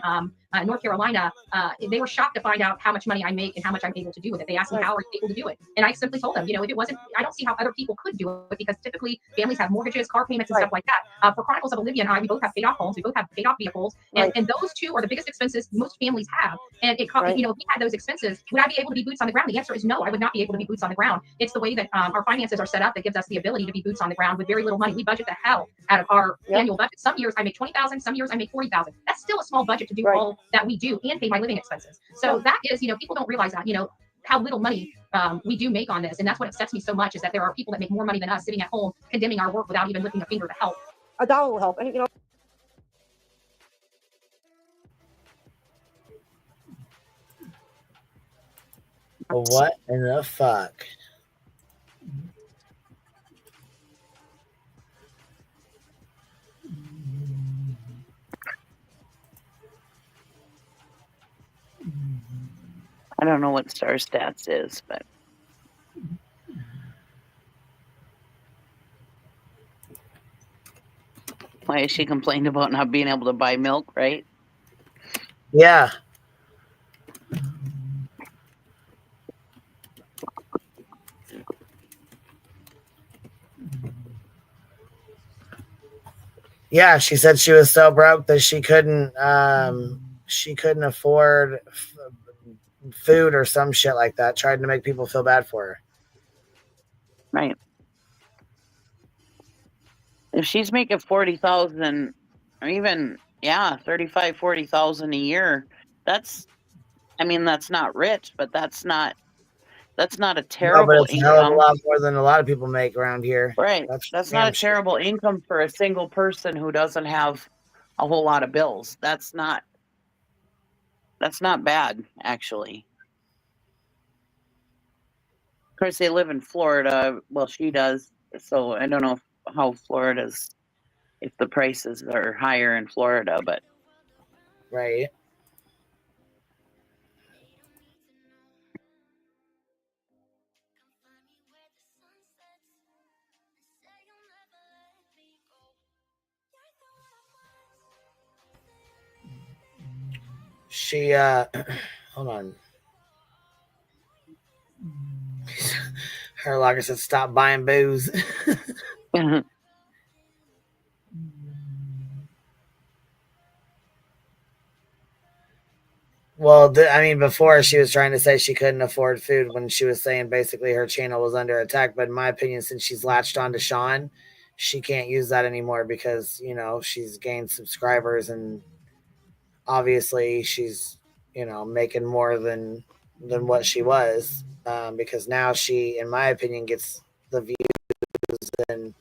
S9: North Carolina, they were shocked to find out how much money I make and how much I'm able to do with it. They asked me how are you able to do it, and I simply told them, if it wasn't, I don't see how other people could do it because typically families have mortgages, car payments, and stuff like that. For Chronicles of Olivia and I, we both have paid off homes, we both have paid off vehicles, and those two are the biggest expenses most families have. And it, if we had those expenses, would I be able to be boots on the ground? The answer is no. I would not be able to be boots on the ground. It's the way that our finances are set up that gives us the ability to be boots on the ground with very little money. We budget the hell out of our annual budget. Some years I make $20,000, some years I make $40,000. That's still a small budget to do all that we do and pay my living expenses. So that is, people don't realize that, how little money we do make on this. And that's what upsets me so much is that there are people that make more money than us sitting at home condemning our work without even lifting a finger to help.
S15: $1 will help. And
S2: What in the fuck?
S5: I don't know what Star Stats is, but why she complained about not being able to buy milk, right?
S2: Yeah. Yeah, she said she was so broke that she couldn't afford food or some shit like that. Tried to make people feel bad for her.
S5: Right. If she's making 40,000 or even 35, 40,000 a year, that's not rich, but that's not a terrible
S2: No, but it's
S5: income.
S2: a hell of a lot more than a lot of people make around here.
S5: Right. That's not a terrible income for a single person who doesn't have a whole lot of bills. That's not bad, actually. Of course, they live in Florida. Well, she does. So I don't know how Florida's if the prices are higher in Florida, but
S2: right. She hold on. Her logger said stop buying booze. Well, I mean, before she was trying to say she couldn't afford food when she was saying basically her channel was under attack. But in my opinion, since she's latched on to Sean, she can't use that anymore because, you know, she's gained subscribers and obviously she's, you know, making more than what she was because now she, in my opinion, gets the views and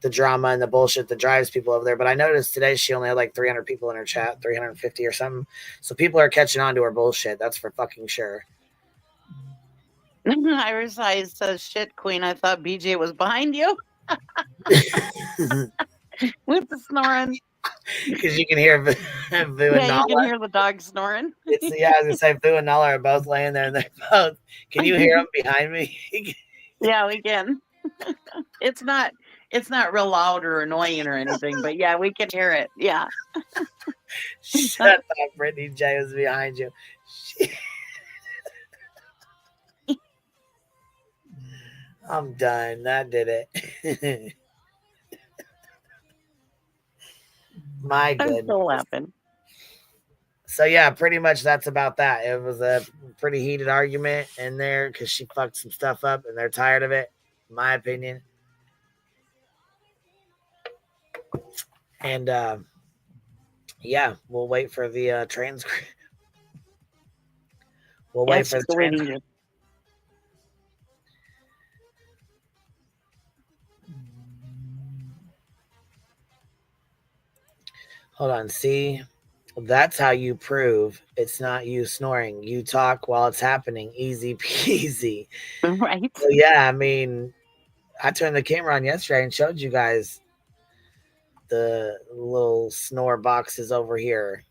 S2: the drama and the bullshit that drives people over there. But I noticed today she only had like 300 people in her chat, 350 or something. So people are catching on to her bullshit. That's for fucking sure.
S5: Iris Eyes says, shit, Queen, I thought BJ was behind you. With the snoring.
S2: Because you can hear Vu and
S5: Yeah, you can
S2: Nala.
S5: hear the dog snoring.
S2: Yeah, I was going to say, Vu and Nala are both laying there and they're both. Can you hear them behind me?
S5: Yeah, we can. It's not real loud or annoying or anything, but yeah, we can hear it. Yeah.
S2: Shut up, Brittany J was behind you. I'm done. That did it. My goodness.
S5: I'm still laughing.
S2: So yeah, pretty much that's about that. It was a pretty heated argument in there because she fucked some stuff up and they're tired of it, in my opinion. And yeah, we'll wait for the transcript. We'll wait for the transcript. Hold on, see? That's how you prove it's not you snoring. You talk while it's happening. Easy peasy.
S5: Right.
S2: So yeah, I mean, I turned the camera on yesterday and showed you guys the little snore boxes over here.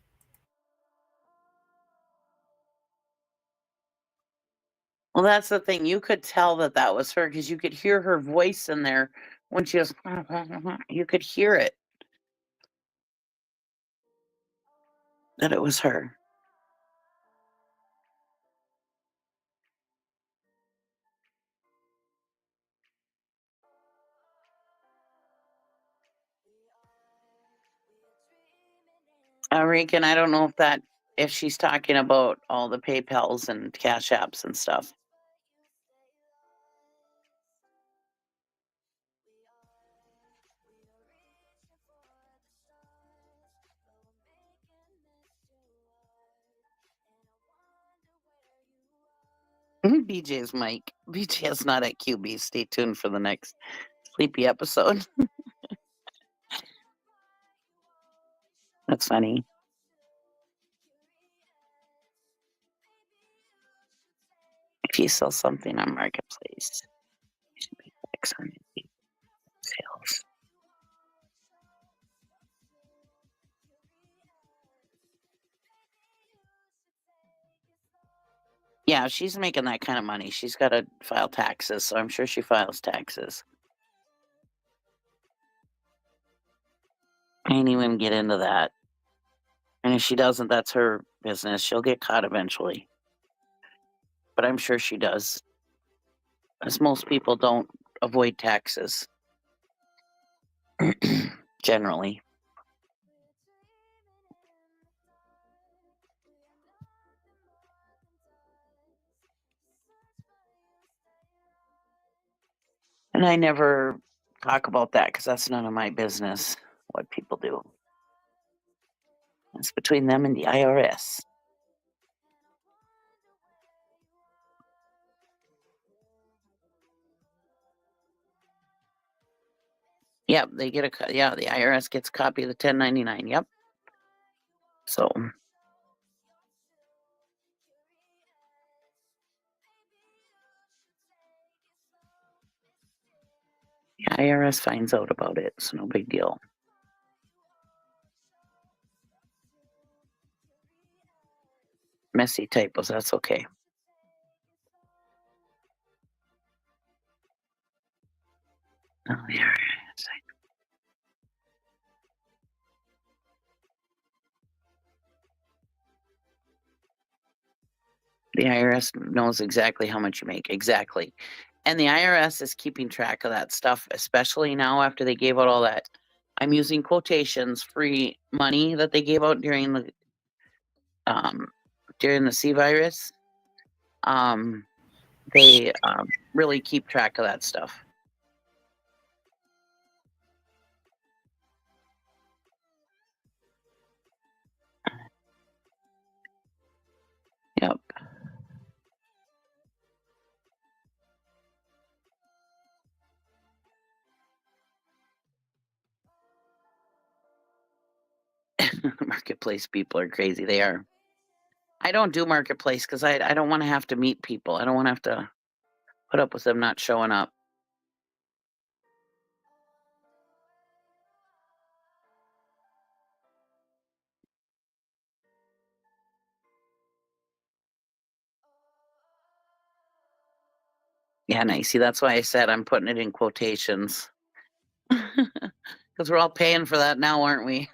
S5: Well, that's the thing. You could tell that was her because you could hear her voice in there when she was, you could hear it. That it was her. Regan, I don't know if she's talking about all the PayPals and Cash Apps and stuff. BJ's mic. BJ is not at QB. Stay tuned for the next sleepy episode. That's funny. If you sell something on Marketplace, you should pay tax on it. Sales. Yeah, she's making that kind of money. She's got to file taxes, so I'm sure she files taxes. I ain't even get into that. And if she doesn't, that's her business. She'll get caught eventually. But I'm sure she does. As most people don't avoid taxes. Generally. And I never talk about that because that's none of my business, what people do. It's between them and the IRS. Yep, they get the IRS gets a copy of the 1099. Yep. So. The IRS finds out about it. It's no big deal. Messy typos, that's okay. Oh, yeah. The IRS knows exactly how much you make. Exactly. And the IRS is keeping track of that stuff, especially now after they gave out all that, I'm using quotations, free money that they gave out during the C virus. They really keep track of that stuff. Yep. Marketplace people are crazy. They are. I don't do marketplace because I don't want to have to meet people. I don't want to have to put up with them not showing up. Yeah, nice. See, that's why I said I'm putting it in quotations. Because we're all paying for that now, aren't we?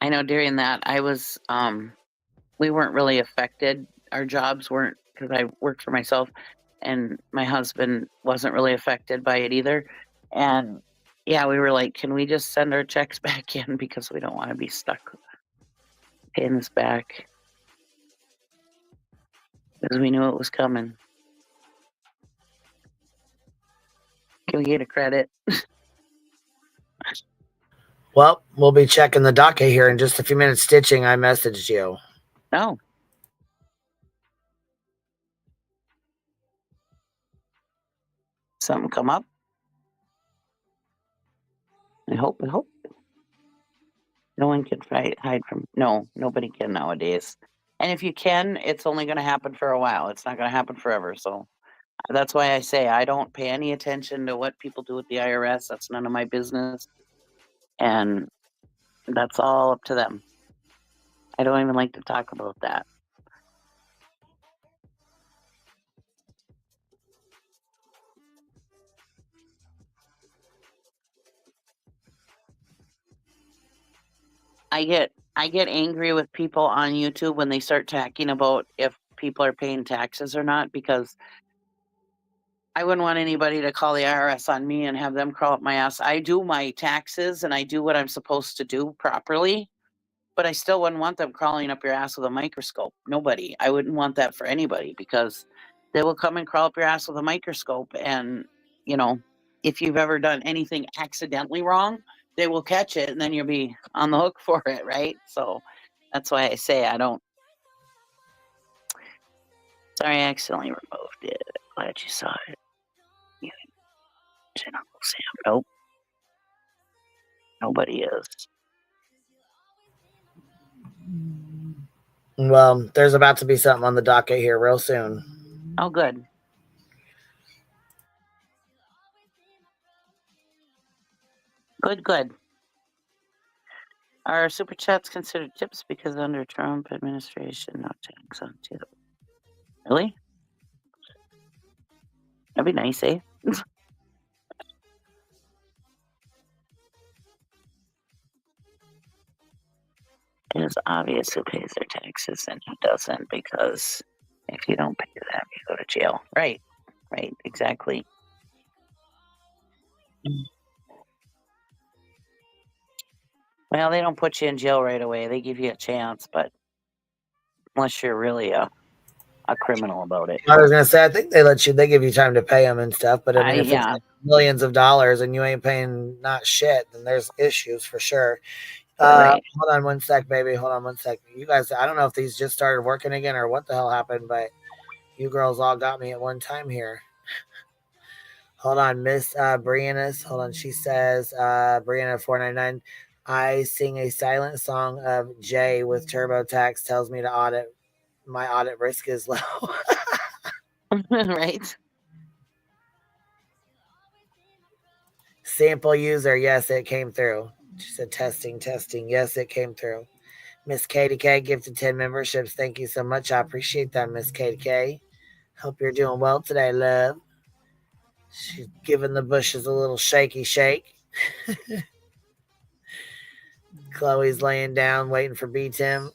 S5: I know during that I was we weren't really affected. Our jobs weren't, because I worked for myself, and my husband wasn't really affected by it either. And yeah, we were like, can we just send our checks back in because we don't want to be stuck paying this back? Because we knew it was coming. Can we get a credit?
S2: Well, we'll be checking the docket here in just a few minutes. Stitching, I messaged you.
S5: Oh. Something come up? I hope. No one can hide from. No, nobody can nowadays. And if you can, it's only going to happen for a while. It's not going to happen forever. So that's why I say I don't pay any attention to what people do with the IRS. That's none of my business. And that's all up to them. I don't even like to talk about that. I get angry with people on YouTube when they start talking about if people are paying taxes or not, because I wouldn't want anybody to call the IRS on me and have them crawl up my ass. I do my taxes and I do what I'm supposed to do properly, but I still wouldn't want them crawling up your ass with a microscope. Nobody. I wouldn't want that for anybody, because they will come and crawl up your ass with a microscope. And, you know, if you've ever done anything accidentally wrong, they will catch it and then you'll be on the hook for it, right? So that's why I say I don't. Sorry, I accidentally removed it. Glad you saw it. Uncle Sam. Nope. Nobody is.
S2: Well, there's about to be something on the docket here real soon.
S5: Oh, good. Good. Are super chats considered tips because under Trump administration, no tax on tip? Really? That'd be nice, eh? It is obvious who pays their taxes and who doesn't, because if you don't pay them, you go to jail. Right, exactly. Well, they don't put you in jail right away. They give you a chance, but unless you're really a criminal about it.
S2: I was gonna say, I think they give you time to pay them and stuff, but I mean, if it's like millions of dollars and you ain't paying not shit, then there's issues for sure.
S5: Right.
S2: Hold on one sec, baby. Hold on one sec. You guys, I don't know if these just started working again or what the hell happened, but you girls all got me at one time here. Hold on, Miss Brianna. Hold on. She says, Brianna 499, I sing a silent song of Jay with TurboTax, tells me to audit. My audit risk is low.
S5: Right.
S2: Sample user, yes, it came through. She said testing, testing. Yes, it came through. Miss Katie K gifted 10 memberships. Thank you so much. I appreciate that, Miss Katie K. Hope you're doing well today, love. She's giving the bushes a little shaky shake. Chloe's laying down, waiting for B-Tim.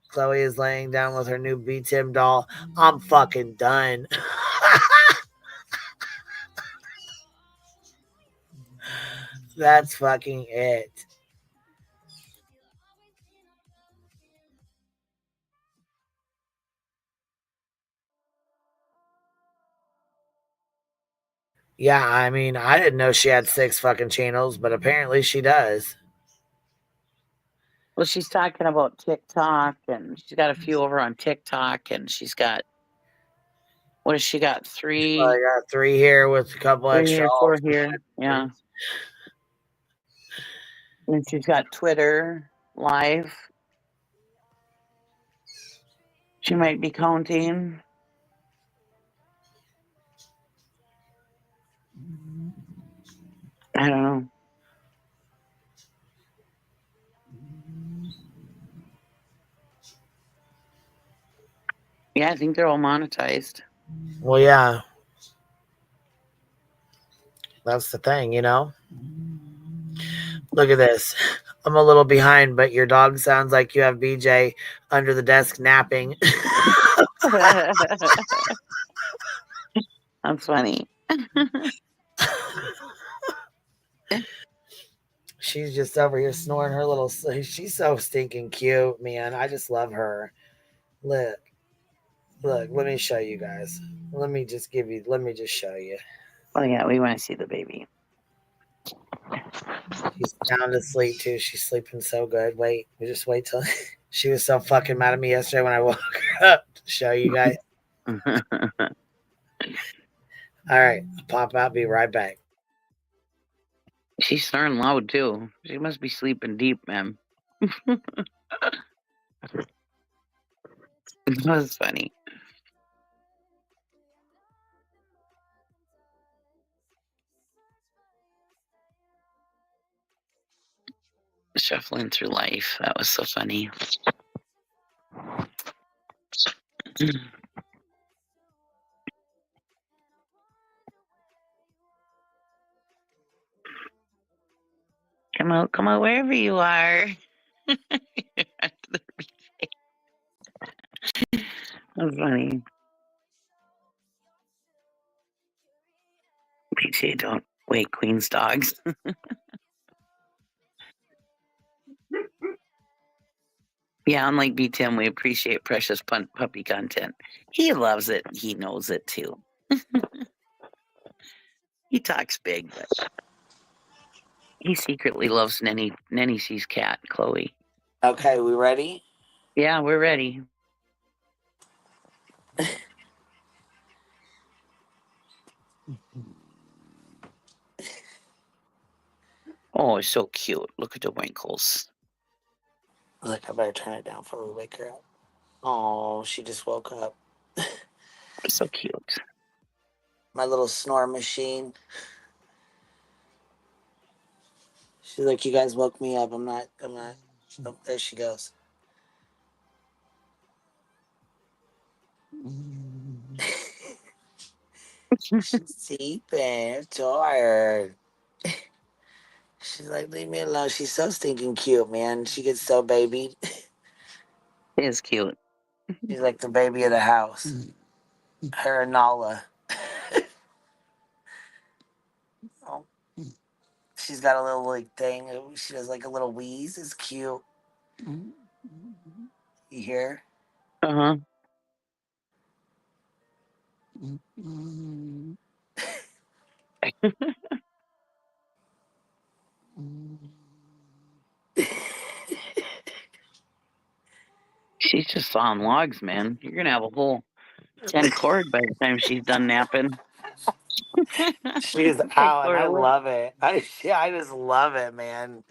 S2: Chloe is laying down with her new B-Tim doll. I'm fucking done. That's fucking it. Yeah, I mean, I didn't know she had 6 fucking channels, but apparently she does.
S5: Well, she's talking about TikTok, and she's got a few over on TikTok, and she's got, what has she got? 3?
S2: I got 3 here with a couple
S5: 3
S2: extra
S5: here, 4 here. Yeah. And she's got Twitter live. She might be counting. I don't know. Yeah, I think they're all monetized.
S2: Well, yeah. That's the thing, you know? Look at this. I'm a little behind, but your dog sounds like you have BJ under the desk napping.
S5: That's funny.
S2: She's just over here snoring her little. She's so stinking cute, man. I just love her. Look. Let me show you guys. Let me just show you.
S5: Oh, yeah, we want to see the baby.
S2: She's sound asleep too. She's sleeping so good. Wait, we just wait till she was so fucking mad at me yesterday when I woke her up to show you guys. All right, I'll pop out. Be right back.
S5: She's snoring loud too. She must be sleeping deep, man. That was funny. Shuffling through life. That was so funny. Come out wherever you are. That's funny. PJ, don't wake Queen's dogs. Yeah, unlike B-Tim, we appreciate precious puppy content. He loves it. He knows it too. He talks big, but he secretly loves Nenny C's cat, Chloe.
S2: Okay, we ready?
S5: Yeah, we're ready. Oh, it's so cute. Look at the winkles.
S2: Look, I better turn it down before we wake her up. Oh, she just woke up.
S5: So cute.
S2: My little snore machine. She's like, you guys woke me up. I'm not. Oh, there she goes. She's sleeping. Tired. She's like, leave me alone. She's so stinking cute, man. She gets so babied.
S5: It is cute.
S2: She's like the baby of the house. Her and Nala. Oh. She's got a little like thing. She does like a little wheeze. It's cute. You hear?
S5: Uh-huh. She's just on logs, man. You're gonna have a whole 10 cord by the time she's done napping.
S2: She's out, and I love it. I just love it, man.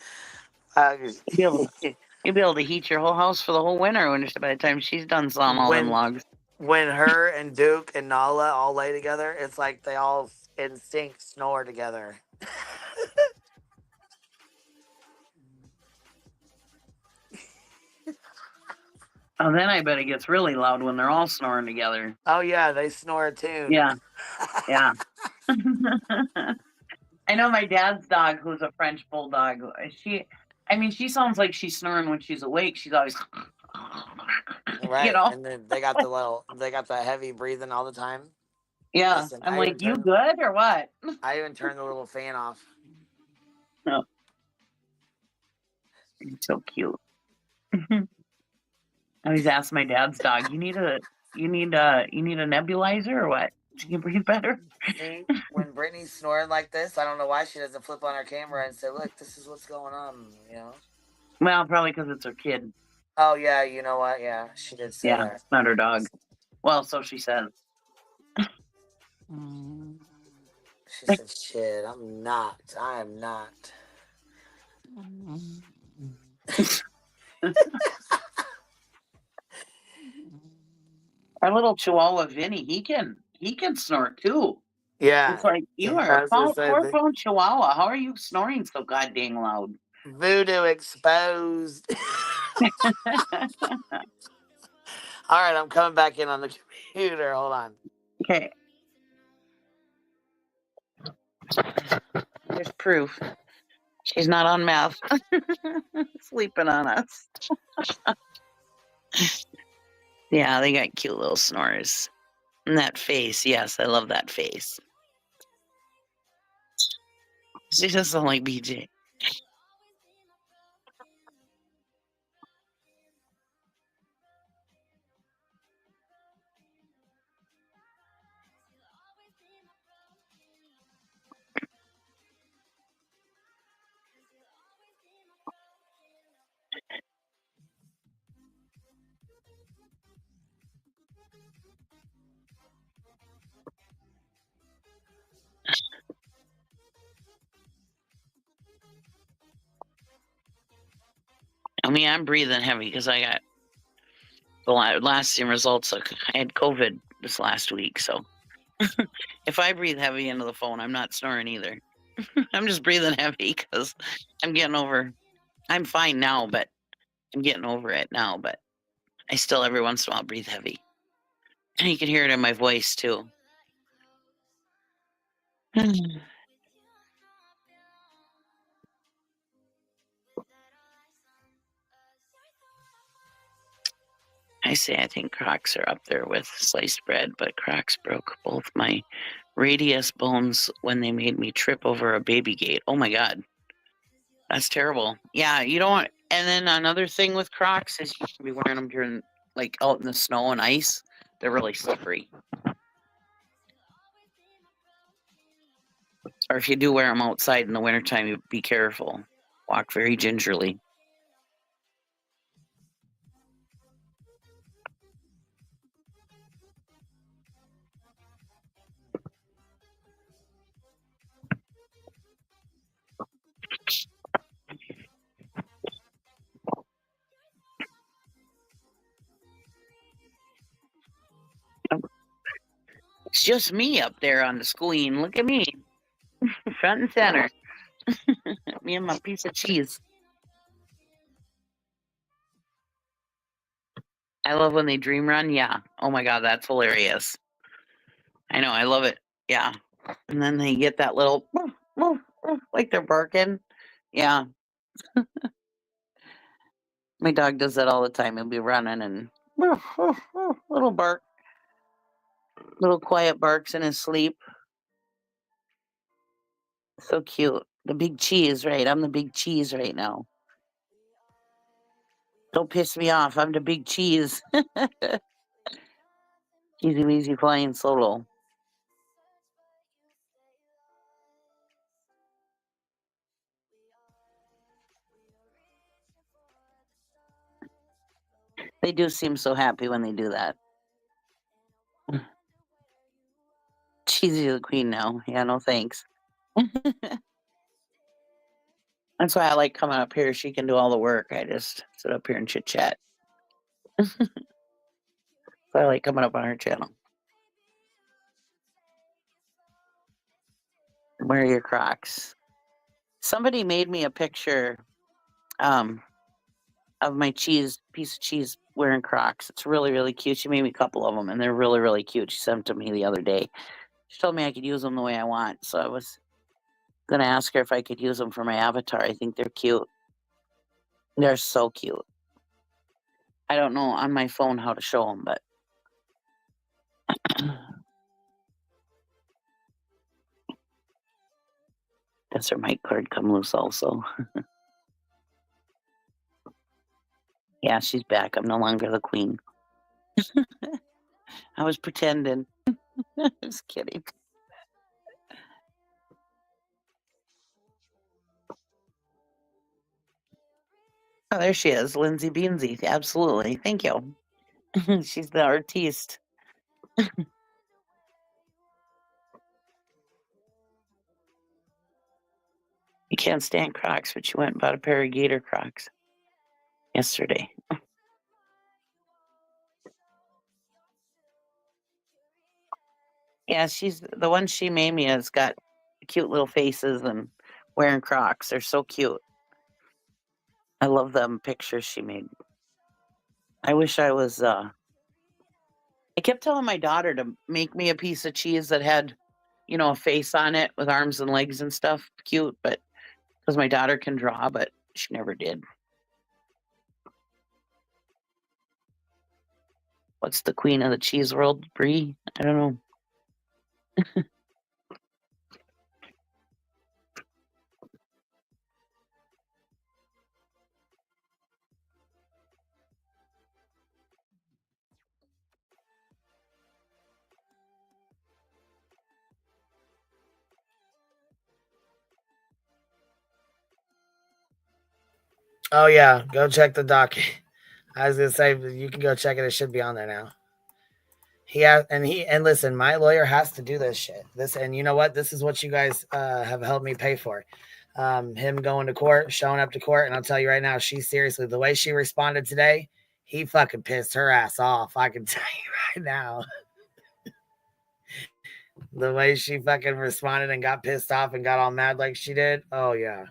S5: You'll be able to heat your whole house for the whole winter by the time she's done sawing all them logs.
S2: When her and Duke and Nala all lay together, it's like they all instinct snore together.
S5: Oh, then I bet it gets really loud when they're all snoring together.
S2: Oh yeah, they snore a tune.
S5: Yeah. Yeah. I know my dad's dog, who's a French bulldog. She sounds like she's snoring when she's awake. She's always,
S2: Right.
S5: you know.
S2: And then they got the heavy breathing all the time.
S5: Yeah.
S2: Listen,
S5: I'm like, you good or what?
S2: I even turned the little fan off.
S5: No. You're so cute. I always ask my dad's dog, you need a nebulizer or what? She can breathe better.
S2: See, when Brittany's snoring like this, I don't know why she doesn't flip on her camera and say, "Look, this is what's going on." You know.
S5: Well, probably because it's her kid.
S2: Oh yeah, you know what? Yeah, she did say that.
S5: It's not her dog. Well, so she says.
S2: She said, "Shit, I'm not. I am not."
S5: Our little Chihuahua Vinny, he can snort too.
S2: Yeah.
S5: It's like, you are a 4-pound Chihuahua. How are you snoring so goddamn loud?
S2: Voodoo exposed. All right, I'm coming back in on the computer. Hold on.
S5: Okay. There's proof. She's not on meth. Sleeping on us. Yeah, they got cute little snores. And that face, yes, I love that face. She doesn't sound like BJ. I mean, I'm breathing heavy because I got the last results. I had COVID this last week, so if I breathe heavy into the phone, I'm not snoring either. I'm just breathing heavy because I'm getting over. I'm fine now, but I'm getting over it now. But I still every once in a while breathe heavy, and you can hear it in my voice too. I think Crocs are up there with sliced bread, but Crocs broke both my radius bones when they made me trip over a baby gate. Oh my God. That's terrible. Yeah, you don't want, and then another thing with Crocs is you should be wearing them during, like, out in the snow and ice. They're really slippery. Or if you do wear them outside in the wintertime, you be careful. Walk very gingerly. It's just me up there on the screen. Look at me. Front and center. Me and my piece of cheese. I love when they dream run. Yeah. Oh my God, that's hilarious. I know. I love it. Yeah. And then they get that little, like they're barking. Yeah. My dog does that all the time. He'll be running and little bark, little quiet barks in his sleep. So cute. The big cheese, right? I'm the big cheese right now. Don't piss me off. I'm the big cheese. Easy, easy flying solo. They do seem so happy when they do that. Cheesy the queen now. Yeah, no thanks. That's why I like coming up here. She can do all the work. I just sit up here and chit chat. So I like coming up on her channel. Wear your Crocs. Somebody made me a picture. of my piece of cheese wearing Crocs. It's really, really cute. She made me a couple of them, and they're really, really cute. She sent them to me the other day. She told me I could use them the way I want, so I was going to ask her if I could use them for my avatar. I think they're cute. They're so cute. I don't know on my phone how to show them, but that's her mic cord come loose also. Yeah, she's back. I'm no longer the queen. I was pretending. Just kidding. Oh, there she is, Lindsay Beansy. Absolutely. Thank you. She's the artiste. You can't stand Crocs, but you went and bought a pair of Gator Crocs yesterday. Yeah, she's the one she made me has got cute little faces and wearing Crocs. They're so cute. I love them pictures she made. I wish I was I kept telling my daughter to make me a piece of cheese that had, you know, a face on it with arms and legs and stuff. Cute, but because my daughter can draw, but she never did. What's the queen of the cheese world? Brie? I don't know.
S2: Oh yeah, go check the docket. I was gonna say you can go check it. It should be on there now. And listen, my lawyer has to do this shit. And you know what? This is what you guys have helped me pay for. Him going to court, showing up to court, and I'll tell you right now, seriously, the way she responded today, he fucking pissed her ass off. I can tell you right now. The way she fucking responded and got pissed off and got all mad like she did. Oh yeah.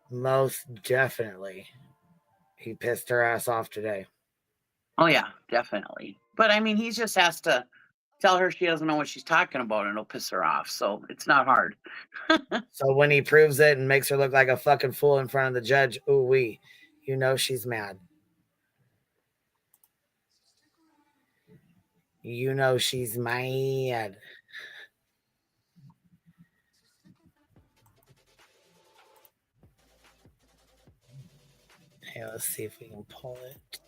S2: Most definitely. He pissed her ass off today.
S5: Oh yeah, definitely. But I mean, he just has to tell her she doesn't know what she's talking about and it'll piss her off. So it's not hard.
S2: So when he proves it and makes her look like a fucking fool in front of the judge, ooh-wee, you know she's mad. You know she's mad. Hey, let's see if we can pull it.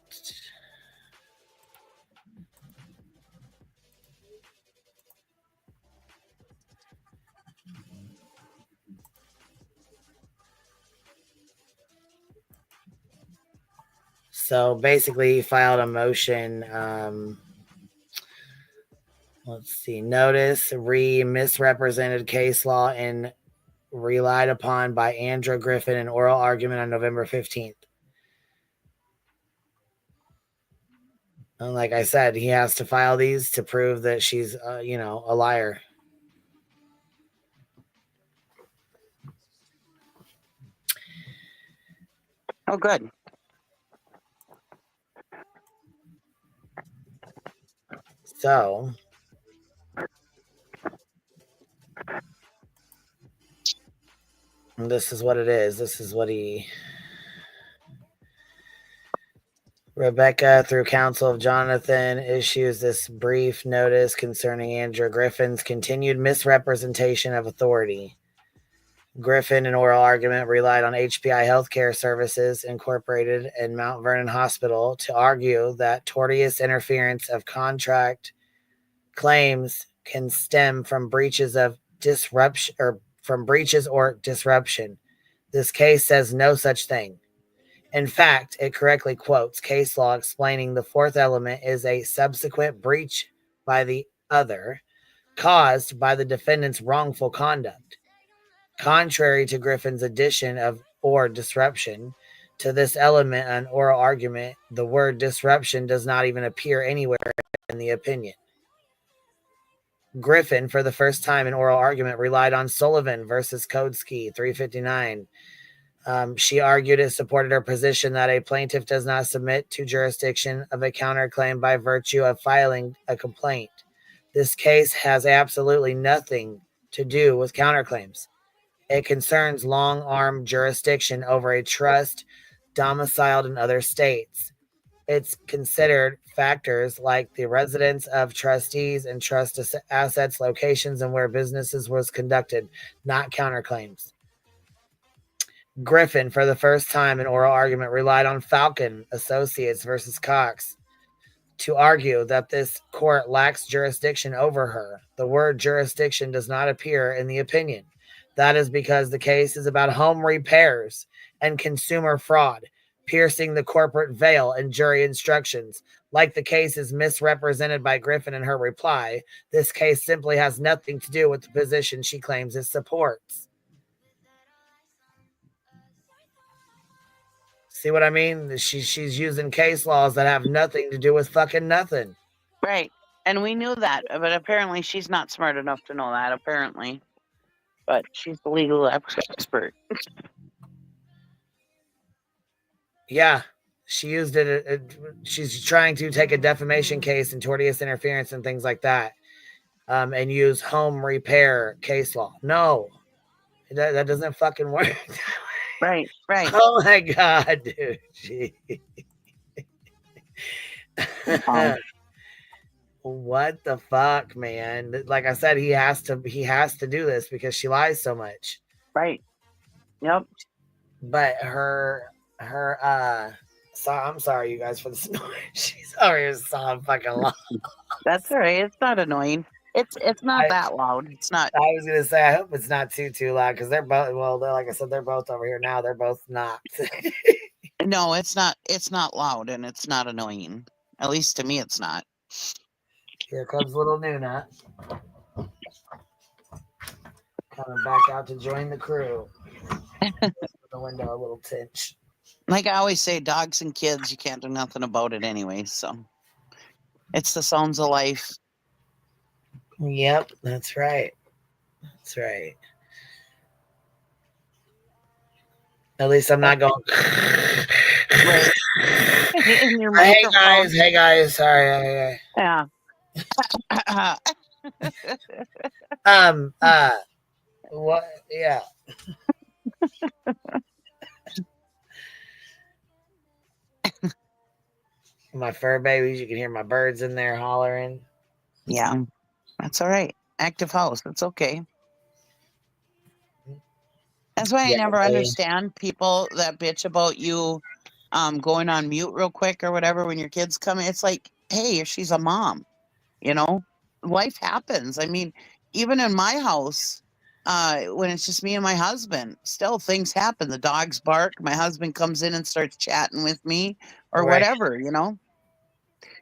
S2: So basically, he filed a motion. Let's see. Notice misrepresented case law and relied upon by Andrew Griffin in oral argument on November 15th. And like I said, he has to file these to prove that she's, a liar.
S5: Oh, good.
S2: So this is what it is. This is what Rebecca, through counsel of Jonathan, issues this brief notice concerning Andrew Griffin's continued misrepresentation of authority. Griffin, in oral argument, relied on HPI Healthcare Services Incorporated and Mount Vernon Hospital to argue that tortious interference of contract claims can stem from breaches or disruption. This case says no such thing. In fact, it correctly quotes case law explaining the fourth element is a subsequent breach by the other caused by the defendant's wrongful conduct. Contrary to Griffin's addition of or disruption to this element on oral argument, the word disruption does not even appear anywhere in the opinion. Griffin, for the first time in oral argument, relied on Sullivan versus Codeski 359 She argued it supported her position that a plaintiff does not submit to jurisdiction of a counterclaim by virtue of filing a complaint. This case has absolutely nothing to do with counterclaims. It concerns long-arm jurisdiction over a trust domiciled in other states. It's considered factors like the residence of trustees and trust assets, locations, and where businesses was conducted, not counterclaims. Griffin, for the first time in oral argument, relied on Falcon Associates versus Cox to argue that this court lacks jurisdiction over her. The word jurisdiction does not appear in the opinion. That is because the case is about home repairs and consumer fraud, piercing the corporate veil in jury instructions. Like the case is misrepresented by Griffin in her reply, this case simply has nothing to do with the position she claims it supports. See what I mean? She's using case laws that have nothing to do with fucking nothing.
S5: Right. And we knew that, but apparently she's not smart enough to know that, apparently. But she's the legal expert.
S2: Yeah. She used it. She's trying to take a defamation case and tortious interference and things like that, and use home repair case law. No, that doesn't fucking work.
S5: Right, right.
S2: Oh my God, dude. What the fuck, man? Like I said, he has to do this because she lies so much.
S5: Right. Yep.
S2: But so I'm sorry, you guys, for the noise. She's already so fucking loud.
S5: That's all right. It's not annoying. It's not that loud. It's not.
S2: I was gonna say I hope it's not too loud because they're both like I said, they're both over here now. They're both not.
S5: No, it's not. It's not loud and it's not annoying. At least to me, it's not.
S2: Here comes little Nuna coming back out to join the crew. The window a little tinge.
S5: Like I always say, dogs and kids, you can't do nothing about it anyway. So it's the sounds of life.
S2: Yep, that's right. That's right. At least I'm not going.
S5: Right. In your
S2: Hey
S5: microphone.
S2: guys. Sorry.
S5: Yeah.
S2: What? Yeah. My fur babies, you can hear my birds in there hollering.
S5: Yeah, that's all right. Active house, that's okay. That's why I never understand people that bitch about you going on mute real quick or whatever when your kids come in. It's like, hey, she's a mom, you know? Life happens. I mean, even in my house, when it's just me and my husband, still things happen. The dogs bark. My husband comes in and starts chatting with me or whatever, you know?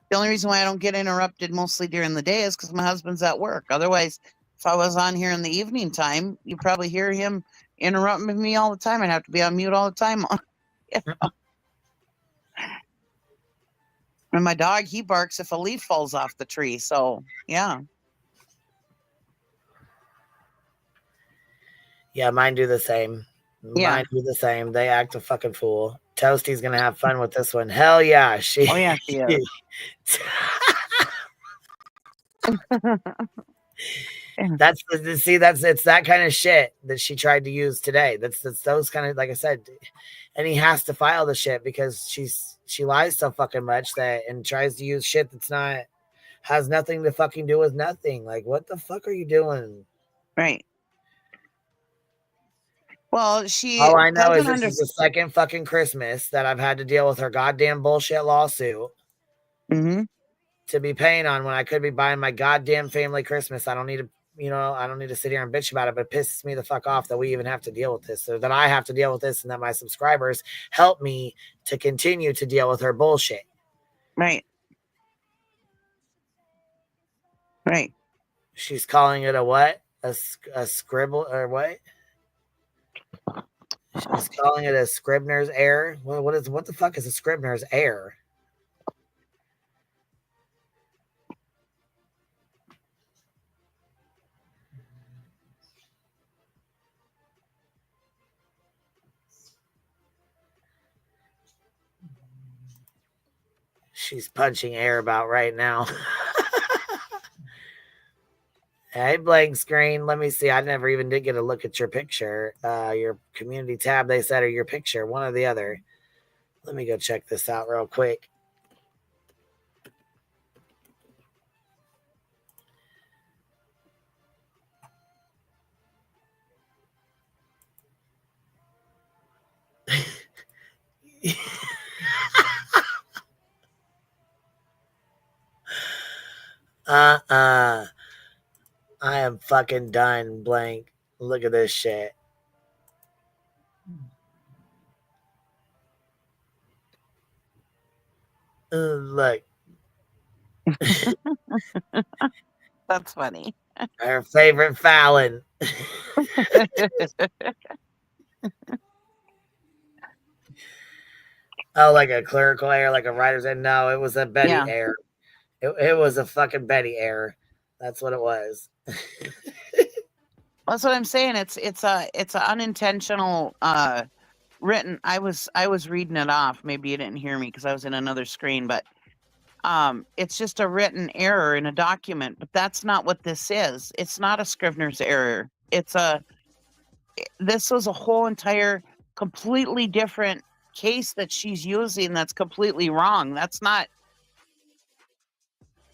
S5: The only reason why I don't get interrupted mostly during the day is because my husband's at work. Otherwise, if I was on here in the evening time, you probably hear him interrupting me all the time. I'd have to be on mute all the time. You know? And my dog, he barks if a leaf falls off the tree. So, yeah.
S2: Yeah, mine do the same.
S5: Yeah.
S2: Mine do the same. They act a fucking fool. Toasty's gonna have fun with this one. Hell yeah, she.
S5: Oh yeah, she is.
S2: It's that kind of shit that she tried to use today. That's those kind of, like I said, and he has to file the shit because she lies so fucking much that and tries to use shit that's has nothing to fucking do with nothing. Like, what the fuck are you doing?
S5: Right. Well, she.
S2: All I know is this is the second fucking Christmas that I've had to deal with her goddamn bullshit lawsuit.
S5: Mm-hmm.
S2: To be paying on when I could be buying my goddamn family Christmas. I don't need to sit here and bitch about it, but it pisses me the fuck off that we even have to deal with this, or that I have to deal with this, and that my subscribers help me to continue to deal with her bullshit.
S5: Right. Right.
S2: She's calling it a what? A scribble or what? She's calling it a Scribner's error. What the fuck is a Scribner's error? She's punching air about right now. Hey, blank screen. Let me see. I never even did get a look at your picture. Your community tab, they said, or your picture, one or the other. Let me go check this out real quick. I am fucking done, blank. Look at this shit. Look.
S5: That's funny.
S2: Her favorite Fallon. Oh, like a clerical error, like a writer's error? No, it was a Betty error. It was a fucking Betty error. That's what it was.
S5: That's what I'm saying. It's an unintentional written. I was reading it off. Maybe you didn't hear me because I was in another screen, but it's just a written error in a document. But that's not what this is. It's not a Scrivener's error. This was a whole entire completely different case that she's using that's completely wrong. That's not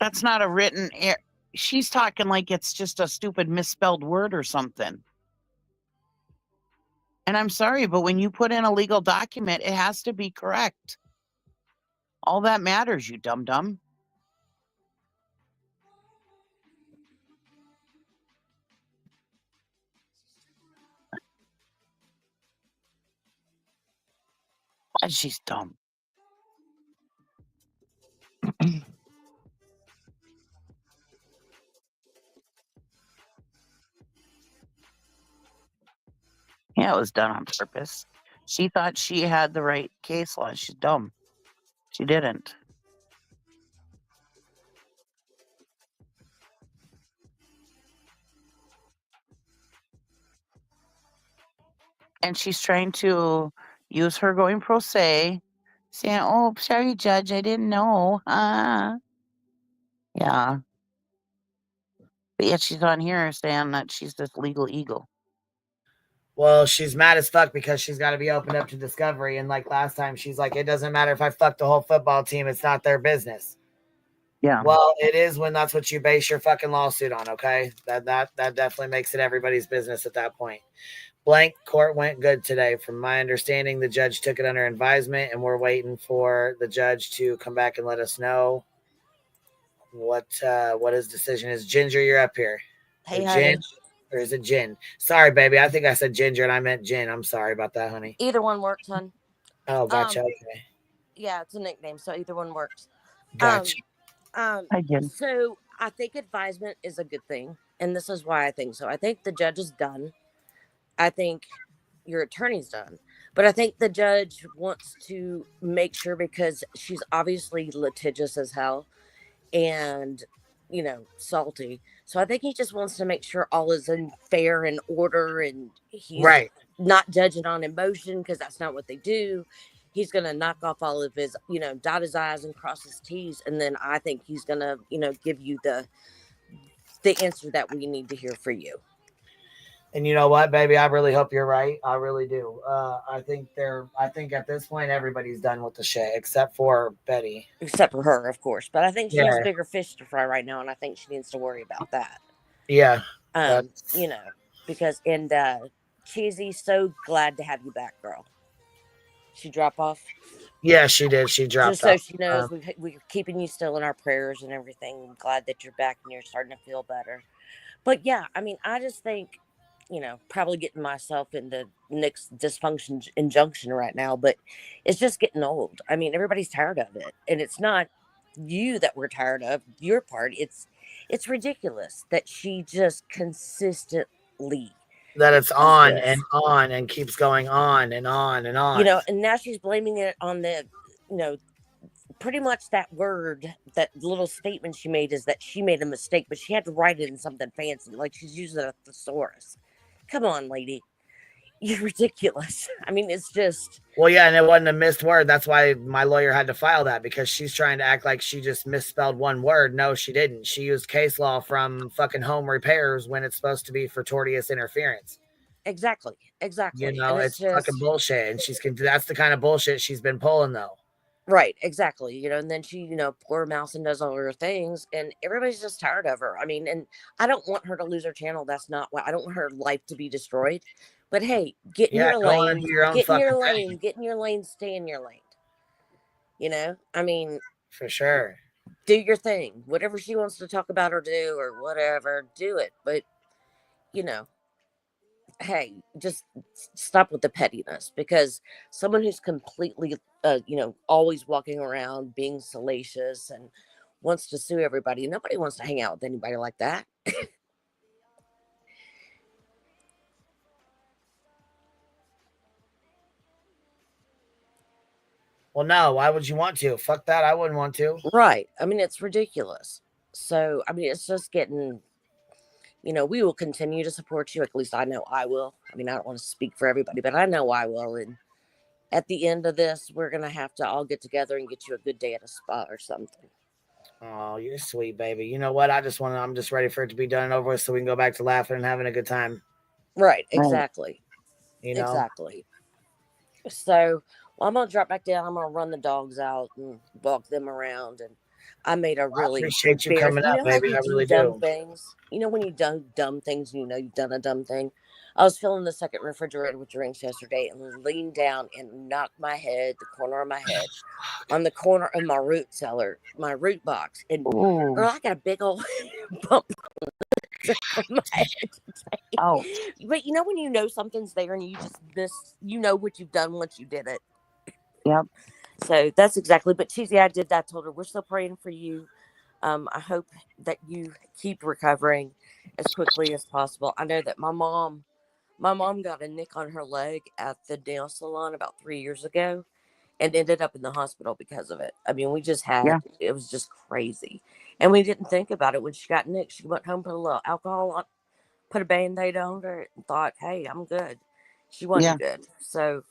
S5: a written error. She's talking like it's just a stupid misspelled word or something. And I'm sorry, but when you put in a legal document, it has to be correct. All that matters, you dum-dum. She's dumb. Yeah, it was done on purpose. She thought she had the right case law. She's dumb. She didn't. And she's trying to use her going pro se, saying, "Oh, sorry, Judge, I didn't know." Yeah. But yet she's on here saying that she's this legal eagle.
S2: Well, she's mad as fuck because she's got to be opened up to discovery. And like last time, she's like, it doesn't matter if I fuck the whole football team. It's not their business.
S5: Yeah.
S2: Well, it is when that's what you base your fucking lawsuit on, okay? That definitely makes it everybody's business at that point. Blank court went good today. From my understanding, the judge took it under advisement, and we're waiting for the judge to come back and let us know what his decision is. Ginger, you're up here.
S16: Hey,
S2: Jen,
S16: honey.
S2: or is it Jen? Sorry, baby. I think I said Ginger and I meant Jen. I'm sorry about that, honey.
S16: Either one works, hon.
S2: Oh, gotcha. Okay.
S16: Yeah, it's a nickname, so either one works.
S2: Gotcha.
S16: So I think advisement is a good thing, and this is why I think so. I think the judge is done. I think your attorney's done, but I think the judge wants to make sure, because she's obviously litigious as hell and, salty. So I think he just wants to make sure all is in fair and order, and he's not judging on emotion, because that's not what they do. He's going to knock off all of his, dot his I's and cross his T's. And then I think he's going to, give you the answer that we need to hear for you.
S2: And you know what, baby? I really hope you're right. I really do. I think at this point, everybody's done with the shit except for Betty.
S16: Except for her, of course. But I think she has bigger fish to fry right now, and I think she needs to worry about that.
S2: Yeah.
S16: Because, Cheesy, so glad to have you back, girl. She drop off?
S2: Yeah, she did. She dropped
S16: off. Just so she knows, we're keeping you still in our prayers and everything. I'm glad that you're back and you're starting to feel better. But yeah, I mean, I just think, probably getting myself into Nick's dysfunction injunction right now, but it's just getting old. I mean, everybody's tired of it. And it's not you that we're tired of, your part. It's ridiculous that she just consistently
S2: that it's on and on and keeps going on and on and on.
S16: And now she's blaming it on the, pretty much that word, that little statement she made is that she made a mistake, but she had to write it in something fancy, like she's using a thesaurus. Come on, lady. you're ridiculous. I mean, it's just.
S2: Well, yeah, and it wasn't a missed word. That's why my lawyer had to file that, because she's trying to act like she just misspelled one word. No, she didn't. She used case law from fucking home repairs when it's supposed to be for tortious interference.
S16: Exactly.
S2: You know,
S16: And
S2: it's
S16: just
S2: fucking bullshit. And that's the kind of bullshit she's been pulling, though.
S16: right, exactly. You know, and then she, you know, poor mouse and does all her things, and everybody's just tired of her. I mean, and I don't want her to lose her channel. That's not what I don't want her life to be destroyed. But hey, get in
S2: Yeah,
S16: your
S2: go on
S16: lane,
S2: and do your own
S16: get in your
S2: fucking
S16: lane,
S2: thing.
S16: get in your lane, stay in your lane. You know, I mean,
S2: for sure.
S16: Do your thing. Whatever she wants to talk about or do or whatever, do it. But, you know, hey, just stop with the pettiness, because someone who's completely, you know, always walking around being salacious and wants to sue everybody, nobody wants to hang out with anybody like that.
S2: Well, no, why would you want to? Fuck that. I wouldn't want to.
S16: Right. I mean, it's ridiculous. So, I mean, it's just getting, you know, we will continue to support you. At least I know I will. I mean, I don't want to speak for everybody, but I know I will. And at the end of this, we're going to have to all get together and get you a good day at a spa or something.
S2: Oh, you're sweet, baby. You know what? I'm just ready for it to be done and over with so we can go back to laughing and having a good time.
S16: Right. Exactly.
S2: You know?
S16: Exactly. So, well, I'm going to drop back down. I'm going to run the dogs out and walk them around. And I made a really.
S2: I appreciate you coming up, baby. I really
S16: dumb
S2: do.
S16: things. You know, when you've done dumb things, you know you've done a dumb thing. I was filling the second refrigerator with drinks yesterday and leaned down and knocked my head, the corner of my head, on the corner of my root cellar, my root box. And girl, I got a big old bump on my head today.
S5: Oh.
S16: But you know when you know something's there and you just you know what you've done once you did it.
S5: Yep.
S16: So that's exactly. But Cheesy, I did that. I told her we're still praying for you. I hope that you keep recovering as quickly as possible. I know that my mom got a nick on her leg at the nail salon about 3 years ago and ended up in the hospital because of it. I mean, we just had, it was just crazy. And we didn't think about it when she got nicked. She went home, put a little alcohol on, put a Band-Aid on her and thought, hey, I'm good. She wasn't good. So,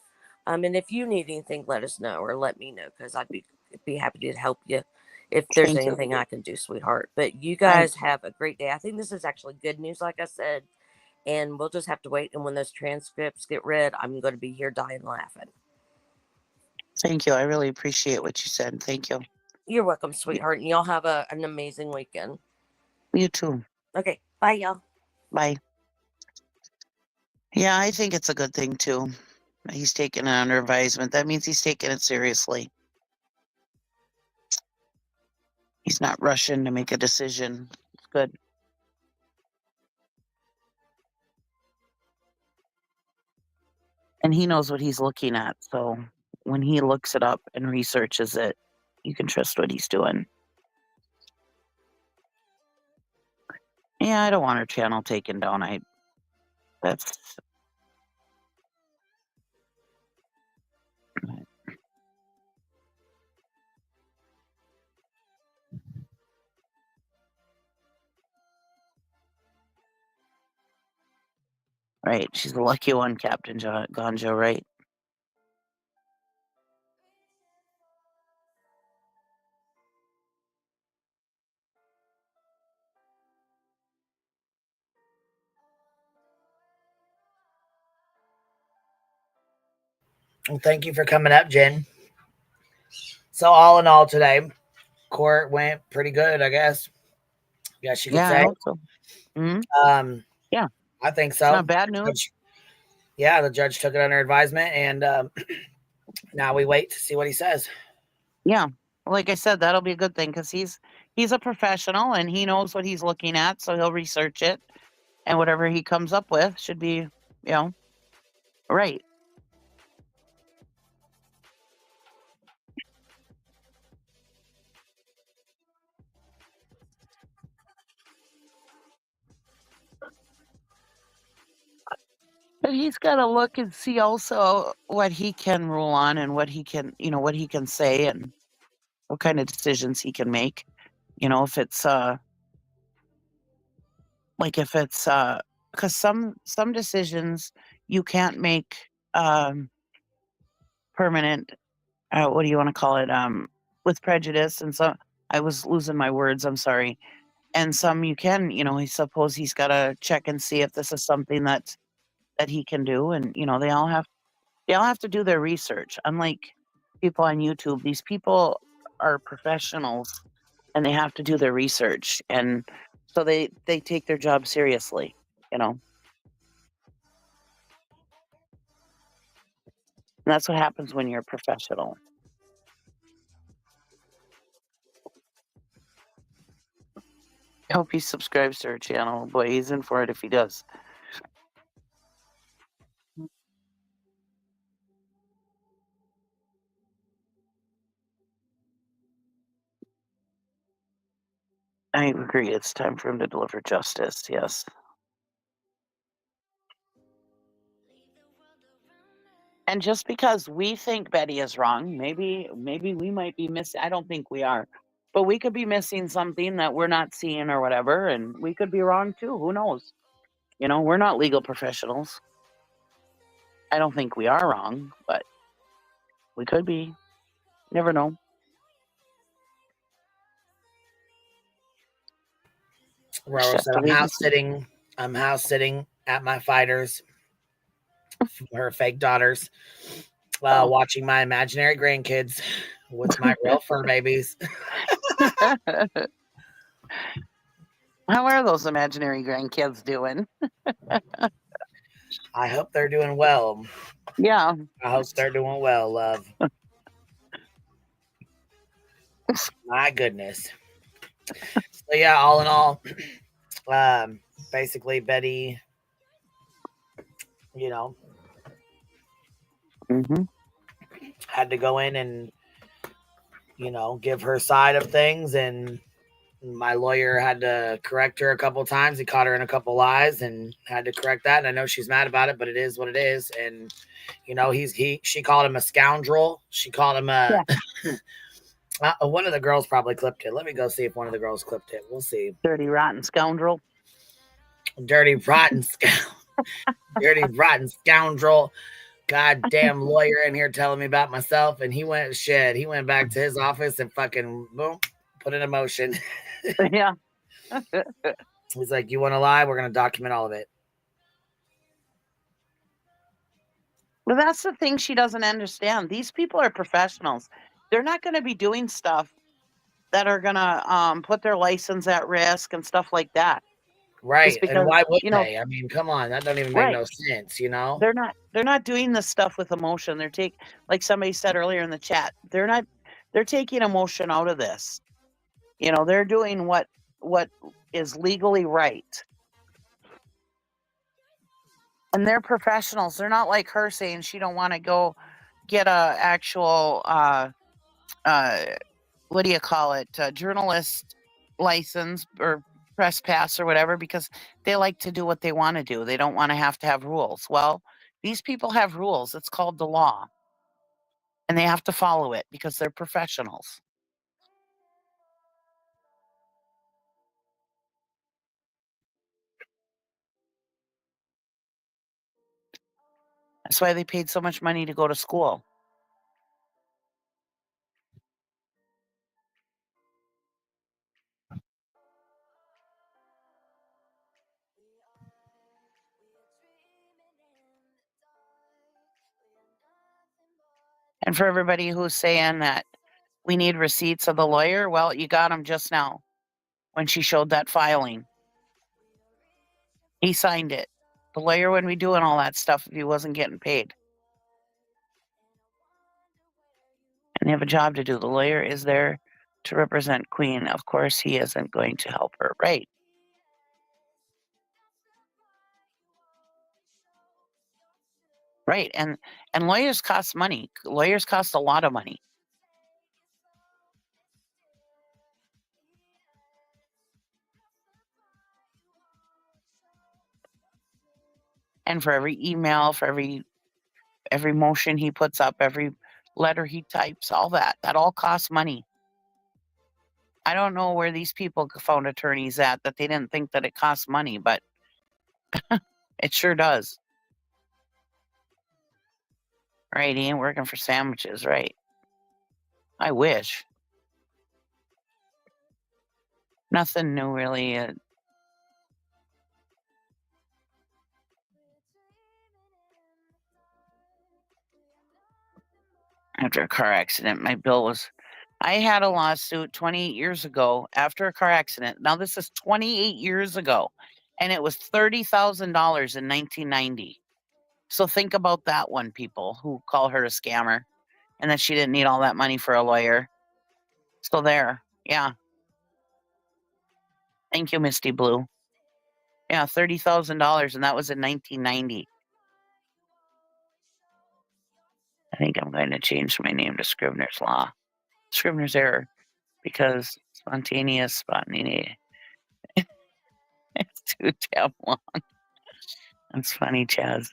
S16: and if you need anything, let us know or let me know, because I'd be happy to help you if there's anything I can do, sweetheart. But you guys have a great day. I think this is actually good news, like I said, and we'll just have to wait. And when those transcripts get read, I'm going to be here dying laughing.
S5: Thank you. I really appreciate what you said. Thank you.
S16: You're welcome, sweetheart. And y'all have an amazing weekend.
S5: You too.
S16: Okay. Bye, y'all.
S5: Bye. Yeah, I think it's a good thing too. He's taking it under advisement. That means he's taking it seriously. He's not rushing to make a decision. It's good. And he knows what he's looking at. So when he looks it up and researches it, you can trust what he's doing. Yeah, I don't want her channel taken down. That's right. She's the lucky one, Captain Gonjo, right?
S2: Well, thank you for coming up, Jen. So all in all today, court went pretty good, I guess. Yes, you could say.
S5: I hope so. Mm-hmm. Yeah.
S2: I think so.
S5: It's not bad news.
S2: The judge took it under advisement, and now we wait to see what he says.
S5: Yeah. Like I said, that'll be a good thing because he's a professional and he knows what he's looking at, so he'll research it, and whatever he comes up with should be, right. But he's got to look and see also what he can rule on and what he can, what he can say and what kind of decisions he can make. If it's because some decisions, you can't make permanent. What do you want to call it? With prejudice, and so I was losing my words. I'm sorry. And some you can, I suppose he's got to check and see if this is something that he can do, and they all have to do their research. Unlike people on YouTube, these people are professionals, and they have to do their research, and so they take their job seriously. And that's what happens when you're a professional. I hope he subscribes to her channel. Boy, he's in for it if he does. I agree. It's time for him to deliver justice. Yes. And just because we think Betty is wrong, maybe we might be missing. I don't think we are, but we could be missing something that we're not seeing or whatever, and we could be wrong too. Who knows? We're not legal professionals. I don't think we are wrong, but we could be. Never know.
S2: Robert said, I'm house sitting at my fighters, her fake daughters, watching my imaginary grandkids with my real fur babies.
S5: How are those imaginary grandkids doing?
S2: I hope they're doing well.
S5: Yeah.
S2: I hope they're doing well, love. My goodness. So yeah, all in all, basically Betty, had to go in and, give her side of things, and my lawyer had to correct her a couple times. He caught her in a couple lies and had to correct that. And I know she's mad about it, but it is what it is. And she called him a scoundrel. She called him a. Yeah. One of the girls probably clipped it. Let me go see if one of the girls clipped it. We'll see.
S5: Dirty rotten scoundrel.
S2: Dirty rotten scoundrel. Dirty rotten scoundrel. Goddamn lawyer in here telling me about myself, and he went back to his office and fucking boom, put in a motion.
S5: Yeah.
S2: He's like, you want to lie? We're going to document all of it.
S5: Well, that's the thing she doesn't understand. These people are professionals. They're not going to be doing stuff that are going to put their license at risk and stuff like that.
S2: Right. Because, and why would they? I mean, come on. That doesn't even make no sense,
S5: They're not doing this stuff with emotion. They're like somebody said earlier in the chat, they're taking emotion out of this. They're doing what is legally right. And they're professionals. They're not like her saying she don't want to go get a actual what do you call it? Journalist license or press pass or whatever, because they like to do what they want to do. They don't want to have rules. Well, these people have rules. It's called the law. And they have to follow it because they're professionals. That's why they paid so much money to go to school. And for everybody who's saying that we need receipts of the lawyer, well, you got them just now when she showed that filing. He signed it. The lawyer wouldn't be doing all that stuff if he wasn't getting paid. And they have a job to do. The lawyer is there to represent Queen. Of course, he isn't going to help her. Right. Right. And lawyers cost money. Lawyers cost a lot of money. And for every email, for every motion he puts up, every letter he types, all that all costs money. I don't know where these people found attorneys at that they didn't think that it costs money, but it sure does. Right, he ain't working for sandwiches, right? I wish. Nothing new, really. After a car accident, my bill was. I had a lawsuit 28 years ago after a car accident. Now, this is 28 years ago, and it was $30,000 in 1990. So think about that one, people who call her a scammer and that she didn't need all that money for a lawyer. So there. Yeah. Thank you, Misty Blue. Yeah, $30,000, and that was in 1990. I think I'm going to change my name to Scrivener's Law. Scrivener's Error, because spontaneity. It's too damn long. That's funny, Chaz.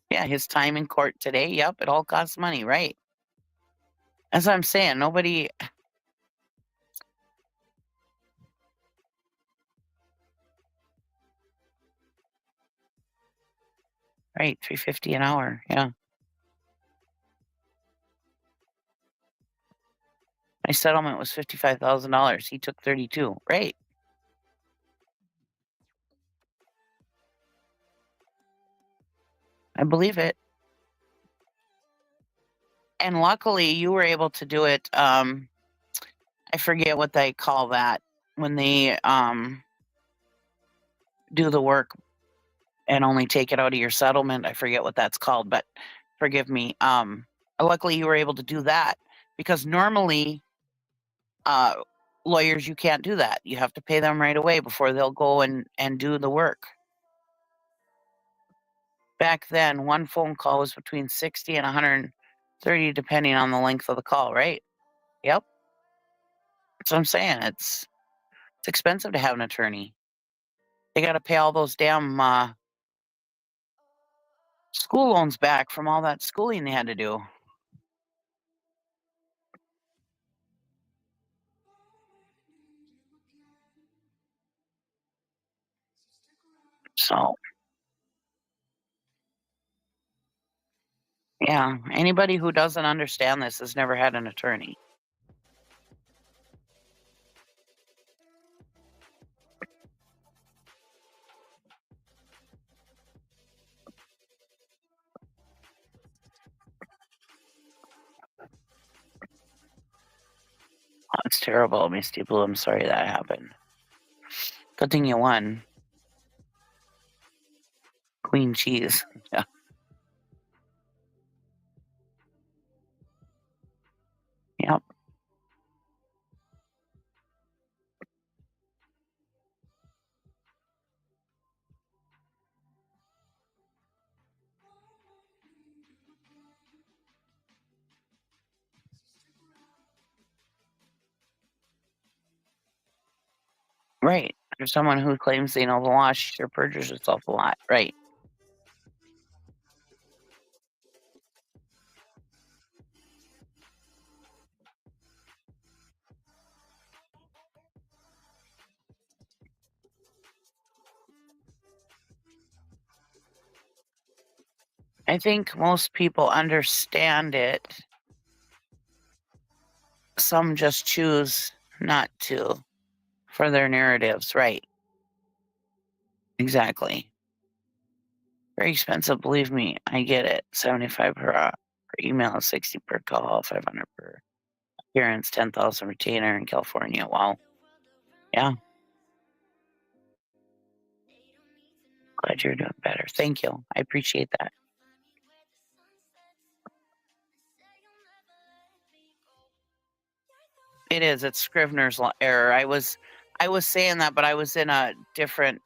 S5: Yeah, his time in court today. Yep, it all costs money, right? That's what I'm saying. Nobody. Right, $3.50 an hour. Yeah. My settlement was $55,000. He took 32. Right. I believe it. And luckily, you were able to do it. I forget what they call that when they do the work and only take it out of your settlement. I forget what that's called, but forgive me. Luckily, you were able to do that because normally, lawyers, you can't do that. You have to pay them right away before they'll go and do the work. Back then, one phone call was between 60 and 130, depending on the length of the call, right? Yep. That's what I'm saying. It's expensive to have an attorney. They got to pay all those damn school loans back from all that schooling they had to do. So, yeah, anybody who doesn't understand this has never had an attorney. Oh, it's terrible, Misty Blue. I'm sorry that happened. Good thing you won. Queen cheese. Yeah. Yep. Right. There's someone who claims they know the law, she sure perjures herself a lot. Right. I think most people understand it. Some just choose not to for their narratives. Right. Exactly. Very expensive, believe me. I get it. 75 per email, 60 per call, 500 per appearance, 10,000 retainer in California. Wow. Yeah. Glad you're doing better. Thank you. I appreciate that. It is. It's Scrivener's error. I was saying that, but I was in a different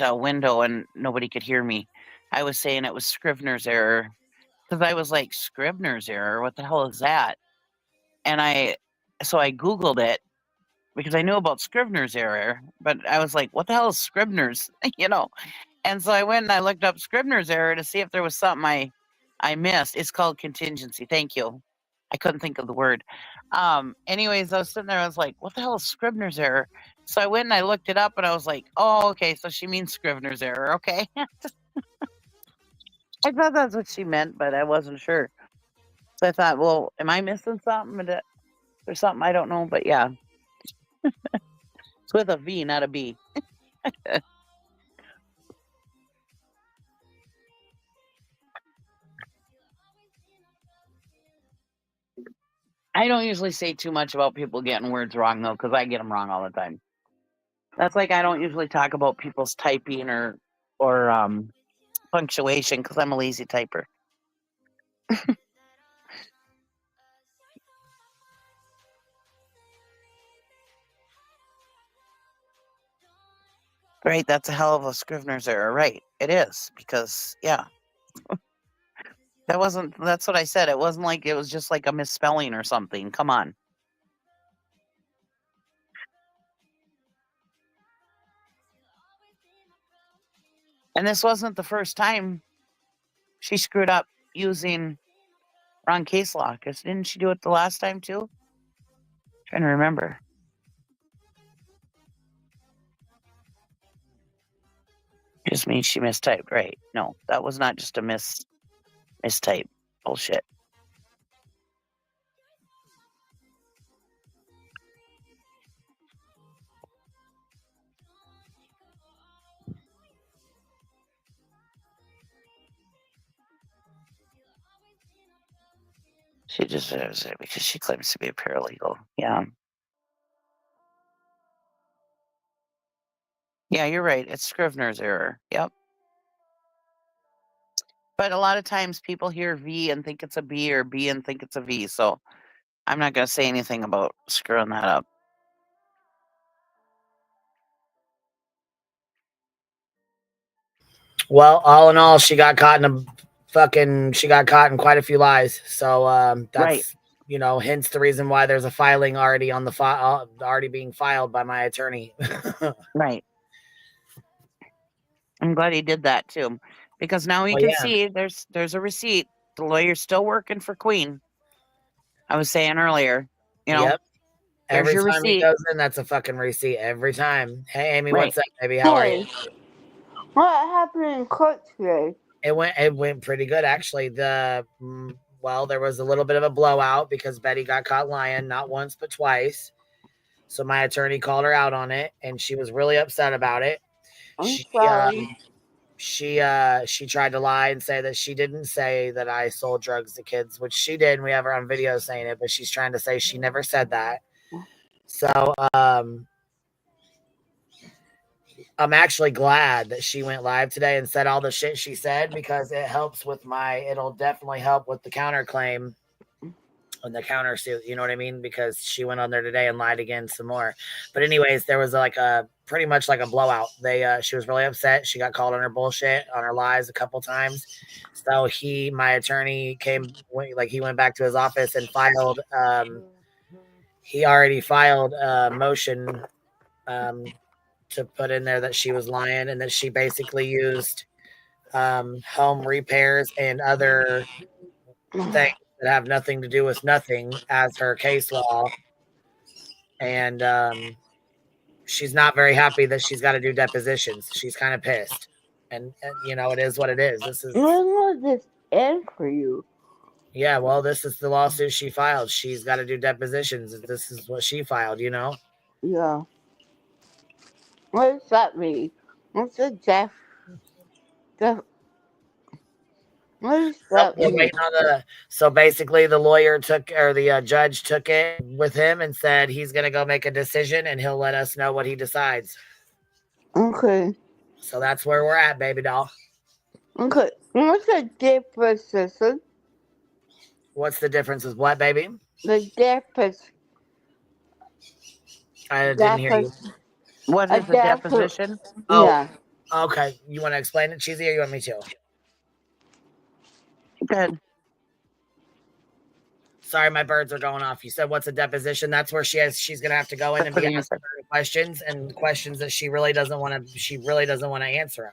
S5: window and nobody could hear me. I was saying it was Scrivener's error because I was like, Scrivener's error? What the hell is that? And so I Googled it because I knew about Scrivener's error, but I was like, what the hell is Scrivener's? And so I went and I looked up Scrivener's error to see if there was something I missed. It's called contingency. Thank you. I couldn't think of the word. Anyways, I was sitting there. I was like, what the hell is Scrivener's error? So I went and I looked it up and I was like, oh, okay, so she means Scrivener's error. Okay. I thought that's what she meant, but I wasn't sure. So I thought, well, am I missing something? Or something I don't know, but yeah. It's with a V, not a B. I don't usually say too much about people getting words wrong, though, because I get them wrong all the time. That's like I don't usually talk about people's typing or punctuation because I'm a lazy typer. Right, that's a hell of a Scrivener's error. Right, it is because yeah, that's what I said. It wasn't like it was just like a misspelling or something. Come on. And this wasn't the first time she screwed up using wrong case law. Because didn't she do it the last time too? Trying to remember. Just means she mistyped, right? No, that was not just a mistype. Bullshit. She deserves it because she claims to be a paralegal. Yeah. Yeah, you're right. It's Scrivener's error. Yep. But a lot of times people hear V and think it's a B or B and think it's a V. So I'm not going to say anything about screwing that up.
S2: Well, all in all, she got caught in quite a few lies. So that's
S5: right.
S2: You know, hence the reason why there's a filing already on the file, already being filed by my attorney.
S5: Right. I'm glad he did that too, because now we can see there's a receipt. The lawyer's still working for Queen. I was saying earlier, you know.
S2: Yep. Every
S5: your
S2: time
S5: receipt.
S2: he goes in, that's a fucking receipt. Every time. Hey, Amy,
S5: Right.
S2: what's up, baby? How are you?
S3: What happened in court today?
S2: It went pretty good, actually. Well, there was a little bit of a blowout because Betty got caught lying, not once but twice. So my attorney called her out on it, and she was really upset about it.
S3: I'm sorry.
S2: She tried to lie and say that she didn't say that I sold drugs to kids, which she did. And we have her on video saying it, but she's trying to say she never said that. So I'm actually glad that she went live today and said all the shit she said, because it'll definitely help with the counterclaim and the countersuit, you know what I mean? Because she went on there today and lied again some more. But anyways, there was pretty much like a blowout. She was really upset. She got called on her bullshit, on her lies a couple times. So my attorney he went back to his office and filed, he already filed a motion to put in there that she was lying and that she basically used home repairs and other things that have nothing to do with nothing as her case law. And she's not very happy that she's got to do depositions. She's kind of pissed. And you know, it is what it is. This is.
S3: When will this end for you?
S2: Yeah, well, this is the lawsuit she filed. She's got to do depositions. This is what she filed, you know?
S3: Yeah. What does that mean? What's a death? What is that mean?
S2: So basically, the judge took it with him and said he's going to go make a decision and he'll let us know what he decides.
S3: Okay.
S2: So that's where we're at, baby doll.
S3: Okay. What's the difference?
S2: What's the difference with what, baby?
S3: The difference.
S2: I didn't hear you.
S5: What is the deposition?
S2: Oh,
S3: yeah.
S2: Okay. You want to explain it, Cheesy, or you want me to?
S5: Good.
S2: Sorry, my birds are going off. You said what's a deposition? That's where she's gonna have to go in and be asked questions that she really doesn't want to answer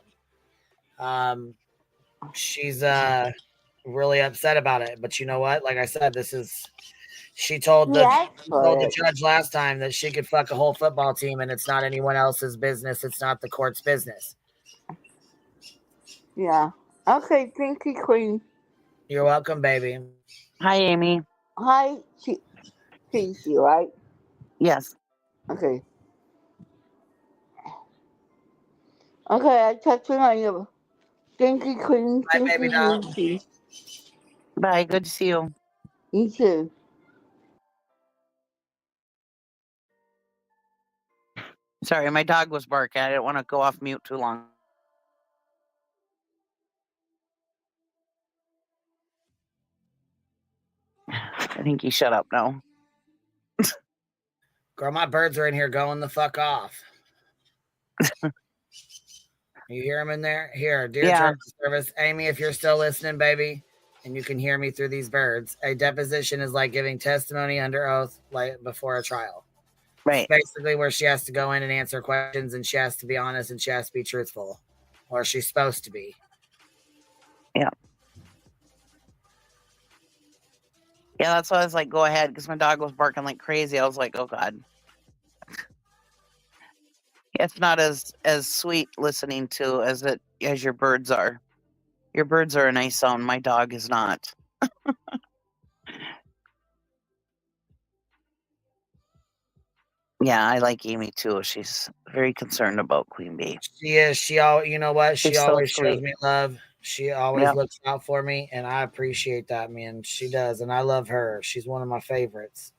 S2: them. She's really upset about it. But you know what? Like I said, this is She told
S3: He asked for
S2: the
S3: it.
S2: judge last time that she could fuck a whole football team and it's not anyone else's business. It's not the court's business.
S3: Yeah. Okay, thank you, Queen.
S2: You're welcome, baby.
S5: Hi, Amy.
S3: Hi, Casey, right?
S5: Yes.
S3: Okay. Okay, I touched on you. Thank you, Queen.
S2: Bye,
S3: Thank
S2: baby
S3: you,
S2: doll.
S3: Lucy.
S5: Bye. Good to see you.
S3: You too.
S5: Sorry, my dog was barking. I didn't want to go off mute too long. I think he shut up now.
S2: Girl, my birds are in here going the fuck off. You hear them in there? Here, dear terms of service. Amy, if you're still listening, baby, and you can hear me through these birds, a deposition is like giving testimony under oath like before a trial.
S5: Right.
S2: It's basically where she has to go in and answer questions and she has to be honest and she has to be truthful. Or she's supposed to be.
S5: Yeah. Yeah, that's why I was like, go ahead, because my dog was barking like crazy. I was like, oh God. It's not as sweet listening to as your birds are. Your birds are a nice sound. My dog is not. Yeah, I like Amy too. She's very concerned about Queen Bee.
S2: She is. She all. You know what? She
S5: She's so
S2: always shows
S5: sweet.
S2: me love. She always looks out for me, and I appreciate that, man. She does, and I love her. She's one of my favorites.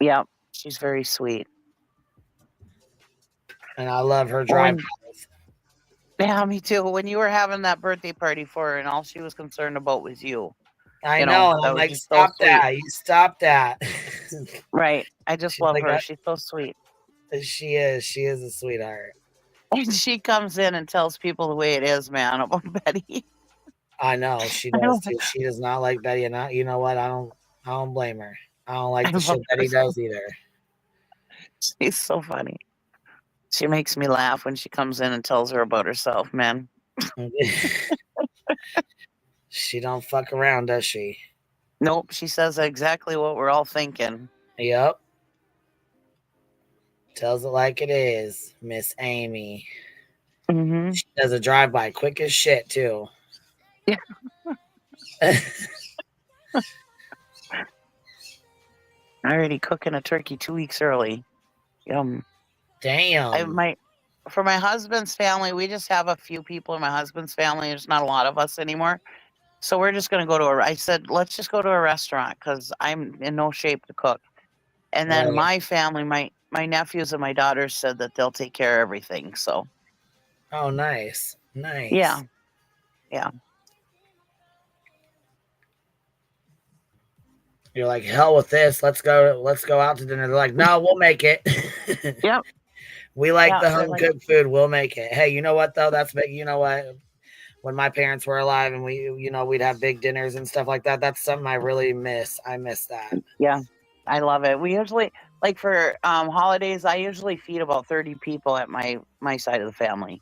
S5: Yeah, she's very sweet.
S2: And I love her drive.
S5: Yeah, me too. When you were having that birthday party for her, and all she was concerned about was you.
S2: I know. I'm like, stop that. You stop that.
S5: Right. I just love her. She's so sweet.
S2: She is. She is a sweetheart.
S5: And she comes in and tells people the way it is, man, about Betty.
S2: I know she does too. She does not like Betty, and you know what? I don't blame her. I don't like the shit Betty does either.
S5: She's so funny. She makes me laugh when she comes in and tells her about herself, man.
S2: She don't fuck around, does she?
S5: Nope. She says exactly what we're all thinking.
S2: Yep. Tells it like it is, Miss Amy.
S5: Mm-hmm.
S2: She does a drive-by quick as shit, too.
S5: Yeah. Already cooking a turkey 2 weeks early. Yum.
S2: Damn.
S5: For my husband's family, we just have a few people in my husband's family. There's not a lot of us anymore. So we're just going to go to I said, let's just go to a restaurant because I'm in no shape to cook. And then my family, my nephews and my daughters said that they'll take care of everything. So.
S2: Oh, nice. Nice.
S5: Yeah. Yeah.
S2: You're like, hell with this. Let's go out to dinner. They're like, no, we'll make it.
S5: Yep.
S2: We like the home cooked food. We'll make it. Hey, you know what though? That's big. You know what? When my parents were alive and we'd have big dinners and stuff like that. That's something I really miss. I miss that.
S5: Yeah. I love it. We usually for holidays, I usually feed about 30 people at my side of the family.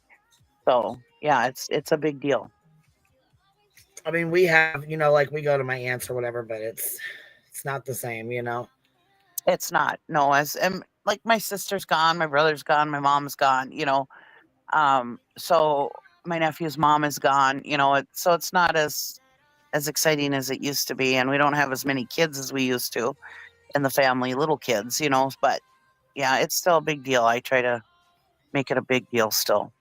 S5: So yeah, it's a big deal.
S2: I mean, we have, like we go to my aunts or whatever, but it's not the same,
S5: It's not. No, like my sister's gone, my brother's gone, my mom's gone, so my nephew's mom is gone, so it's not as exciting as it used to be, and we don't have as many kids as we used to in the family, little kids, but yeah, it's still a big deal. I try to make it a big deal still.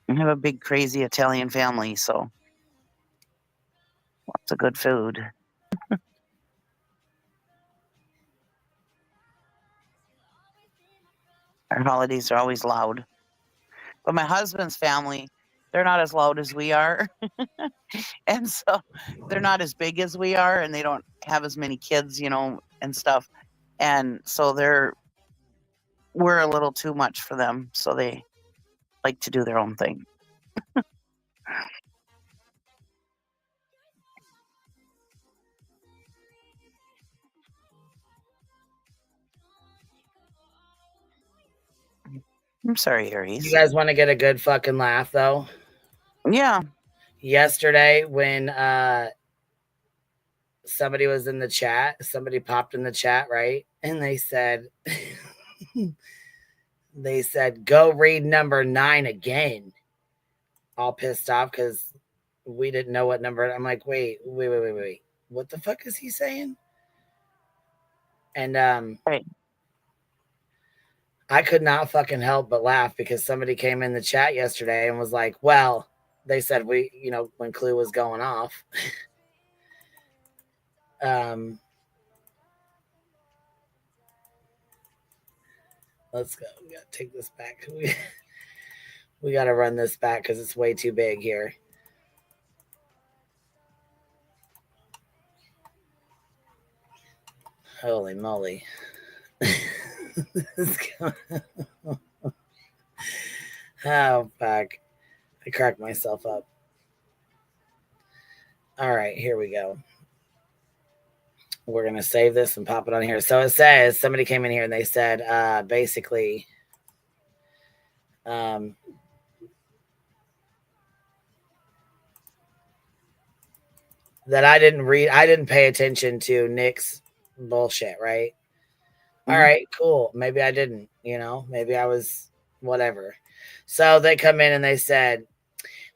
S5: I have a big crazy Italian family, so lots of good food. Our holidays are always loud. But my husband's family, they're not as loud as we are. And so they're not as big as we are, and they don't have as many kids, and stuff. And so we're a little too much for them. So they like to do their own thing. I'm sorry, Aries.
S2: You guys want to get a good fucking laugh, though?
S5: Yeah.
S2: Yesterday, when somebody was in the chat. Somebody popped in the chat, right? And they said, go read number 9 again. All pissed off because we didn't know what number. I'm like, wait. What the fuck is he saying? And
S5: right.
S2: I could not fucking help but laugh because somebody came in the chat yesterday and was like, well, they said when Clue was going off. Let's go. We gotta take this back. We gotta run this back because it's way too big here. Holy moly. Oh, fuck. I cracked myself up. All right, here we go. We're going to save this and pop it on here. So it says, somebody came in here and they said, basically, that I didn't pay attention to Nick's bullshit, right? Mm-hmm. All right, cool. Maybe I didn't, maybe I was whatever. So they come in and they said,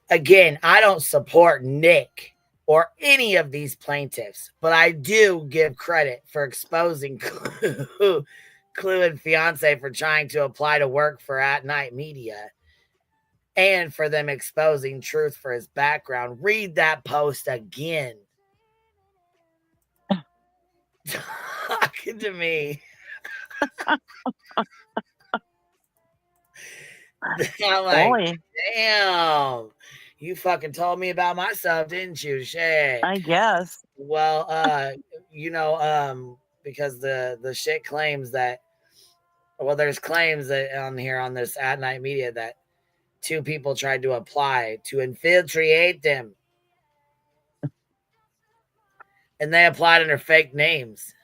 S2: again, I don't support Nick or any of these plaintiffs, but I do give credit for exposing Clue and Fiance for trying to apply to work for At Night Media and for them exposing truth for his background. Read that post again. Talking to me. I'm like, boy. Damn. You fucking told me about myself, didn't you? Shit.
S5: I guess.
S2: Well, because the shit claims that, there's claims that on this At Night Media that 2 people tried to apply to infiltrate them. And they applied under fake names.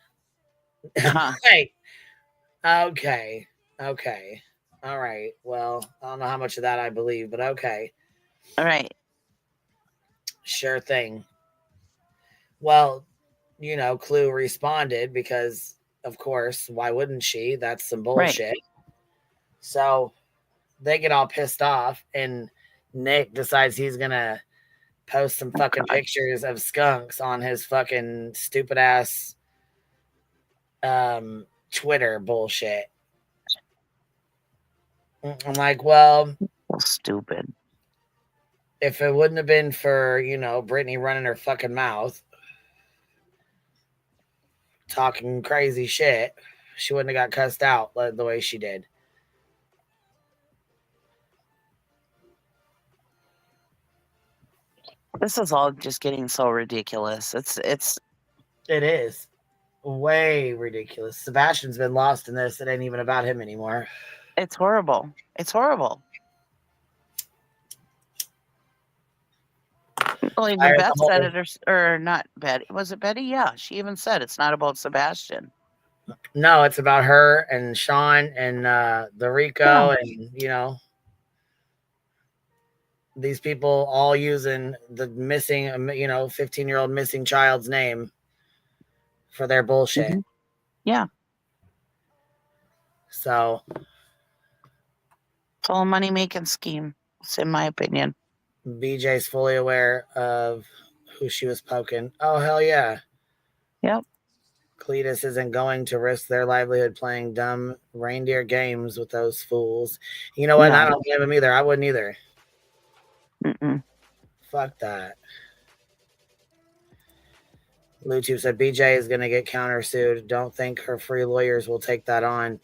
S2: Hey. Okay. All right. Well, I don't know how much of that I believe, but okay.
S5: All right.
S2: Sure thing. Well, Clue responded because, of course, why wouldn't she? That's some bullshit. Right. So they get all pissed off, and Nick decides he's going to post some fucking pictures of skunks on his fucking stupid ass Twitter bullshit. I'm like, well,
S5: stupid.
S2: If it wouldn't have been for, Brittany running her fucking mouth, talking crazy shit, she wouldn't have got cussed out the way she did.
S5: This is all just getting so ridiculous.
S2: It is way ridiculous. Sebastian's been lost in this. It ain't even about him anymore.
S5: It's horrible. Well, even Beth said it, or not Betty. Was it Betty? Yeah, she even said it's not about Sebastian.
S2: No, it's about her and Sean and the Rico and, these people all using the missing, 15-year-old missing child's name for their bullshit.
S5: Mm-hmm. Yeah.
S2: So.
S5: It's all a money-making scheme, it's in my opinion.
S2: BJ's fully aware of who she was poking. Oh, hell yeah.
S5: Yep.
S2: Cletus isn't going to risk their livelihood playing dumb reindeer games with those fools. You know what? Yeah. I don't blame him either. I wouldn't either.
S5: Mm-mm.
S2: Fuck that. Lutu said BJ is going to get countersued. Don't think her free lawyers will take that on.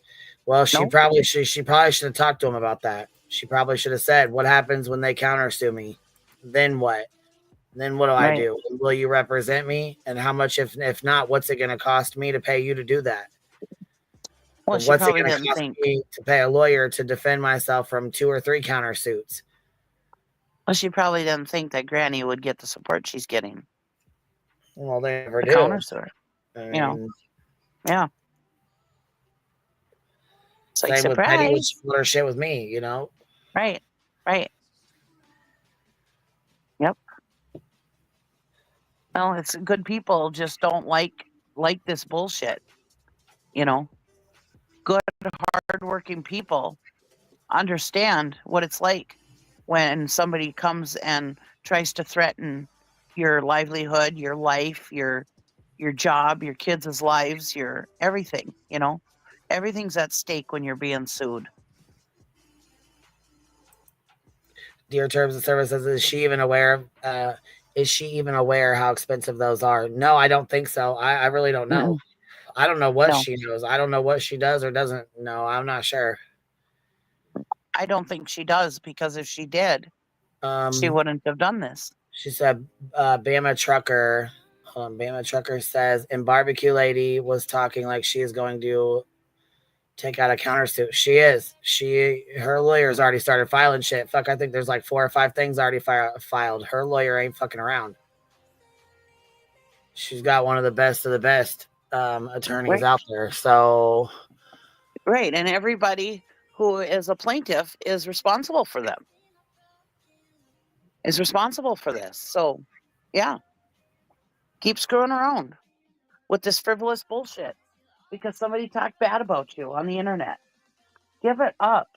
S2: Well, she probably should have talked to him about that. She probably should have said, what happens when they countersue me? Then what? Then what do I do? Will you represent me? And how much, if not, what's it going to cost me to pay you to do that?
S5: Well,
S2: what's it going to cost me to pay a lawyer to defend myself from 2 or 3 countersuits?
S5: Well, she probably didn't think that Granny would get the support she's getting.
S2: Well, they never do.
S5: Countersuit. Yeah. It's like,
S2: same with Penny, which split her shit with me,
S5: Right. Yep. Well, it's good people just don't like this bullshit. You know, good, hardworking people understand what it's like when somebody comes and tries to threaten your livelihood, your life, your job, your kids' lives, your everything. You know, everything's at stake when you're being sued.
S2: Dear Terms of Services, is she even aware of? Is she even aware how expensive those are? No, I don't think so. I really don't know. I don't know what she knows. I don't know what she does or doesn't know. I'm not sure.
S5: I don't think she does, because if she did, she wouldn't have done this.
S2: She said, Bama Trucker. Bama Trucker says, and Barbecue Lady was talking like she is going to take out a countersuit. She is. Her lawyer's already started filing shit. Fuck, I think there's like 4 or 5 things already filed. Her lawyer ain't fucking around. She's got one of the best attorneys out there. So,
S5: right, and everybody who is a plaintiff is responsible for them. Is responsible for this. So, yeah, keep screwing around with this frivolous bullshit because somebody talked bad about you on the internet. Give it up.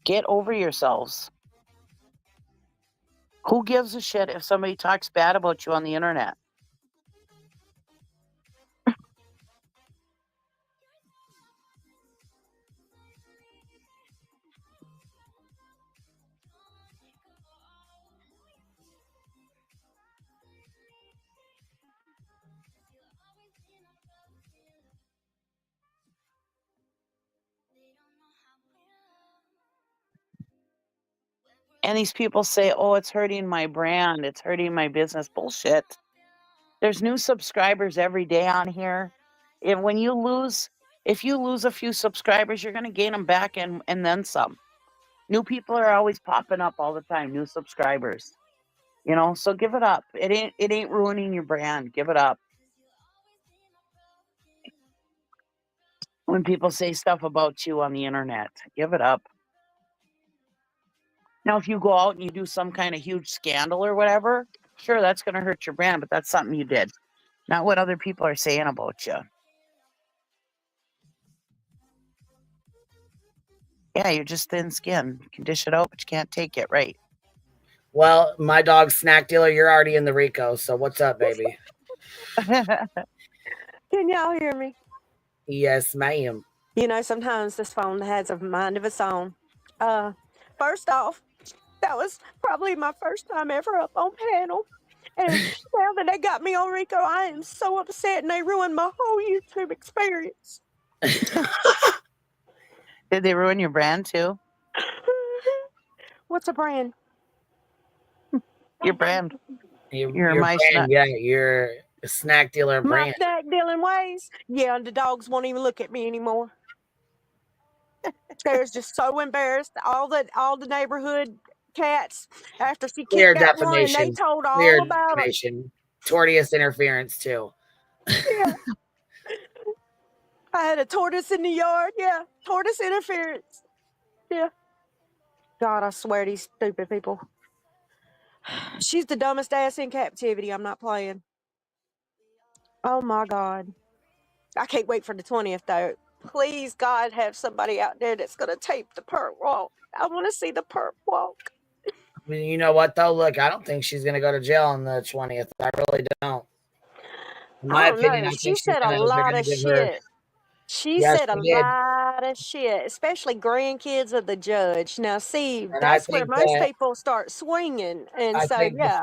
S5: Get over yourselves. Who gives a shit if somebody talks bad about you on the internet? And these people say, oh, it's hurting my brand. It's hurting my business. Bullshit. There's new subscribers every day on here. And if you lose a few subscribers, you're going to gain them back and then some. New people are always popping up all the time, new subscribers. You know, so give it up. It ain't ruining your brand. Give it up. When people say stuff about you on the internet, give it up. Now, if you go out and you do some kind of huge scandal or whatever, sure, that's going to hurt your brand, but that's something you did, not what other people are saying about you. Yeah, you're just thin-skinned. You can dish it out, but you can't take it, right?
S2: Well, my dog's Snack Dealer, you're already in the RICO, so what's up, baby?
S17: Can y'all hear me?
S2: Yes, ma'am.
S17: You know, sometimes this phone has a mind of its own. First off, that was probably my first time ever up on panel. And now that they got me on RICO, I am so upset and they ruined my whole YouTube experience.
S5: Did they ruin your brand too?
S17: What's a brand?
S5: Your brand.
S2: Your brand, yeah, your Snack Dealer brand.
S17: My snack dealing ways? Yeah, and the dogs won't even look at me anymore. They're just so embarrassed. All the neighborhood cats, after she
S2: Clear
S17: kicked that one, and
S2: defamation.
S17: they told
S2: Clear
S17: all about it.
S2: defamation. Tortious interference too.
S17: Yeah. I had a tortoise in the yard. Yeah, tortoise interference. Yeah. God, I swear these stupid people. She's the dumbest ass in captivity. I'm not playing. Oh my God. I can't wait for the 20th though. Please, God, have somebody out there that's gonna tape the perp walk. I want to see the perp walk.
S2: I mean, you know what though? Look, I don't think she's gonna go to jail on the 20th. I really don't. In my opinion, I
S17: She
S2: think
S17: said a lot of shit. She said a lot of shit, especially grandkids of the judge. Now, see, that's where most people start swinging. And
S2: I
S17: so,
S2: think
S17: yeah.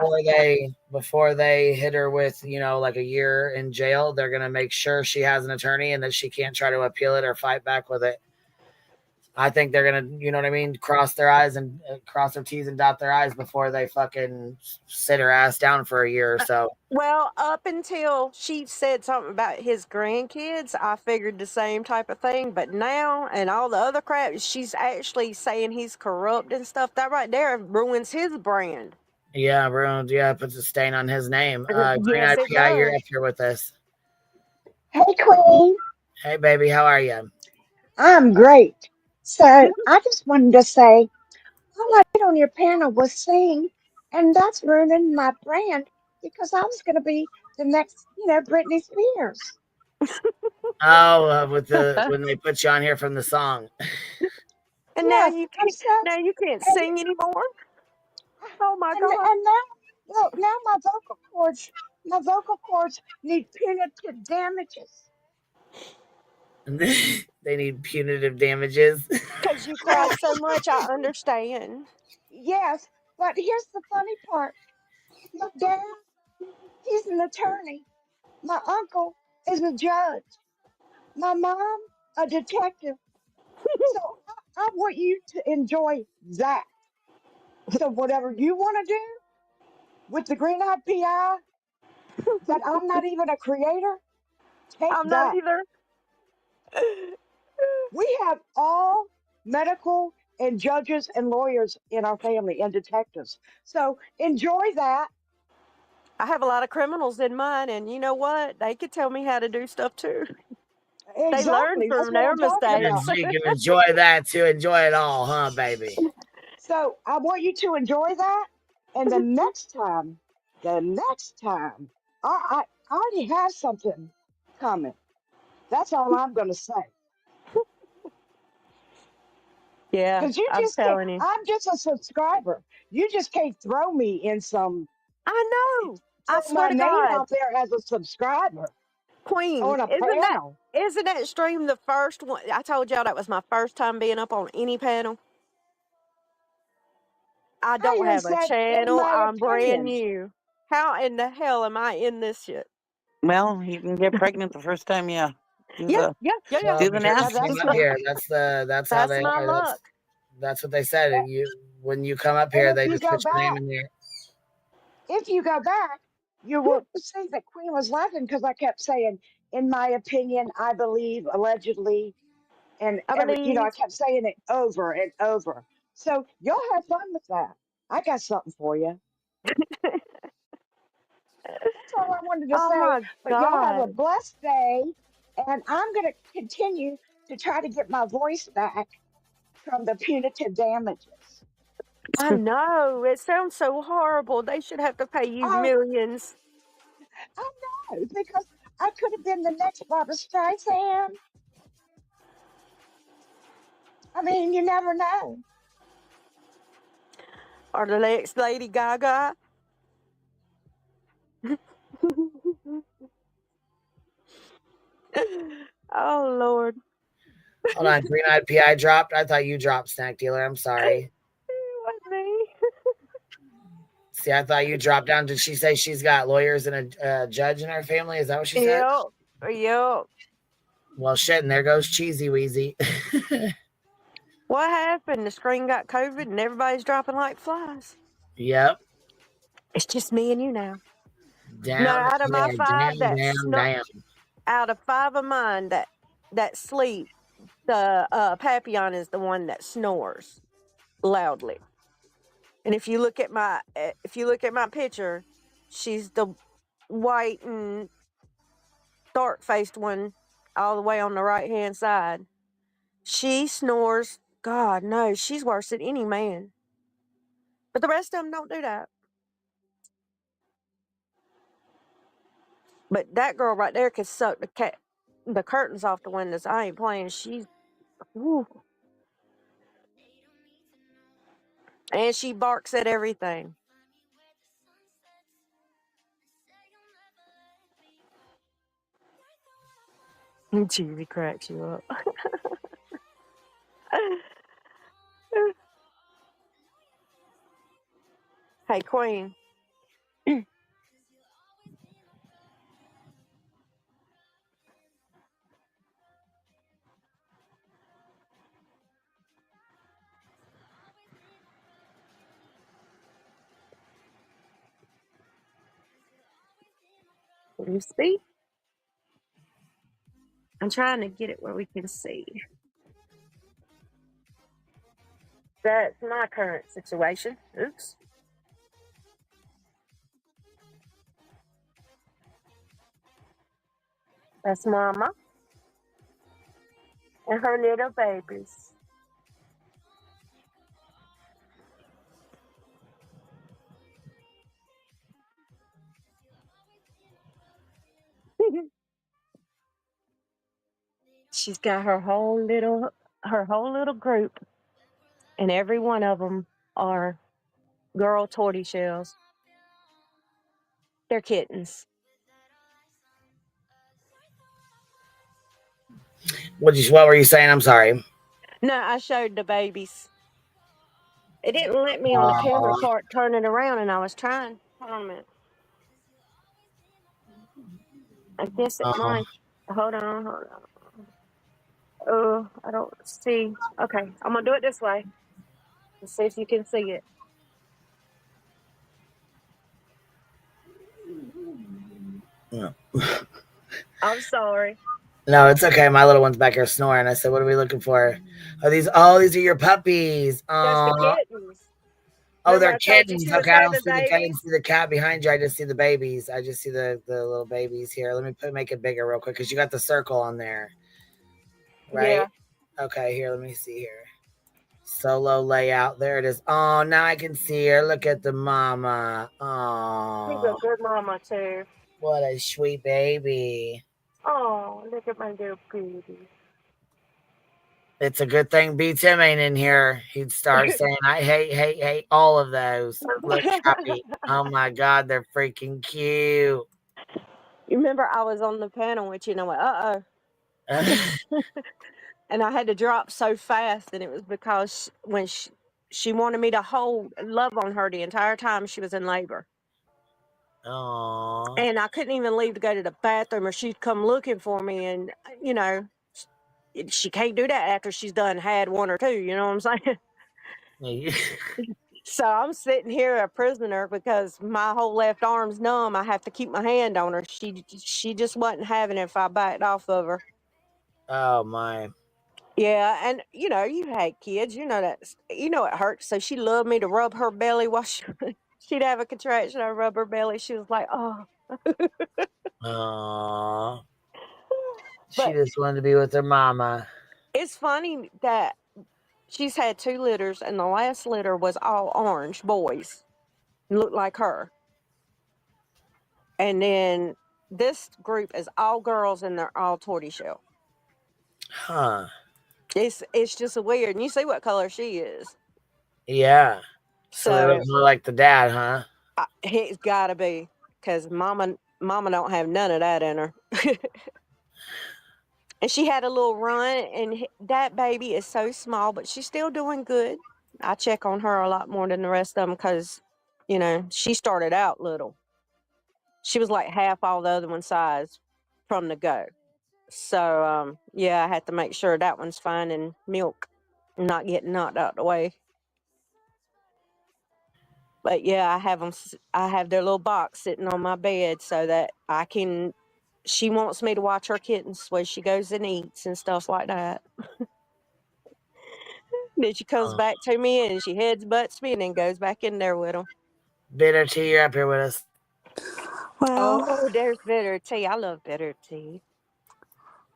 S2: before they hit her with, you know, like a year in jail, they're going to make sure she has an attorney and that she can't try to appeal it or fight back with it. I think they're going to, you know what I mean, cross their eyes and cross their T's and dot their I's before they fucking sit her ass down for a year or so.
S17: Well, up until she said something about his grandkids, I figured the same type of thing. But now, and all the other crap, she's actually saying he's corrupt and stuff. That right there ruins his brand.
S2: Yeah, ruined. Yeah, puts a stain on his name. Green
S17: Yes,
S2: IPI, you're up here with us.
S18: Hey, Queen.
S2: Hey, baby, how are you?
S18: I'm great.
S15: So I just wanted to say, all I did on your panel was sing, and that's ruining my brand because I was going to be the next, Britney Spears.
S2: Oh, with when they put you on here from the song.
S17: And
S15: Yes, and so,
S17: now you can't
S15: and
S17: sing anymore. Oh my
S15: and
S17: God.
S15: and now my vocal cords need punitive damages.
S2: They need punitive damages.
S17: Because you cried so much, I understand.
S15: Yes, but here's the funny part. My dad, he's an attorney. My uncle is a judge. My mom, a detective. So I want you to enjoy that. So whatever you want to do with the green-eyed PI, that I'm not even a creator, take
S17: I'm not
S15: that.
S17: either.
S15: We have all medical and judges and lawyers in our family and detectives. So enjoy that.
S17: I have a lot of criminals in mine, and you know what? They could tell me how to do stuff too. They learn
S15: Exactly. That's
S17: from
S15: what
S17: their
S15: I'm talking about.
S17: mistakes.
S2: So you can enjoy that too. Enjoy it all, huh, baby?
S15: So I want you to enjoy that. And the next time, I already have something coming. That's all I'm going to say.
S17: Yeah,
S15: Because you
S17: I'm
S15: just can't,
S17: telling you.
S15: I'm just a subscriber. You just can't throw me in
S17: I know. I
S15: throw
S17: swear
S15: my
S17: to
S15: name
S17: God,
S15: out there as a subscriber
S17: Queen,
S15: on a panel.
S17: isn't that stream the first one? I told y'all that was my first time being up on any panel. I
S15: I
S17: don't
S15: even
S17: have a
S15: said, in
S17: channel.
S15: my
S17: I'm brand
S15: opinion,
S17: new. How in the hell am I in this shit?
S5: Well, you can get pregnant the first time you do
S17: Yeah,
S5: the
S2: Well,
S5: do the
S2: because
S15: yeah,
S2: you
S5: nasty
S2: came
S15: that's
S2: up
S5: stuff.
S15: true.
S2: here. That's how
S17: that's
S2: they
S17: my
S2: are.
S17: luck.
S2: That's what they said.
S15: Yeah.
S2: When you come up here,
S15: And if
S2: they
S15: you
S2: just
S15: go
S2: put your name
S15: back,
S2: in there.
S15: you will see that Queen was laughing because I kept saying, in my opinion, I believe, allegedly, and
S17: I
S15: I
S17: believe.
S15: kept saying it over and over. So y'all have fun with that. I got something for you. That's all I wanted to
S17: Oh
S15: say.
S17: my
S15: But y'all have a
S17: God.
S15: blessed day, and I'm going to continue to try to get my voice back from the punitive damages.
S17: I know. It sounds so horrible. They should have to pay you
S15: Oh,
S17: millions.
S15: I know, because I could have been the next Barbara Streisand. I mean, you never know.
S17: Or the next Lady Gaga. Oh Lord.
S2: Hold on, Green Eyed PI dropped. I thought you dropped, Snack Dealer. I'm sorry.
S17: It wasn't me.
S2: See, I thought you dropped down. Did she say she's got lawyers and a judge in her family? Is that what she said?
S17: Yep. Yep.
S2: Well, shit, and there goes Cheesy Weezy.
S17: What happened? The screen got COVID and everybody's dropping like flies.
S2: Yep.
S17: It's just me and you now. No,
S2: Down, yeah, down.
S17: out of 5 of mine that sleep, the Papillon is the one that snores loudly. And if you look at my picture, she's the white and dark faced one all the way on the right hand side. She snores. God no, she's worse than any man. But the rest of them don't do that. But that girl right there could suck the curtains off the windows. I ain't playing. She's woo. And she barks at everything. Cheesy cracks you up. Hey, Queen. Can you see? I'm trying to get it where we can see. That's my current situation. Oops. That's Mama and her little babies. she's got her whole little group, and every one of them are girl tortoiseshells. They're kittens.
S2: What were you saying? I'm sorry.
S17: No, I showed the babies. It didn't let me on the camera part turn it around, and I was trying. Hold on a minute. I guess it might. Hold on. Oh, I don't see. Okay, I'm gonna do it this way. Let's see if you can see it. I'm sorry.
S2: No, it's okay. My little one's back here snoring. I said, "What are we looking for?" These are your puppies.
S17: That's the kittens.
S2: Oh,
S17: Remember
S2: they're
S17: I told you
S2: kittens.
S17: she was
S2: Okay, I
S17: having
S2: didn't
S17: babies?
S2: see the cat behind you. I just see the babies. I just see the little babies here. Let me make it bigger real quick because you got the circle on there, right?
S17: Yeah.
S2: Okay, here. Let me see here. Solo layout. There it is. Oh, now I can see her. Look at the mama.
S17: She's a
S2: Oh,
S17: good mama too.
S2: what a sweet baby.
S17: Oh, look at my little baby.
S2: It's a good thing B-Tim ain't in here. He'd start saying, I hate all of those. Look happy. Oh my God, they're freaking cute.
S17: You remember I was on the panel with you and I went, and I had to drop so fast, and it was because when she wanted me to love on her the entire time she was in labor.
S2: Aww.
S17: And I couldn't even leave to go to the bathroom, or she'd come looking for me, and she can't do that after she's done had one or two, you know what I'm saying? So I'm sitting here a prisoner because my whole left arm's numb. I have to keep my hand on her. She just wasn't having it if I backed off of her.
S2: Oh my.
S17: Yeah, and you had kids, that it hurts. So she loved me to rub her belly while she'd have a contraction. I rub her belly. She was like, oh.
S2: Aww. She
S17: But
S2: just wanted to be with her mama.
S17: it's funny that she's had 2 litters, and the last litter was all orange boys. Looked like her. And then this group is all girls, and they're all tortoiseshell.
S2: Huh.
S17: It's just weird. And you see what color she is.
S2: Yeah. So they
S17: So
S2: look more like the dad, huh?
S17: it's got to be, because mama don't have none of that in her. And she had a little run, and that baby is so small, but she's still doing good. I check on her a lot more than the rest of them because, she started out little. She was like half all the other one's size from the go. So, yeah, I had to make sure that one's fine and milk, not getting knocked out the way. But yeah, I have their little box sitting on my bed so that she wants me to watch her kittens when she goes and eats and stuff like that. Then she comes back to me and she heads butts me and then goes back in there with them.
S2: Bitter tea, you're up here with us.
S3: Well,
S17: Oh, there's bitter tea. I love bitter tea.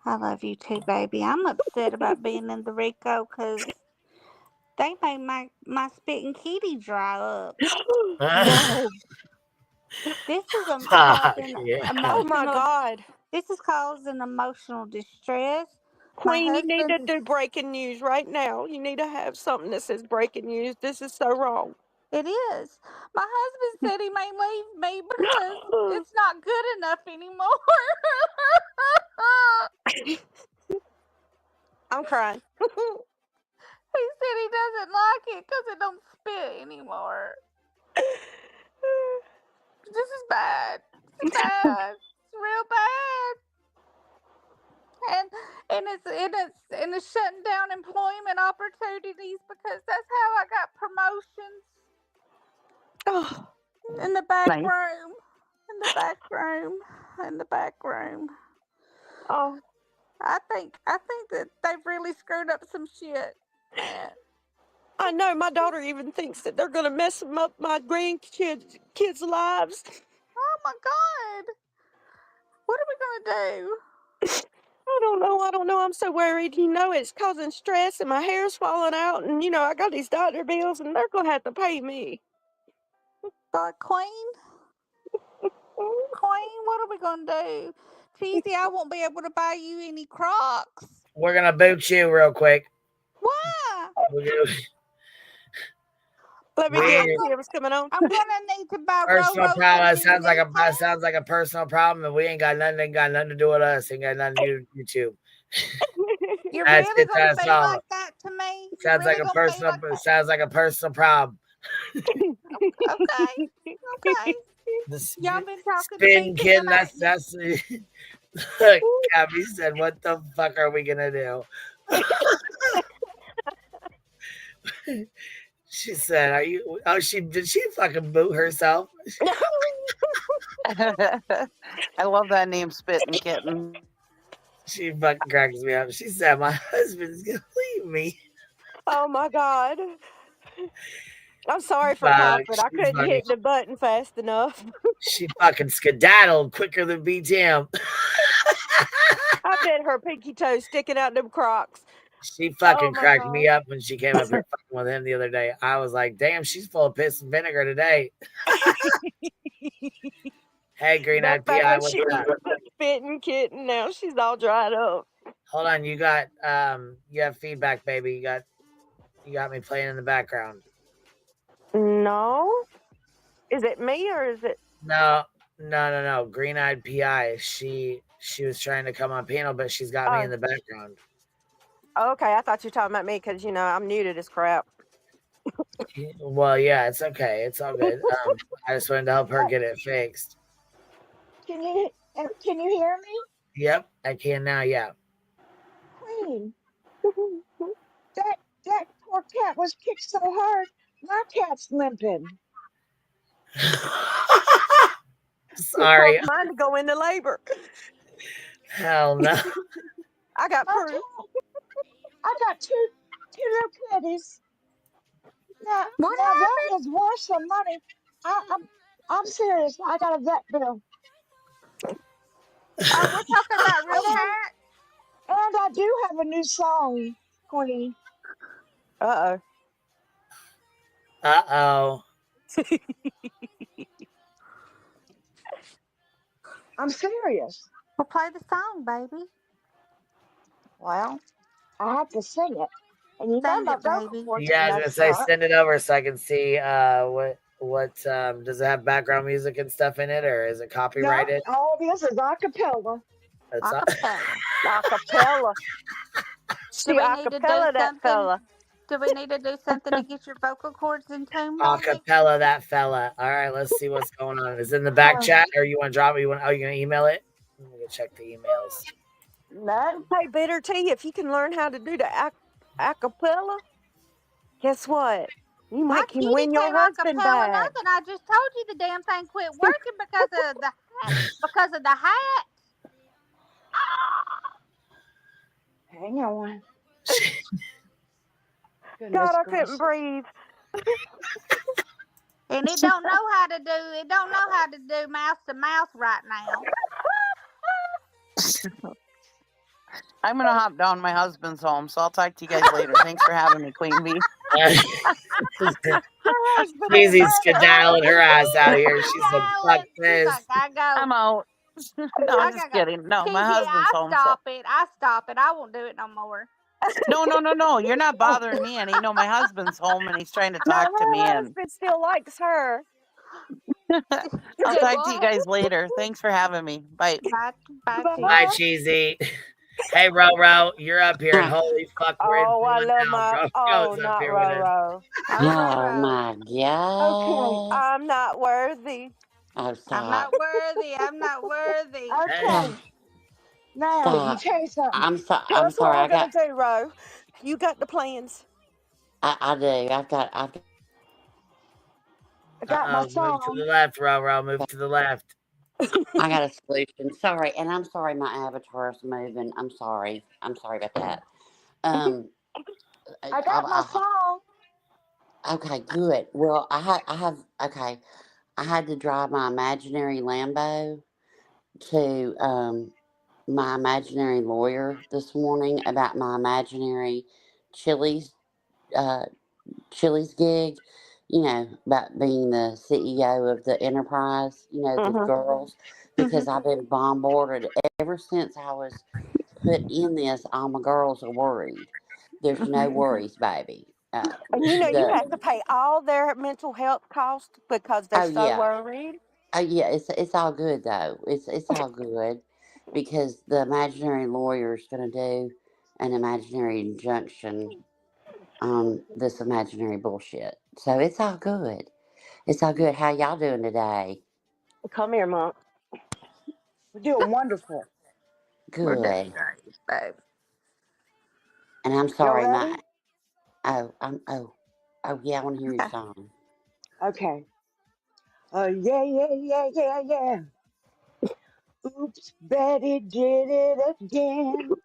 S3: I love you too, baby. I'm upset about being in the Rico because they made my spitting kitty dry up.
S17: No.
S3: This is
S2: Fuck,
S3: causing
S2: yeah.
S17: Oh my
S3: emotional.
S17: God.
S3: This is causing emotional distress. My
S17: Queen, you need
S3: husband.
S17: to do breaking news right now. You need to have something that says breaking news. This is so wrong.
S3: It is. My husband said he may leave me because it's not good enough anymore.
S17: I'm crying.
S3: He said he doesn't like it because it don't spit anymore. This is bad. It's bad. It's real bad. And it's shutting down employment opportunities because that's how I got promotions.
S17: Oh,
S3: in the back room. In the back room. In the back room.
S17: Oh.
S3: I think that they've really screwed up some shit, man.
S17: I know my daughter even thinks that they're gonna mess up my kids' lives.
S3: Oh my God! What are we gonna do?
S17: I don't know. I'm so worried. It's causing stress, and my hair's falling out, and I got these doctor bills, and they're gonna have to pay me.
S3: But Queen, what are we gonna do? Cheesy, I won't be able to buy you any Crocs.
S2: We're gonna boot you real quick.
S3: Why?
S17: Let me guess. Tim's coming on.
S3: I'm gonna need to buy
S2: Personal
S3: Roro
S2: problem.
S3: some new
S2: Sounds like a personal problem, and we ain't got nothing to do with us. Ain't got nothing to do with you.
S3: You're
S2: That's
S3: really
S2: it.
S3: gonna
S2: That's
S3: be
S2: all.
S3: like that to me? You're
S2: Sounds like
S3: really
S2: a
S3: gonna be
S2: personal.
S3: like that?
S2: Sounds like a personal problem.
S3: Okay. Okay.
S2: The
S3: Y'all been talking to
S2: spin
S3: me
S2: kid.
S3: tonight.
S2: That's. Look, Gabby said, "What the fuck are we gonna do?" She said, "Are you?" Oh, did she fucking boot herself?
S5: I love that name, Spittin' Kitten.
S2: She fucking cracks me up. She said, "My husband's gonna leave me."
S17: Oh my God. I'm sorry for
S2: Fuck,
S17: coughing. I
S2: she
S17: couldn't
S2: fucking,
S17: hit the button fast enough.
S2: she fucking skedaddled quicker than BTM.
S17: I bet her pinky toe sticking out them Crocs.
S2: She
S17: Oh
S2: fucking
S17: my
S2: cracked
S17: God.
S2: me up when she came up here fucking with him the other day. I was like, "Damn, she's full of piss and vinegar today." Hey, Green
S17: That
S2: Eyed PI,
S17: fast
S2: what's
S17: she was
S2: up?
S17: spitting kitten. Now she's all dried up.
S2: Hold on, you got you have feedback, baby. You got me playing in the background.
S17: No. Is it me or is it?
S2: No. Green Eyed PI. She was trying to come on panel, but she's got me in the background.
S17: Okay, I thought you were talking about me because I'm new to this crap.
S2: Well, yeah, it's okay. It's all good. I just wanted to help her get it fixed.
S15: Can you hear me?
S2: Yep, I can now. Yeah.
S15: Queen, that poor cat was kicked so hard, my cat's limping.
S2: Sorry.
S17: Caused mine to go into labor.
S2: Hell no.
S17: I got proof.
S15: I got two little kitties. Now that is worth some money. I'm serious. I got a vet bill.
S3: Oh, we're talking about ReCap.
S15: And I do have a new song, Queen.
S17: Uh-oh.
S2: Uh-oh.
S15: I'm serious.
S3: Well, play the song, baby.
S15: Well, I have to sing it. And you know
S3: Sing
S15: my
S3: it,
S15: vocal
S3: baby.
S15: cords
S2: Yeah, I
S15: are
S2: was gonna
S15: messed
S2: say
S15: up.
S2: send it over so I can see what does it have background music and stuff in it, or is it copyrighted?
S15: No, all this is acapella.
S2: It's
S17: Acapella. She acapella that fella.
S3: Do we need to do something to get your vocal cords in tune, baby?
S2: acapella that fella. All right, let's see what's going on. Is it in the back chat, or you want to drop it? You gonna email it? Let me go check the emails.
S17: No. Hey, Bitter T, if you can learn how to do the acapella, guess what? You might can win your husband back.
S3: Nothing. I just told you the damn thing quit working because of the hat.
S15: Hang on.
S17: God, I couldn't breathe.
S3: And it don't know how to do mouse to mouth right now.
S5: I'm gonna hop down my husband's home, so I'll talk to you guys later. Thanks for having me, Queen Bee.
S2: Easy skedaddling her ass out of here. She's like, fuck this.
S3: Like, I go.
S5: I'm out. No, I'm just kidding. No, my husband's home.
S3: I stop it. I won't do it no more.
S5: No. You're not bothering me any. No, my husband's home and he's trying to talk to me.
S17: My husband still likes her.
S5: I'll talk to you guys later. Thanks for having me. Bye.
S2: Bye, Cheesy. Hey, Ro, you're up here, and holy fuck, we're
S17: Oh, I love
S2: now.
S17: my.
S2: Ro's
S17: Oh,
S2: up
S17: not
S2: here with us.
S17: Roro.
S16: Oh my god.
S17: Okay, I'm not worthy.
S16: Oh, stop.
S3: I'm not worthy. I'm not worthy.
S15: Okay. Now, let me
S16: Stop.
S15: tell you something.
S16: I'm
S17: Tell
S16: sorry.
S17: us what we're gonna do, Ro. You got the plans.
S16: I do. I've got.
S15: I got my song.
S2: Move to the left, Ro. Move to the left.
S16: I got a solution. Sorry, and I'm sorry my avatar's moving. I'm sorry. I'm sorry about that.
S15: I got my song.
S16: Okay, good. Well, okay. I had to drive my imaginary Lambo to my imaginary lawyer this morning about my imaginary Chili's Chili's gig. You know, about being the CEO of the enterprise. You know, the girls, because I've been bombarded ever since I was
S18: put in this, all my girls are worried. There's no worries, baby.
S17: And you have to
S18: The
S17: pay all their mental health costs because they're
S18: Oh
S17: so
S18: yeah,
S17: worried.
S18: yeah. It's all good though. It's all good because the imaginary lawyer's gonna do an imaginary injunction on this imaginary bullshit. So it's all good. It's all good. How y'all doing today?
S17: Come here, Mom.
S15: We're doing wonderful.
S3: We're doing
S18: Good.
S3: great, babe.
S18: And I'm
S15: Y'all
S18: sorry,
S15: ready?
S18: oh yeah, I want to hear your
S3: Okay.
S18: song.
S15: Okay. Yeah, yeah, yeah, yeah, yeah. Oops, Betty did it again.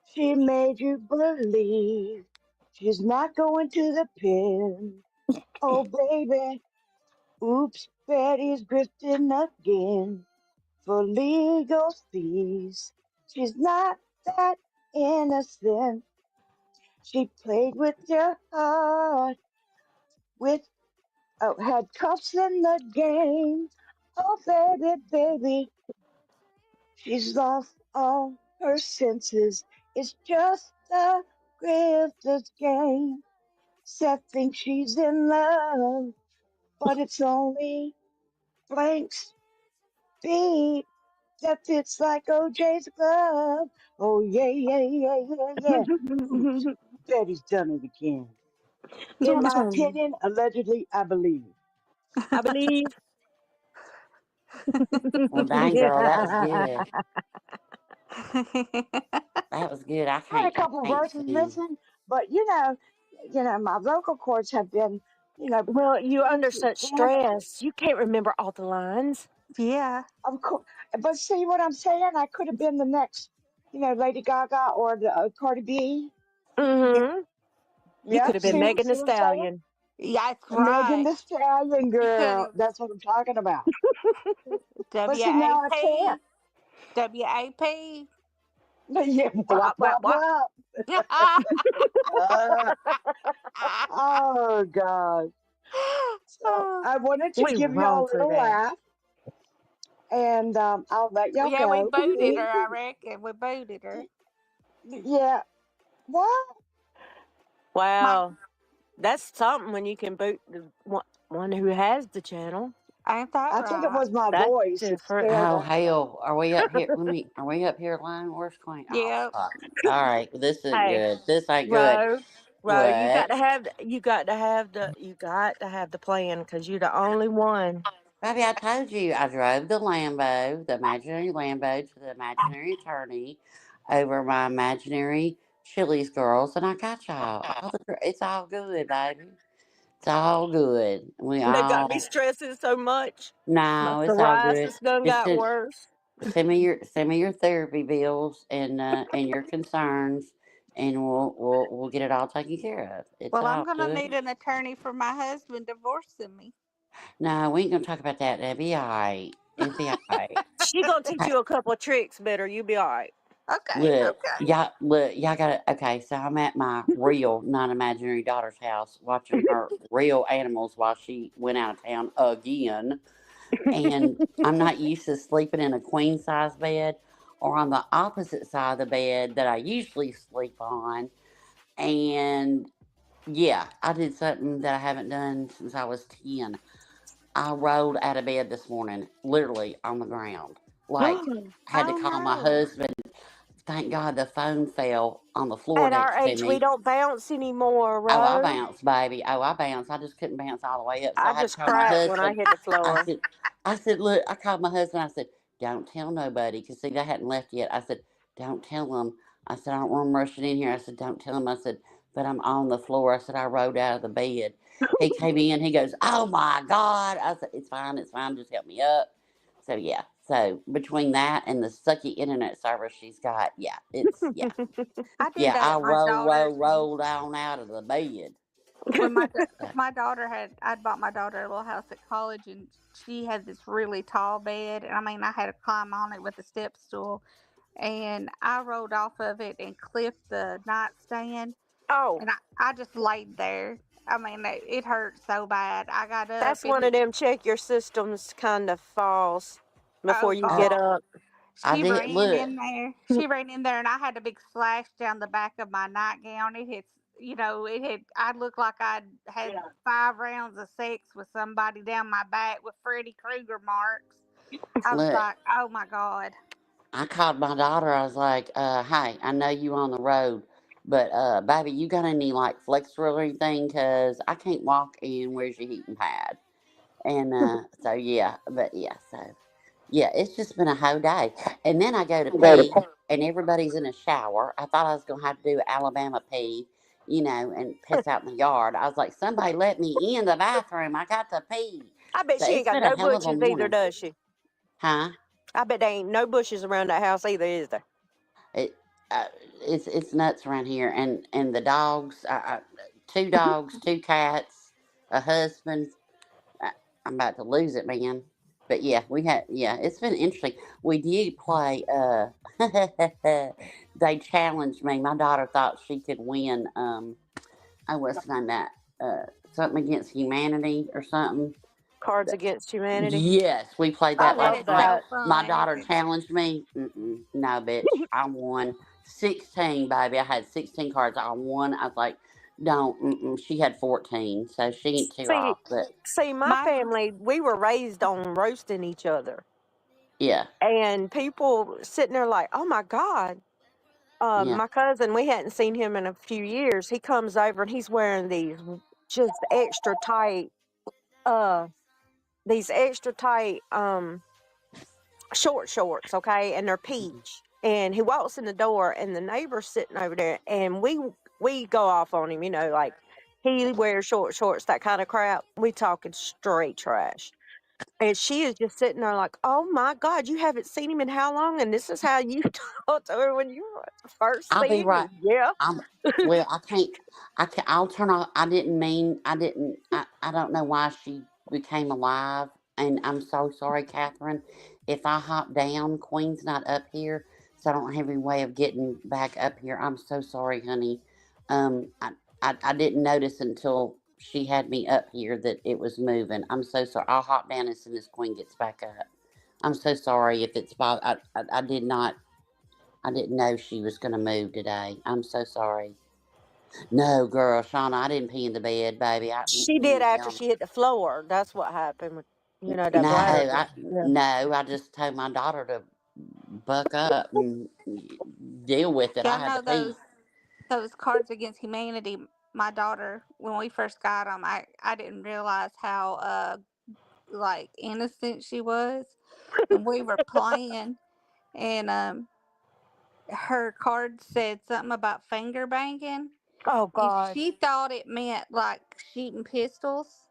S15: She made you believe she's not going to the pen. Oh, baby. Oops, Betty's drifting again for legal fees. She's not that innocent. She played with your heart, with had cuffs in the game. Oh, baby, baby, she's lost all her senses. It's just a grifter's game. Seth thinks she's in love, but it's only blank speed that fits like OJ's glove. Oh, yeah, yeah, yeah, yeah, yeah. Oops, Betty's done it again. In my opinion, allegedly, I believe.
S17: I believe.
S18: Well, dang girl, that was good. That was good.
S15: Had a couple of
S18: I can't
S15: verses
S18: sing.
S15: missing, but my vocal cords have been,
S17: Well, you're under such
S15: damaged.
S17: stress. You can't remember all the lines.
S3: Yeah.
S15: Of course, but see what I'm saying? I could have been the next, Lady Gaga or the Cardi B.
S3: Yeah.
S17: Mm-hmm. You could
S15: Yep.
S17: have been
S15: See,
S17: Megan
S15: see
S17: Thee
S15: what I'm saying?
S17: Stallion.
S3: That's
S15: Megan
S3: right.
S15: the Stallion
S3: You could
S15: girl.
S3: have
S15: That's what I'm talking about. But see, now I
S3: WAP.
S15: can't.
S3: WAP.
S15: Yeah,
S17: Wop,
S15: wop,
S17: wop,
S15: wop,
S17: wop.
S15: wop. Uh, oh, God. So I wanted to
S17: We
S15: give y'all
S17: wrong
S15: a
S17: for
S15: little
S17: that.
S15: laugh, and I'll let y'all
S3: Yeah, we
S15: go.
S3: booted her, I reckon. We booted her.
S15: Yeah. What?
S3: My,
S17: Wow. That's something when you can boot the one who has the channel.
S3: ain't that
S15: I think it
S3: right?
S15: was my
S17: That's
S15: voice that
S17: different.
S15: scared
S18: Oh
S15: her.
S18: hell, are we up here? Are we up here alone? Where's Queen? Oh
S3: Yep.
S18: fuck. All right, well, this isn't
S17: Hey,
S18: good. This ain't good.
S17: Ro, you got
S18: What?
S17: to have the plan because you're the only one.
S18: Baby, I told you I drove the Lambo, the imaginary Lambo, to the imaginary attorney over my imaginary Chili's girls, and I got y'all. It's all good, baby. It's all good. We
S17: They got me
S18: all
S17: stressing so much. My
S18: no, it's all good.
S17: psoriasis done
S18: Just
S17: got worse.
S18: send me your therapy bills and your concerns, and we'll get it all taken care of. It's
S3: Well, I'm
S18: all
S3: going to
S18: good.
S3: need an attorney for my husband divorcing me.
S18: No, we ain't gonna talk about that. It'll be all right. It'll be all right.
S17: She gonna teach you a couple of tricks better. You be all right.
S3: Okay, okay.
S18: Y'all gotta. Okay, so I'm at my real, non-imaginary daughter's house watching her real animals while she went out of town again, and I'm not used to sleeping in a queen size bed or on the opposite side of the bed that I usually sleep on, and yeah, I did something that I haven't done since I was 10. I rolled out of bed this morning, literally on the ground. Like, had to
S3: Oh,
S18: call my
S3: no.
S18: husband. Thank God the phone fell on the floor
S17: At our
S18: next to
S17: age, we
S18: me.
S17: don't bounce anymore,
S18: Oh, I
S17: Ro.
S18: bounced, baby. Oh, I bounced. I just couldn't bounce all the way up. So
S17: I
S18: I had to
S17: just
S18: call my
S17: cracked when I
S18: husband.
S17: hit the
S18: I
S17: floor.
S18: said, look, I called my husband. I said, don't tell nobody. Because, see, they hadn't left yet. I said, don't tell them. I said, I don't want them rushing in here. I said, don't tell them. I said, but I'm on the floor. I said, I rolled out of the bed. He came in. He goes, oh, my God. I said, it's fine. It's fine. Just help me up. So, yeah. So, between that and the sucky internet service she's got, yeah, yeah.
S3: I did
S18: Yeah,
S3: that
S18: I
S3: at my daughter's.
S18: rolled on out of the bed.
S3: When
S18: So,
S3: my daughter I'd bought my daughter a little house at college, and she had this really tall bed, and I mean I had to climb on it with a step stool, and I rolled off of it and clipped the nightstand,
S17: Oh,
S3: and I just laid there. I mean it hurt so bad. I got up
S17: that's
S3: and
S17: one of
S3: it
S17: them check your systems kind of falls before
S3: oh
S17: you get
S18: oh,
S3: god,
S17: up.
S3: She
S18: did
S3: ran
S18: look.
S3: in there. She ran in there, and I had a big slash down the back of my nightgown. It had, it had. I looked like I'd had 5 rounds of sex with somebody down my back with Freddy Krueger marks. I was
S18: Look,
S3: like, oh my god.
S18: I called my daughter. I was like, hey, I know you on the road, but baby, you got any like flex or anything? Cause I can't walk in. Where's your heating pad? And so yeah, but yeah, so yeah, it's just been a whole day. And then I go to pee, and everybody's in a shower. I thought I was gonna have to do Alabama pee, and piss out in the yard. I was like, somebody let me in the bathroom. I got to pee.
S17: I bet
S18: So
S17: she ain't
S18: it's
S17: got
S18: been a
S17: no
S18: hell of a
S17: bushes either,
S18: morning,
S17: does she?
S18: huh?
S17: I bet there ain't no bushes around that house either, is there?
S18: It, it's nuts around here, and the dogs, 2 dogs, 2 cats, a husband. I, I'm about to lose it, man. But yeah, it's been interesting. We did play. They challenged me. My daughter thought she could win. What's the name that? Something against humanity or something.
S17: Cards Against Humanity.
S18: Yes, we played
S17: I
S18: that
S3: That
S18: last
S17: love
S3: is
S18: night.
S3: so
S17: that.
S18: My
S3: fun,
S18: daughter
S3: isn't it?
S18: challenged me. No, bitch. I won 16, baby. I had 16 cards. I won. I was like, don't. She had 14, so she ain't too
S17: See,
S18: off. But
S17: my
S3: My
S17: family, we were raised on roasting each other,
S18: yeah,
S17: and people sitting there like, "Oh my God."
S18: yeah.
S17: My cousin, we hadn't seen him in a few years. He comes over and he's wearing just extra tight, uh, these extra tight, shorts, okay, and they're peach. And he walks in the door, and the neighbor's sitting over there, and we go off on him, like he wears shorts, that kind of crap. We talking straight trash. And she is just sitting there like, "Oh my God, you haven't seen him in how long? And this is how you talked to her when you first
S18: I'll be
S17: seen
S18: right.
S17: him." Yeah.
S18: I'm well. I can't. I can. I'll turn off. I didn't mean. I didn't. I don't know why she became alive, and I'm so sorry, Catherine. If I hop down, Queen's not up here, so I don't have any way of getting back up here. I'm so sorry, honey. I didn't notice until she had me up here that it was moving. I'm so sorry. I'll hop down as soon as Queen gets back up. I'm so sorry if it's. I did not. I didn't know she was going to move today. I'm so sorry. No, girl, Shauna, I didn't pee in the bed, baby.
S17: She did after
S18: Hell
S17: she hit the floor. That's what happened with, that
S18: no,
S17: bladder. Yeah.
S18: I just told my daughter to buck up and deal with it. I
S3: y'all
S18: had to
S3: know
S18: pee.
S3: those Cards Against Humanity. My daughter, when we first got them, I didn't realize how like innocent she was, and we were playing, and her card said something about finger banging,
S17: Oh
S3: and
S17: God.
S3: she thought it meant like shooting pistols.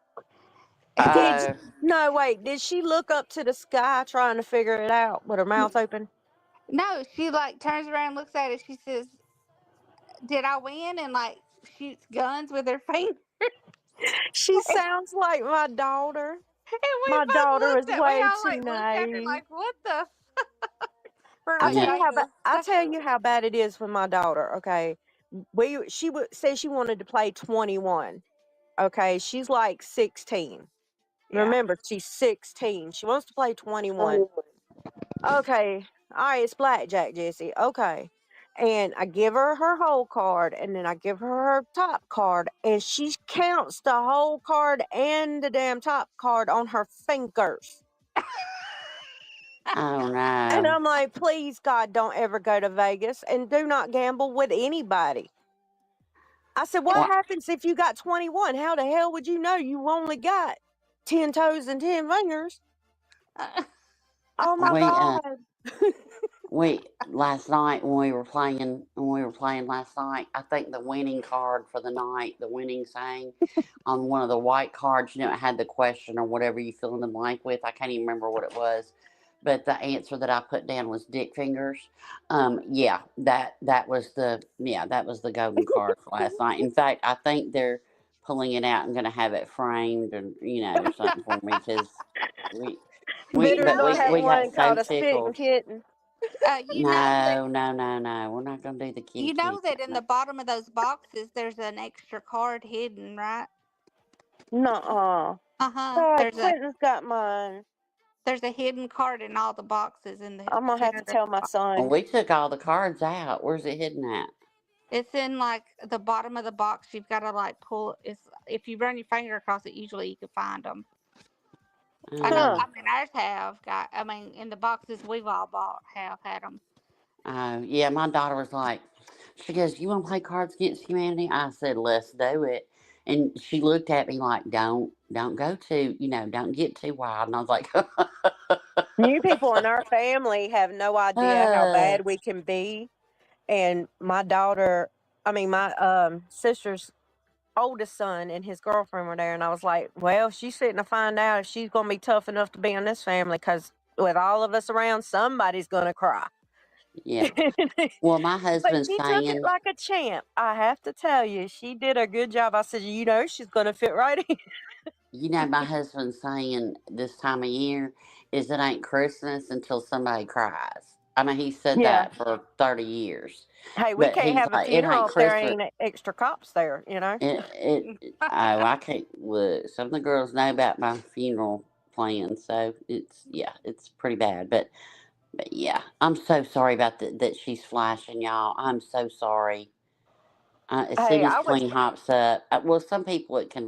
S17: Did
S18: Oh,
S17: no wait? Did she look up to the sky trying to figure it out with her mouth open?
S3: No, she like turns around, looks at it, she says, "Did I win?" And like shoots guns with her finger.
S17: She
S3: And
S17: sounds like my daughter.
S3: we
S17: My
S3: both
S17: daughter is
S3: we
S17: way
S3: all
S17: too
S3: like looked at her
S17: naive.
S3: like, what the we're like
S18: yeah.
S3: trying to
S17: I
S3: suck
S17: tell
S3: her.
S17: you how bad it is for my daughter. Okay, she would say she wanted to play 21. Okay, she's like 16.
S3: Yeah.
S17: Remember, she's 16. She wants to play 21. Okay, all right, it's blackjack, Jesse. Okay, and I give her her whole card, and then I give her her top card, and she counts the whole card and the damn top card on her fingers.
S18: Oh
S17: And
S18: no.
S17: I'm like, please, God, don't ever go to Vegas and do not gamble with anybody. I said, what
S18: Well,
S17: happens if you got 21? How the hell would you know you only got 10 toes and 10 fingers? Oh my
S18: we
S17: God.
S18: we last night when we were playing last night, I think the winning card for the night, the winning saying on one of the white cards, it had the question or whatever you fill in the blank with. I can't even remember what it was, but the answer that I put down was dick fingers. Yeah, that was the golden card for last night. In fact, I think they're pulling it out and going to have it framed and something for me because we we
S3: You
S17: Better
S18: but
S3: know
S17: not
S18: we
S17: have
S3: that
S18: we got
S17: one
S18: so
S17: called a spitting
S18: tickled.
S17: kitten.
S3: you know that
S18: No, no, no, no. We're not gonna do the kitty
S3: you know
S18: kitty
S3: that
S18: thing.
S3: in
S18: No.
S3: the bottom of those boxes there's an extra card hidden, right?
S17: Nuh-uh.
S3: Uh-huh.
S17: God,
S3: There's a
S17: Quentin's got mine.
S3: There's a hidden card in all the boxes in the
S17: I'm gonna have
S3: center
S17: to
S3: of the
S17: tell my
S3: box.
S18: Well,
S17: son.
S18: we took all the cards out. Where's it hidden at?
S3: It's in like the bottom of the box. You've got to like pull. It's if you run your finger across it, usually you can find them. I know.
S17: Huh.
S3: I mean, ours have got. I mean, in the boxes we've all bought have had them.
S18: Yeah, my daughter was like, she goes, "You want to play Cards Against Humanity?" I said, "Let's do it." And she looked at me like, don't go too, don't get too wild." And I was like,
S17: New people in our family have no idea how bad we can be. And my daughter, I mean, my sister's oldest son and his girlfriend were there. And I was like, well, she's fitting to find out if she's going to be tough enough to be in this family. Because with all of us around, somebody's going to cry.
S18: yeah. Well, my
S17: But
S18: husband's
S17: she took it
S18: saying,
S17: like a champ. I have to tell you, she did a good job. I said, she's going to fit right in.
S18: my husband's saying this time of year is it ain't Christmas until somebody cries. I mean, he said
S17: Yeah.
S18: that for 30 years.
S17: Hey, we
S18: But
S17: can't
S18: he's
S17: have a
S18: like, it ain't
S17: funeral if there
S18: Christmas.
S17: ain't extra cops there,
S18: I can't look. Some of the girls know about my funeral plans, so it's pretty bad. But yeah, I'm so sorry about that she's flashing, y'all. I'm so sorry. As soon
S17: Hey,
S18: as
S17: I was,
S18: Queen hops up, well, some people it can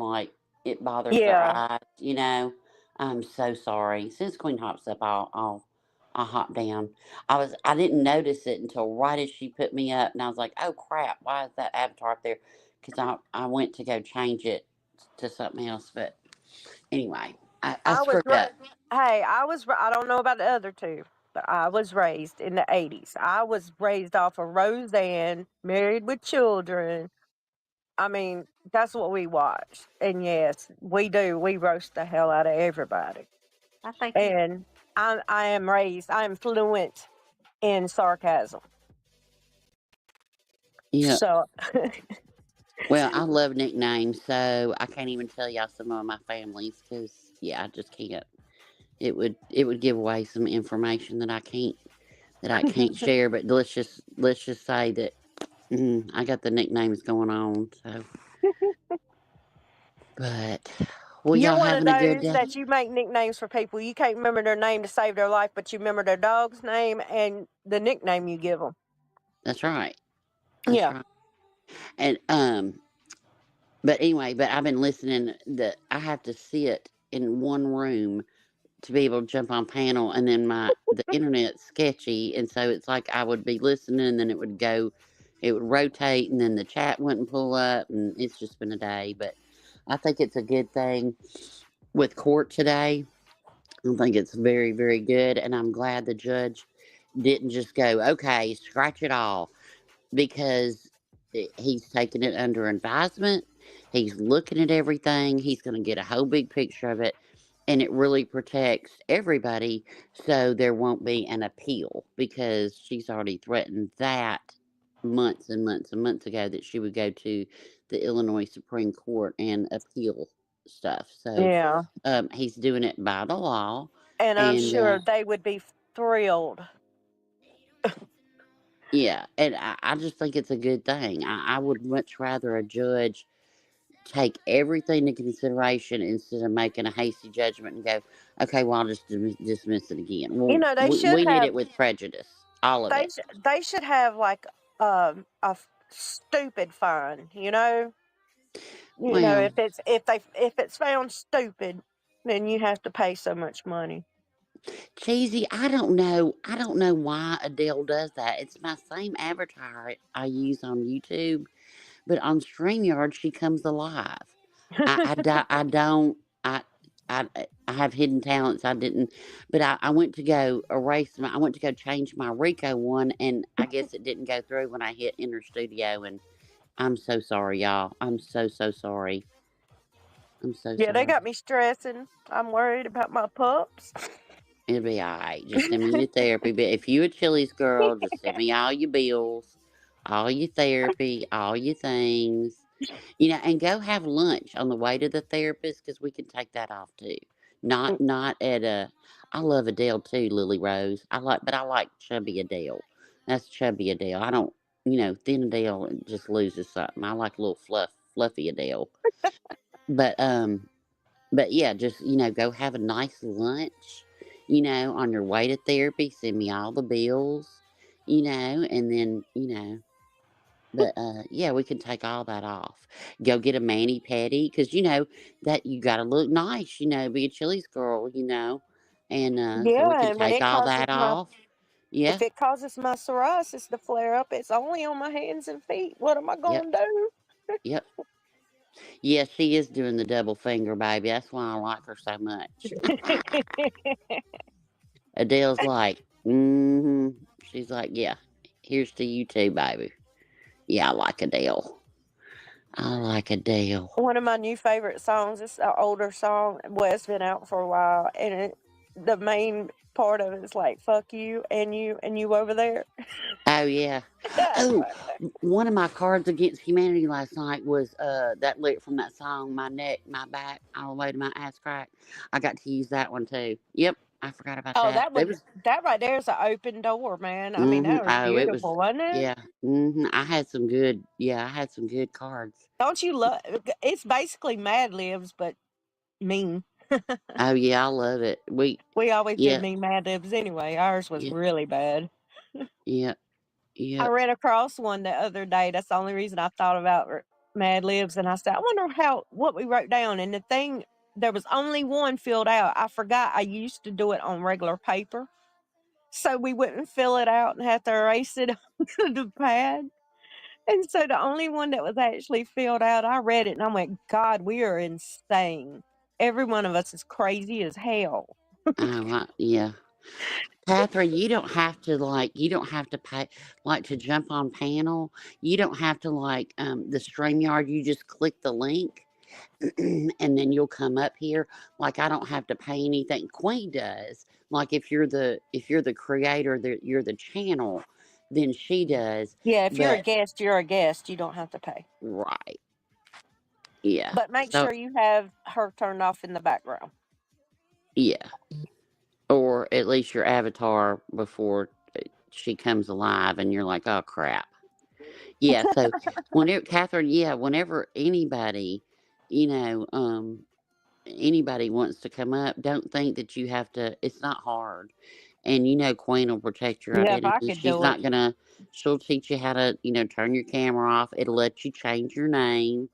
S18: it bothers their
S17: yeah.
S18: eyes. I'm so sorry. As soon as Queen hops up, I'll hop down. I didn't notice it until right as she put me up, and I was like, oh crap, why is that avatar up there? Because I went to go change it to something else, but anyway, I
S17: I was,
S18: screwed up.
S17: hey, I don't know about the other two, but I was raised in the 80s. I was raised off of Roseanne, Married with Children. I mean, that's what we watch. And yes, we do. We roast the hell out of everybody.
S3: I think.
S17: And I'm fluent in sarcasm.
S18: Yeah.
S17: So,
S18: Well, I love nicknames, so I can't even tell y'all some of my families because I just can't. It would give away some information that I can't share. But let's just say that I got the nicknames going on. So, but
S17: you're
S18: y'all
S17: one of
S18: having a good
S17: those
S18: day?
S17: that you make nicknames for people. You can't remember their name to save their life, but you remember their dog's name and the nickname you give them.
S18: That's right. That's
S17: Yeah.
S18: right. And but anyway, I've been listening. I have to sit in one room to be able to jump on panel, and then the internet's sketchy, and so it's like I would be listening, and then it would rotate, and then the chat wouldn't pull up, and it's just been a day. But I think it's a good thing with court today. I think it's very, very good, and I'm glad the judge didn't just go, okay, scratch it all, because he's taking it under advisement. He's looking at everything. He's going to get a whole big picture of it. And it really protects everybody so there won't be an appeal, because she's already threatened that months and months and months ago that she would go to the Illinois Supreme Court and appeal stuff. So
S17: Yeah.
S18: he's doing it by the law.
S17: And I'm
S18: And
S17: sure they would be thrilled.
S18: yeah, and I just think it's a good thing. I would much rather a judge take everything into consideration instead of making a hasty judgment and go, okay, well, I'll just dismiss it again. Well,
S17: They should
S18: we did
S17: have
S18: it with prejudice, all of it.
S17: they should have like stupid fine,
S18: Well,
S17: if it's found stupid, then you have to pay so much money.
S18: Cheesy, I don't know why Adele does that. It's my same avatar I use on YouTube, but on StreamYard she comes alive. I don't I I have hidden talents. I didn't, but I went to go I went to go change my Rico one, and I guess it didn't go through when I hit Enter Studio. And I'm so sorry, y'all. I'm so sorry. I'm so
S17: Yeah, they
S18: sorry.
S17: got me stressing. I'm worried about my pups.
S18: It'll be all right. Just send me your therapy. But if you a Chili's girl, just send me all your bills, all your therapy, all your things. And go have lunch on the way to the therapist, because we can take that off too. Not at a. I love Adele too, Lily Rose. But I like chubby Adele. That's chubby Adele. I don't. Thin Adele just loses something. I like a little fluffy Adele. But yeah, just go have a nice lunch you know, on your way to therapy, send me all the bills, you know, and then, you know, but yeah, we can take all that off. Go get a mani pedi because you know that you got to look nice, you know, be a Chili's girl, you know, and so we
S17: Yeah,
S18: can
S17: and when
S18: take
S17: it
S18: all
S17: causes
S18: that
S17: my
S18: off. Yeah,
S17: if it causes my psoriasis to flare up, it's only on my hands and feet. What am I
S18: yep,
S17: gonna do?
S18: yep. Yeah, she is doing the double finger, baby. That's why I like her so much. Adele's like, mm-hmm. She's like, yeah, here's to you too, baby. Yeah, I like Adele. I like Adele.
S17: One of my new favorite songs. It's an older song. Well, it's been out for a while, and the main part of it is like "fuck you" and you over there.
S18: Oh yeah.
S17: That's
S18: Oh,
S17: right.
S18: one of my cards against humanity last night was that lick from that song, "My Neck, My Back, All the Way to My Ass Crack." I got to use that one too. Yep, I forgot about
S17: Oh,
S18: that.
S17: that
S18: It
S17: one,
S18: was
S17: that right there is an open door, man. I mean,
S18: mm-hmm.
S17: that was
S18: Oh, it was
S17: beautiful, wasn't it?
S18: yeah. Mm-hmm. I had some good I had some good cards.
S17: Don't you love? It's basically Mad Libs, but mean.
S18: Oh yeah, I love it.
S17: We always did
S18: Yeah,
S17: mean Mad Libs anyway. Ours was
S18: yeah,
S17: really bad.
S18: yeah,
S17: I
S18: yep.
S17: ran across one the other day. That's the only reason I thought about Mad Libs, and I said, I wonder what we wrote down. And the thing, there was only one filled out. I forgot I used to do it on regular paper, so we wouldn't fill it out and have to erase it onto the pad. And so the only one that was actually filled out, I read it and I went, God, we are insane. Every one of us is crazy as hell.
S18: Oh, yeah. Catherine, you don't have to pay, like to jump on panel. You don't have to the StreamYard, you just click the link and then you'll come up here. Like I don't have to pay anything. Queen does. Like if you're the creator, you're the channel, then she does.
S17: Yeah, if you're a
S18: But
S17: guest, you're a guest. You don't have to pay.
S18: right. Yeah.
S17: But make
S18: So
S17: sure you have her turned off in the background.
S18: yeah. Or at least your avatar before she comes alive and you're like, oh crap. Yeah, so whenever Catherine, yeah, whenever anybody, you know, anybody wants to come up, don't think that you have to. It's not hard, and you know, Queen will protect your
S17: Yeah, if I
S18: identity.
S17: could
S18: She's
S17: do it.
S18: not gonna. She'll teach you how to, you know, turn your camera off. It'll let you change your name.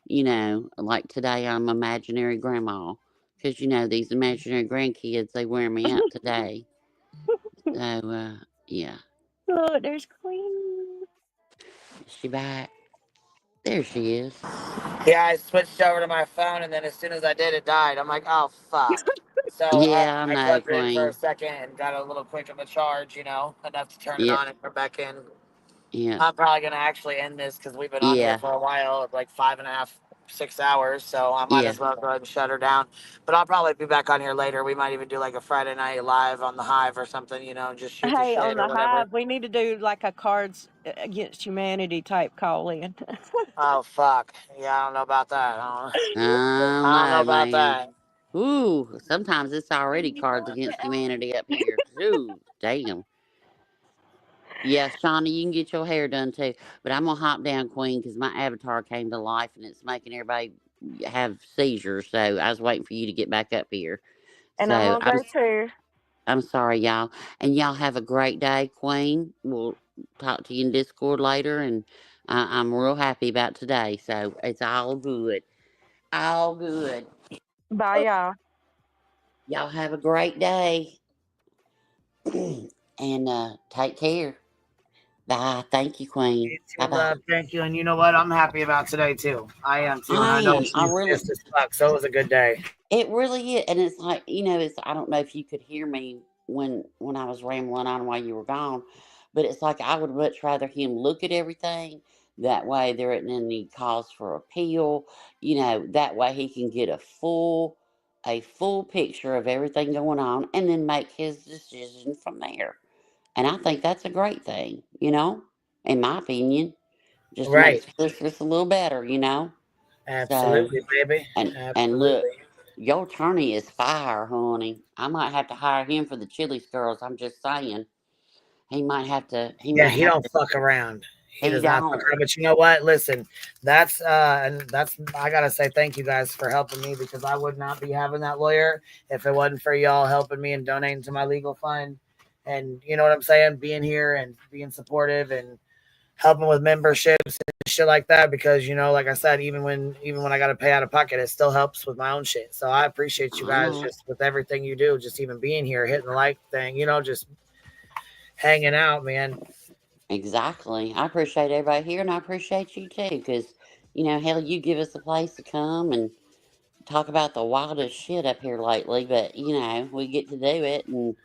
S18: You know, like today I'm imaginary grandma because you know these imaginary grandkids they wear me out today. So yeah,
S17: Look, there's Queen.
S18: is she back? There she is.
S2: Yeah, I switched over to my phone, and then as soon as I did, it died. I'm like, oh, fuck. So
S18: Yeah, I
S2: I
S18: know,
S2: plugged it in for a
S18: Queen.
S2: second and got a little quick of a charge, you know, enough to turn it
S18: Yep,
S2: on and we're back in.
S18: yep,
S2: I'm probably going to actually end this because we've been on here
S18: yeah,
S2: for a while, like 5.5, 6 hours. So I might
S18: yeah.
S2: as well go ahead and shut her down. But I'll probably be back on here later. We might even do like a Friday night live on the Hive or something, you know, just shoot the
S17: Hey, on
S2: shit or
S17: the
S2: whatever.
S17: Hive, we need to do like a Cards Against Humanity type call in.
S2: Oh, fuck. Yeah, I don't know about that.
S18: I don't
S2: I don't know
S18: know,
S2: about
S18: man.
S2: that.
S18: Ooh, sometimes it's already Cards Against Humanity up here. Ooh, damn. Yeah, Shauna, you can get your hair done too. But I'm gonna hop down, Queen, because my avatar came to life and it's making everybody have seizures. So I was waiting for you to get back up here.
S17: And I'm
S18: So
S17: gonna go too.
S18: I'm sorry, y'all, and y'all have a great day, Queen. We'll talk to you in Discord later, and I'm real happy about today. So it's all good, all good.
S17: Bye, y'all.
S18: Y'all have a great day. And take care. Bye. Thank you, Queen.
S2: You
S18: Bye
S2: too,
S18: bye.
S2: love. Thank you. And you know what? I'm happy about today too. I am too. And
S18: I
S2: I know
S18: am. I
S2: she's
S18: really.
S2: pissed as fuck. So it was a good day.
S18: It really is, and it's like you know. It's I don't know if you could hear me when I was rambling on while you were gone, but it's like I would much rather him look at everything. That way, there isn't any cause for appeal. You know, that way he can get a full picture of everything going on, and then make his decision from there. And I think that's a great thing. You know, in my opinion, just
S2: Right.
S18: makes this just a little better. You know. So
S2: Absolutely, baby.
S18: and look,
S2: Absolutely.
S18: your attorney is fire, honey. I might have to hire him for the Chili's girls. I'm just saying. He might have to. He
S2: Yeah,
S18: might
S2: he
S18: have
S2: don't
S18: to.
S2: fuck around. He does not. But you know what? Listen, that's I gotta say thank you guys for helping me, because I would not be having that lawyer if it wasn't for y'all helping me and donating to my legal fund. And you know what I'm saying? Being here and being supportive and helping with memberships and shit like that, because like I said, even when I got to pay out of pocket, it still helps with my own shit. So I appreciate you guys just with everything you do, just even being here, hitting the like thing, just hanging out, man.
S18: Exactly. I appreciate everybody here, and I appreciate you too, because hell, you give us a place to come and talk about the wildest shit up here lately. But we get to do it, and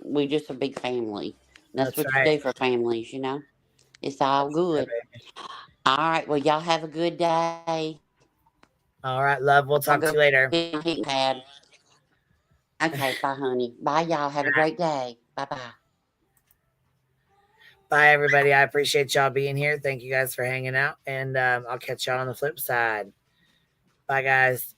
S18: we just a big family. That's what
S2: right.
S18: you do for families, It's all good. All right. Well, y'all have a good day.
S2: All right, love. We'll talk to you later.
S18: Pad. Okay, bye, honey. Bye, y'all. Have a great day. Bye-bye.
S2: Bye, everybody. I appreciate y'all being here. Thank you guys for hanging out, and I'll catch y'all on the flip side. Bye, guys.